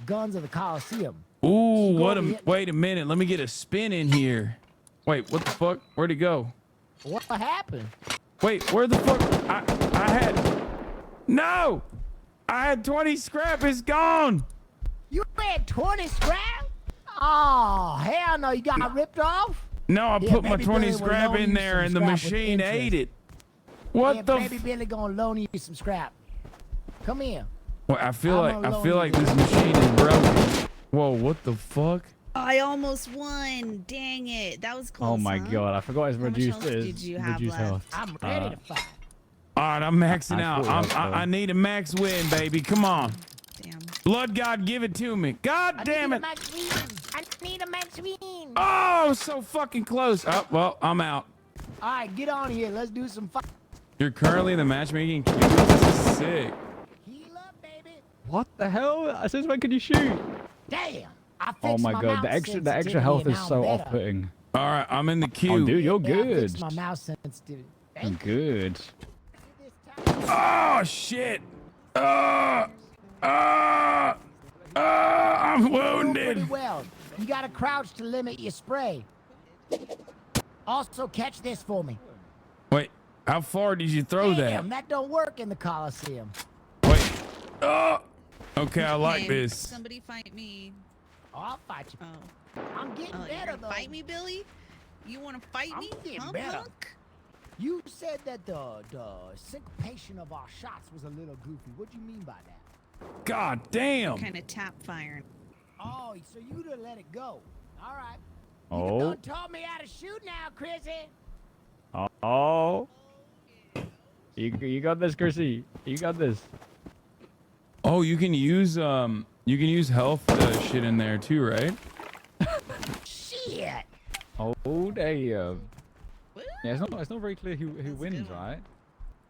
guns of the Coliseum. Ooh, wait a minute. Let me get a spin in here. Wait, what the fuck? Where'd it go? What happened? Wait, where the fuck? I had 20 scrap. It's gone. You had 20 scrap? Oh, hell no. You got ripped off? No, I put my 20 scrap in there and the machine ate it. What the? Baby Billy gonna loan you some scrap. Come here. Well, I feel like this machine is broken. Whoa, what the fuck? I almost won. Dang it. That was close. Oh my god, I forgot his reduced did you have left? health. I'm ready to fight. All right, I'm maxing out. I need a max win, baby. Come on. Damn. Blood God, give it to me. God damn it. I need a max win. Oh, so fucking close. Oh, well, I'm out. All right, get on here. Let's do some fight. You're currently in the matchmaking queue. This is sick. What the hell? Since when can you shoot? Damn. Oh my god, the extra health is so off-putting. All right, I'm in the queue. Oh, dude, you're I good. fixed my mouse sensitivity. Good. Oh shit. I'm wounded. Pretty well. You gotta crouch to limit your spray. Also, catch this for me. Wait, how far did you throw Damn, that don't work in the Coliseum. Wait. Okay, I like this. Somebody fight me. Oh, I'll fight you. Oh. I'm getting You're better, gonna though. fight me, Billy? You want to fight me? I'm getting Huh, better. punk? You said that the syncopation of our shots was a little goofy. What do you mean by that? God damn. Kind of tap firing. Oh, so you done let it go. All right. Oh. You done taught me how to shoot now, Chrissy. Oh. You got this, Chrissy. You got this. Oh, you can use health shit in there too, right? Shit. Oh, damn. Yeah, it's not very clear who wins, right?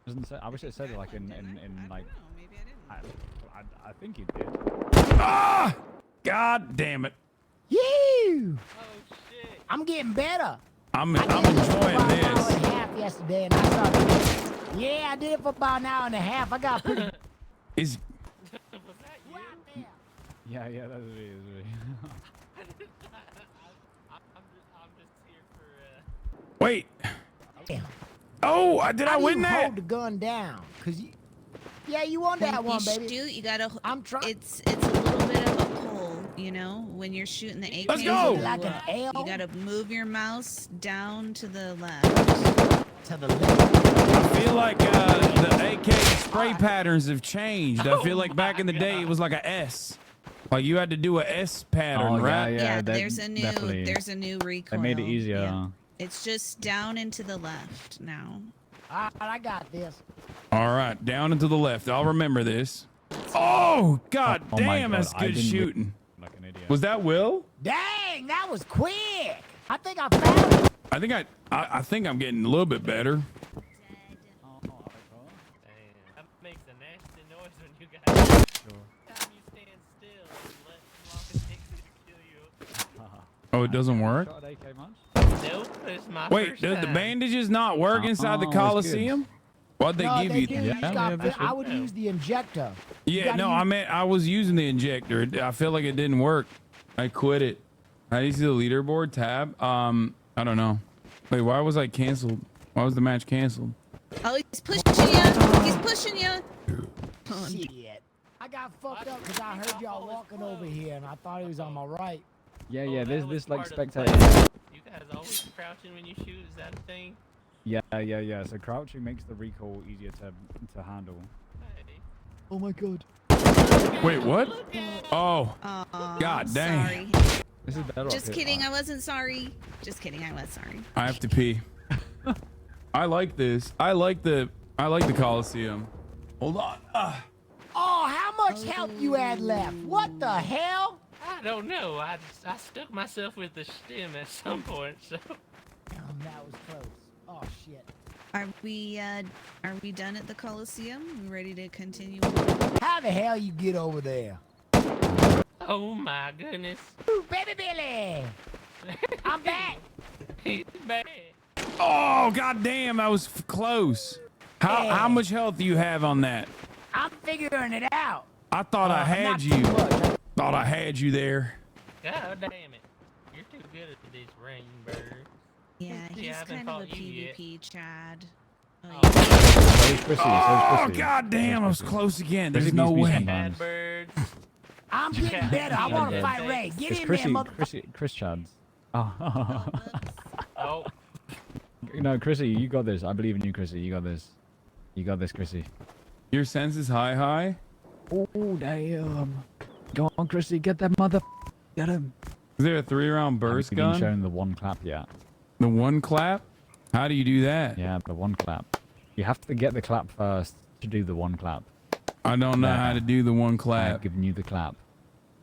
Doesn't say. I wish it said it like in like. I think you did. Ah! God damn it. You. Oh shit. I'm getting better. I'm enjoying this. An hour and a half yesterday, and I started. Yeah, I did it for about an hour and a half. I got pretty. Is. Was that you? Yeah, that's me. I'm just here for. Wait. Oh, did I win that? Hold the gun down, cause you. Yeah, you won that one, baby. Shoot, you gotta. I'm trying. It's a little bit of a pull, you know, when you're shooting the AK. Let's go. Like an L. You gotta move your mouse down to the left. To the left. I feel like the AK spray patterns have changed. I feel like back in the day it was like a S. Like you had to do a S pattern, right? Yeah, there's a new recoil. They made it easier. Yeah. It's just down and to the left now. All right, I got this. All right, down and to the left. I'll remember this. Oh, god Oh my damn, God, that's I good didn't shooting. Like an idiot. Was that Will? Dang, that was quick. I think I found it. I think I'm getting a little bit better. That makes a nasty noise when you guys. Time you stand still and let Walker takes it to kill you. Oh, it doesn't work? Shot at AK much? Nope, it's my Wait, first did the time. bandages not work inside the Oh, that's Coliseum? What'd they No, give they you? do. I would use the injector. Yeah, no, I meant I was using the injector. I feel like it didn't work. I quit it. How do you see the leaderboard tab? I don't know. Wait, why was I canceled? Why was the match canceled? Oh, he's pushing you. He's pushing you. Shit. I got fucked up because I heard y'all walking over here and I thought he was on my right. Yeah, this like part of the spectator. plan. You guys always crouching when you shoot, is that a thing? Yeah. So crouching makes the recoil easier to handle. Oh my god. Wait, what? Oh, god dang. Sorry. This is better. Just kidding. I wasn't sorry. Just kidding. I was sorry. I have to pee. I like this. I like the Coliseum. Hold on. Oh, how much health you had left? What the hell? I don't know. I stuck myself with the stem at some point, so. That was close. Oh shit. Are we done at the Coliseum? We ready to continue? How the hell you get over there? Oh my goodness. Ooh, baby Billy! I'm back! He's bad. Oh, goddamn, that was close. How much health do you have on that? I'm figuring it out. I thought I had not you. too much. Thought I had you there. God damn it. You're too good at this rain bird. Yeah, See, I he's haven't kind of a fought you yet. PvP Chad. Oh, goddamn, I was close again. There's no way. Bad birds. I'm getting better. I want to fight Ray. Get in there, mother. Chris Chads. Oh. Oh. No, Chrissy, you got this. I believe in you, Chrissy. You got this. You got this, Chrissy. Your sense is high. Oh, damn. Go on, Chrissy. Get that mother. Get him. Is there a 3-round burst gun? You shown the one clap yet. The one clap? How do you do that? Yeah, the one clap. You have to get the clap first to do the one clap. I don't know how to do the one clap. I've given you the clap.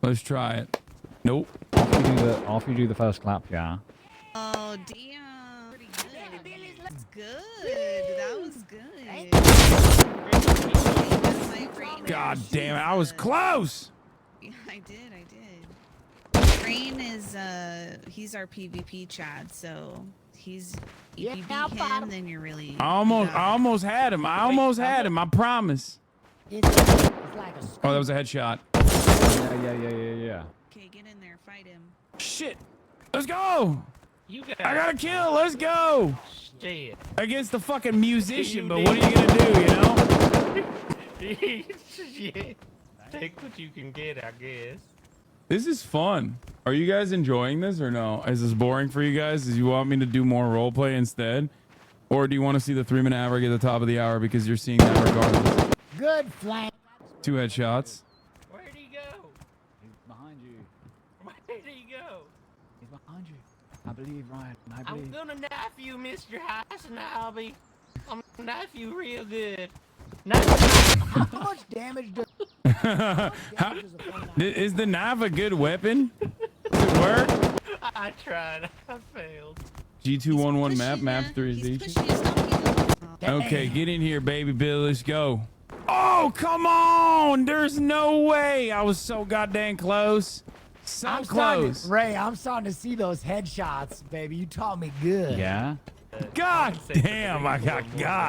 Let's try it. Nope. After you do the first clap, yeah. Oh, damn. Pretty good. That's good. That was good. God damn it, I was close! Yeah, I did. Rain is, he's our PvP Chad, so if you beat him, then you're really... I almost had him. I promise. It's like a Oh, that was a headshot. Yeah. Okay, get in there. Fight him. Shit. Let's go. I got a kill. Let's go. Shit. Against the fucking musician, but what are you going to do, you know? Shit. Take what you can get, I guess. This is fun. Are you guys enjoying this or no? Is this boring for you guys? Do you want me to do more roleplay instead? Or do you want to see the 3-minute average at the top of the hour because you're seeing that regardless? Good flank. 2 headshots. Where'd he go? He's behind you. Where'd he go? He's behind you. I believe, Ryan. I I'm believe. gonna knife you, Mr. HasanAbi. I'm gonna knife you real good. How much damage does... Is the knife a good weapon? Does it work? I tried. I failed. G211 map 3 is easy. Okay, get in here, baby Bill. Let's go. Oh, come on. There's no way. I was so goddamn close. So close. Ray, I'm starting to see those headshots, baby. You taught me good. Yeah. God damn, I got.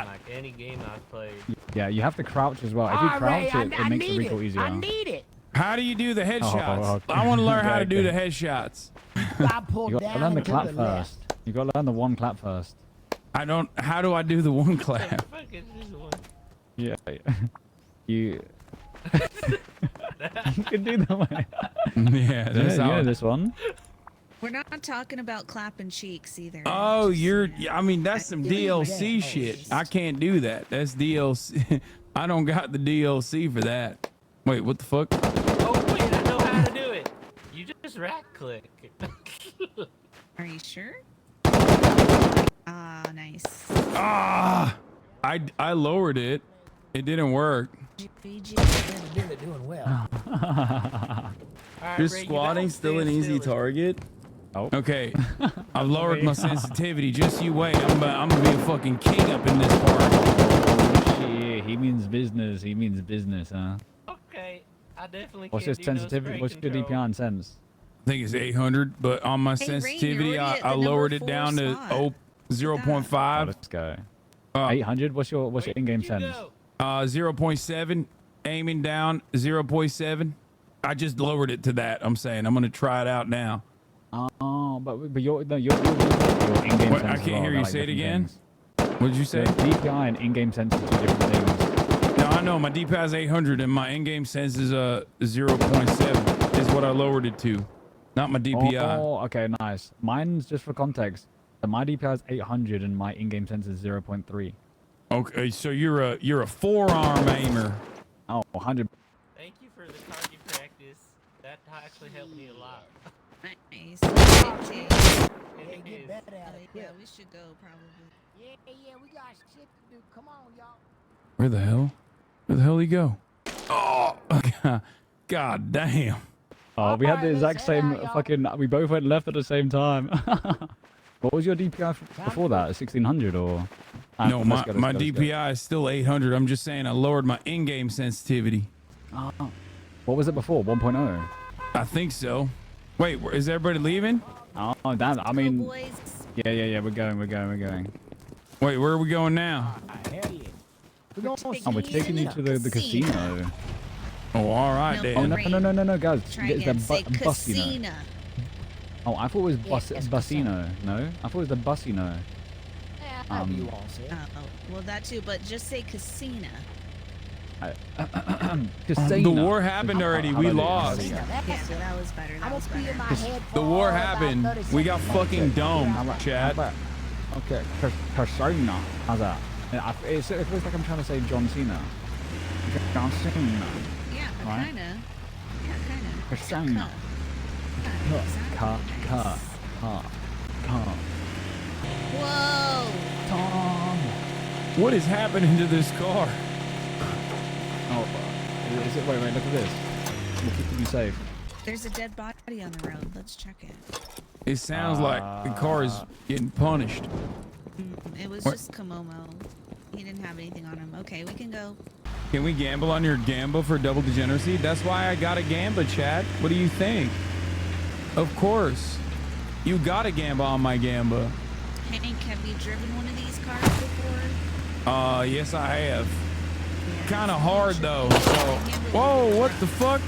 Like any game I've played. Yeah, you have to crouch as well. If you crouch, it makes the recoil easier. I need it. How do you do the headshots? Oh, okay. I want to learn how to do the headshots. I pulled You got to learn the clap first. You got to learn the one clap first. I don't. How do I do the one clap? Yeah. You. You can do that one. Yeah, that's you how. know this one. We're not talking about clapping cheeks either. Oh, I mean, that's some DLC shit. I can't do that. That's DLC. I don't got the DLC for that. Wait, what the fuck? Oh, wait, I know how to do it. You just right click. Are you sure? Ah, nice. Ah, I lowered it. It didn't work. Doing well. Your squatting still an easy target? Oh. Okay, I've lowered my sensitivity. Just you wait. I'm gonna be a fucking king up in this part. Shit, he means business. He means business, huh? Okay, I definitely What's can't his do no sensitivity? spray What's your control. DPI and sense? I think it's 800, but on my Hey, Rain, you're sensitivity, already at I the number lowered it 4 down to slot. 0.5. Let's go. 800. What's your in-game sense? 0.7. Aiming down 0.7. I just lowered it to that. I'm saying I'm gonna try it out now. Oh, but your in-game sense. I can't hear you. Say it again. What did you say? DPI and in-game sense are 2 different things. No, I know my DPI is 800 and my in-game sense is 0.7 is what I lowered it to, not my DPI. Oh, okay, nice. Mine's just for context. My DPI is 800 and my in-game sense is 0.3. Okay, so you're a forearm aimer. Oh, 100. Thank you for the target practice. That actually helped me a lot. Nice. It is. Yeah, we should go probably. Yeah, we got shit to do. Come on, y'all. Where the hell? Where the hell he go? Oh, God damn. Oh, we had the exact same fucking. We both went left at the same time. What was your DPI before that? 1600 or? No, my DPI is still 800. I'm just saying I lowered my in-game sensitivity. Oh. What was it before? 1.0? I think so. Wait, is everybody leaving? Oh, damn. I mean, yeah. We're going. Wait, where are we going now? Oh, we're taking you to the casino. Oh, all right, then. Oh, no, guys. It's the Casino. busino. Oh, I thought it was busino. No? I thought it was the busino. Oh, well, that too, but just say casino. The war happened already. We lost. Yeah, that was better. That was better. The war happened. We got fucking domed, Chad. Okay, Persona. How's that? It feels like I'm trying to say John Cena. John Cena. Yeah, right? kinda. Yeah, kinda. Persona. Car. Whoa! Tom. What is happening to this car? Oh, is it? Wait, look at this. We'll keep you safe. There's a dead body on the road. Let's check it. It sounds like the car is getting punished. It was just Komomo. He didn't have anything on him. Okay, we can go. Can we gamble on your Gamba for double degeneracy? That's why I got a Gamba, Chad. What do you think? Of course. You got a Gamba on my Gamba. Hank, have you driven one of these cars before? Yes I have. Kind of hard though, so. Whoa, what the fuck?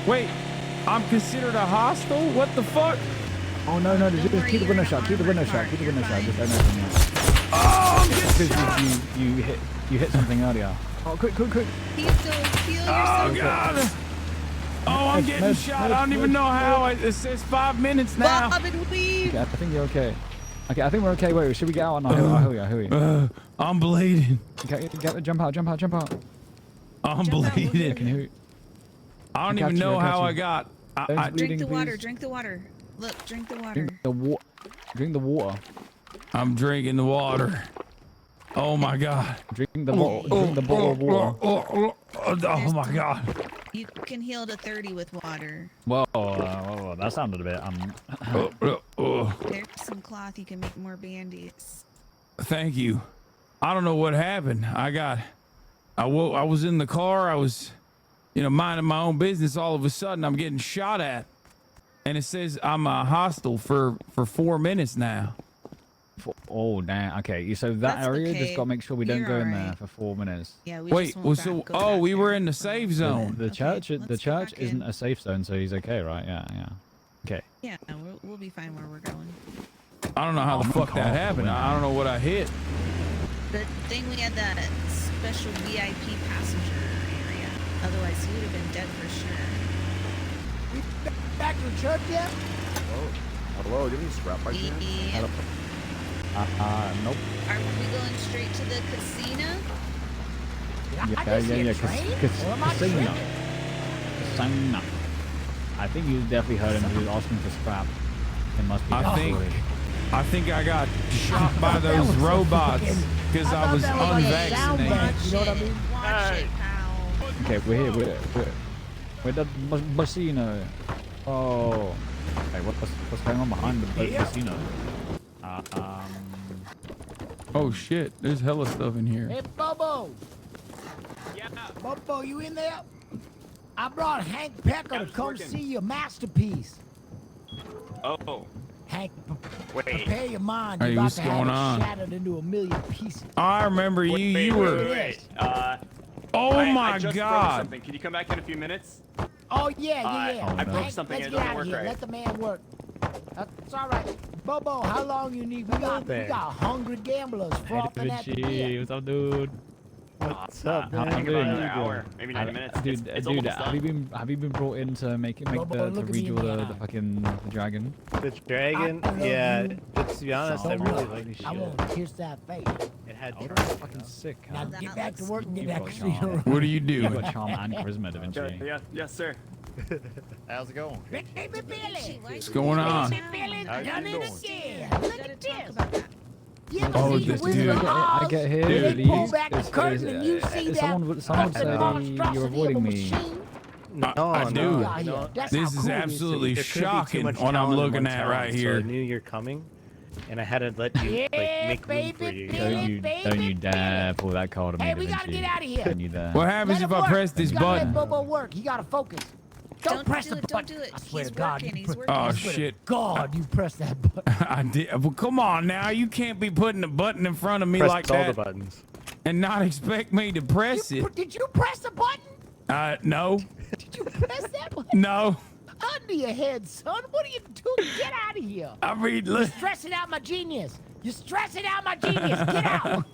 Wait, I'm considered a hostile? What the fuck? Oh no, just keep the window shut. Keep the window shut. Just don't open it. Oh, because you hit something earlier. Oh, quick. Oh god. Oh, I'm getting shot. I don't even know how. It says 5 minutes now. Bob and weave. Okay, I think you're okay. Okay, I think we're okay. Wait, should we get out or not? Who are you? I'm bleeding. Okay, jump out. I'm bleeding. I don't even know how I got. Drink the water. Drink the water. Look, drink the water. Drink the water. I'm drinking the water. Oh my god. Drink the bottle of water. Oh my god. You can heal to 30 with water. Whoa, that sounded a bit There's some cloth. You can make more band-aids. Thank you. I don't know what happened. I was in the car. I was, minding my own business. All of a sudden, I'm getting shot at. And it says I'm a hostile for 4 minutes now. Oh, damn. Okay, so that area, just got to make sure we don't go in there for 4 minutes. Yeah, we Wait, we were in the safe zone. The church isn't a safe zone, so he's okay, right? Yeah. Okay. Yeah, we'll be fine where we're going. I don't know how the fuck that happened. I don't know what I hit. Good thing we had that special VIP passenger area. Otherwise, he would have been dead for sure. Back to the church yet? Hello, do you have any scrap by chance? Nope. Are we going straight to the casino? Yeah. Casino. I think you definitely heard him. He was asking for scrap. It must be. I think I got shot by those robots because I was unvaccinated. You know what I mean? Watch it, pal. Okay, we're here. We're the casino. Oh. Hey, what's going on behind the casino? Oh shit, there's hella stuff in here. Hey, Bobo. Yeah. Bobo, you in there? I brought Hank Pecker to come see your masterpiece. Oh. Hank, prepare your mind. Hey, You're what's about to going have on? it shattered into a million pieces. I remember you. You were. Oh my I just god. broke something. Can you come back in a few minutes? Oh, yeah. I broke Hank, something. let's It get doesn't out of work here. right. Let the man work. That's all right. Bobo, how long you need? We got hungry gamblers frothing at the beer. What's up, dude? What's up, man? How you doing? Another hour, maybe 90 minutes. Dude, It's almost have you been brought in to make Bobo, to look at me redraw in the the fucking the dragon? The dragon? Yeah, to be honest, I really like I want to kiss that face. it. Had Oh, that's fucking sick. Now Huh? get back to work and get You've that got casino charm. What are you You've doing? got charm and charisma, Da Vinci. Yeah, yes, sir. How's it going? Baby Billy. What's going on? Baby Billy, How you done it doing? again. Look at this. You ever Oh, see the this Wizard dude. of I Oz? get here. They Dude, pull back the curtain and you see that someone would say you're avoiding me. machine. I do. No. This is absolutely There couldn't be too shocking much what I'm talent in looking one at talent, right so here. I knew you're coming, and I had to let you make room for you. Don't you dare pull that card on me, Hey, we gotta get out of here. Don't you dare. What happens if I press this button? Let Bobo work. He gotta focus. Don't press the button. Don't do it. I swear He's to God, working. you He's pre- working. Oh I swear to shit! God, you press that button. I did. Well, come on now. You can't be putting a button in front of me Press like all that the buttons. and not expect me to press it. Did you press the button? No. Did you press that button? No. Under your head, son. What are you doing? Get out of here. I mean, You're look. stressing out my genius. You're stressing out my genius. Get out.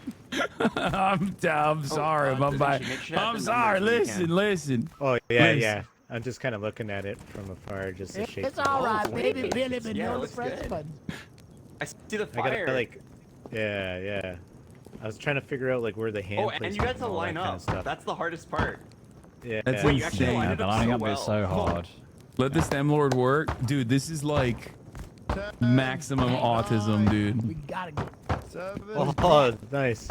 I'm sorry, my bad. I'm sorry. Listen. Oh yeah, Listen. yeah. I'm just kind of looking at it from afar, just to shake. It's all right, baby. Billy been known to press the button. I see the I fire. gotta yeah. I was trying to figure out like where the hand. Oh, and you got to line up. That's the hardest part. Yeah. That's Wait, you actually insane. lined The it up lining so up well. is so hard. Let the STEM Lord work, dude. This is like maximum autism, dude. We gotta go. Oh, nice.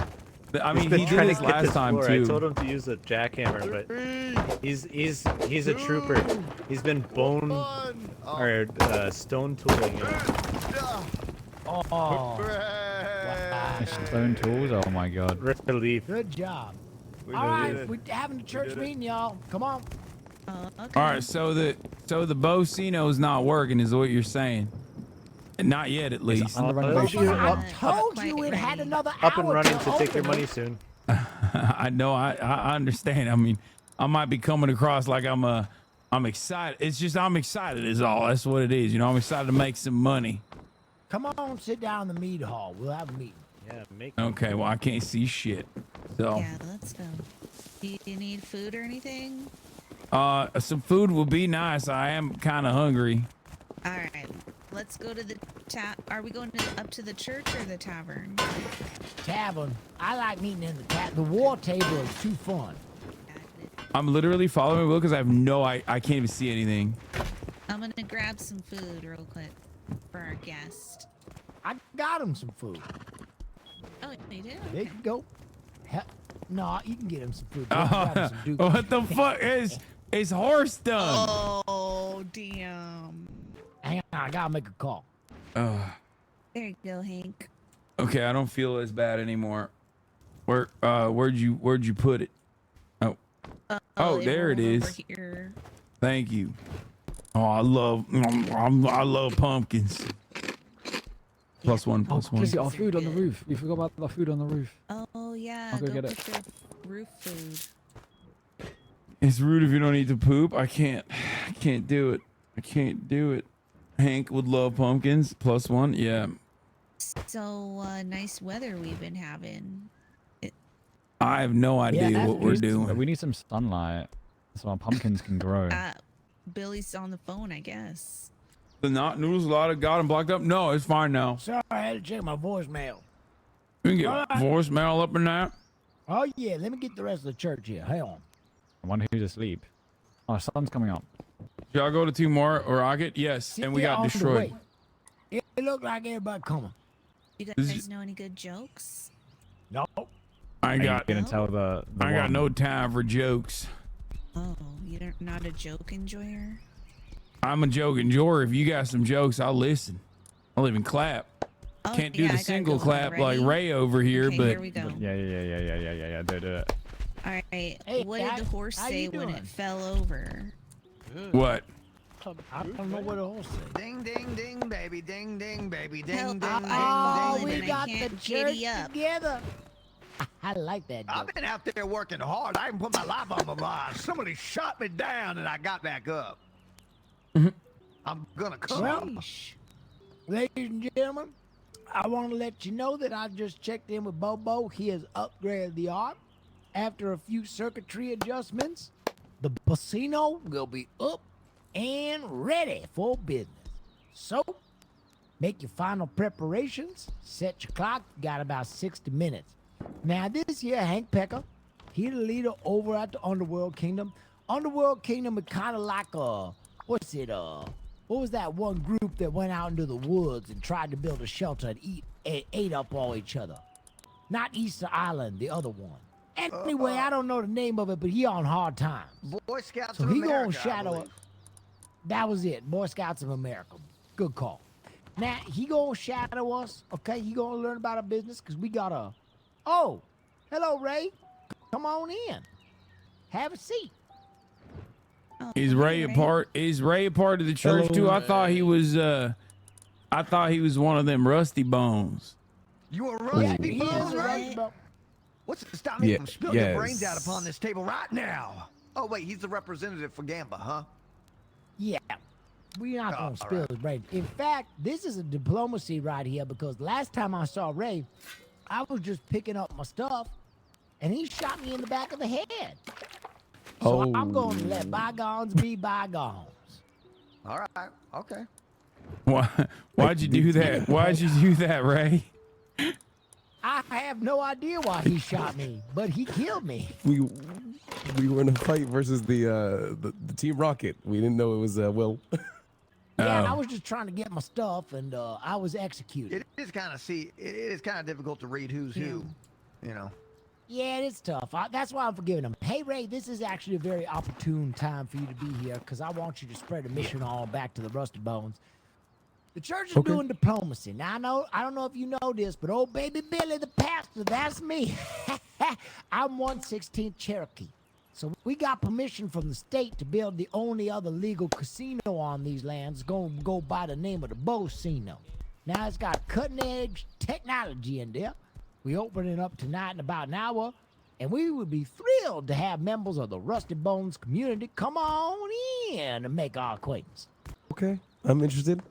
I mean, He's been he did trying this to get last this time floor. too. I told him to use a jackhammer, but he's a trooper. He's been stone tooling. Oh. Wow. Stone tools? Oh my god. Relief. Good job. All right, we're having a church meeting, y'all. Come on. Okay. All right, so the Bocino's not working, is what you're saying? Not yet, at least. Under renovation. I told you it had another Up and hour running to to take your open money it. soon. I know. I understand. I mean, I might be coming across like I'm excited. It's just I'm excited is all. That's what it is. You know, I'm excited to make some money. Come on, sit down in the mead hall. We'll have a meeting. Yeah, make. Okay. Well, I can't see shit. So. Yeah, let's go. Do you need food or anything? Some food will be nice. I am kind of hungry. All right, let's go to the Are we going up to the church or the tavern? Tavern. I like meeting in the tavern. The war table is too fun. I'm literally following Will because I can't even see anything. I'm gonna grab some food real quick for our guest. I got him some food. Oh, you do? There you go. No, you can get him some food. Grab him some Duke. What the fuck is horse done? Oh, damn. Hang on, I gotta make a call. There you go, Hank. Okay, I don't feel as bad anymore. Where'd you put it? Oh, there it is. Here. Thank you. Oh, I love pumpkins. Plus one. Just got our food on the roof. We forgot about the food on the roof. Oh yeah, I'll go get get it. your roof food. It's rude if you don't need to poop. I can't do it. Hank would love pumpkins. Plus one. Yeah. So nice weather we've been having. I have no idea what we're doing. We need some sunlight so our pumpkins can grow. Billy's on the phone, I guess. The not noodles lot got him blocked up. No, it's fine now. Sorry, I had to check my voicemail. We can get voicemail up in that. Oh yeah, let me get the rest of the church here. Hang on. I wonder who's asleep. Oh, sun's coming up. Y'all go to two more or rocket? Yes, and we got destroyed. It looked like everybody coming. You guys know any good jokes? No. I got no time for jokes. Oh, you're not a joke enjoyer? I'm a joke enjoyer. If you got some jokes, I'll listen. I'll even clap. Oh, Can't do the single clap like Ready? Ray over here, Okay, but here we go. Yeah. Do it. All right. Hey, what did the horse how say you when doing? it fell over? What? I don't know what the horse said. Ding, ding, ding, baby. Ding, ding, baby. Ding, Help, ding, ding, Oh, ding. we and I got the can't church giddy up. together. I like that joke. I've been out there working hard. I even put my life on the line. Somebody shot me down and I got back up. I'm gonna come. Well, ladies and gentlemen, I want to let you know that I just checked in with Bobo. He has upgraded the ark. After a few circuitry adjustments, the casino will be up and ready for business. So, make your final preparations. Set your clock. You got about 60 minutes. Now, this here, Hank Pecker, he the leader over at the Underworld Kingdom. Underworld Kingdom is kind of like what was that one group that went out into the woods and tried to build a shelter and ate up all each other? Not Easter Island, the other one. Anyway, I don't know the name of it, but he on hard times. Boy Scouts So of he America, gonna I shadow believe. it. That was it. Boy Scouts of America. Good call. Now he gonna shadow us, okay? He gonna learn about our business because we got a. Oh, hello Ray. Come on in. Have a seat. Is Ray a part? Is Ray a part of the church too? I thought he was. I thought he was one of them rusty bones. You a rusty he bone, is a right? rusty bone. What's to stop me Yeah, from spilling your yes. brains out upon this table right now? Oh wait, he's the representative for Gamba, huh? Yeah, we're not Oh, gonna spill his brain. In fact, this is a diplomacy right here because last time I saw Ray, I was just picking up my stuff, and he shot me in the back of the head. So I'm going to let bygones be bygones. All right, okay. Why'd you do that? Why'd you do that, Ray? I have no idea why he shot me, but he killed me. We were in a fight versus the Team Rocket. We didn't know it was Will. Yeah, and I was just trying to get my stuff, and I was executed. It is kind of difficult to read who's who, you know. Yeah, it's tough. That's why I'm forgiving him. Hey, Ray, this is actually a very opportune time for you to be here because I want you to spread a mission all back to the Rusty Bones. The church is doing diplomacy. Now, I don't know if you know this, but old baby Billy, the pastor, that's me. I'm 1/16th Cherokee. So we got permission from the state to build the only other legal casino on these lands. Going to go by the name of the Bocino. Now, it's got cutting-edge technology in there. We open it up tonight in about an hour, and we would be thrilled to have members of the Rusty Bones community come on in and make our acquaintance. Okay, I'm interested.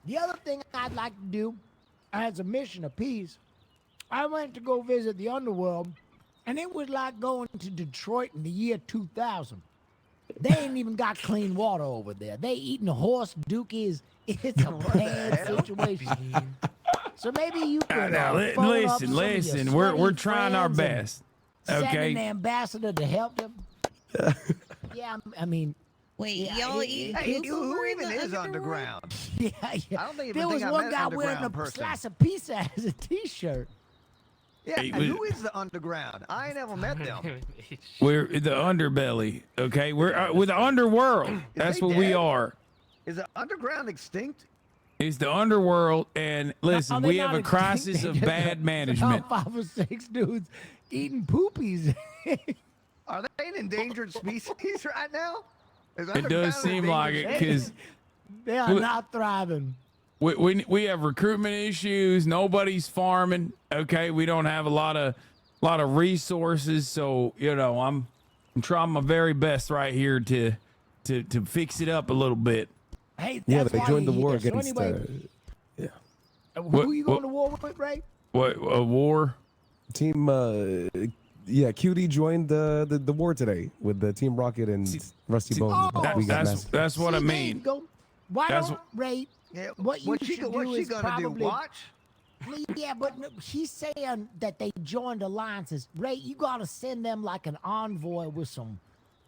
The other thing I'd like to do, as a mission of peace, I went to go visit the underworld, and it was like going to Detroit in the year 2000. They ain't even got clean water over there. They eating horse dookies. It's a bad situation. So maybe you could listen. We're trying our best. Send Okay. an ambassador to help them. Yeah, I mean. Wait, yeah, y'all eat Hey, poop who over in even the is underworld? underground? Yeah. I don't even There was think I one met guy an wearing underground a person. slice of pizza as a T-shirt. Yeah, Hey, who is the underground? I ain't ever met them. We're the underbelly. Okay, we're the underworld. That's they what we dead? are. Is the underground extinct? It's the underworld, and listen, they're we not have a extinct. crisis They of just bad management. about 5 or 6 dudes eating poopies. Are they an endangered species right now? Is It does underground seem like it because They are not thriving. we have recruitment issues. Nobody's farming. Okay, we don't have a lot of resources. So I'm trying my very best right here to fix it up a little bit. Hey, Yeah, that's they why joined the you're war here. So against. anyway, Yeah. who you going to war with, Ray? What a war? Team. Yeah, QD joined the war today with the Team Rocket and Rusty Bones. That's what I See, there you mean. go. Why That's don't Ray? Yeah, What you what's should she do gonna is do? probably Watch? Yeah, but no, she's saying that they joined alliances. Ray, you gotta send them like an envoy with some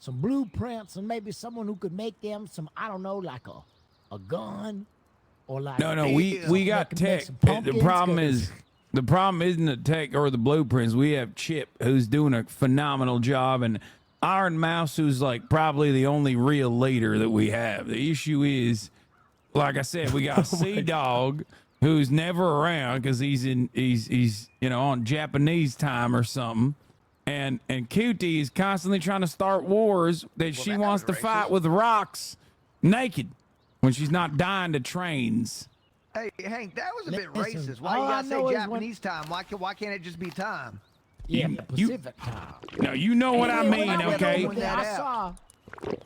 blueprints and maybe someone who could make them some, I don't know, like a gun or like No, we got tech. The problem isn't the tech or the blueprints. We have Chip, who's doing a phenomenal job, and Iron Mouse, who's like probably the only real leader that we have. The issue is, like I said, we got Sea Dog, who's never around because he's on Japanese time or something, and Cutie is constantly trying to start wars that she wants to fight with rocks naked when she's not dying to trains. Hey, Hank, that was a bit Listen, racist. Why you all I gotta know say is Japanese time? Why can't it just be time? Yeah, Pacific time. No, you know what I mean, okay? I saw.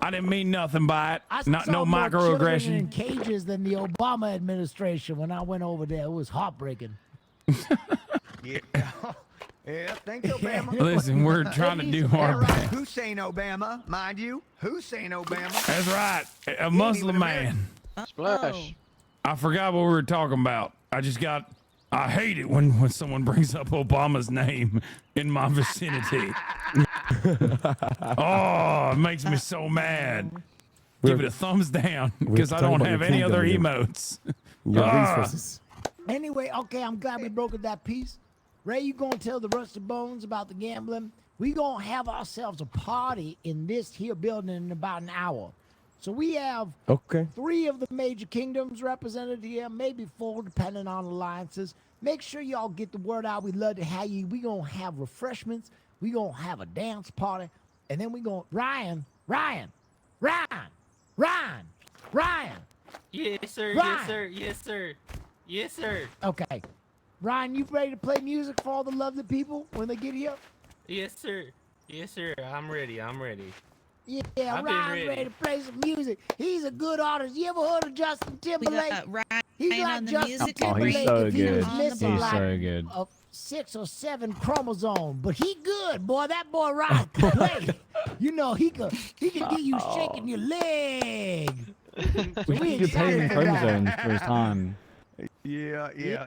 I didn't mean nothing by it. I Not saw no more children microaggression. in cages than the Obama administration when I went over there. It was heartbreaking. Yeah. Yeah, thank you, Obama. Listen, we're trying to do our best. Hussein Obama, mind you. Hussein Obama. That's right. A Muslim man. Splash. I forgot what we were talking about. I hate it when someone brings up Obama's name in my vicinity. Oh, it makes me so mad. Give it a thumbs down because I don't have any other emotes. Anyway, okay, I'm glad we broke that piece. Ray, you gonna tell the Rusty Bones about the gambling? we gonna have ourselves a party in this here building in about an hour. So we have 3 of the major kingdoms represented here, maybe 4 depending on alliances. Make sure y'all get the word out. We'd love to have you. We gonna have refreshments. We gonna have a dance party. And then we gonna, Ryan. Yes, sir. Ryan. Yes, sir. Yes, sir. Yes, sir. Okay. Ryan, you ready to play music for all the lovely people when they get here? Yes, sir. Yes, sir. I'm ready. I'm ready. Yeah, I've been Ryan's ready. ready to play some music. He's a good artist. You ever heard of Justin Timberlake? Ryan He's like on the Justin music Timberlake he's so if he was good. missing He's like so good. a 6 or 7 chromosomes, but he good, boy. That boy Ryan can play. You know he can get you shaking your leg. We We should pay him excited about chromosomes it. for his time. Yeah, Yeah,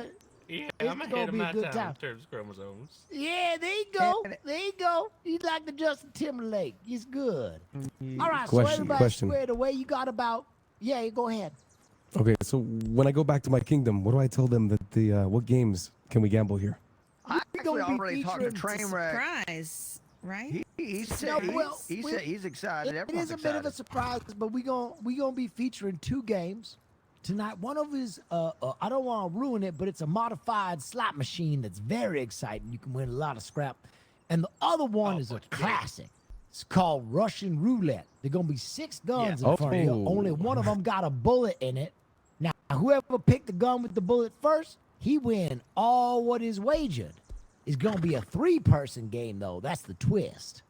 I'm It's ahead gonna of be a my good time time. in terms of chromosomes. yeah. There you go. There you go. He's like the Justin Timberlake. He's good. All right, so everybody Question. squared away. You got about you go ahead. Okay, so when I go back to my kingdom, what do I tell them that the what games can we gamble here? I actually already talked to It's a Trainwreck. surprise, right? He No, said well, he said he's excited. It Everyone's is a bit of a excited. surprise, but we gonna be featuring 2 games tonight. One of is I don't want to ruin it, but it's a modified slot machine that's very exciting. You can win a lot of scrap, and the other one is a classic. It's called Russian Roulette. There're gonna be 6 guns in front of you. Oh. Only one of them got a bullet in it. Now, whoever picked the gun with the bullet first, he win all what is wagered. It's gonna be a 3-person game though. That's the twist.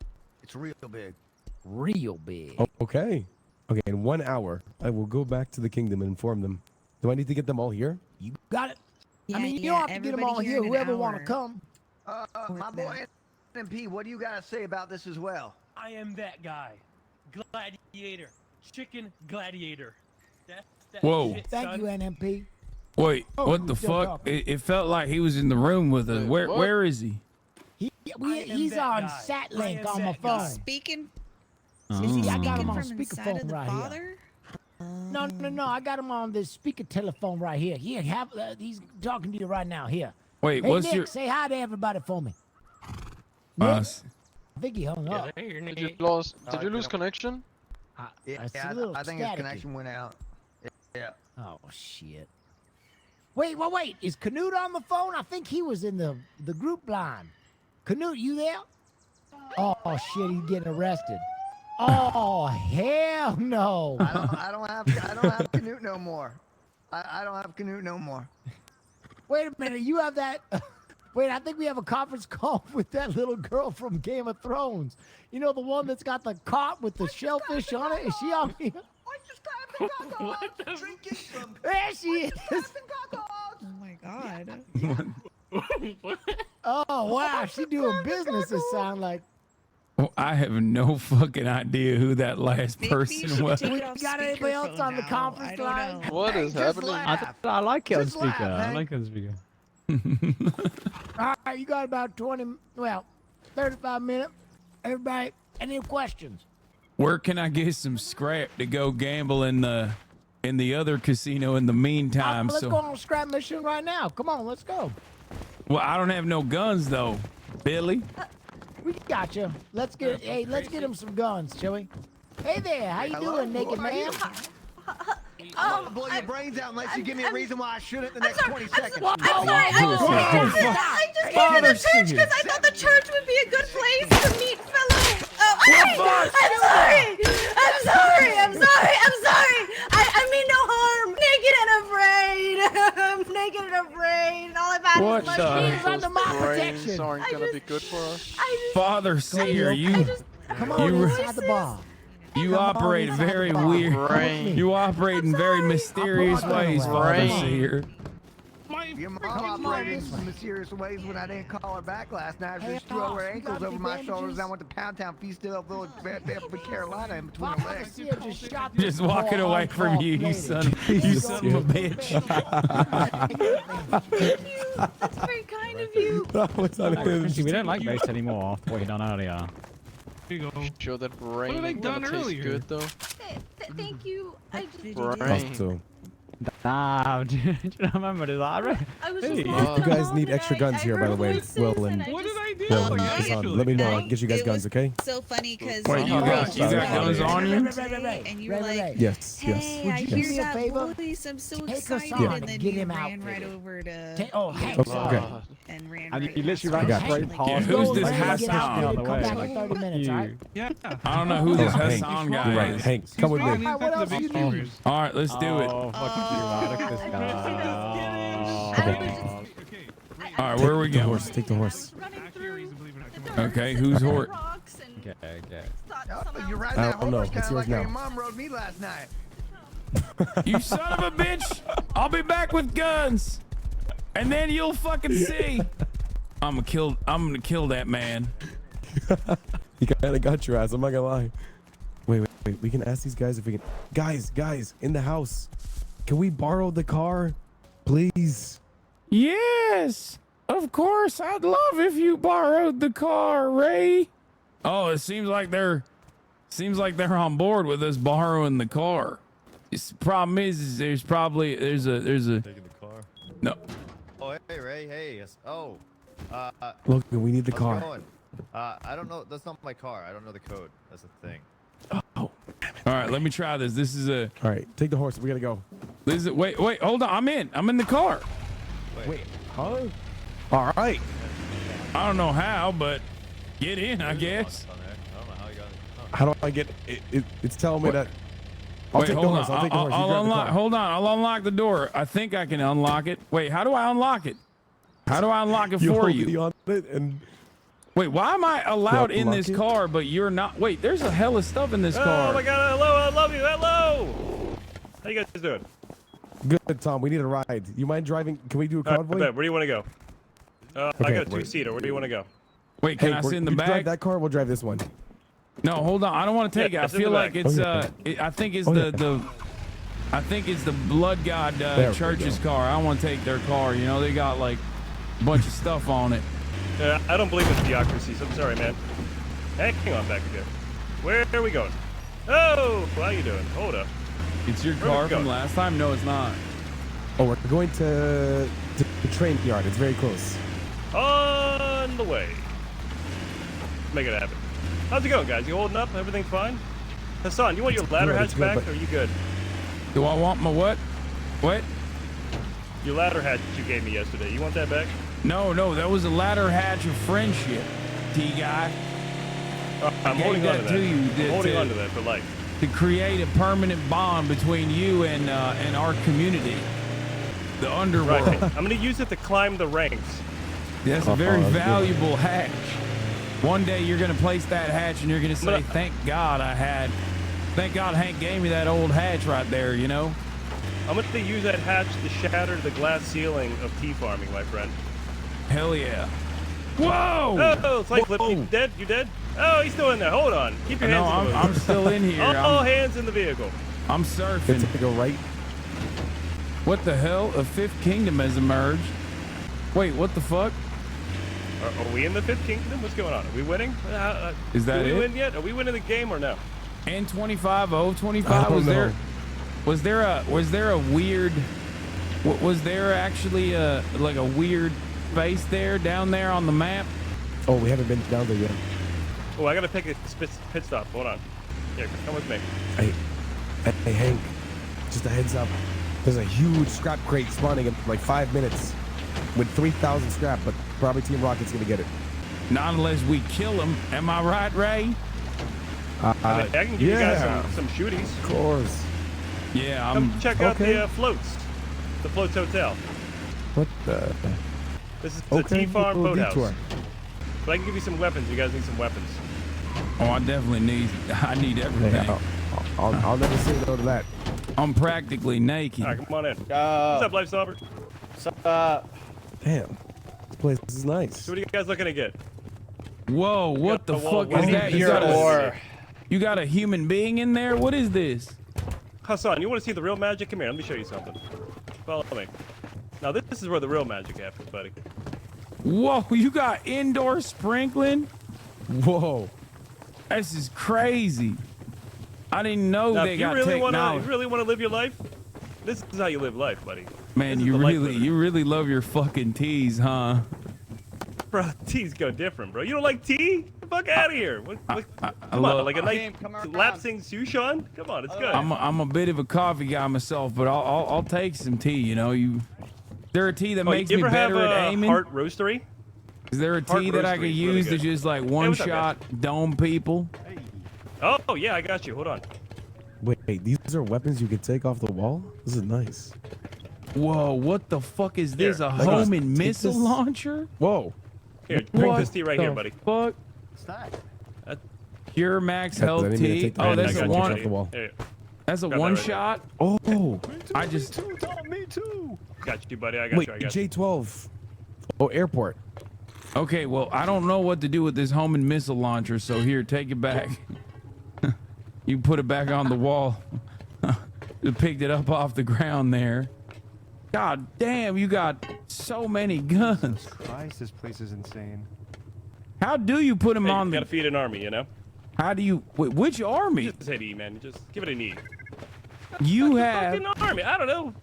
It's real big. Real big. Oh, okay. Okay, in 1 hour, I will go back to the kingdom and inform them. Do I need to get them all here? You got it. Yeah, I mean, you yeah, don't have to get them everybody all here here. in an Whoever want to hour. come. My boy MP, what do you got to say about this as well? I am that guy. Gladiator. Chicken gladiator. That's that Whoa. shit, Thank son. you, NMP. Wait, Oh, what the still fuck? talking. It felt like he was in the room with us. Where is he? He's that on guy. sat I link am on my that guy. phone. Speaking. See, I got him on from inside of speakerphone the right here. father? No. I got him on this speaker telephone right here. Here, he's talking to you right now. Here. Wait, Hey, what's Nick, your? say hi to everybody for me. Uh, I think he hung up. Did Did you lose connection? Yeah, It's a little I think his staticky. connection went out. Yeah. Oh shit. Wait. Is Canute on the phone? I think he was in the group line. Canute, you there? Oh shit, he's getting arrested. Oh hell no. I don't have Canute no more. I don't have Canute no more. Wait a minute, you have that. Wait, I think we have a conference call with that little girl from Game of Thrones. You know, the one that's got the cot with the shellfish on it? Is she on here? Drinking some There she is. Oh my god. Oh wow, she doing business. It sound like. Oh, I have no fucking idea who that last person was. We got anybody else on the conference line? What is happening? I like it on Just laugh, speaker. I Hank. like it on speaker. All right, you got about 35 minutes. Everybody, any questions? Where can I get some scrap to go gamble in the other casino in the meantime? Let's go on a scrap mission right now. Come on, let's go. Well, I don't have no guns though, Billy. We got you. Let's get him some guns, shall we? Hey there, how you doing, naked man? I'm gonna blow your brains out unless you give me a reason why I shouldn't in the next 20 seconds. I'm sorry. I just came to the church because I thought the church would be a good place to meet fellow. I'm sorry. I mean no harm. Naked and afraid. I'm naked and afraid. All I've had What is my the- shoes. He's under my protection. Brains aren't gonna be good for us. Father Seer, you Come on You- inside the bar. you operate inside the very bar. weird. Brain. You operate in very mysterious ways, Father Brain. Seer. Your mom operated in some mysterious ways when I didn't call her back last night. She just threw boss, her you ankles got over any my shoulders. bandages? I went to Pound Town, Feastville Village, Carolina, in between her Father legs. Seer just shot Just this walking poor away from you, you lady. son of a bitch. That's very kind of you. That was on him. Actually, we don't like base anymore after what he done earlier. Here you go. Sure that brain What have I ain't gonna done taste earlier? good though. Thank you. I just. Brain. So, Nah, do you remember this? I was Hey. just you guys need extra guns here, by the way. Will and What did I Yo, Hassan, let me know. I can get you guys guns, okay? So funny because Wait, you got guns on you? and you were like, Yes, "Hey, yes. I Would you hear do me a that favor? voice. I'm so Take us excited." on And and then get you him ran out right there. over to Oh, Hank. Okay. and ran And right you literally I ran got straight you. past. Yeah, who's this Get out Hassan? there, On the come way, back in like, 30 minutes, all right? Yeah. I don't know who this Hank. Hassan guy You're right, is. Hank. Come with me. All right, what else do you need? All right, let's do it. Oh, fucking neurotic, this guy. All right, where are we Take the going? horse. Take the horse. Okay, who's Hort? Okay, okay. Oh, you're riding I that don't know. horse It's kind of yours like how now. your mom rode me last night. You son of a bitch! I'll be back with guns, and then you'll fucking see. I'm gonna kill that man. You kind of got your ass. I'm not gonna lie. Wait. We can ask these guys if we can. Guys, in the house. Can we borrow the car, please? Yes, of course. I'd love if you borrowed the car, Ray. Oh, it seems like they're on board with us borrowing the car. The problem is there's a Taking the car. no. Oh, hey, Ray. Hey. Oh. Look, we need the how's it car. going? I don't know. That's not my car. I don't know the code. That's the thing. All right, let me try this. This is a. All right, take the horse. We gotta go. This is wait, hold on. I'm in the car. Wait, huh? All right. I don't know how, but get in, I guess. I don't know how you got it. How do I get it? It's telling me that. I'll Wait, take the hold horse. on. I'll take the horse. You I'll grab the unlock. car. Hold on. I'll unlock the door. I think I can unlock it. Wait, how do I unlock it? How do I unlock it for hold you? the on it and Wait, why am I allowed in unlock this it? car, but you're not? Wait, there's a hell of stuff in this car. Oh my god, hello, I love you, hello! How you guys doing? good, Tom. We need a ride. You mind driving? Can we do a convoy? Where do you want to go? I Okay, got a wait. two-seater. Where do you want to go? Wait, can I we're- sit in the you drive back? that car. We'll drive this one. No, hold on. I don't want to take Yeah, it. I it's in feel the like back. it's Okay. I think it's Oh, the yeah. I think it's the Blood God There we church's go. car. I don't want to take their car. You know, they got like a bunch of stuff on it. I don't believe in theocracy, so I'm sorry, man. Hang on back again. Where are we going? Oh, how you doing? Hold up. It's your Where are we car from going? last time? No, it's not. Oh, we're going to the train yard. It's very close. On the way. Make it happen. How's it going, guys? You holding up? Everything fine? Hassan, you want your ladder good, hatch it's good, back, but- or are you good? Do I want my what? What? Your ladder hatch you gave me yesterday. You want that back? No, that was a ladder hatch of friendship, T-guy. I'm gave holding on to that that. to you I'm holding on to that for life. To create a permanent bond between you and our community, the underworld. Right. I'm gonna use it to climb the ranks. That's a very valuable hatch. One day you're gonna place that hatch and you're gonna say, thank God Hank gave me that old hatch right there, you know? I'm gonna use that hatch to shatter the glass ceiling of tea farming, my friend. Hell yeah. Whoa! Oh, Flake Flip, you dead? You dead? Oh, he's still in there. Hold on. Keep your hands in the I'm still in here. All hands in the vehicle. I'm surfing. Let's go right. What the hell? A fifth kingdom has emerged. Wait, what the fuck? Are we in the fifth kingdom? What's going on? Are we winning? Is that Did it? we win yet? Are we winning the game or no? And 25 I don't know. was there a weird was there actually like a weird face there down there on the map? Oh, we haven't been down there yet. Oh, I gotta pick a pit stop. Hold on. Here, come with me. Hey, Hank. Just a heads up. There's a huge scrap crate spawning in like 5 minutes with 3,000 scrap, but probably Team Rocket's gonna get it. Not unless we kill him. Am I right, Ray? I can give you guys some shooties. Of course. Yeah, Come check out the floats. The Floats Hotel. What the? This is the Tea Farm little Boathouse. detour. But I can give you some weapons. You guys need some weapons. Oh, I need everything. Hey, I'll never say no to that. I'm practically naked. All right, come on in. What's up, Lifestopper? Damn. This place is nice. So what are you guys looking to get? Whoa, what the fuck is that? You got a human being in there? What is this? Hassan, you want to see the real magic? Come here, let me show you something. Follow me. Now this is where the real magic happens, buddy. Whoa, you got indoor sprinkling? Whoa. This is crazy. I didn't know Now, they if you got really technology. you really want to live your life? This is how you live life, buddy. Man, This is you the life really love your fucking teas, huh? Bro, tea's go different, bro. You don't like tea? Get the fuck out of here. Come love- on, like a nice Team, come around. lapsing Sushan? Come on, it's good. I'm a bit of a coffee guy myself, but I'll take some tea. You know, is there a tea that makes you me ever better have at aiming? Heart Roastery? Is there a Heart tea that I Roastery could is use really to good. just like Hey, one what's up, shot dome people? Oh, yeah, I got you. Hold on. Wait, these are weapons you can take off the wall? This is nice. Whoa, what the fuck is this? Here, A I got homing take missile this. launcher? Whoa. Here, drink What this tea right the here, buddy. Fuck. What's that? Pure max Guys, I health didn't mean to tea. take the Oh, random that's a shot off one. the wall. Here, That's a Got that one right there. shot. Oh, I just. Me too. got you, buddy. I got wait, you. I got you. J12. Oh, airport. Okay, well, I don't know what to do with this homing missile launcher, so here, take it back. You put it back on the wall. You picked it up off the ground there. God damn, you got so many guns. Christ, this place is insane. How do you put them Hey, on you the... gotta feed an army, you know? How do you... Wait, which army? Just hit E, man. Just give it an E. You have... Fucking army. I don't know.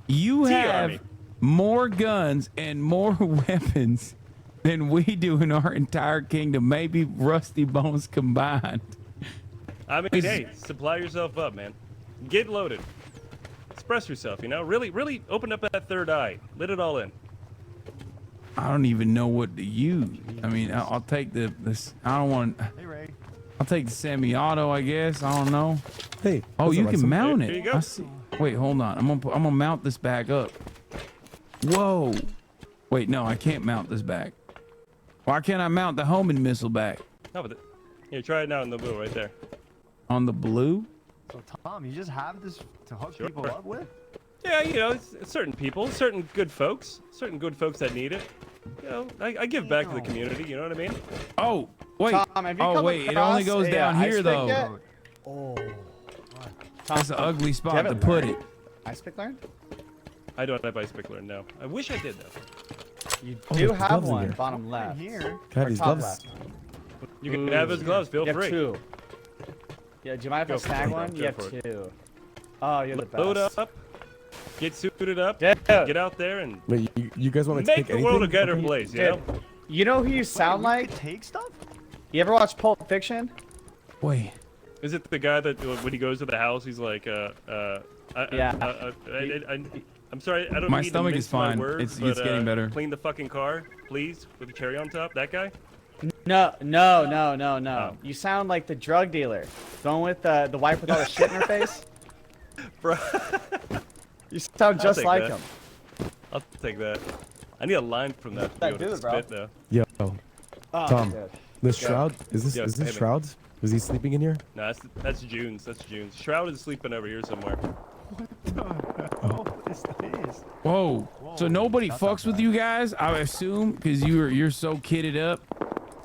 You T have army. more guns and more weapons than we do in our entire kingdom. Maybe Rusty Bones combined. I mean, hey, supply yourself up, man. Get loaded. Express yourself, you know? Really open up that third eye. Let it all in. I don't even know what to use. I mean, I'll take this. I don't want. Hey, Ray. I'll take the semi-auto, I guess. I don't know. Hey. Oh, that's you all right, can mount There it. you go. I see. Wait, hold on. I'm gonna mount this back up. Whoa. Wait, no, I can't mount this back. Why can't I mount the homing missile back? No, but here, try it now in the blue right there. On the blue? So Tom, you just have this to hook Sure. people up with? Yeah, you know, it's certain people, certain good folks that need it. You know, I give back to the community. You know what I mean? Oh, wait. Tom, have you Oh, come wait. It only across goes a, down ice here, pick though. yet? Oh. That's an ugly Do you spot have to it put learned? it. Ice pick learned? I don't have ice pickler, no. I wish I did though. You Oh, do there's have gloves in one, here. bottom left. Here. Can I have Or these top gloves? left. You can have his gloves. Feel You have free. two. Yeah, do you mind if Go I for snag it, one? bro. You Go have for it. two. Oh, you're the best. Load up. Get suited up. Yeah. Get out there and Wait, you guys want me to make take the world a anything? better place. You know? Dude, you know who you sound Wait, we like? could take stuff? You ever watch Pulp Fiction? Wait. Is it the guy that when he goes to the house, he's like, Yeah. I'm sorry, I don't My mean to stomach mince is my fine. words, It's but, getting better. Clean the fucking car, please, with a cherry on top. That guy? No. Oh. You sound like the drug dealer. The one with the wife with all the shit in her face. Bro. You sound just take like that. him. I'll take that. I need a line from that. That to be able to dude, bro. spit, though. Yo, Oh, Tom, dude. this Yeah. Shroud, is this Yeah, is hey, this man. Shroud? Was he sleeping in here? No, that's June's. That's June's. Shroud is sleeping over here somewhere. What is this? Whoa. So nobody fucks with you guys, I assume, because you're so kitted up.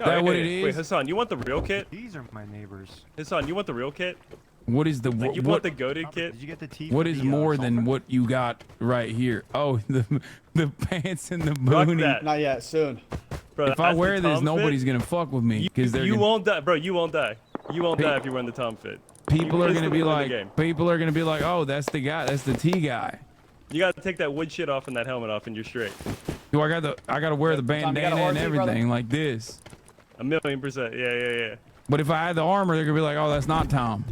Oh, That hey, what hey, it is? Wait, Hasan, you want the real kit? These are my neighbors. Hasan, you want the real kit? What is the Like, you what? want the goated kit? Did you get the tea? What for is the, more than sulfur? what you got right here? Oh, the pants and the Rock boonie. that. Not yet. Soon. Bro, If I that's the wear this, Tom nobody's fit. gonna fuck with me because they're You gonna, won't die, bro. You won't die. You won't Hey. die if you run the Tom fit. people You are gonna be instantly win the like, game. people are gonna be like, oh, that's the guy, that's the T guy. You gotta take that wood shit off and that helmet off, and you're straight. Do I gotta wear the Tom, you got bandana a and orgy, brother? everything like this? 1,000,000%. Yeah. But if I had the armor, they're gonna be like, oh, that's not Tom.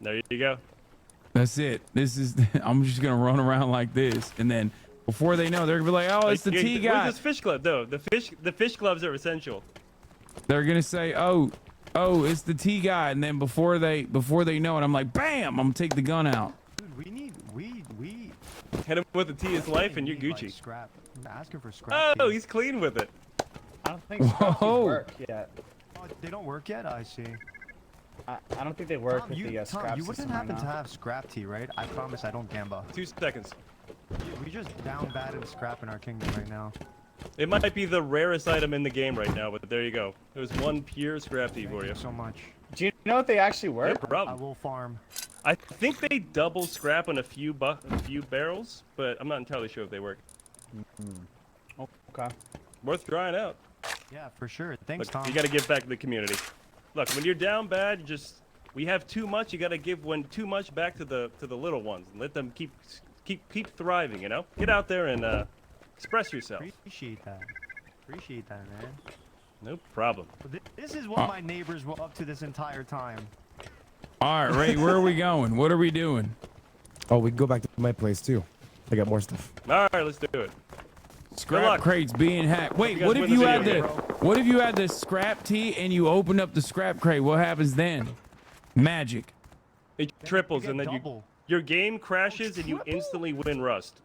There you go. That's it. This is. I'm just gonna run around like this, and then before they know, they're gonna be like, oh, it's the T guy. Where's this fish glove though? The fish gloves are essential. They're gonna say, oh, it's the T guy, and then before they know it, I'm like, bam! I'm gonna take the gun out. Dude, we need we. Hit him with the T is life, and you're need, like, Gucci. scrap. I'm asking for scrap. Oh, tea. he's clean with it. I don't think scrap teas Whoa. work yet. Oh, they don't work yet. I see. I don't think they work Tom, with the Tom, scrap you system wouldn't right happen to now. have scrap tea, right? I promise I don't gamba. 2 seconds. We just down bad in scrap in our kingdom right now. It might be the rarest item in the game right now, but there you go. There's one pure scrap tea for you. Thank you so much. Do you know if they actually No work? I problem. will farm. I think they double scrap on a few barrels, but I'm not entirely sure if they work. Oh, okay. Worth trying out. Yeah, for sure. Thanks, Look, Tom. you got to give back to the community. Look, when you're down bad, we have too much. You got to give too much back to the little ones and let them keep thriving. You know, get out there and express yourself. Appreciate that. Appreciate that, man. No problem. This is what my neighbors were up to this entire time. All right, Ray, where are we going? What are we doing? Oh, we can go back to my place too. I got more stuff. All right, let's do it. Scrap crates being hacked. Wait, guys what if win you this had video, the what if you had the scrap tea and you open up the scrap crate? What happens then? Magic. It triples and then your game crashes and you instantly win Rust.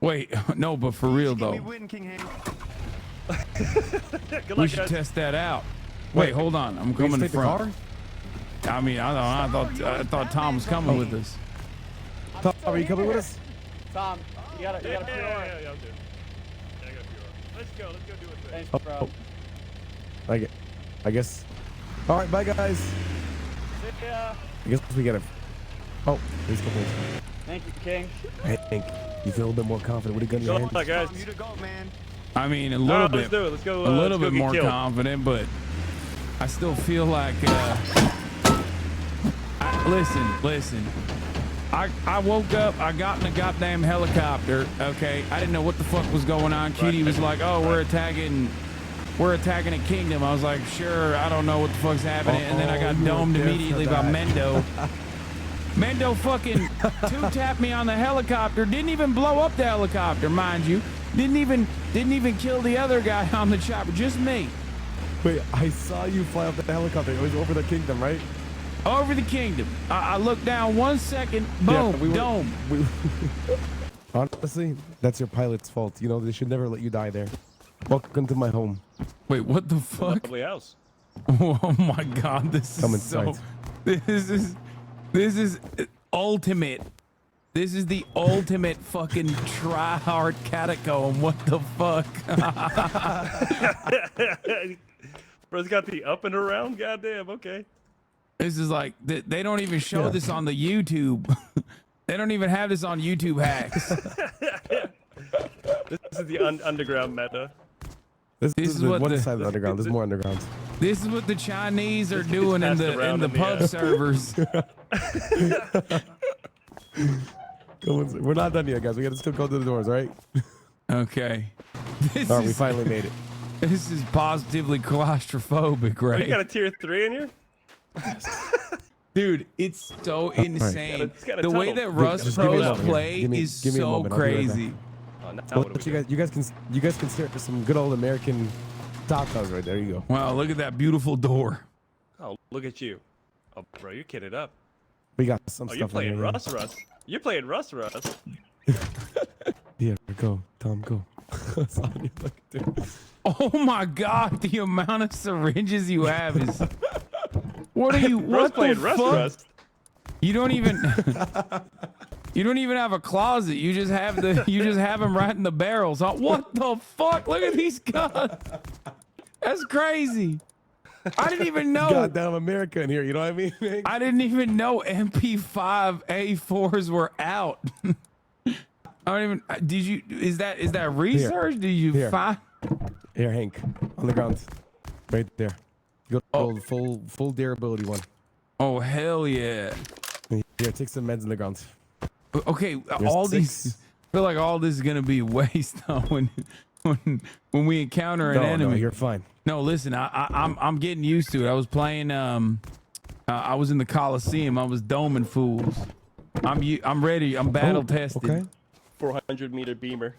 Wait, no, but for real though. Good We luck, should guys. test that out. Wait, hold on. I'm coming in take the front. I mean, I thought Tom was coming with us. Tom, are you coming with us? Tom, you got a Yeah, PR. I'll do it. Yeah, I got a PR. Let's go do it. Thanks, Oh, bro. I guess. All right, bye guys. See ya. I guess we gotta. Oh, he's coming. Thank you, King. Hank, you feel a little bit more confident with a gun in your hand? Good luck, guys. You to go, man. I mean, a All little right, bit. let's do it. Let's go. A little let's go bit get more killed. confident, but I still feel like. Listen. I woke up. I got in a goddamn helicopter. Okay, I didn't know what the fuck was going on. Cutie was like, "Oh, we're attacking a kingdom." I was like, "Sure, I don't know what the fuck's happening." And then I got domed immediately by Mendo. Mendo fucking two-tapped me on the helicopter. Didn't even blow up the helicopter, mind you. Didn't even kill the other guy on the chopper. Just me. Wait, I saw you fly up the helicopter. It was over the kingdom, right? Over the kingdom. I looked down 1 second. Boom. Dome. Honestly, that's your pilot's fault. You know, they should never let you die there. Welcome to my home. Wait, what the fuck? Lovely house. Oh my God, this Come is so. inside. This is ultimate. This is the ultimate fucking try-hard catacomb. What the fuck? Bro's got the up and around. Goddamn. Okay. This is like they don't even show this on the YouTube. They don't even have this on YouTube hacks. This is the underground meta. This is what one the- side of the underground. There's more underground. This is what the Chinese are doing in the pub the servers. We're not done yet, guys. We gotta still go to the doors, right? Okay. All right, we finally made it. This is positively claustrophobic, Oh, right? you got a tier 3 in here? Dude, it's so insane. It's got a The way tunnel. that Rust Just give me a Pros moment. play Give me a is so moment. I'll be right back. crazy. Oh, now Well, what do we do? you guys can stare at some good old American tacos right there. You go. Wow, look at that beautiful door. Oh, look at you. Oh, bro, you're kitted up. We got some Oh, stuff. you're playing in here. Rust. You're playing Rust. Yeah, go, Tom, go. That's all you look, dude. Oh my God, the amount of syringes you have is. What are you? Bro's What the playing fuck? Rust. You don't even. You don't even have a closet. You just have them right in the barrels. Huh? What the fuck? Look at these guns. That's crazy. I didn't even know. Goddamn America in here. You know what I mean? I didn't even know MP5 A4s were out. I don't even. Did you? Is that research? Did you Here. find? Here, Hank, on the ground, right there. You go full durability one. Oh hell yeah! Here, take some meds in the ground. Okay, There's all 6. these. I feel like all this is gonna be waste though when we encounter an enemy. No, you're fine. No, listen, I'm getting used to it. I was playing. I was in the Coliseum. I was doming fools. I'm ready. I'm battle tested. Okay. 400-meter beamer.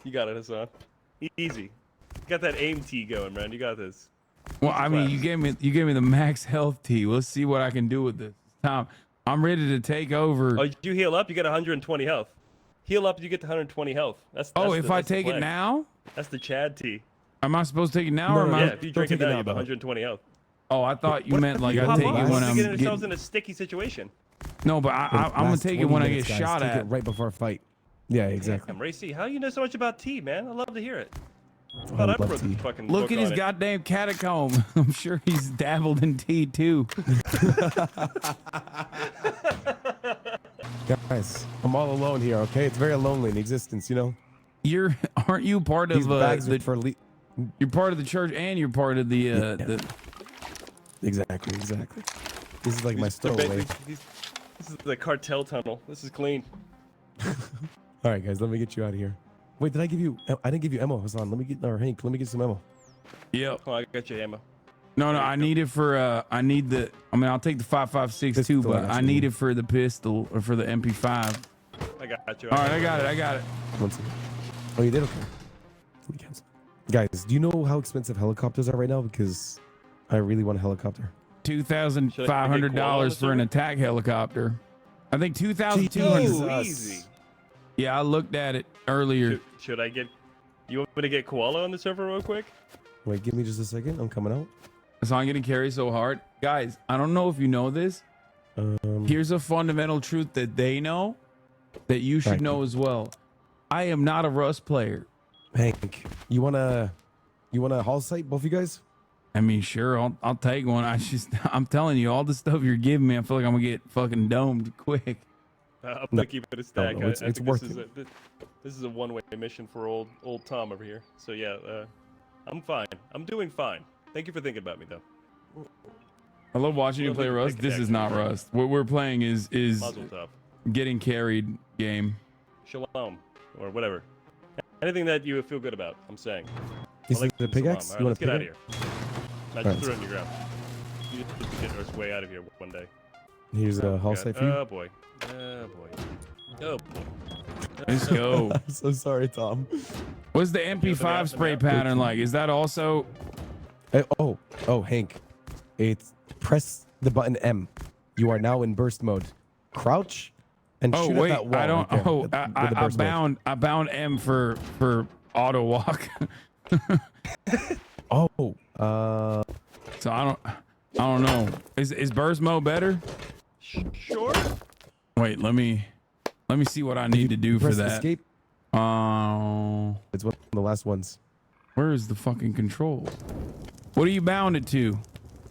You got it, Hassan. Easy. Got that aim T going, man. You got this. Well, I mean, you gave me the max health T. Let's see what I can do with this. Tom, I'm ready to take over. Oh, you heal up, you get 120 health. Heal up, you get to 120 health. That's if I that's the take it plan. now? That's the Chad T. Am I supposed to take it now or am I? Yeah, if you drink it now, you have 120 health. Oh, I thought you What meant if like you I pop take up? it when We're I'm getting ourselves getting. in a sticky situation. No, but I'm gonna Last take it 20 when I minutes, get guys. shot Take at. it right before a fight. Yeah, exactly. Damn, Racy, how you know so much about tea, man? I love to hear it. I I thought I love wrote tea. the fucking Look book at his on it. goddamn catacomb. I'm sure he's dabbled in tea too. Guys, I'm all alone here. Okay, it's very lonely in existence. You know. Aren't you part These of bags are the? for You're part of the church and you're part of the the. Exactly. This is like my stowaway. This is the cartel tunnel. This is clean. All right, guys, let me get you out of here. Wait, did I give you? I didn't give you ammo, Hasan. Let me get, or Hank, let me get some ammo. Yep. Oh, I got your ammo. No, I need it for I need the. I mean, I'll take the 5.56 too, but I need it for the pistol or for the MP5. I got you. All right, I got it. One second. Oh, you did? Okay. Let me cancel. Guys, do you know how expensive helicopters are right now? Because I really want a helicopter. $2,500 for an attack helicopter. I think 2,200. Easy. Yeah, I looked at it earlier. Should I get? You want me to get Koala on the server real quick? Wait, give me just a second. I'm coming out. So I'm getting carried so hard. Guys, I don't know if you know this. Here's a fundamental truth that they know that you should know as well. I am not a Rust player. Hank, you wanna haul site, both of you guys? I mean, sure, I'll take one. I'm telling you, all the stuff you're giving me, I feel like I'm gonna get fucking domed quick. I'm gonna keep it a stack. No, it's I think worth this is a one-way mission for old Tom over here. So yeah, I'm fine. I'm doing fine. Thank you for thinking about me, though. I love watching you play Rust. This is not Rust. What we're playing is Mazel tov. getting carried game. Shalom, or whatever. Anything that you feel good about, I'm saying. You see the pickaxe? All right, You want let's a get out of pickaxe? here. I just threw it on your ground. You just get us way out of here one day. Here's a haul site for you. Oh boy. Oh boy. Oh boy. Let's go. I'm so sorry, Tom. What's the MP5 spray pattern like? Is that also? Oh, Hank. It's press the button M. You are now in burst mode. Crouch and shoot at that wall. I don't. right there Oh, with the burst mode. I bound M for auto walk. So I don't know. Is burst mode better? Sure. Wait, let me see what I need to do for press that. escape? It's one of the last ones. Where is the fucking control? What are you bounded to?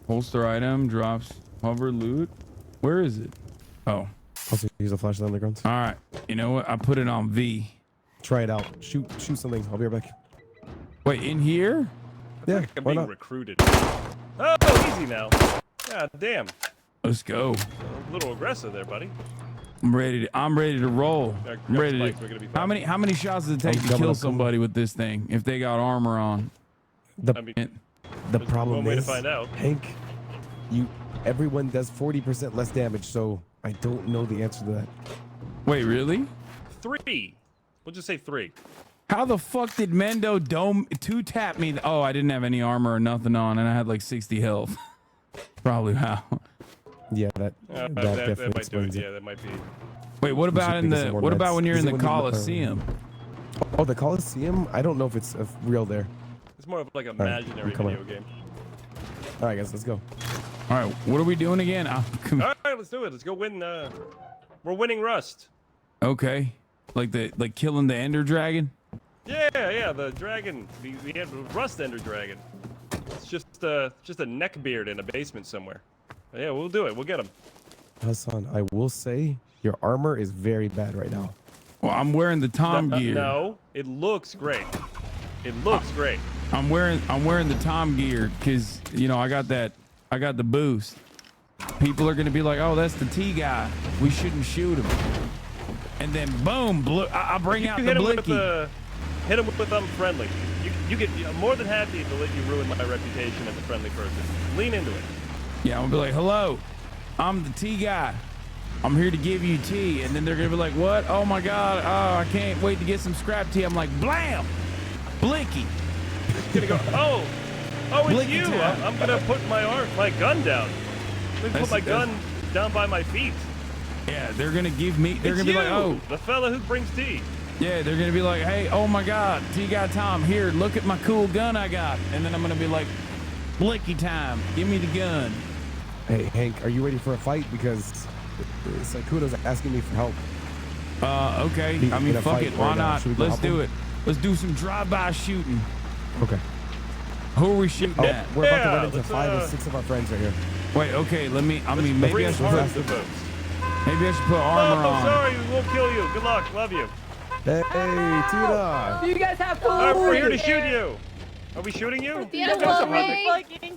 Holster item, drops, hover, loot. Where is it? Oh. Also use a flashlight on the ground. All right. You know what? I put it on V. Try it out. Shoot something. I'll be right back. Wait, in here? Yeah. I'm why being not? recruited. Oh, easy now. God damn. Let's go. A little aggressive there, buddy. I'm ready to roll. I'm ready to. We're gonna be fine. How many shots does it take to kill somebody with this thing if they got armor on? The problem one way to is, find out. Hank, everyone does 40% less damage, so I don't know the answer to that. Wait, really? 3. We'll just say 3. How the fuck did Mendo two tap me? Oh, I didn't have any armor or nothing on, and I had like 60 health. Probably how. Yeah, that definitely might do it. explains it. Yeah, that might be. Wait, what about in the? What about when you're in the Coliseum? Oh, the Coliseum? I don't know if it's real there. It's more of like an All right, imaginary I'm coming. video game. All right, guys, let's go. All right, what are we doing again? All right, let's do it. Let's go win. We're winning Rust. Okay, like killing the Ender Dragon. Yeah, the dragon. We had Rust Ender Dragon. It's just a neckbeard in a basement somewhere. Yeah, we'll do it. We'll get him. Hasan, I will say your armor is very bad right now. Well, I'm wearing the Tom gear. No, it looks great. It looks great. I'm wearing the Tom gear because I got the boost. People are gonna be like, oh, that's the T guy. We shouldn't shoot him. And then boom, I bring out the blicky. Hit him with unfriendly. I'm more than happy to let you ruin my reputation as a friendly person. Lean into it. Yeah, I'm gonna be like, hello, I'm the tea guy. I'm here to give you tea. And then they're gonna be like, what? Oh my God, oh, I can't wait to get some scrap tea. I'm like, blam, blicky. Gonna go, oh, it's Blicky you. time. I'm gonna put my gun down. I'm gonna put my gun down by my feet. Yeah, they're gonna give me, they're It's gonna be like, you, oh. the fella who brings tea. Yeah, they're gonna be like, hey, oh my God, Tea Guy Tom, here, look at my cool gun I got. And then I'm gonna be like, blicky time, give me the gun. Hey, Hank, are you ready for a fight? Because Sakuda's asking me for help. Okay. I mean, fuck it. Why not? Let's do him? it. Let's do some drive-by shooting. Okay. Who are we shooting at? We're about to run into 5 or 6 of our friends right here. Wait, okay, maybe I should put armor on. Sorry, we won't kill you. Good luck. Love you. Hey, Tina. You guys have fun. All right, we're here to shoot you. Are we shooting you? Tina,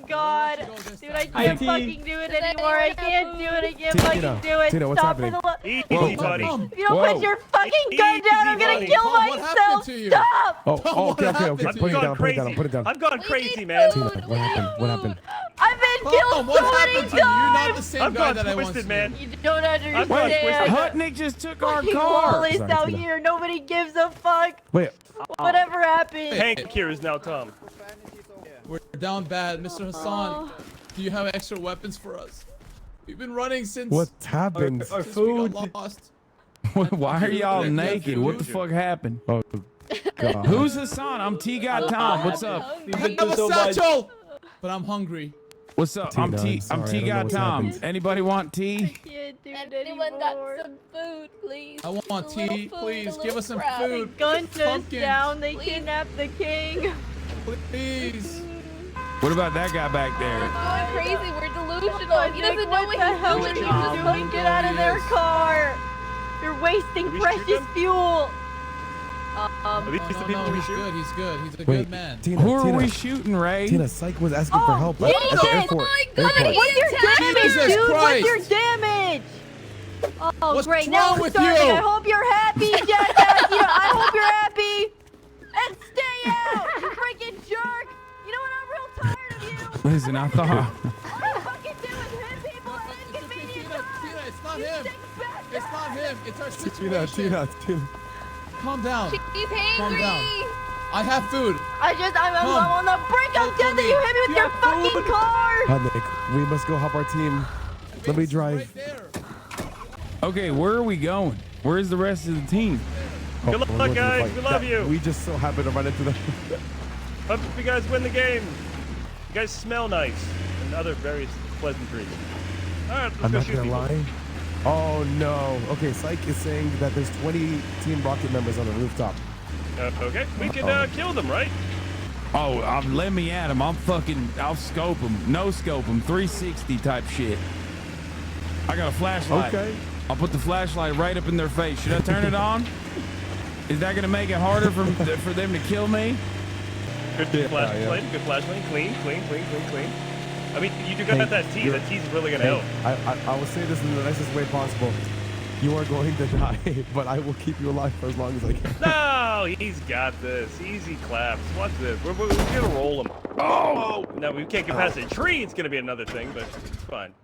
god. Dude, I Hi, can't T. fucking do it anymore. I can't do it. I can't Tina, fucking do it. Tina, what's Stop happening? for the Easy, buddy. If you don't put your fucking gun down, I'm gonna buddy. kill Tom, what myself. happened to you? Stop! Oh, okay. I've Put it gone down, crazy. put it down. I've gone crazy, man. Tina, what happened? What happened? I've been killed so many times. I've gone twisted, man. You don't I've gone understand. twisted. Hutnick just took our Fucking car. Wallace Sorry, out Tina. here. Nobody gives a fuck. Wait. Whatever happened. Hank here is now Tom. We're down bad. Mr. Hassan, do you have extra weapons for us? We've been running since... What's happened? Our food. We got lost. Why are y'all Yeah, naked? What the fuck happened? Oh, God. Who's Hassan? I'm T God Tom. What's up? I have a satchel, but I'm hungry. What's up? Tina, I'm T. sorry, I'm I T don't know God what's Tom. happened. Anybody want tea? Anyone got some food, please? I want tea. Please give us some They food. gunned us Pumpkins. down. They kidnapped the king. Please. What about that guy back there? Going crazy. We're delusional. He doesn't know what the hell is he just doing. Get out of their car. You're wasting precious fuel. No, he's good. He's good. He's a good man. Tina, Who are Tina, we shooting, Ray? Tina, Psych was asking for help at the Jesus! airport. What's your damage, Jesus dude? What's Christ! your damage? Oh, What's great. Now wrong we're with starting. you? I hope you're happy, jackass. I hope you're happy. And stay out, you freaking jerk. You know what? I'm real tired of you. Listen, I thought. All you fucking do is hit people at inconvenient times. Tina, it's not him. Back It's not him. It's our Tina, situation. Tina. Calm down. He's Calm hangry. down. I have food. I'm on the brink of death that you hit me with your fucking car. Nick, we must go help our team. Let me drive. Okay, where are we going? Where's the rest of the team? Good luck, we're going to the guys. fight. We love you. We just so happen to run into them. Hope you guys win the game. You guys smell nice and other various pleasantries. All right, let's I'm go not shoot gonna people. lie. Oh no. Okay, Psych is saying that there's 20 Team Rocket members on the rooftop. Okay, we can kill them, right? Oh, let me at him. I'll scope him. No scope him. 360 type shit. I got a flashlight. Okay. I'll put the flashlight right up in their face. Should I turn it on? Is that gonna make it harder for them to kill me? Good flashlight. Good flashlight. Clean. I mean, you do got that tea. That tea's really gonna help. I will say this in the nicest way possible. You are going to die, but I will keep you alive for as long as I can. No, he's got this. Easy claps. Watch this. We're gonna roll him. Oh! No, we can't get past a tree. It's gonna be another thing, but it's fine.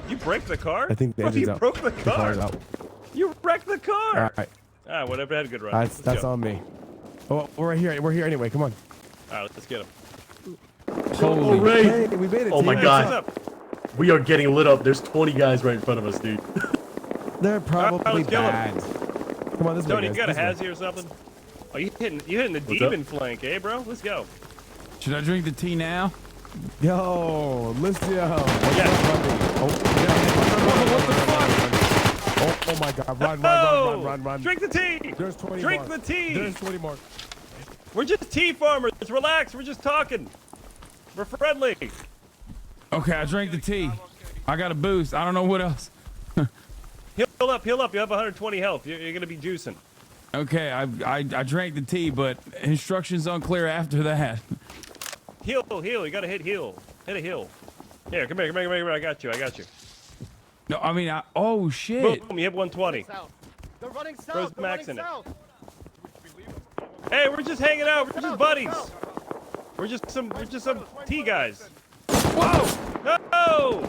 You break the car? I think the Bro, engine's you out. broke the The car's car. out. You wrecked the car. All right. Ah, whatever. Had a good run. That's Let's go. on me. Oh, we're right here. We're here anyway. Come on. All right, let's get him. Holy Ray. Hey, we made it. Oh my team. god. We are getting lit up. There's 20 guys right in front of us, dude. They're probably let's kill 'em. bad. Come on, this way. Tony, you guys, got a this way. hazy or something? Oh, you hitting the What's demon flank, eh, bro? Let's go. Should I drink the tea now? Yo, listen. Yeah. Oh my god. Run. Drink the tea. There's 20 Drink more. the tea. There's 20 more. We're just tea farmers. Relax. We're just talking. We're friendly. Okay, I drank the tea. I got a boost. I don't know what else. Heal up. You have 120 health. You're going to be juicing. Okay, I drank the tea, but instructions unclear after that. Heal. You got to hit heal. Hit a heal. Here, come here. I got you. No, I mean, oh shit. Boom, you hit 120. They're running south. Throws They're max running in it. south. Hey, we're just hanging out. We're just buddies. We're just some tea guys. Whoa! Oh!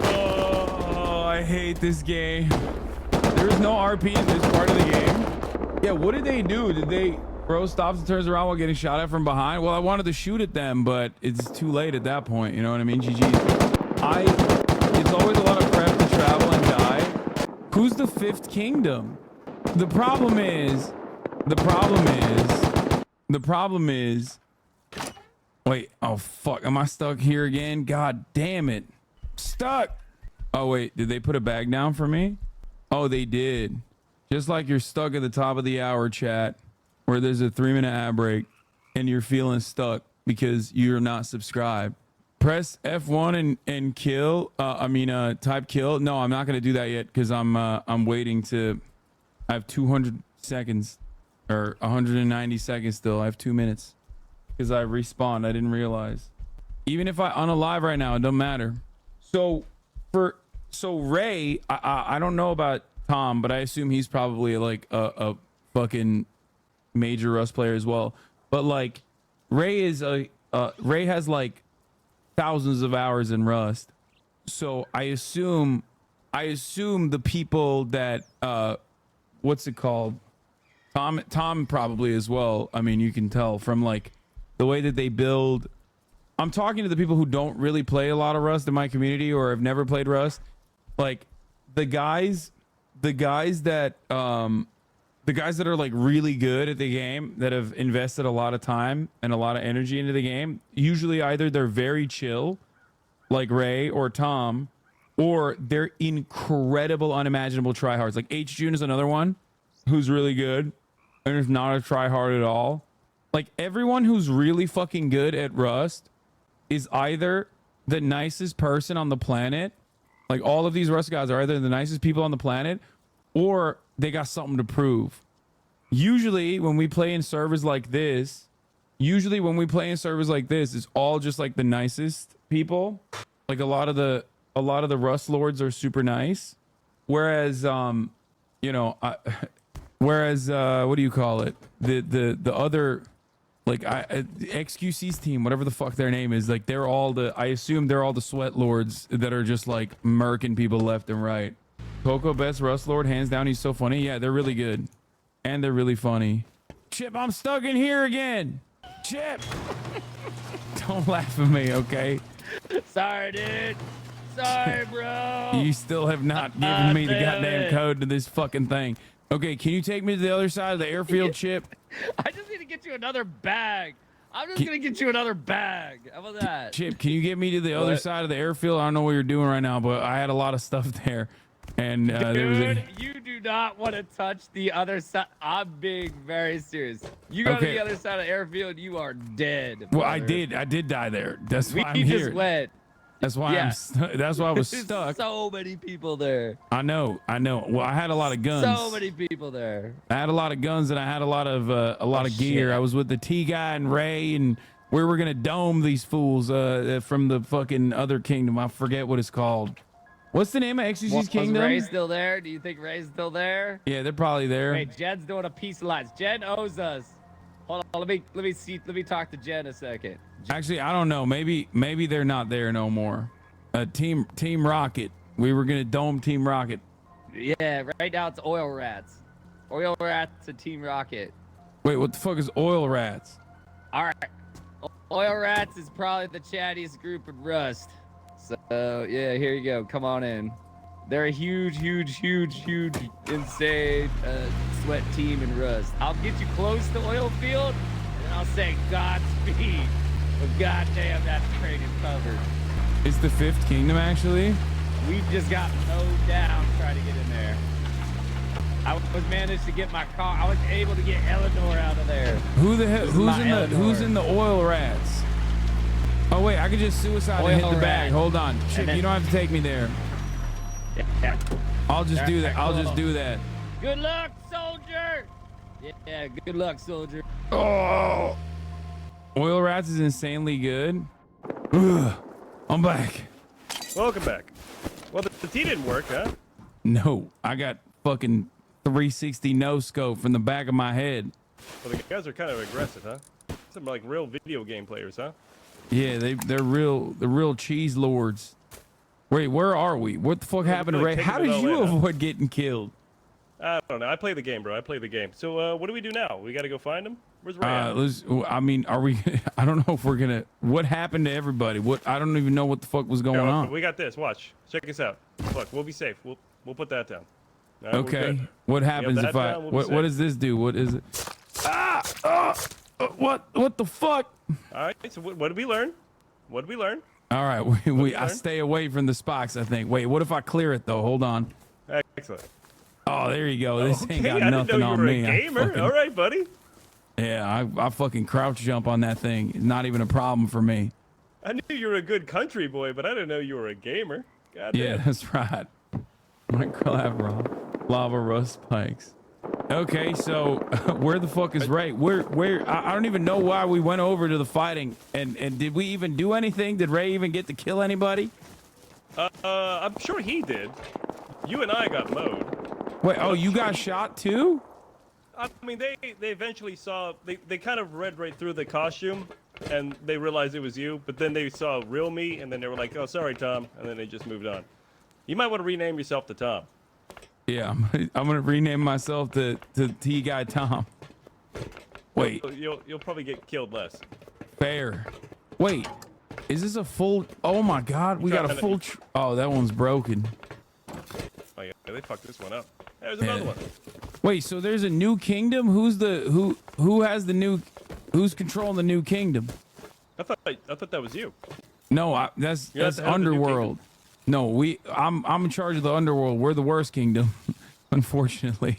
Oh, I hate this game. There is no RP in this part of the game. Yeah, what did they do? Did they... Bro stops and turns around while getting shot at from behind? Well, I wanted to shoot at them, but it's too late at that point. You know what I mean? GG. It's always a lot of prep to travel and die. Who's the fifth kingdom? The problem is... Wait, oh fuck, am I stuck here again? God damn it. Stuck! Oh wait, did they put a bag down for me? Oh, they did. Just like you're stuck at the top of the hour, chat, where there's a 3-minute ad break and you're feeling stuck because you're not subscribed. Press F1 and kill, type kill. No, I'm not gonna do that yet because I'm waiting to, I have 200 seconds or 190 seconds still. I have 2 minutes. because I respawned. I didn't realize. Even if I unalive right now, it doesn't matter. So Ray, I don't know about Tom, but I assume he's probably like a fucking major Rust player as well. But like Ray has like thousands of hours in Rust. So I assume the people that what's it called? Tom probably as well. I mean, you can tell from like the way that they build. I'm talking to the people who don't really play a lot of Rust in my community or have never played Rust. Like the guys that are like really good at the game, that have invested a lot of time and a lot of energy into the game, usually either they're very chill like Ray or Tom, or they're incredible unimaginable tryhards. Like H June is another one who's really good and is not a tryhard at all. Like everyone who's really fucking good at Rust is either the nicest person on the planet. Like all of these Rust guys are either the nicest people on the planet, or they got something to prove. Usually when we play in servers like this, it's all just like the nicest people. Like a lot of the Rust lords are super nice. Whereas you know, what do you call it? The other, like XQC's team, whatever the fuck their name is, like I assume they're all the sweat lords that are just like murking people left and right. Coco, best Rust lord, hands down. He's so funny. Yeah, they're really good. And they're really funny. Chip, I'm stuck in here again. Chip. Don't laugh at me, okay? Sorry, dude. Sorry, bro. You still have not given me the goddamn code to this fucking thing. Okay, can you take me to the other side of the airfield, Chip? I just need to get you another bag. I'm just going to get you another bag. How about that? Chip, can you get me to the other side of the airfield? I don't know what you're doing right now, but I had a lot of stuff there. And there was you do not want to touch the other side. I'm being very serious. You go to the other side of the airfield, you are dead. Well, brother. I did die there. That's why I'm here. We just went. That's why that's why I was stuck. So many people there. I know. Well, I had a lot of guns. So many people there. I had a lot of guns and I had a lot of gear. Shit. I was with the T guy and Ray, and we were gonna dome these fools from the fucking other kingdom. I forget what it's called. What's the name of XQC's kingdom? Was Ray still there? Do you think Ray's still there? Yeah, they're probably there. Wait, Jen's doing a piece of lines. Jen owes us. Hold on, let me talk to Jen a second. Actually, I don't know. Maybe they're not there no more. Team Rocket. We were gonna dome Team Rocket. Yeah, right now it's Oil Rats. Oil Rats and Team Rocket. Wait, what the fuck is Oil Rats? All right, Oil Rats is probably the chattiest group in Rust. So yeah, here you go. Come on in. They're a huge, insane sweat team in Rust. I'll get you close to oil field, and then I'll say Godspeed. But goddamn, that train is covered. It's the 5th kingdom, actually. We've just got mowed down trying to get in there. I was managed to get my car. I was able to get Eleanor out of there. Who the hell? Who's in the Oil Rats? Oh wait, I could just suicide and hit the bag. Hold on, Chip. You don't have to take me there. Yeah. I'll just do that. I'll just do that. Good luck, soldier. Yeah, good luck, soldier. Oh, Oil Rats is insanely good. Ugh. I'm back. Welcome back. Well, the T didn't work, huh? No, I got fucking 360 no scope from the back of my head. Well, the guys are kind of aggressive, huh? Some like real video game players, huh? Yeah, they're real cheese lords. Wait, where are we? What the fuck happened to Ray? How did you avoid getting killed? I don't know. I play the game, bro. I play the game. So what do we do now? We got to go find him? Where's Ray at? I mean, are we? I don't know if we're gonna. What happened to everybody? I don't even know what the fuck was going on. We got this. Watch. Check us out. Look, we'll be safe. We'll put that down. Right, okay. What happens if I? What does this do? What is it? What the fuck? All right. So what did we learn? What did we learn? All right. I stay away from the spots, I think. Wait, what if I clear it though? Hold on. Excellent. Oh, there you go. This ain't got I nothing didn't know on you were me. A gamer. All right, buddy. Yeah, I fucking crouch jump on that thing. It's not even a problem for me. I knew you were a good country boy, but I didn't know you were a gamer. God yeah, damn. that's right. My lava rust spikes. Okay, so where the fuck is Ray? I don't even know why we went over to the fighting. And did we even do anything? Did Ray even get to kill anybody? I'm sure he did. You and I got mowed. Wait, oh, you got shot too? I mean, they eventually saw, they kind of read right through the costume, and they realized it was you, but then they saw real me, and then they were like, oh, sorry, Tom, and then they just moved on. You might want to rename yourself to Tom. Yeah, I'm gonna rename myself to T-Guy Tom. Wait. You'll probably get killed less. Fair. Wait, is this a full, oh my God, we got a full, oh, that one's broken. Oh yeah, they fucked this one up. There's another one. Wait, so there's a new kingdom? Who's controlling the new kingdom? I thought that was you. No, that's Underworld. No, I'm in charge of the Underworld. We're the worst kingdom, unfortunately.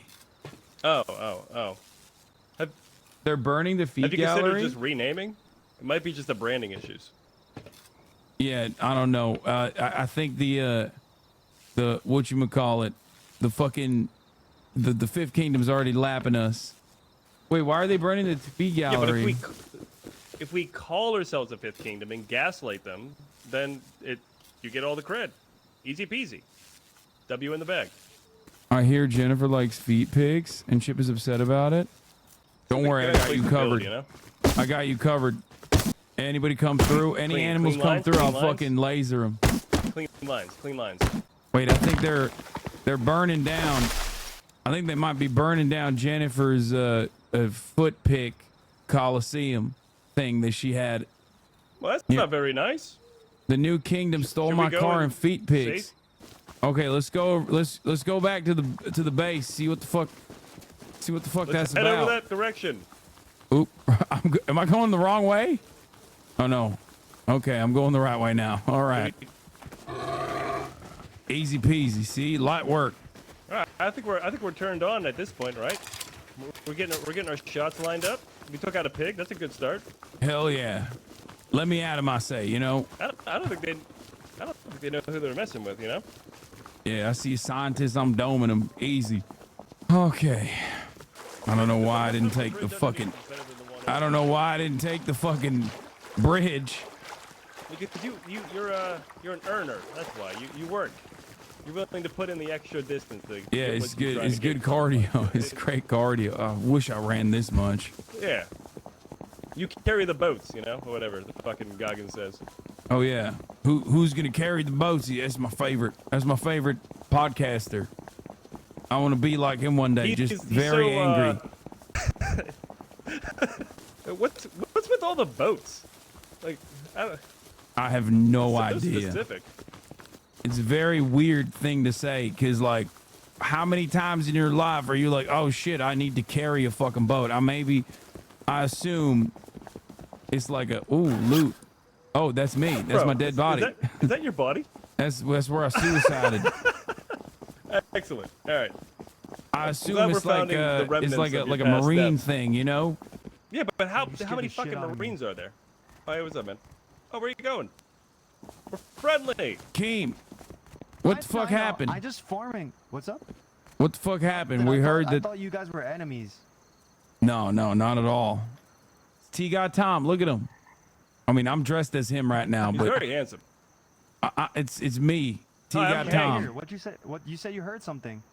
Oh. They're burning the feed have you gallery. considered just renaming? It might be just the branding issues. Yeah, I don't know. I think the whatchamacallit, the fucking the fifth kingdom's already lapping us. Wait, why are they burning the feed gallery? Yeah, but if we call ourselves a fifth kingdom and gaslight them, then you get all the cred. Easy peasy. W in the bag. I hear Jennifer likes feet pigs and Chip is upset about it. Don't worry, I got you covered. You know? I got you covered. Anybody come through, any animals come lines, through, I'll lines. fucking laser them. Clean lines. Wait, I think they're burning down. I think they might be burning down Jennifer's foot pick Coliseum thing that she had. Well, that's not very nice. The new kingdom stole my car and feet pigs. See? Okay, let's go. Let's go back to the base. See what the fuck that's head about. over that direction. Oop, am I going the wrong way? Oh no. Okay, I'm going the right way now. All right. Easy peasy. See, light work. All right, I think we're turned on at this point, right? We're getting our shots lined up. We took out a pig. That's a good start. Hell yeah. Let me at him, I say. You know. I don't think they know who they're messing with. You know. Yeah, I see scientists. I'm doming them. Easy. Okay. I don't know why I didn't take the fucking. I don't know why I didn't take the fucking bridge. Because you're an earner. That's why you work. You're willing to put in the extra distance. Yeah, it's good. It's good cardio. It's great cardio. I wish I ran this much. Yeah. You carry the boats, you know, or whatever the fucking Goggins says. Oh yeah. Who's gonna carry the boats? Yeah, that's my favorite. That's my favorite podcaster. I want to be like him one day. He's very so, angry. What's with all the boats? Like, I have no so idea. Specific. It's a very weird thing to say, because like, how many times in your life are you like, oh shit, I need to carry a fucking boat? I assume it's like a loot. Oh, that's me. That's Bro, my dead body. Is that your body? That's where I suicided. Excellent. All right. I assume it's like a marine thing, you know? Yeah, but how many fucking Marines are there? Oh, hey, what's up, man? Oh, where are you going? We're friendly. Keem, what the fuck happened? I just farming. What's up? What the fuck happened? We heard that. I thought you guys were enemies. No, not at all. T-Guy Tom, look at him. I mean, I'm dressed as him right now, He's but very handsome. It's me, T-Guy Tom. What you said? You heard something.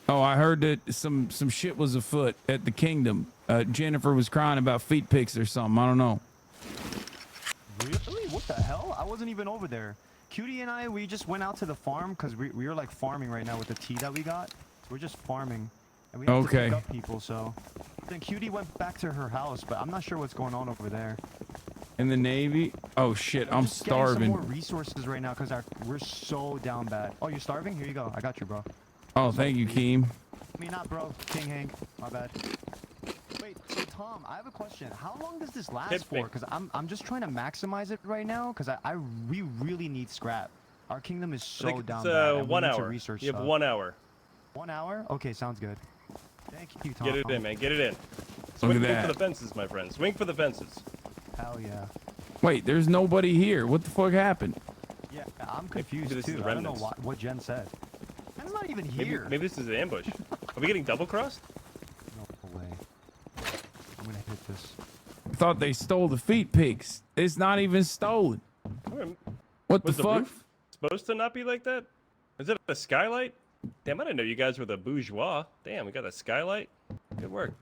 Oh, I heard that some shit was afoot at the kingdom. Jennifer was crying about feet pics or something. I don't know. Really? What the hell? I wasn't even over there. Cutie and I, we just went out to the farm because we were like farming right now with the tea that we got. So we're just farming. And we have to pick up people, so. Then Cutie went back to her house, but I'm not sure what's going on over there. In the Navy? Oh shit, I'm starving. Some more resources right now because we're so down bad. Oh, you're starving? Here you go. I got you, bro. Oh, thank you, Keem. I mean, not bro. King Hank. My bad. Wait, so Tom, I have a question. How long does this last for? Because I'm just trying to maximize it right now because we really need scrap. Our kingdom is so down bad. 1 hour. You have 1 hour. 1 hour? Okay, sounds good. Thank you, Tom. Get it in, man. Get it in. Look Swing at that. for the fences, my friend. Swing for the fences. Hell yeah. Wait, there's nobody here. What the fuck happened? Yeah, I'm confused this too. is I don't know remnants. what Jen said. Jen's not even here. Maybe this is an ambush. Are we getting double crossed? thought they stole the feet pics. It's not even stolen. What the Was fuck? roof supposed to not be like that? Is it a skylight? Damn, I didn't know you guys were the bourgeois. Damn, we got a skylight. Good work.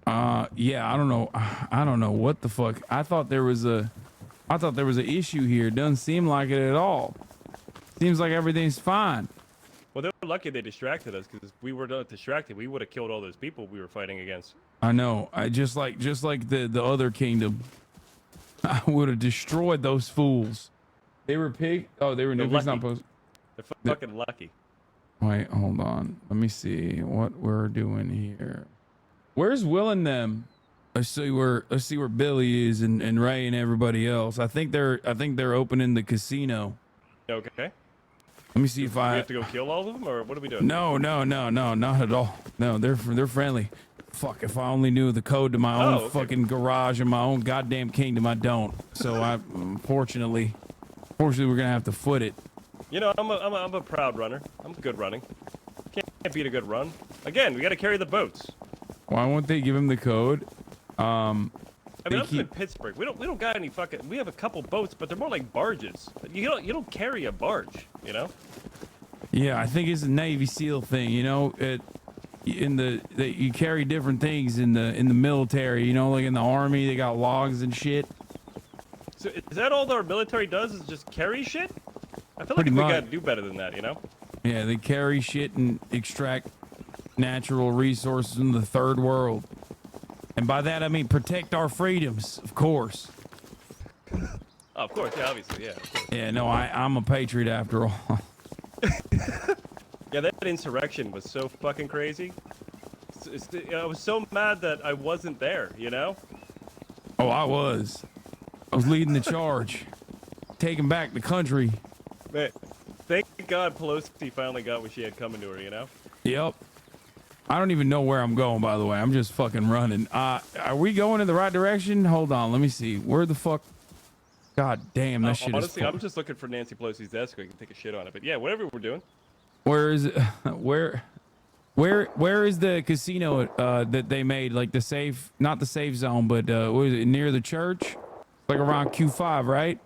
Yeah, I don't know. I don't know what the fuck. I thought there was an issue here. Doesn't seem like it at all. Seems like everything's fine. Well, they're lucky they distracted us, because if we were not distracted, we would have killed all those people we were fighting against. I know. I just like the other kingdom. I would have destroyed those fools. They were pig. Oh, they were newbies not post. They're fucking lucky. Wait, hold on. Let me see what we're doing here. Where's Will and them? Let's see where Billy is and Ray and everybody else. I think they're opening the casino. Okay. Let me see if we have to go kill all of them, or what are we doing? No, not at all. No, they're friendly. Fuck, if I only knew the code to my own fucking garage in my own goddamn kingdom, I don't. So unfortunately, we're gonna have to foot it. You know, I'm a proud runner. I'm good running. Can't beat a good run. Again, we got to carry the boats. Why won't they give him the code? I mean, I'm in Pittsburgh. We don't got any fucking. We have a couple boats, but they're more like barges. You don't carry a barge, you know? Yeah, I think it's a Navy SEAL thing. You know, you carry different things in the military. You know, like in the Army, they got logs and shit. So is that all our military does? Is just carry shit? I feel Pretty like we much. gotta do better than that, you know? Yeah, they carry shit and extract natural resources from the third world. And by that, I mean protect our freedoms, of course. Oh, of course, yeah, obviously, yeah. Of course. Yeah, no, I'm a patriot after all. Yeah, that insurrection was so fucking crazy. I was so mad that I wasn't there, you know? Oh, I was leading the charge, taking back the country. Man, thank God Pelosi finally got what she had coming to her, you know? Yep. I don't even know where I'm going, by the way. I'm just fucking running. Are we going in the right direction? Hold on, let me see. Where the fuck? God damn, that shit honestly, is... I'm just looking for Nancy Pelosi's desk so I can take a shit on it. But yeah, whatever we're doing. Where is it? Where is the casino that they made? Like the safe, not the safe zone, but what is it, near the church? Like around Q5, right?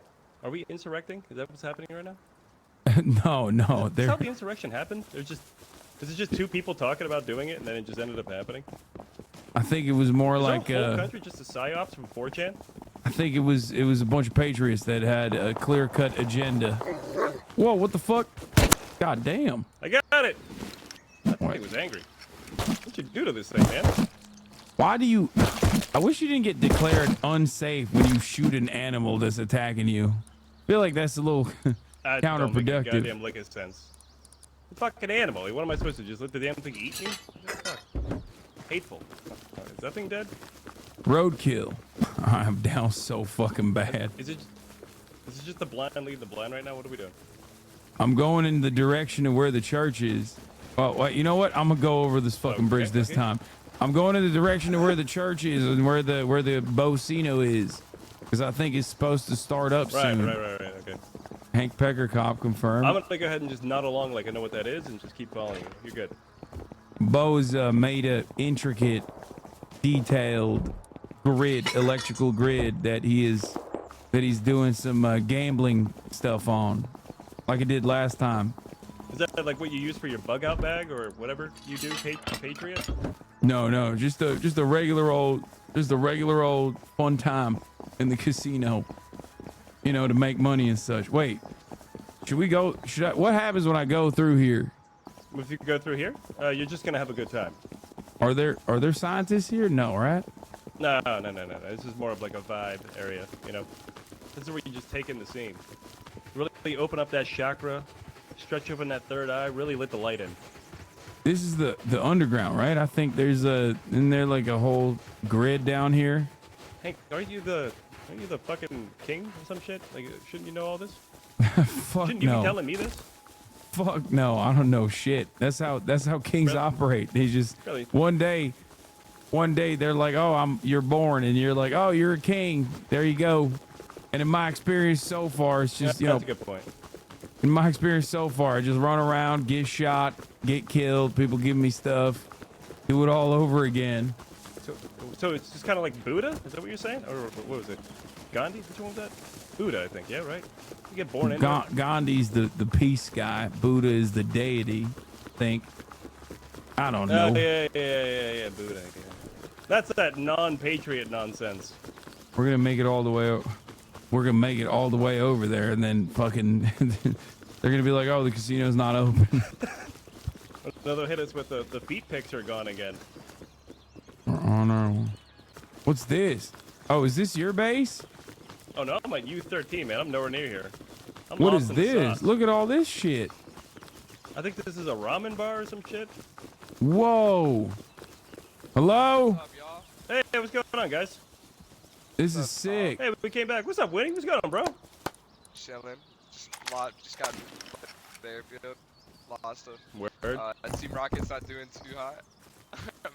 Are we insurrecting? Is that what's happening right now? No. That's how the insurrection happened? Is it just two people talking about doing it and then it just ended up happening? I think it was more Is like the whole country just a psyops from 4chan? I think it was a bunch of patriots that had a clear-cut agenda. Whoa, what the fuck? God damn. I got it. I think he was angry. What'd you do to this thing, man? Why do you... I wish you didn't get declared unsafe when you shoot an animal that's attacking you. I feel like that's a little I don't make a counterproductive. goddamn lick of sense. It's a fucking animal. What am I supposed to just let the damn thing eat me? What the fuck? Hateful. Is that thing dead? Roadkill. I'm down so fucking bad. Is it just the blind leading the blind right now? What are we doing? I'm going in the direction of where the church is. Well, wait, you know what? I'm gonna go over this fucking bridge this time. I'm going in the direction of where the church is and where the Bocino is, because I think it's supposed to start up soon. Right. Okay. Hank Pecker cop confirmed. I'm gonna go ahead and just nod along like I know what that is and just keep following you. You're good. Bo's made a intricate, detailed electrical grid that he's doing some gambling stuff on, like he did last time. Is that like what you use for your bug out bag or whatever you do, Patriot? No, just a regular old fun time in the casino, you know, to make money and such. Wait, what happens when I go through here? If you go through here, you're just gonna have a good time. Are there scientists here? No, right? No. This is more of like a vibe area, you know. This is where you just take in the scene. Really open up that chakra, stretch open that third eye, really let the light in. This is the underground, right? I think there's isn't there like a whole grid down here? Hank, aren't you the fucking king or some shit? Like, shouldn't you know all this? Fuck Shouldn't you no. be telling me this? Fuck no, I don't know shit. That's how kings operate. They just Really? one day they're like, oh, you're born, and you're like, oh, you're a king. There you go. And in my experience so far, it's just That's a good point. In my experience so far, I just run around, get shot, get killed, people give me stuff, do it all over again. So it's just kind of like Buddha? Is that what you're saying? Or what was it? Gandhi? Which one was that? Buddha, I think. Yeah, right. You get born in there. Gandhi's the peace guy. Buddha is the deity. I think. I don't know. Yeah, Buddha. Yeah. That's that non-patriot nonsense. We're gonna make it all the way. We're gonna make it all the way over there, and then fucking. They're gonna be like, "Oh, the casino's not open." No, they'll hit us with the feet pics are gone again. Oh no. What's this? Oh, is this your base? Oh no, I'm at U13, man. I'm nowhere near here. I'm What lost is in the this? sauce. Look at all this shit. I think this is a ramen bar or some shit. Whoa. Hello? Hey, what's going on, guys? This is sick. Hey, we came back. What's up, Winnie? What's going on, bro? Chilling. Just got there, field. Lost of. Word. Team Rocket's not doing too hot,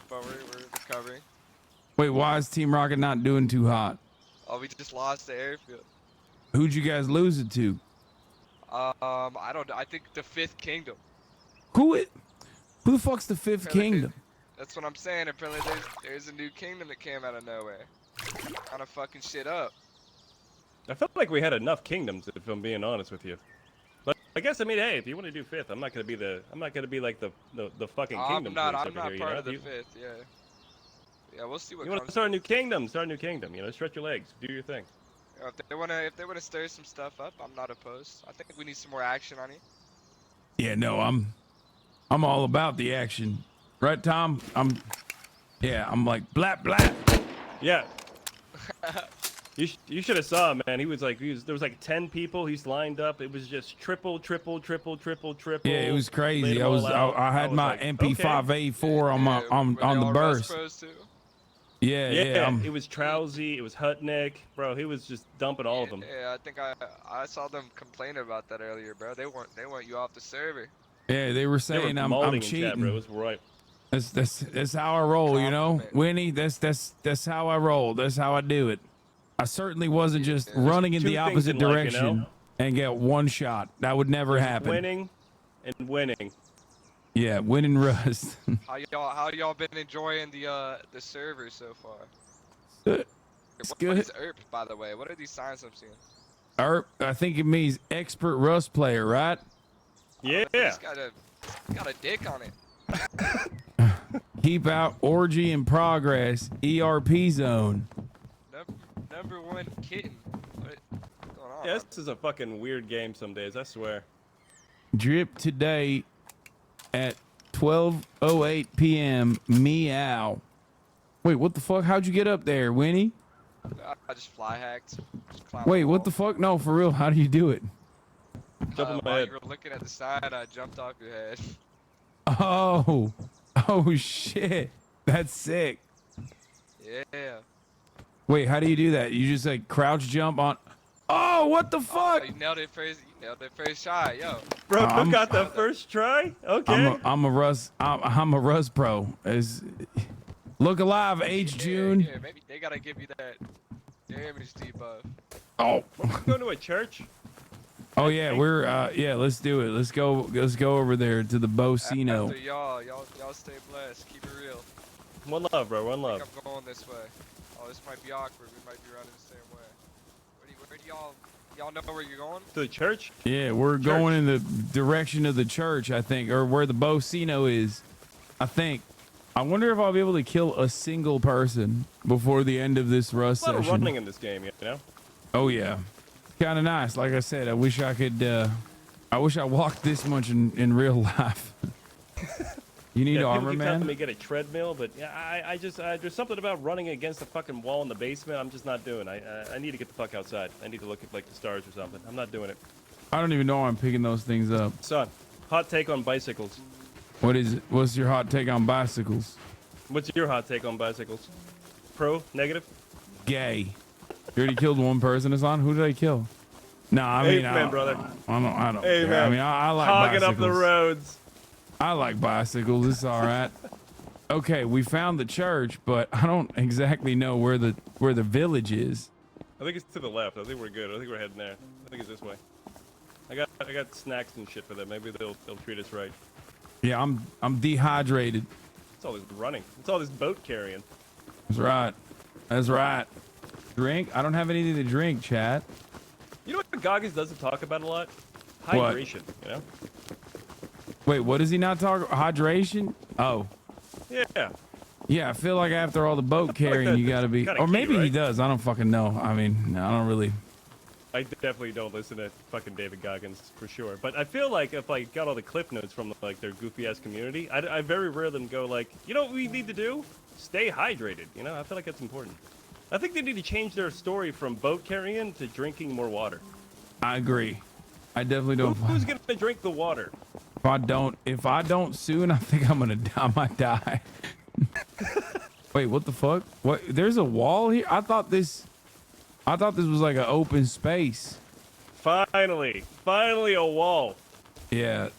but we're recovering. Wait, why is Team Rocket not doing too hot? Oh, we just lost the airfield. Who'd you guys lose it to? I don't know. I think the Fifth Kingdom. Who the fuck's the Fifth Apparently Kingdom? That's what I'm saying. Apparently there's a new kingdom that came out of nowhere. Kind of fucking shit up. I felt like we had enough kingdoms, if I'm being honest with you. But I guess, I mean, hey, if you want to do fifth, I'm not gonna be like the fucking kingdom. I'm police not over here, part you of know? the Fifth. Yeah. Yeah, we'll see what You want comes. to start a new kingdom? Start a new kingdom. You know, stretch your legs, do your thing. If they wanna stir some stuff up, I'm not opposed. I think we need some more action on it. Yeah, no, I'm all about the action. Right, Tom? I'm like blat blat. Yeah. You should have saw him, man. There was like 10 people. He's lined up. It was just triple. Yeah, it was crazy. I had my MP5A4 on the burst. Yeah. It was Trousy. It was Hutnick, bro. He was just dumping all of them. Yeah, I think I saw them complaining about that earlier, bro. They want you off the server. Yeah, they were saying I'm malding in cheating. chat, bro. It was right. That's how I roll, you know, Winnie. That's how I roll. That's how I do it. I certainly wasn't just running in the opposite direction and get one shot. That would never happen. Winning and winning. Yeah, winning rust. How y'all been enjoying the server so far? It's What good. is ERP, by the way? What are these signs I'm seeing? ERP, I think it means expert rust player, right? Yeah. It's got a dick on it. Keep out orgy in progress. ERP zone. Number one kitten. What's going on? Yeah, this is a fucking weird game some days, I swear. Drip today at 12:08 p.m. Meow. Wait, what the fuck? How'd you get up there, Winnie? I just fly hacked. Just climbed Wait, the what wall. the fuck? No, for real. How do you do it? While you were looking at the side, I jumped off your head. Oh shit. That's sick. Yeah. Wait, how do you do that? You just like crouch jump on. Oh, what the fuck? You nailed it first shot, yo. Bro, who got the first try? Okay. I'm a Rust pro. Look alive, H June. Yeah, maybe they gotta give you that damage debuff. Oh. We're going to a church. Oh yeah, we're let's do it. Let's go over there to the Bocino. After y'all stay blessed. Keep it real. One love, bro. One love. I'm going this way. Oh, this might be awkward. We might be running the same way. Where do y'all know where you're going? To the church? Yeah, we're going in the direction of the church, I think, or where the Bocino is. I think. I wonder if I'll be able to kill a single person before the end of this Rust A lot session. of running in this game, you know? Oh yeah, kind of nice. Like I said, I wish I could. I wish I walked this much in real life. You need people armor, keep man. telling me get a treadmill, but yeah, I just there's something about running against the fucking wall in the basement. I'm just not doing. I need to get the fuck outside. I need to look at like the stars or something. I'm not doing it. I don't even know why I'm picking those things up. Son, hot take on bicycles. What is it? What's your hot take on bicycles? What's your hot take on bicycles? Pro, negative? Gay. You already killed one person, Hasan? Who did I kill? No, I mean, Amen, brother. I don't Amen. care. I mean, I like hogging bicycles. up the roads. I like bicycles. It's all right. Okay, we found the church, but I don't exactly know where the village is. I think it's to the left. I think we're good. I think we're heading there. I think it's this way. I got snacks and shit for them. Maybe they'll treat us right. Yeah, I'm dehydrated. It's all this running. It's all this boat carrying. That's right. That's right. Drink? I don't have anything to drink, chat. You know what Goggins doesn't talk about a lot? What? Hydration, you know? Wait, what does he not talk? Hydration? Oh. Yeah. Yeah, I feel like after all the boat carrying, you gotta be. kinda Or key, maybe he right? does. I don't fucking know. I mean, I don't really. I definitely don't listen to fucking David Goggins for sure. But I feel like if I got all the clip notes from like their goofy ass community, I very rarely go like, you know what we need to do? Stay hydrated. You know, I feel like that's important. I think they need to change their story from boat carrying to drinking more water. I agree. I definitely don't. Who's gonna drink the water? If I don't soon, I think I'm gonna die. I might die. Wait, what the fuck? What? There's a wall here? I thought this was like an open space. Finally a wall. Yeah.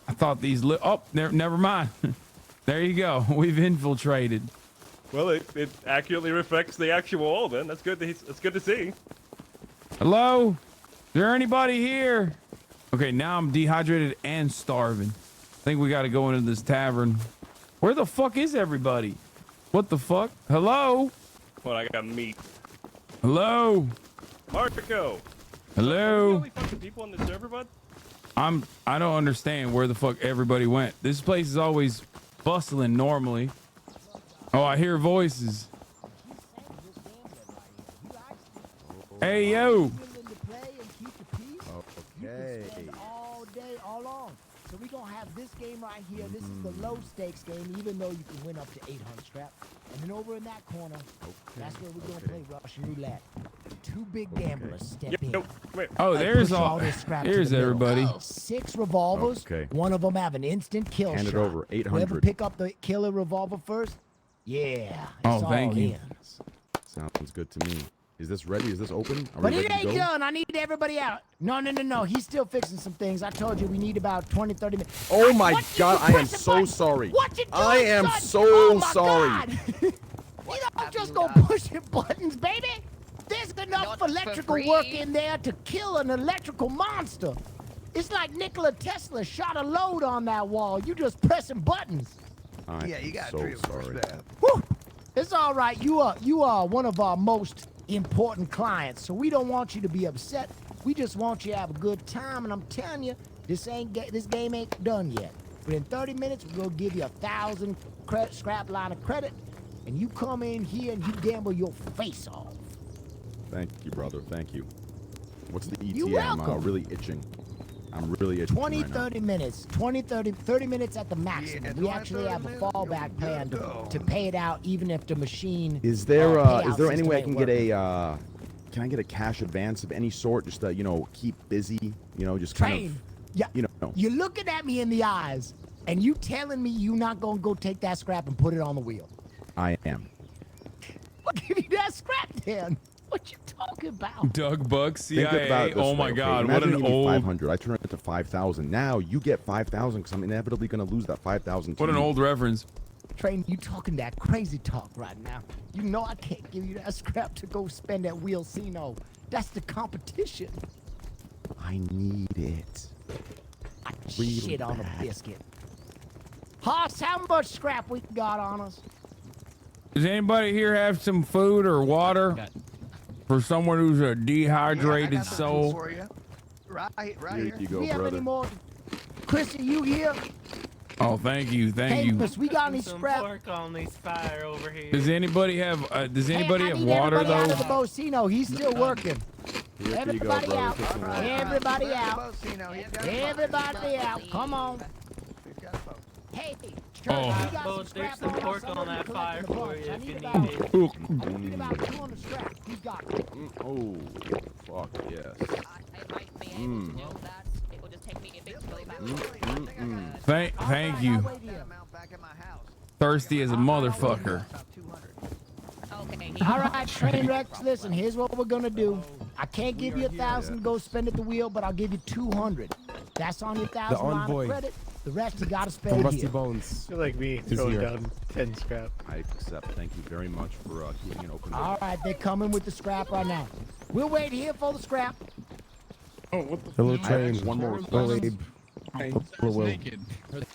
I thought these never mind. There you go. We've infiltrated. Well, it accurately reflects the actual wall. Then that's good. That's good to see. Hello? Is there anybody here? Okay, now I'm dehydrated and starving. I think we got to go into this tavern. Where the fuck is everybody? What the fuck? Hello? Well, I got meat. Hello? Marco. Hello? Only fucking people on the server, bud? I don't understand where the fuck everybody went. This place is always bustling normally. Oh, I hear voices. Hey, yo. Okay. All day, all long. So we're going to have this game right here. This is the low stakes game, even though you can win up to 800 scrap. And then over in that corner, that's where we're going to play Russian roulette. Two big gamblers step in. Oh, there's push all. this scrap to Here's the middle. everybody. 6 revolvers. Okay. One of them have an instant kill Hand it shot. over, 800. Whoever pick up the killer revolver first, yeah. Oh, it's thank all you. in. Sounds good to me. Is this ready? Is this open? Are But we it ready to ain't go? done. I need everybody out. No. He's still fixing some things. I told you we need about 20, 30 minutes. Oh my What? God, You I am press the so button. sorry. What you doing, I am son? so Oh my sorry. God. You don't just go pushing buttons, baby. There's enough electrical work in there to kill an electrical monster. It's like Nikola Tesla shot a load on that wall. You just pressing buttons. Yeah, you got so 3 of us sorry. there. Whew. It's all right. You are one of our most important clients, so we don't want you to be upset. We just want you to have a good time, and I'm telling you, this game ain't done yet. But in 30 minutes, we're gonna give you 1,000 scrap line of credit, and you come in here and you gamble your face off. Thank you, brother. Thank you. What's the ETA? You're welcome. I'm really itching. I'm really itching 20, right now. 30 minutes. 30 minutes at the maximum. We actually have a fallback plan to pay it out, even if the machine. Is there payout any way I system can ain't get working. can I get a cash advance of any sort, just to, keep busy, just kind Train. of, Yeah. No. You're looking at me in the eyes, and you telling me you not gonna go take that scrap and put it on the wheel. I am. What give you that scrap then? What you talking about? Doug Buck, Think CIA. about it this Oh my way, okay? God, what Imagine an you need old. 500. I turn it to 5,000. Now you get 5,000 because I'm inevitably going to lose that 5,000. What an old reference. Train, you talking that crazy talk right now. You know I can't give you that scrap to go spend at Wheelsino. That's the competition. I need it. Really Shit on bad. a biscuit. Hoss, how much scrap we got on us? Does anybody here have some food or water for someone who's a dehydrated soul? For you. Right Here here. you Do go, we have brother. any more? Chrissy, you here? Oh, thank you, thank you. Papers, we got any Some scrap? pork on this fire over here. Does anybody have? Does anybody I have need water everybody out of the though? Bocino. He's still working. Here you go, Everybody brother. out. Take some water. Everybody out. Everybody out. Come on. Hey, Church, Oh. we got some There's scrap some on us. pork on Somebody that fire collecting a for bunch. you I if you need need about- it. I need about 200 scrap. Who's got it? Oh, fuck yes. Thank you. Thirsty as a motherfucker. All right, train wrecks. Listen, here's what we're gonna do. I can't give you 1,000 to go spend at the wheel, but I'll give you 200. That's on your 1,000 line of envoy. credit. The rest you gotta From spend Rusty here. Bones. You're like me, Is throwing here. down 10 scrap. I accept. Thank you very much for keeping an open door. All right, they're coming with the scrap right now. We'll wait here for the scrap. Oh, what the? Hello, I have train. one more Hello, request. Abe.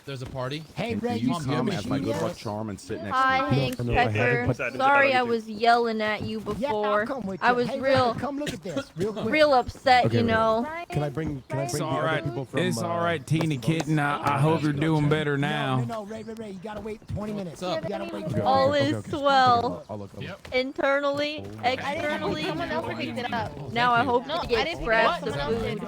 There's a party. Hey, Ray, You you see come me? as my good luck charm and sit next Hi, to me. Hank Pepper. Sorry I was yelling at you Yeah, I'll before. come with I you. was Hey, real, Ray, come look at this, real quick. real upset, Okay, you wait. know. Can I bring It's the all other right. people from? It's all right, Teeny Kitten. I hope you're doing better now. No, Ray, you gotta wait 20 minutes. You gotta wait. All is swell. I'll look. Internally, externally. Someone else picked it up. Now I hope No, to I get didn't scraps pick of it up. food.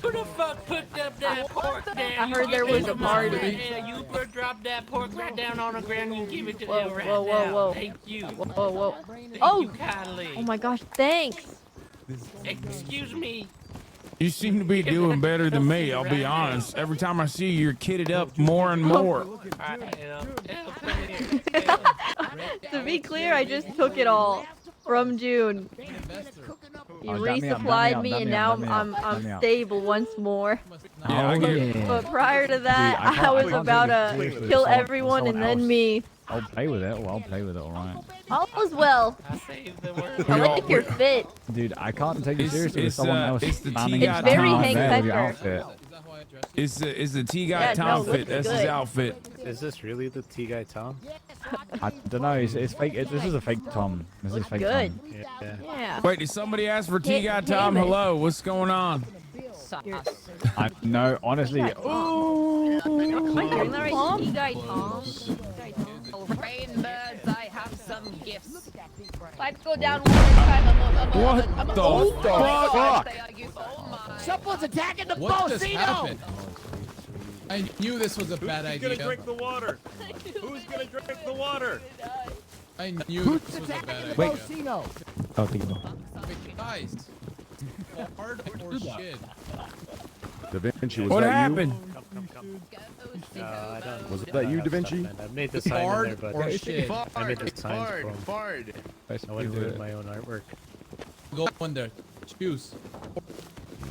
Who the fuck picked up that pork there? I heard there was a party. Yeah, you better drop that pork right down on the ground and give it to Whoa, them right whoa, whoa, now. whoa. Thank you. Whoa, whoa. Thank Oh! you kindly. Oh my gosh, thanks. Excuse me. You seem to be doing better than me, I'll be honest. Every time I see you, you're kitted up more and more. To be clear, I just took it all from June. You resupplied me, and now I'm stable once more. Yeah, I get But prior to that, Dude, I I was about to kill everyone and then me. I'll play with it. Well, I'll play with it, alright. All is well. I like your fit. Dude, I can't take you seriously with someone else it's the standing T in guy front of very my Hank bed with your Pepper. outfit. It's the T guy Yeah, Tom no, fit. looks That's his good. outfit. Is this really the T guy Tom? I don't know. It's fake. This is a fake Tom. This is fake Good. Tom. Yeah. Wait, did somebody ask for T guy Hey, Tom? man. Hello, what's going on? I no, honestly. Am I hearing that right? T-Guy Tom? Rainbirds, I have some gifts. Lights go down one at a time. What the fuck? Someone's attacking the What just Bocino! happened? I knew this was a bad Who's idea. gonna drink the water? Who's gonna drink the water? I knew Who's this was a bad attacking the idea. Bocino? Oh, think about. Wait, guys. Hard or shit? Da Vinci, was What that happened? I don't. Was that you, Da Vinci? I made the sign in Hard there, but or shit? I made the signs for him. Bard. I went with my own artwork. Go in there. Choose.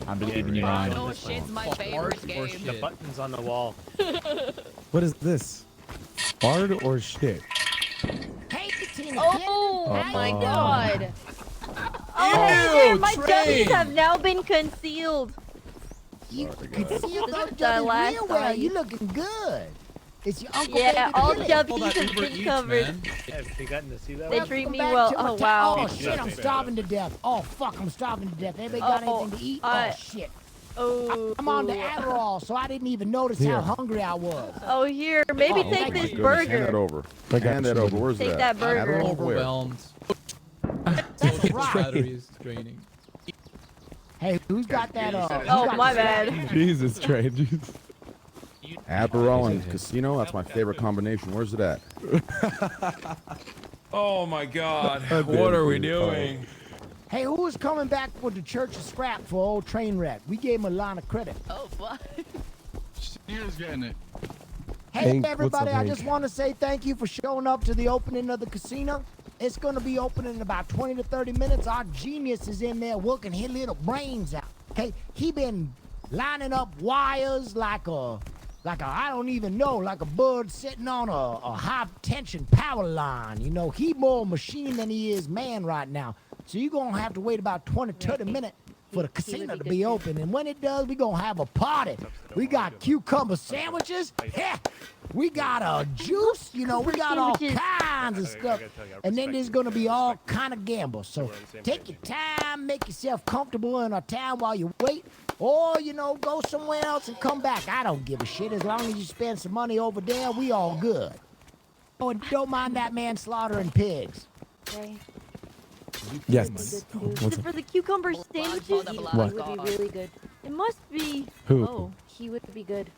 I believe in you, Oh, Ryan. shit's my Hard favorite or game. shit? The buttons on the wall. What is this? Bard or shit? Hey, Tina, Oh my Uh-oh. god. Oh, hey there, my Train. dummies have now been concealed. You can see it This on is the last real well. time. You looking good. It's your uncle. Yeah, Baby all Billy. jubbies have been covered. Have you gotten to see that They one? treat me Welcome well. back to Oh my town. wow. Oh shit, I'm starving to death. Oh fuck, I'm starving to death. Anybody got Oh, anything to eat? I- Oh shit. Oh. I'm on the Adderall, so I didn't even notice Here. how hungry I was. Oh here, maybe Oh, take my this Goodness, hand that burger. over. I got Hand that you. over. Where's Take that? that burger. Adderall where? Overwhelmed. That's right. Batteries draining. Hey, who's got that? Oh, who's got my the- bad. Jesus, Trey. Jesus. Adderall and casino? That's my favorite combination. Where's it at? Oh my God! That What are we dude. doing? Hey, who was coming back with the church of scrap for old train wreck? We gave him a line of credit. Oh, fuck. Here's getting it. Hey, Hank, everybody, what's up, I just Hank? want to say thank you for showing up to the opening of the casino. It's going to be open in about 20 to 30 minutes. Our genius is in there working his little brains out. Okay, he been lining up wires like a I don't even know, like a bird sitting on a high tension power line. You know, he more machine than he is man right now. So you're going to have to wait about 20, 30 minutes for the casino to be open. And when it does, we're going to have a party. We got cucumber sandwiches. Yeah. We got a juice. You know, we got all kinds of stuff. And then there's going to be all kind of gambles. So take your time, make yourself comfortable in our town while you wait. Or, you know, go somewhere else and come back. I don't give a shit. As long as you spend some money over there, we all good. Oh, and don't mind that man slaughtering pigs. Okay. Yes. What's up? For the cucumber sandwiches, What? would be really good. it must be. Who? Oh. He would be good.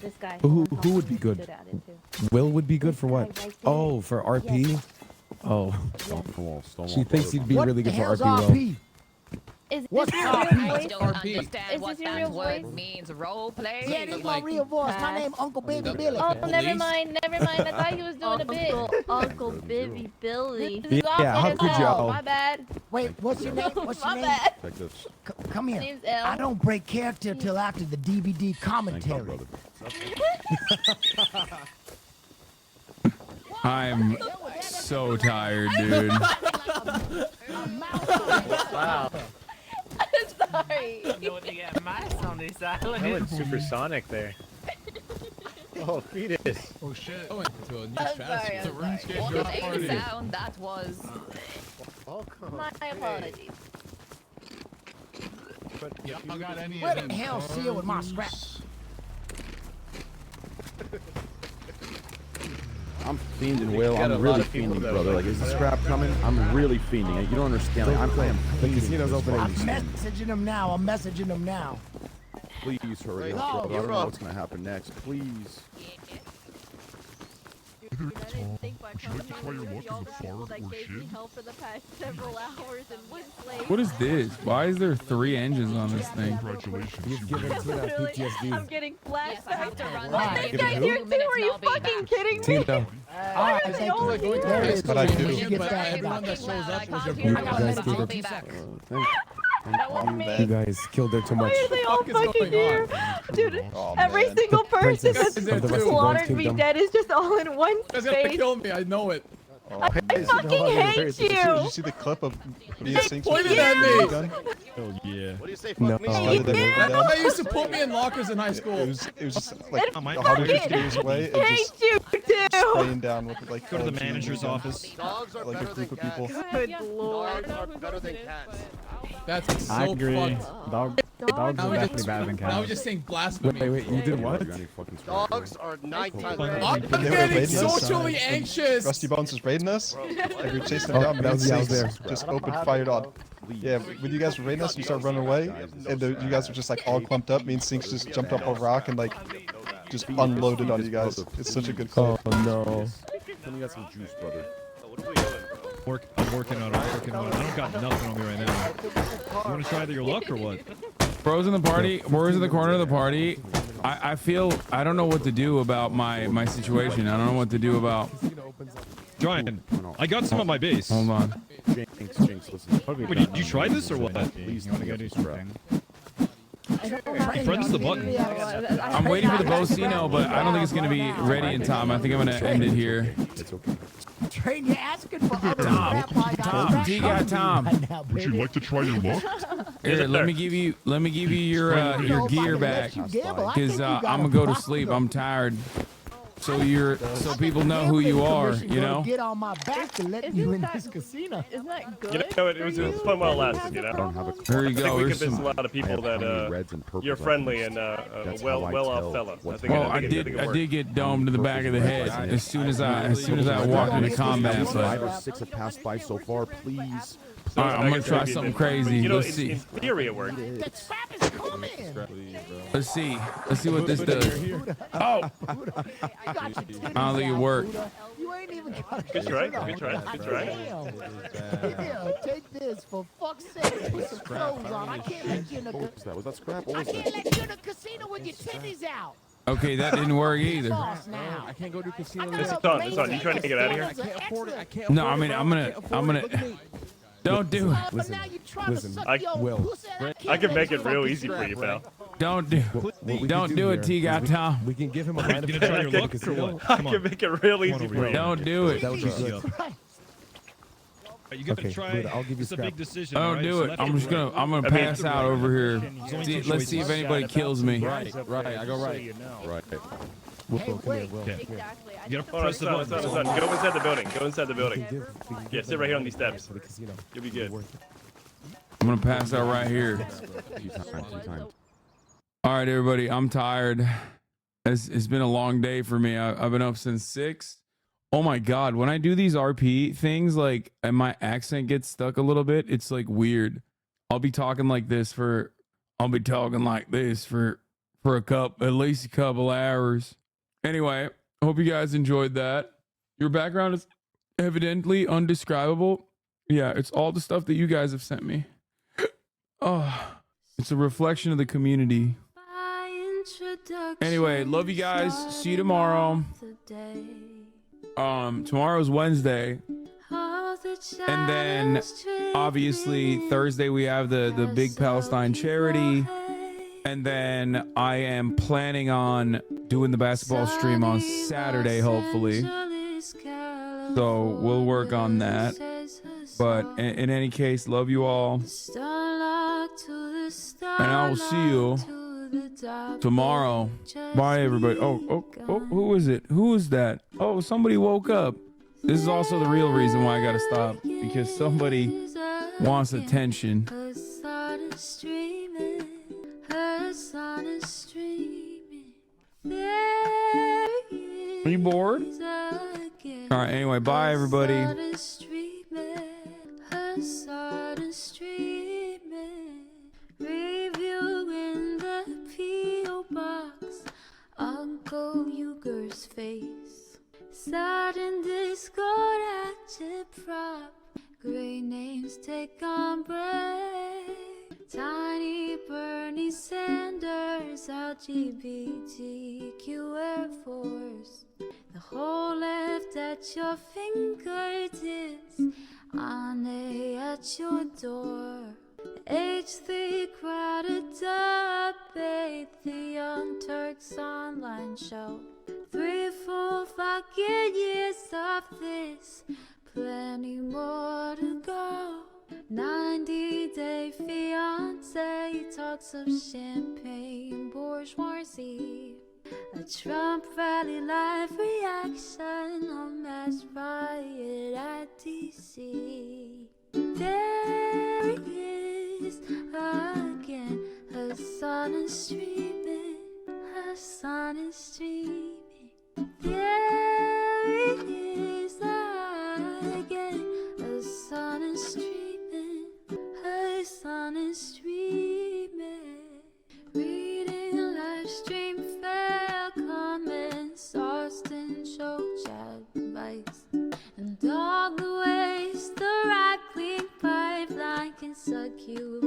This guy. Who would be good? at it too. Will would be good for what? Right there. Oh, for RP? Oh. Stonewall She thinks he'd be What really the good for hell's RP, Will. RP? Is What's this your RP? real voice? RP. Understand Is what this your that real word voice? means. Role play. Yeah, this is Like- my real voice. My name Uncle Baby Billy. Oh, Police? never mind. Never mind. I thought he was doing a bit. Uncle Bibby Billy. This is awful how as could hell. y'all? My bad. Wait, what's your name? What's your My name? bad. Like this. Come here. My name's Elle. I don't break character till after the DVD Thank you, commentary. brother. I'm so tired, dude. Wow. Sorry. You know what they got mice on this island? That went supersonic there. Oh, fetus. Oh shit. Oh, into a new I'm fast sorry, food. I'm sorry. What a sound that was. Welcome. My apologies. Y'all got any Where the hell seal with my scraps? I'm fiending, Will. I'm really fiending, brother. Like, is the scrap coming? I'm really fiending. You don't understand. Like, I am fiending. The casino's opening. I'm messaging them now. I'm messaging them now. Please hurry up, brother. I don't know what's gonna happen next. Please. Dude, I didn't think my company was gonna be all the people that gave me help for the past several hours in one place. What is this? Why is there 3 engines on this thing? Congratulations. You've given Tina PTSD. I'm getting flashbacks. I have to run What, like this guy's here too? Are you fucking kidding me? Tina. Why are they all here? That's what I do. But everyone that shows up was your You brother. guys I'll be back. You guys killed her too much. Why are they all is fucking going here? on? Dude, Oh, every man. single person princess that's of the rest of slaughtered the me kingdom. dead is just all in one You guys gonna space. kill me. I know it. I fucking hate you! Did you see the clip of me They pointed at me. Oh yeah. What do you say? No. Fuck me? They used to put me in lockers in high school. It was just like And 150 meters away and hate just you too! spraying down with like Go to the LG manager's and, office. Dogs are like better a than group of cats. people. Good lord. Dogs are better than cats. That's so I agree. fucked. Dogs are Now we're definitely just, better than now we're cats. just saying blasphemy. Wait, you did what? Dogs are 9 times better. I'm When they were getting raiding us, socially anxious. Rusty Bones was raiding us, and we were chasing them down. Me that and was the hours Sinks there. just opened fired on. Yeah, when you guys were raiding us, you started running away, and you guys were just like all clumped up. Me and Sinks just jumped up a rock and like just unloaded on you guys. It's such a good call. Oh no. Tell me you got some juice, brother. I'm working on it. I don't got nothing on me right now. You want to try your luck or what? Bro's in the party. Bro's in the corner of the party. I feel I don't know what to do about my situation. I don't know what to do about. Ryan, I got some on my base. Hold on. Jinx, listen. Wait, did you try this or what? Please, you want to go do something? Press the button. I'm waiting for the Bocino, but I don't think it's gonna be ready in time. I think I'm gonna end it here. It's okay. Train, you're asking for other Tom, crap I got Tom, scrapped you got Tom. right now, Would you baby. like to try your luck? Here, let me give you your gear back, You gamble. I cause think you I'm got gonna a go to problem. sleep. I'm tired. So people know who you are. You know. Get on my back to let you in this casino. Isn't that You good? know, it was fun while it lasted, you know? I don't have a Here you I think go. we Here's convinced some. a lot of people that you're friendly and That's well how I off tell fella. what's think Well, I I think it did worked. get domed to the back of the head as soon as I walked into combat. 5 But or 6 have passed by so far. Please. all right, I'm gonna try something crazy. You know, Let's in see. theory it worked. That scrap is coming. Let's see what this does. Oh, I got you. I don't think it worked. You ain't even got Good try, good try, good try. Yeah, take this for fuck's sake. Put some clothes on. I can't let you in the. What was that? Was that scrap? What I was can't that? let you in the casino with your titties out. Okay, that didn't work either. Boss now. I can't go to casino. It's on. You trying to get out of here? I can't afford it. I can't. No, I mean I'm gonna. Don't do it. But now you trying to suck I your will. pussy. I can make it real easy for you, pal. Don't do it, T. Got Tom. We can give him a line of Gonna try your luck or casino. what? I Come can on. make it real easy over for here. you. Don't do it. That would be good. You gotta Okay, try. good, I'll give you It's a scrap. big decision. Don't right? do So it. left I'm or just right? gonna pass out over here. Let's see if anybody kills me. Right. I go right. Right. Will, come here, Will. Okay. Exactly. I You gotta Hold on, press the son. button. Go inside the building. Go inside the building. We can Yeah, give sit right here on these steps. for the casino. You'll be good. I'm gonna pass out right here. Few times. All right, everybody. I'm tired. It's been a long day for me. I've been up since 6. Oh my God. When I do these RP things, like, and my accent gets stuck a little bit, it's like weird. I'll be talking like this for at least a couple hours. Anyway, I hope you guys enjoyed that. Your background is evidently undescribable. Yeah, it's all the stuff that you guys have sent me. Oh, it's a reflection of the community. Anyway, love you guys. See you tomorrow. Tomorrow's Wednesday. And then obviously Thursday we have the big Palestine charity. And then I am planning on doing the basketball stream on Saturday, hopefully. So we'll work on that. But in any case, love you all. And I will see you tomorrow. Bye, everybody. Oh, who is it? Who is that? Oh, somebody woke up. This is also the real reason why I gotta stop, because somebody wants attention. Are you bored? All right, anyway, bye, everybody. Uncle Uger's face. Sat in Discord at your prop. Great names take on break. Tiny Bernie Sanders, LGBTQ Air Force. The whole left at your fingertips. Ane at your door. H3 crowded debate, the Young Turks online show. 3 full fucking years of this, plenty more to go. 90-day fiance talks of champagne bourgeoisie. A Trump rally live reaction on mass riot at DC. There he is again. Hassan is streaming. Hassan is streaming. There he is again. Hassan is streaming. Hassan is streaming. Reading a live stream, fair comments, Austin show chat advice, and all the ways the right wing pipeline can suck you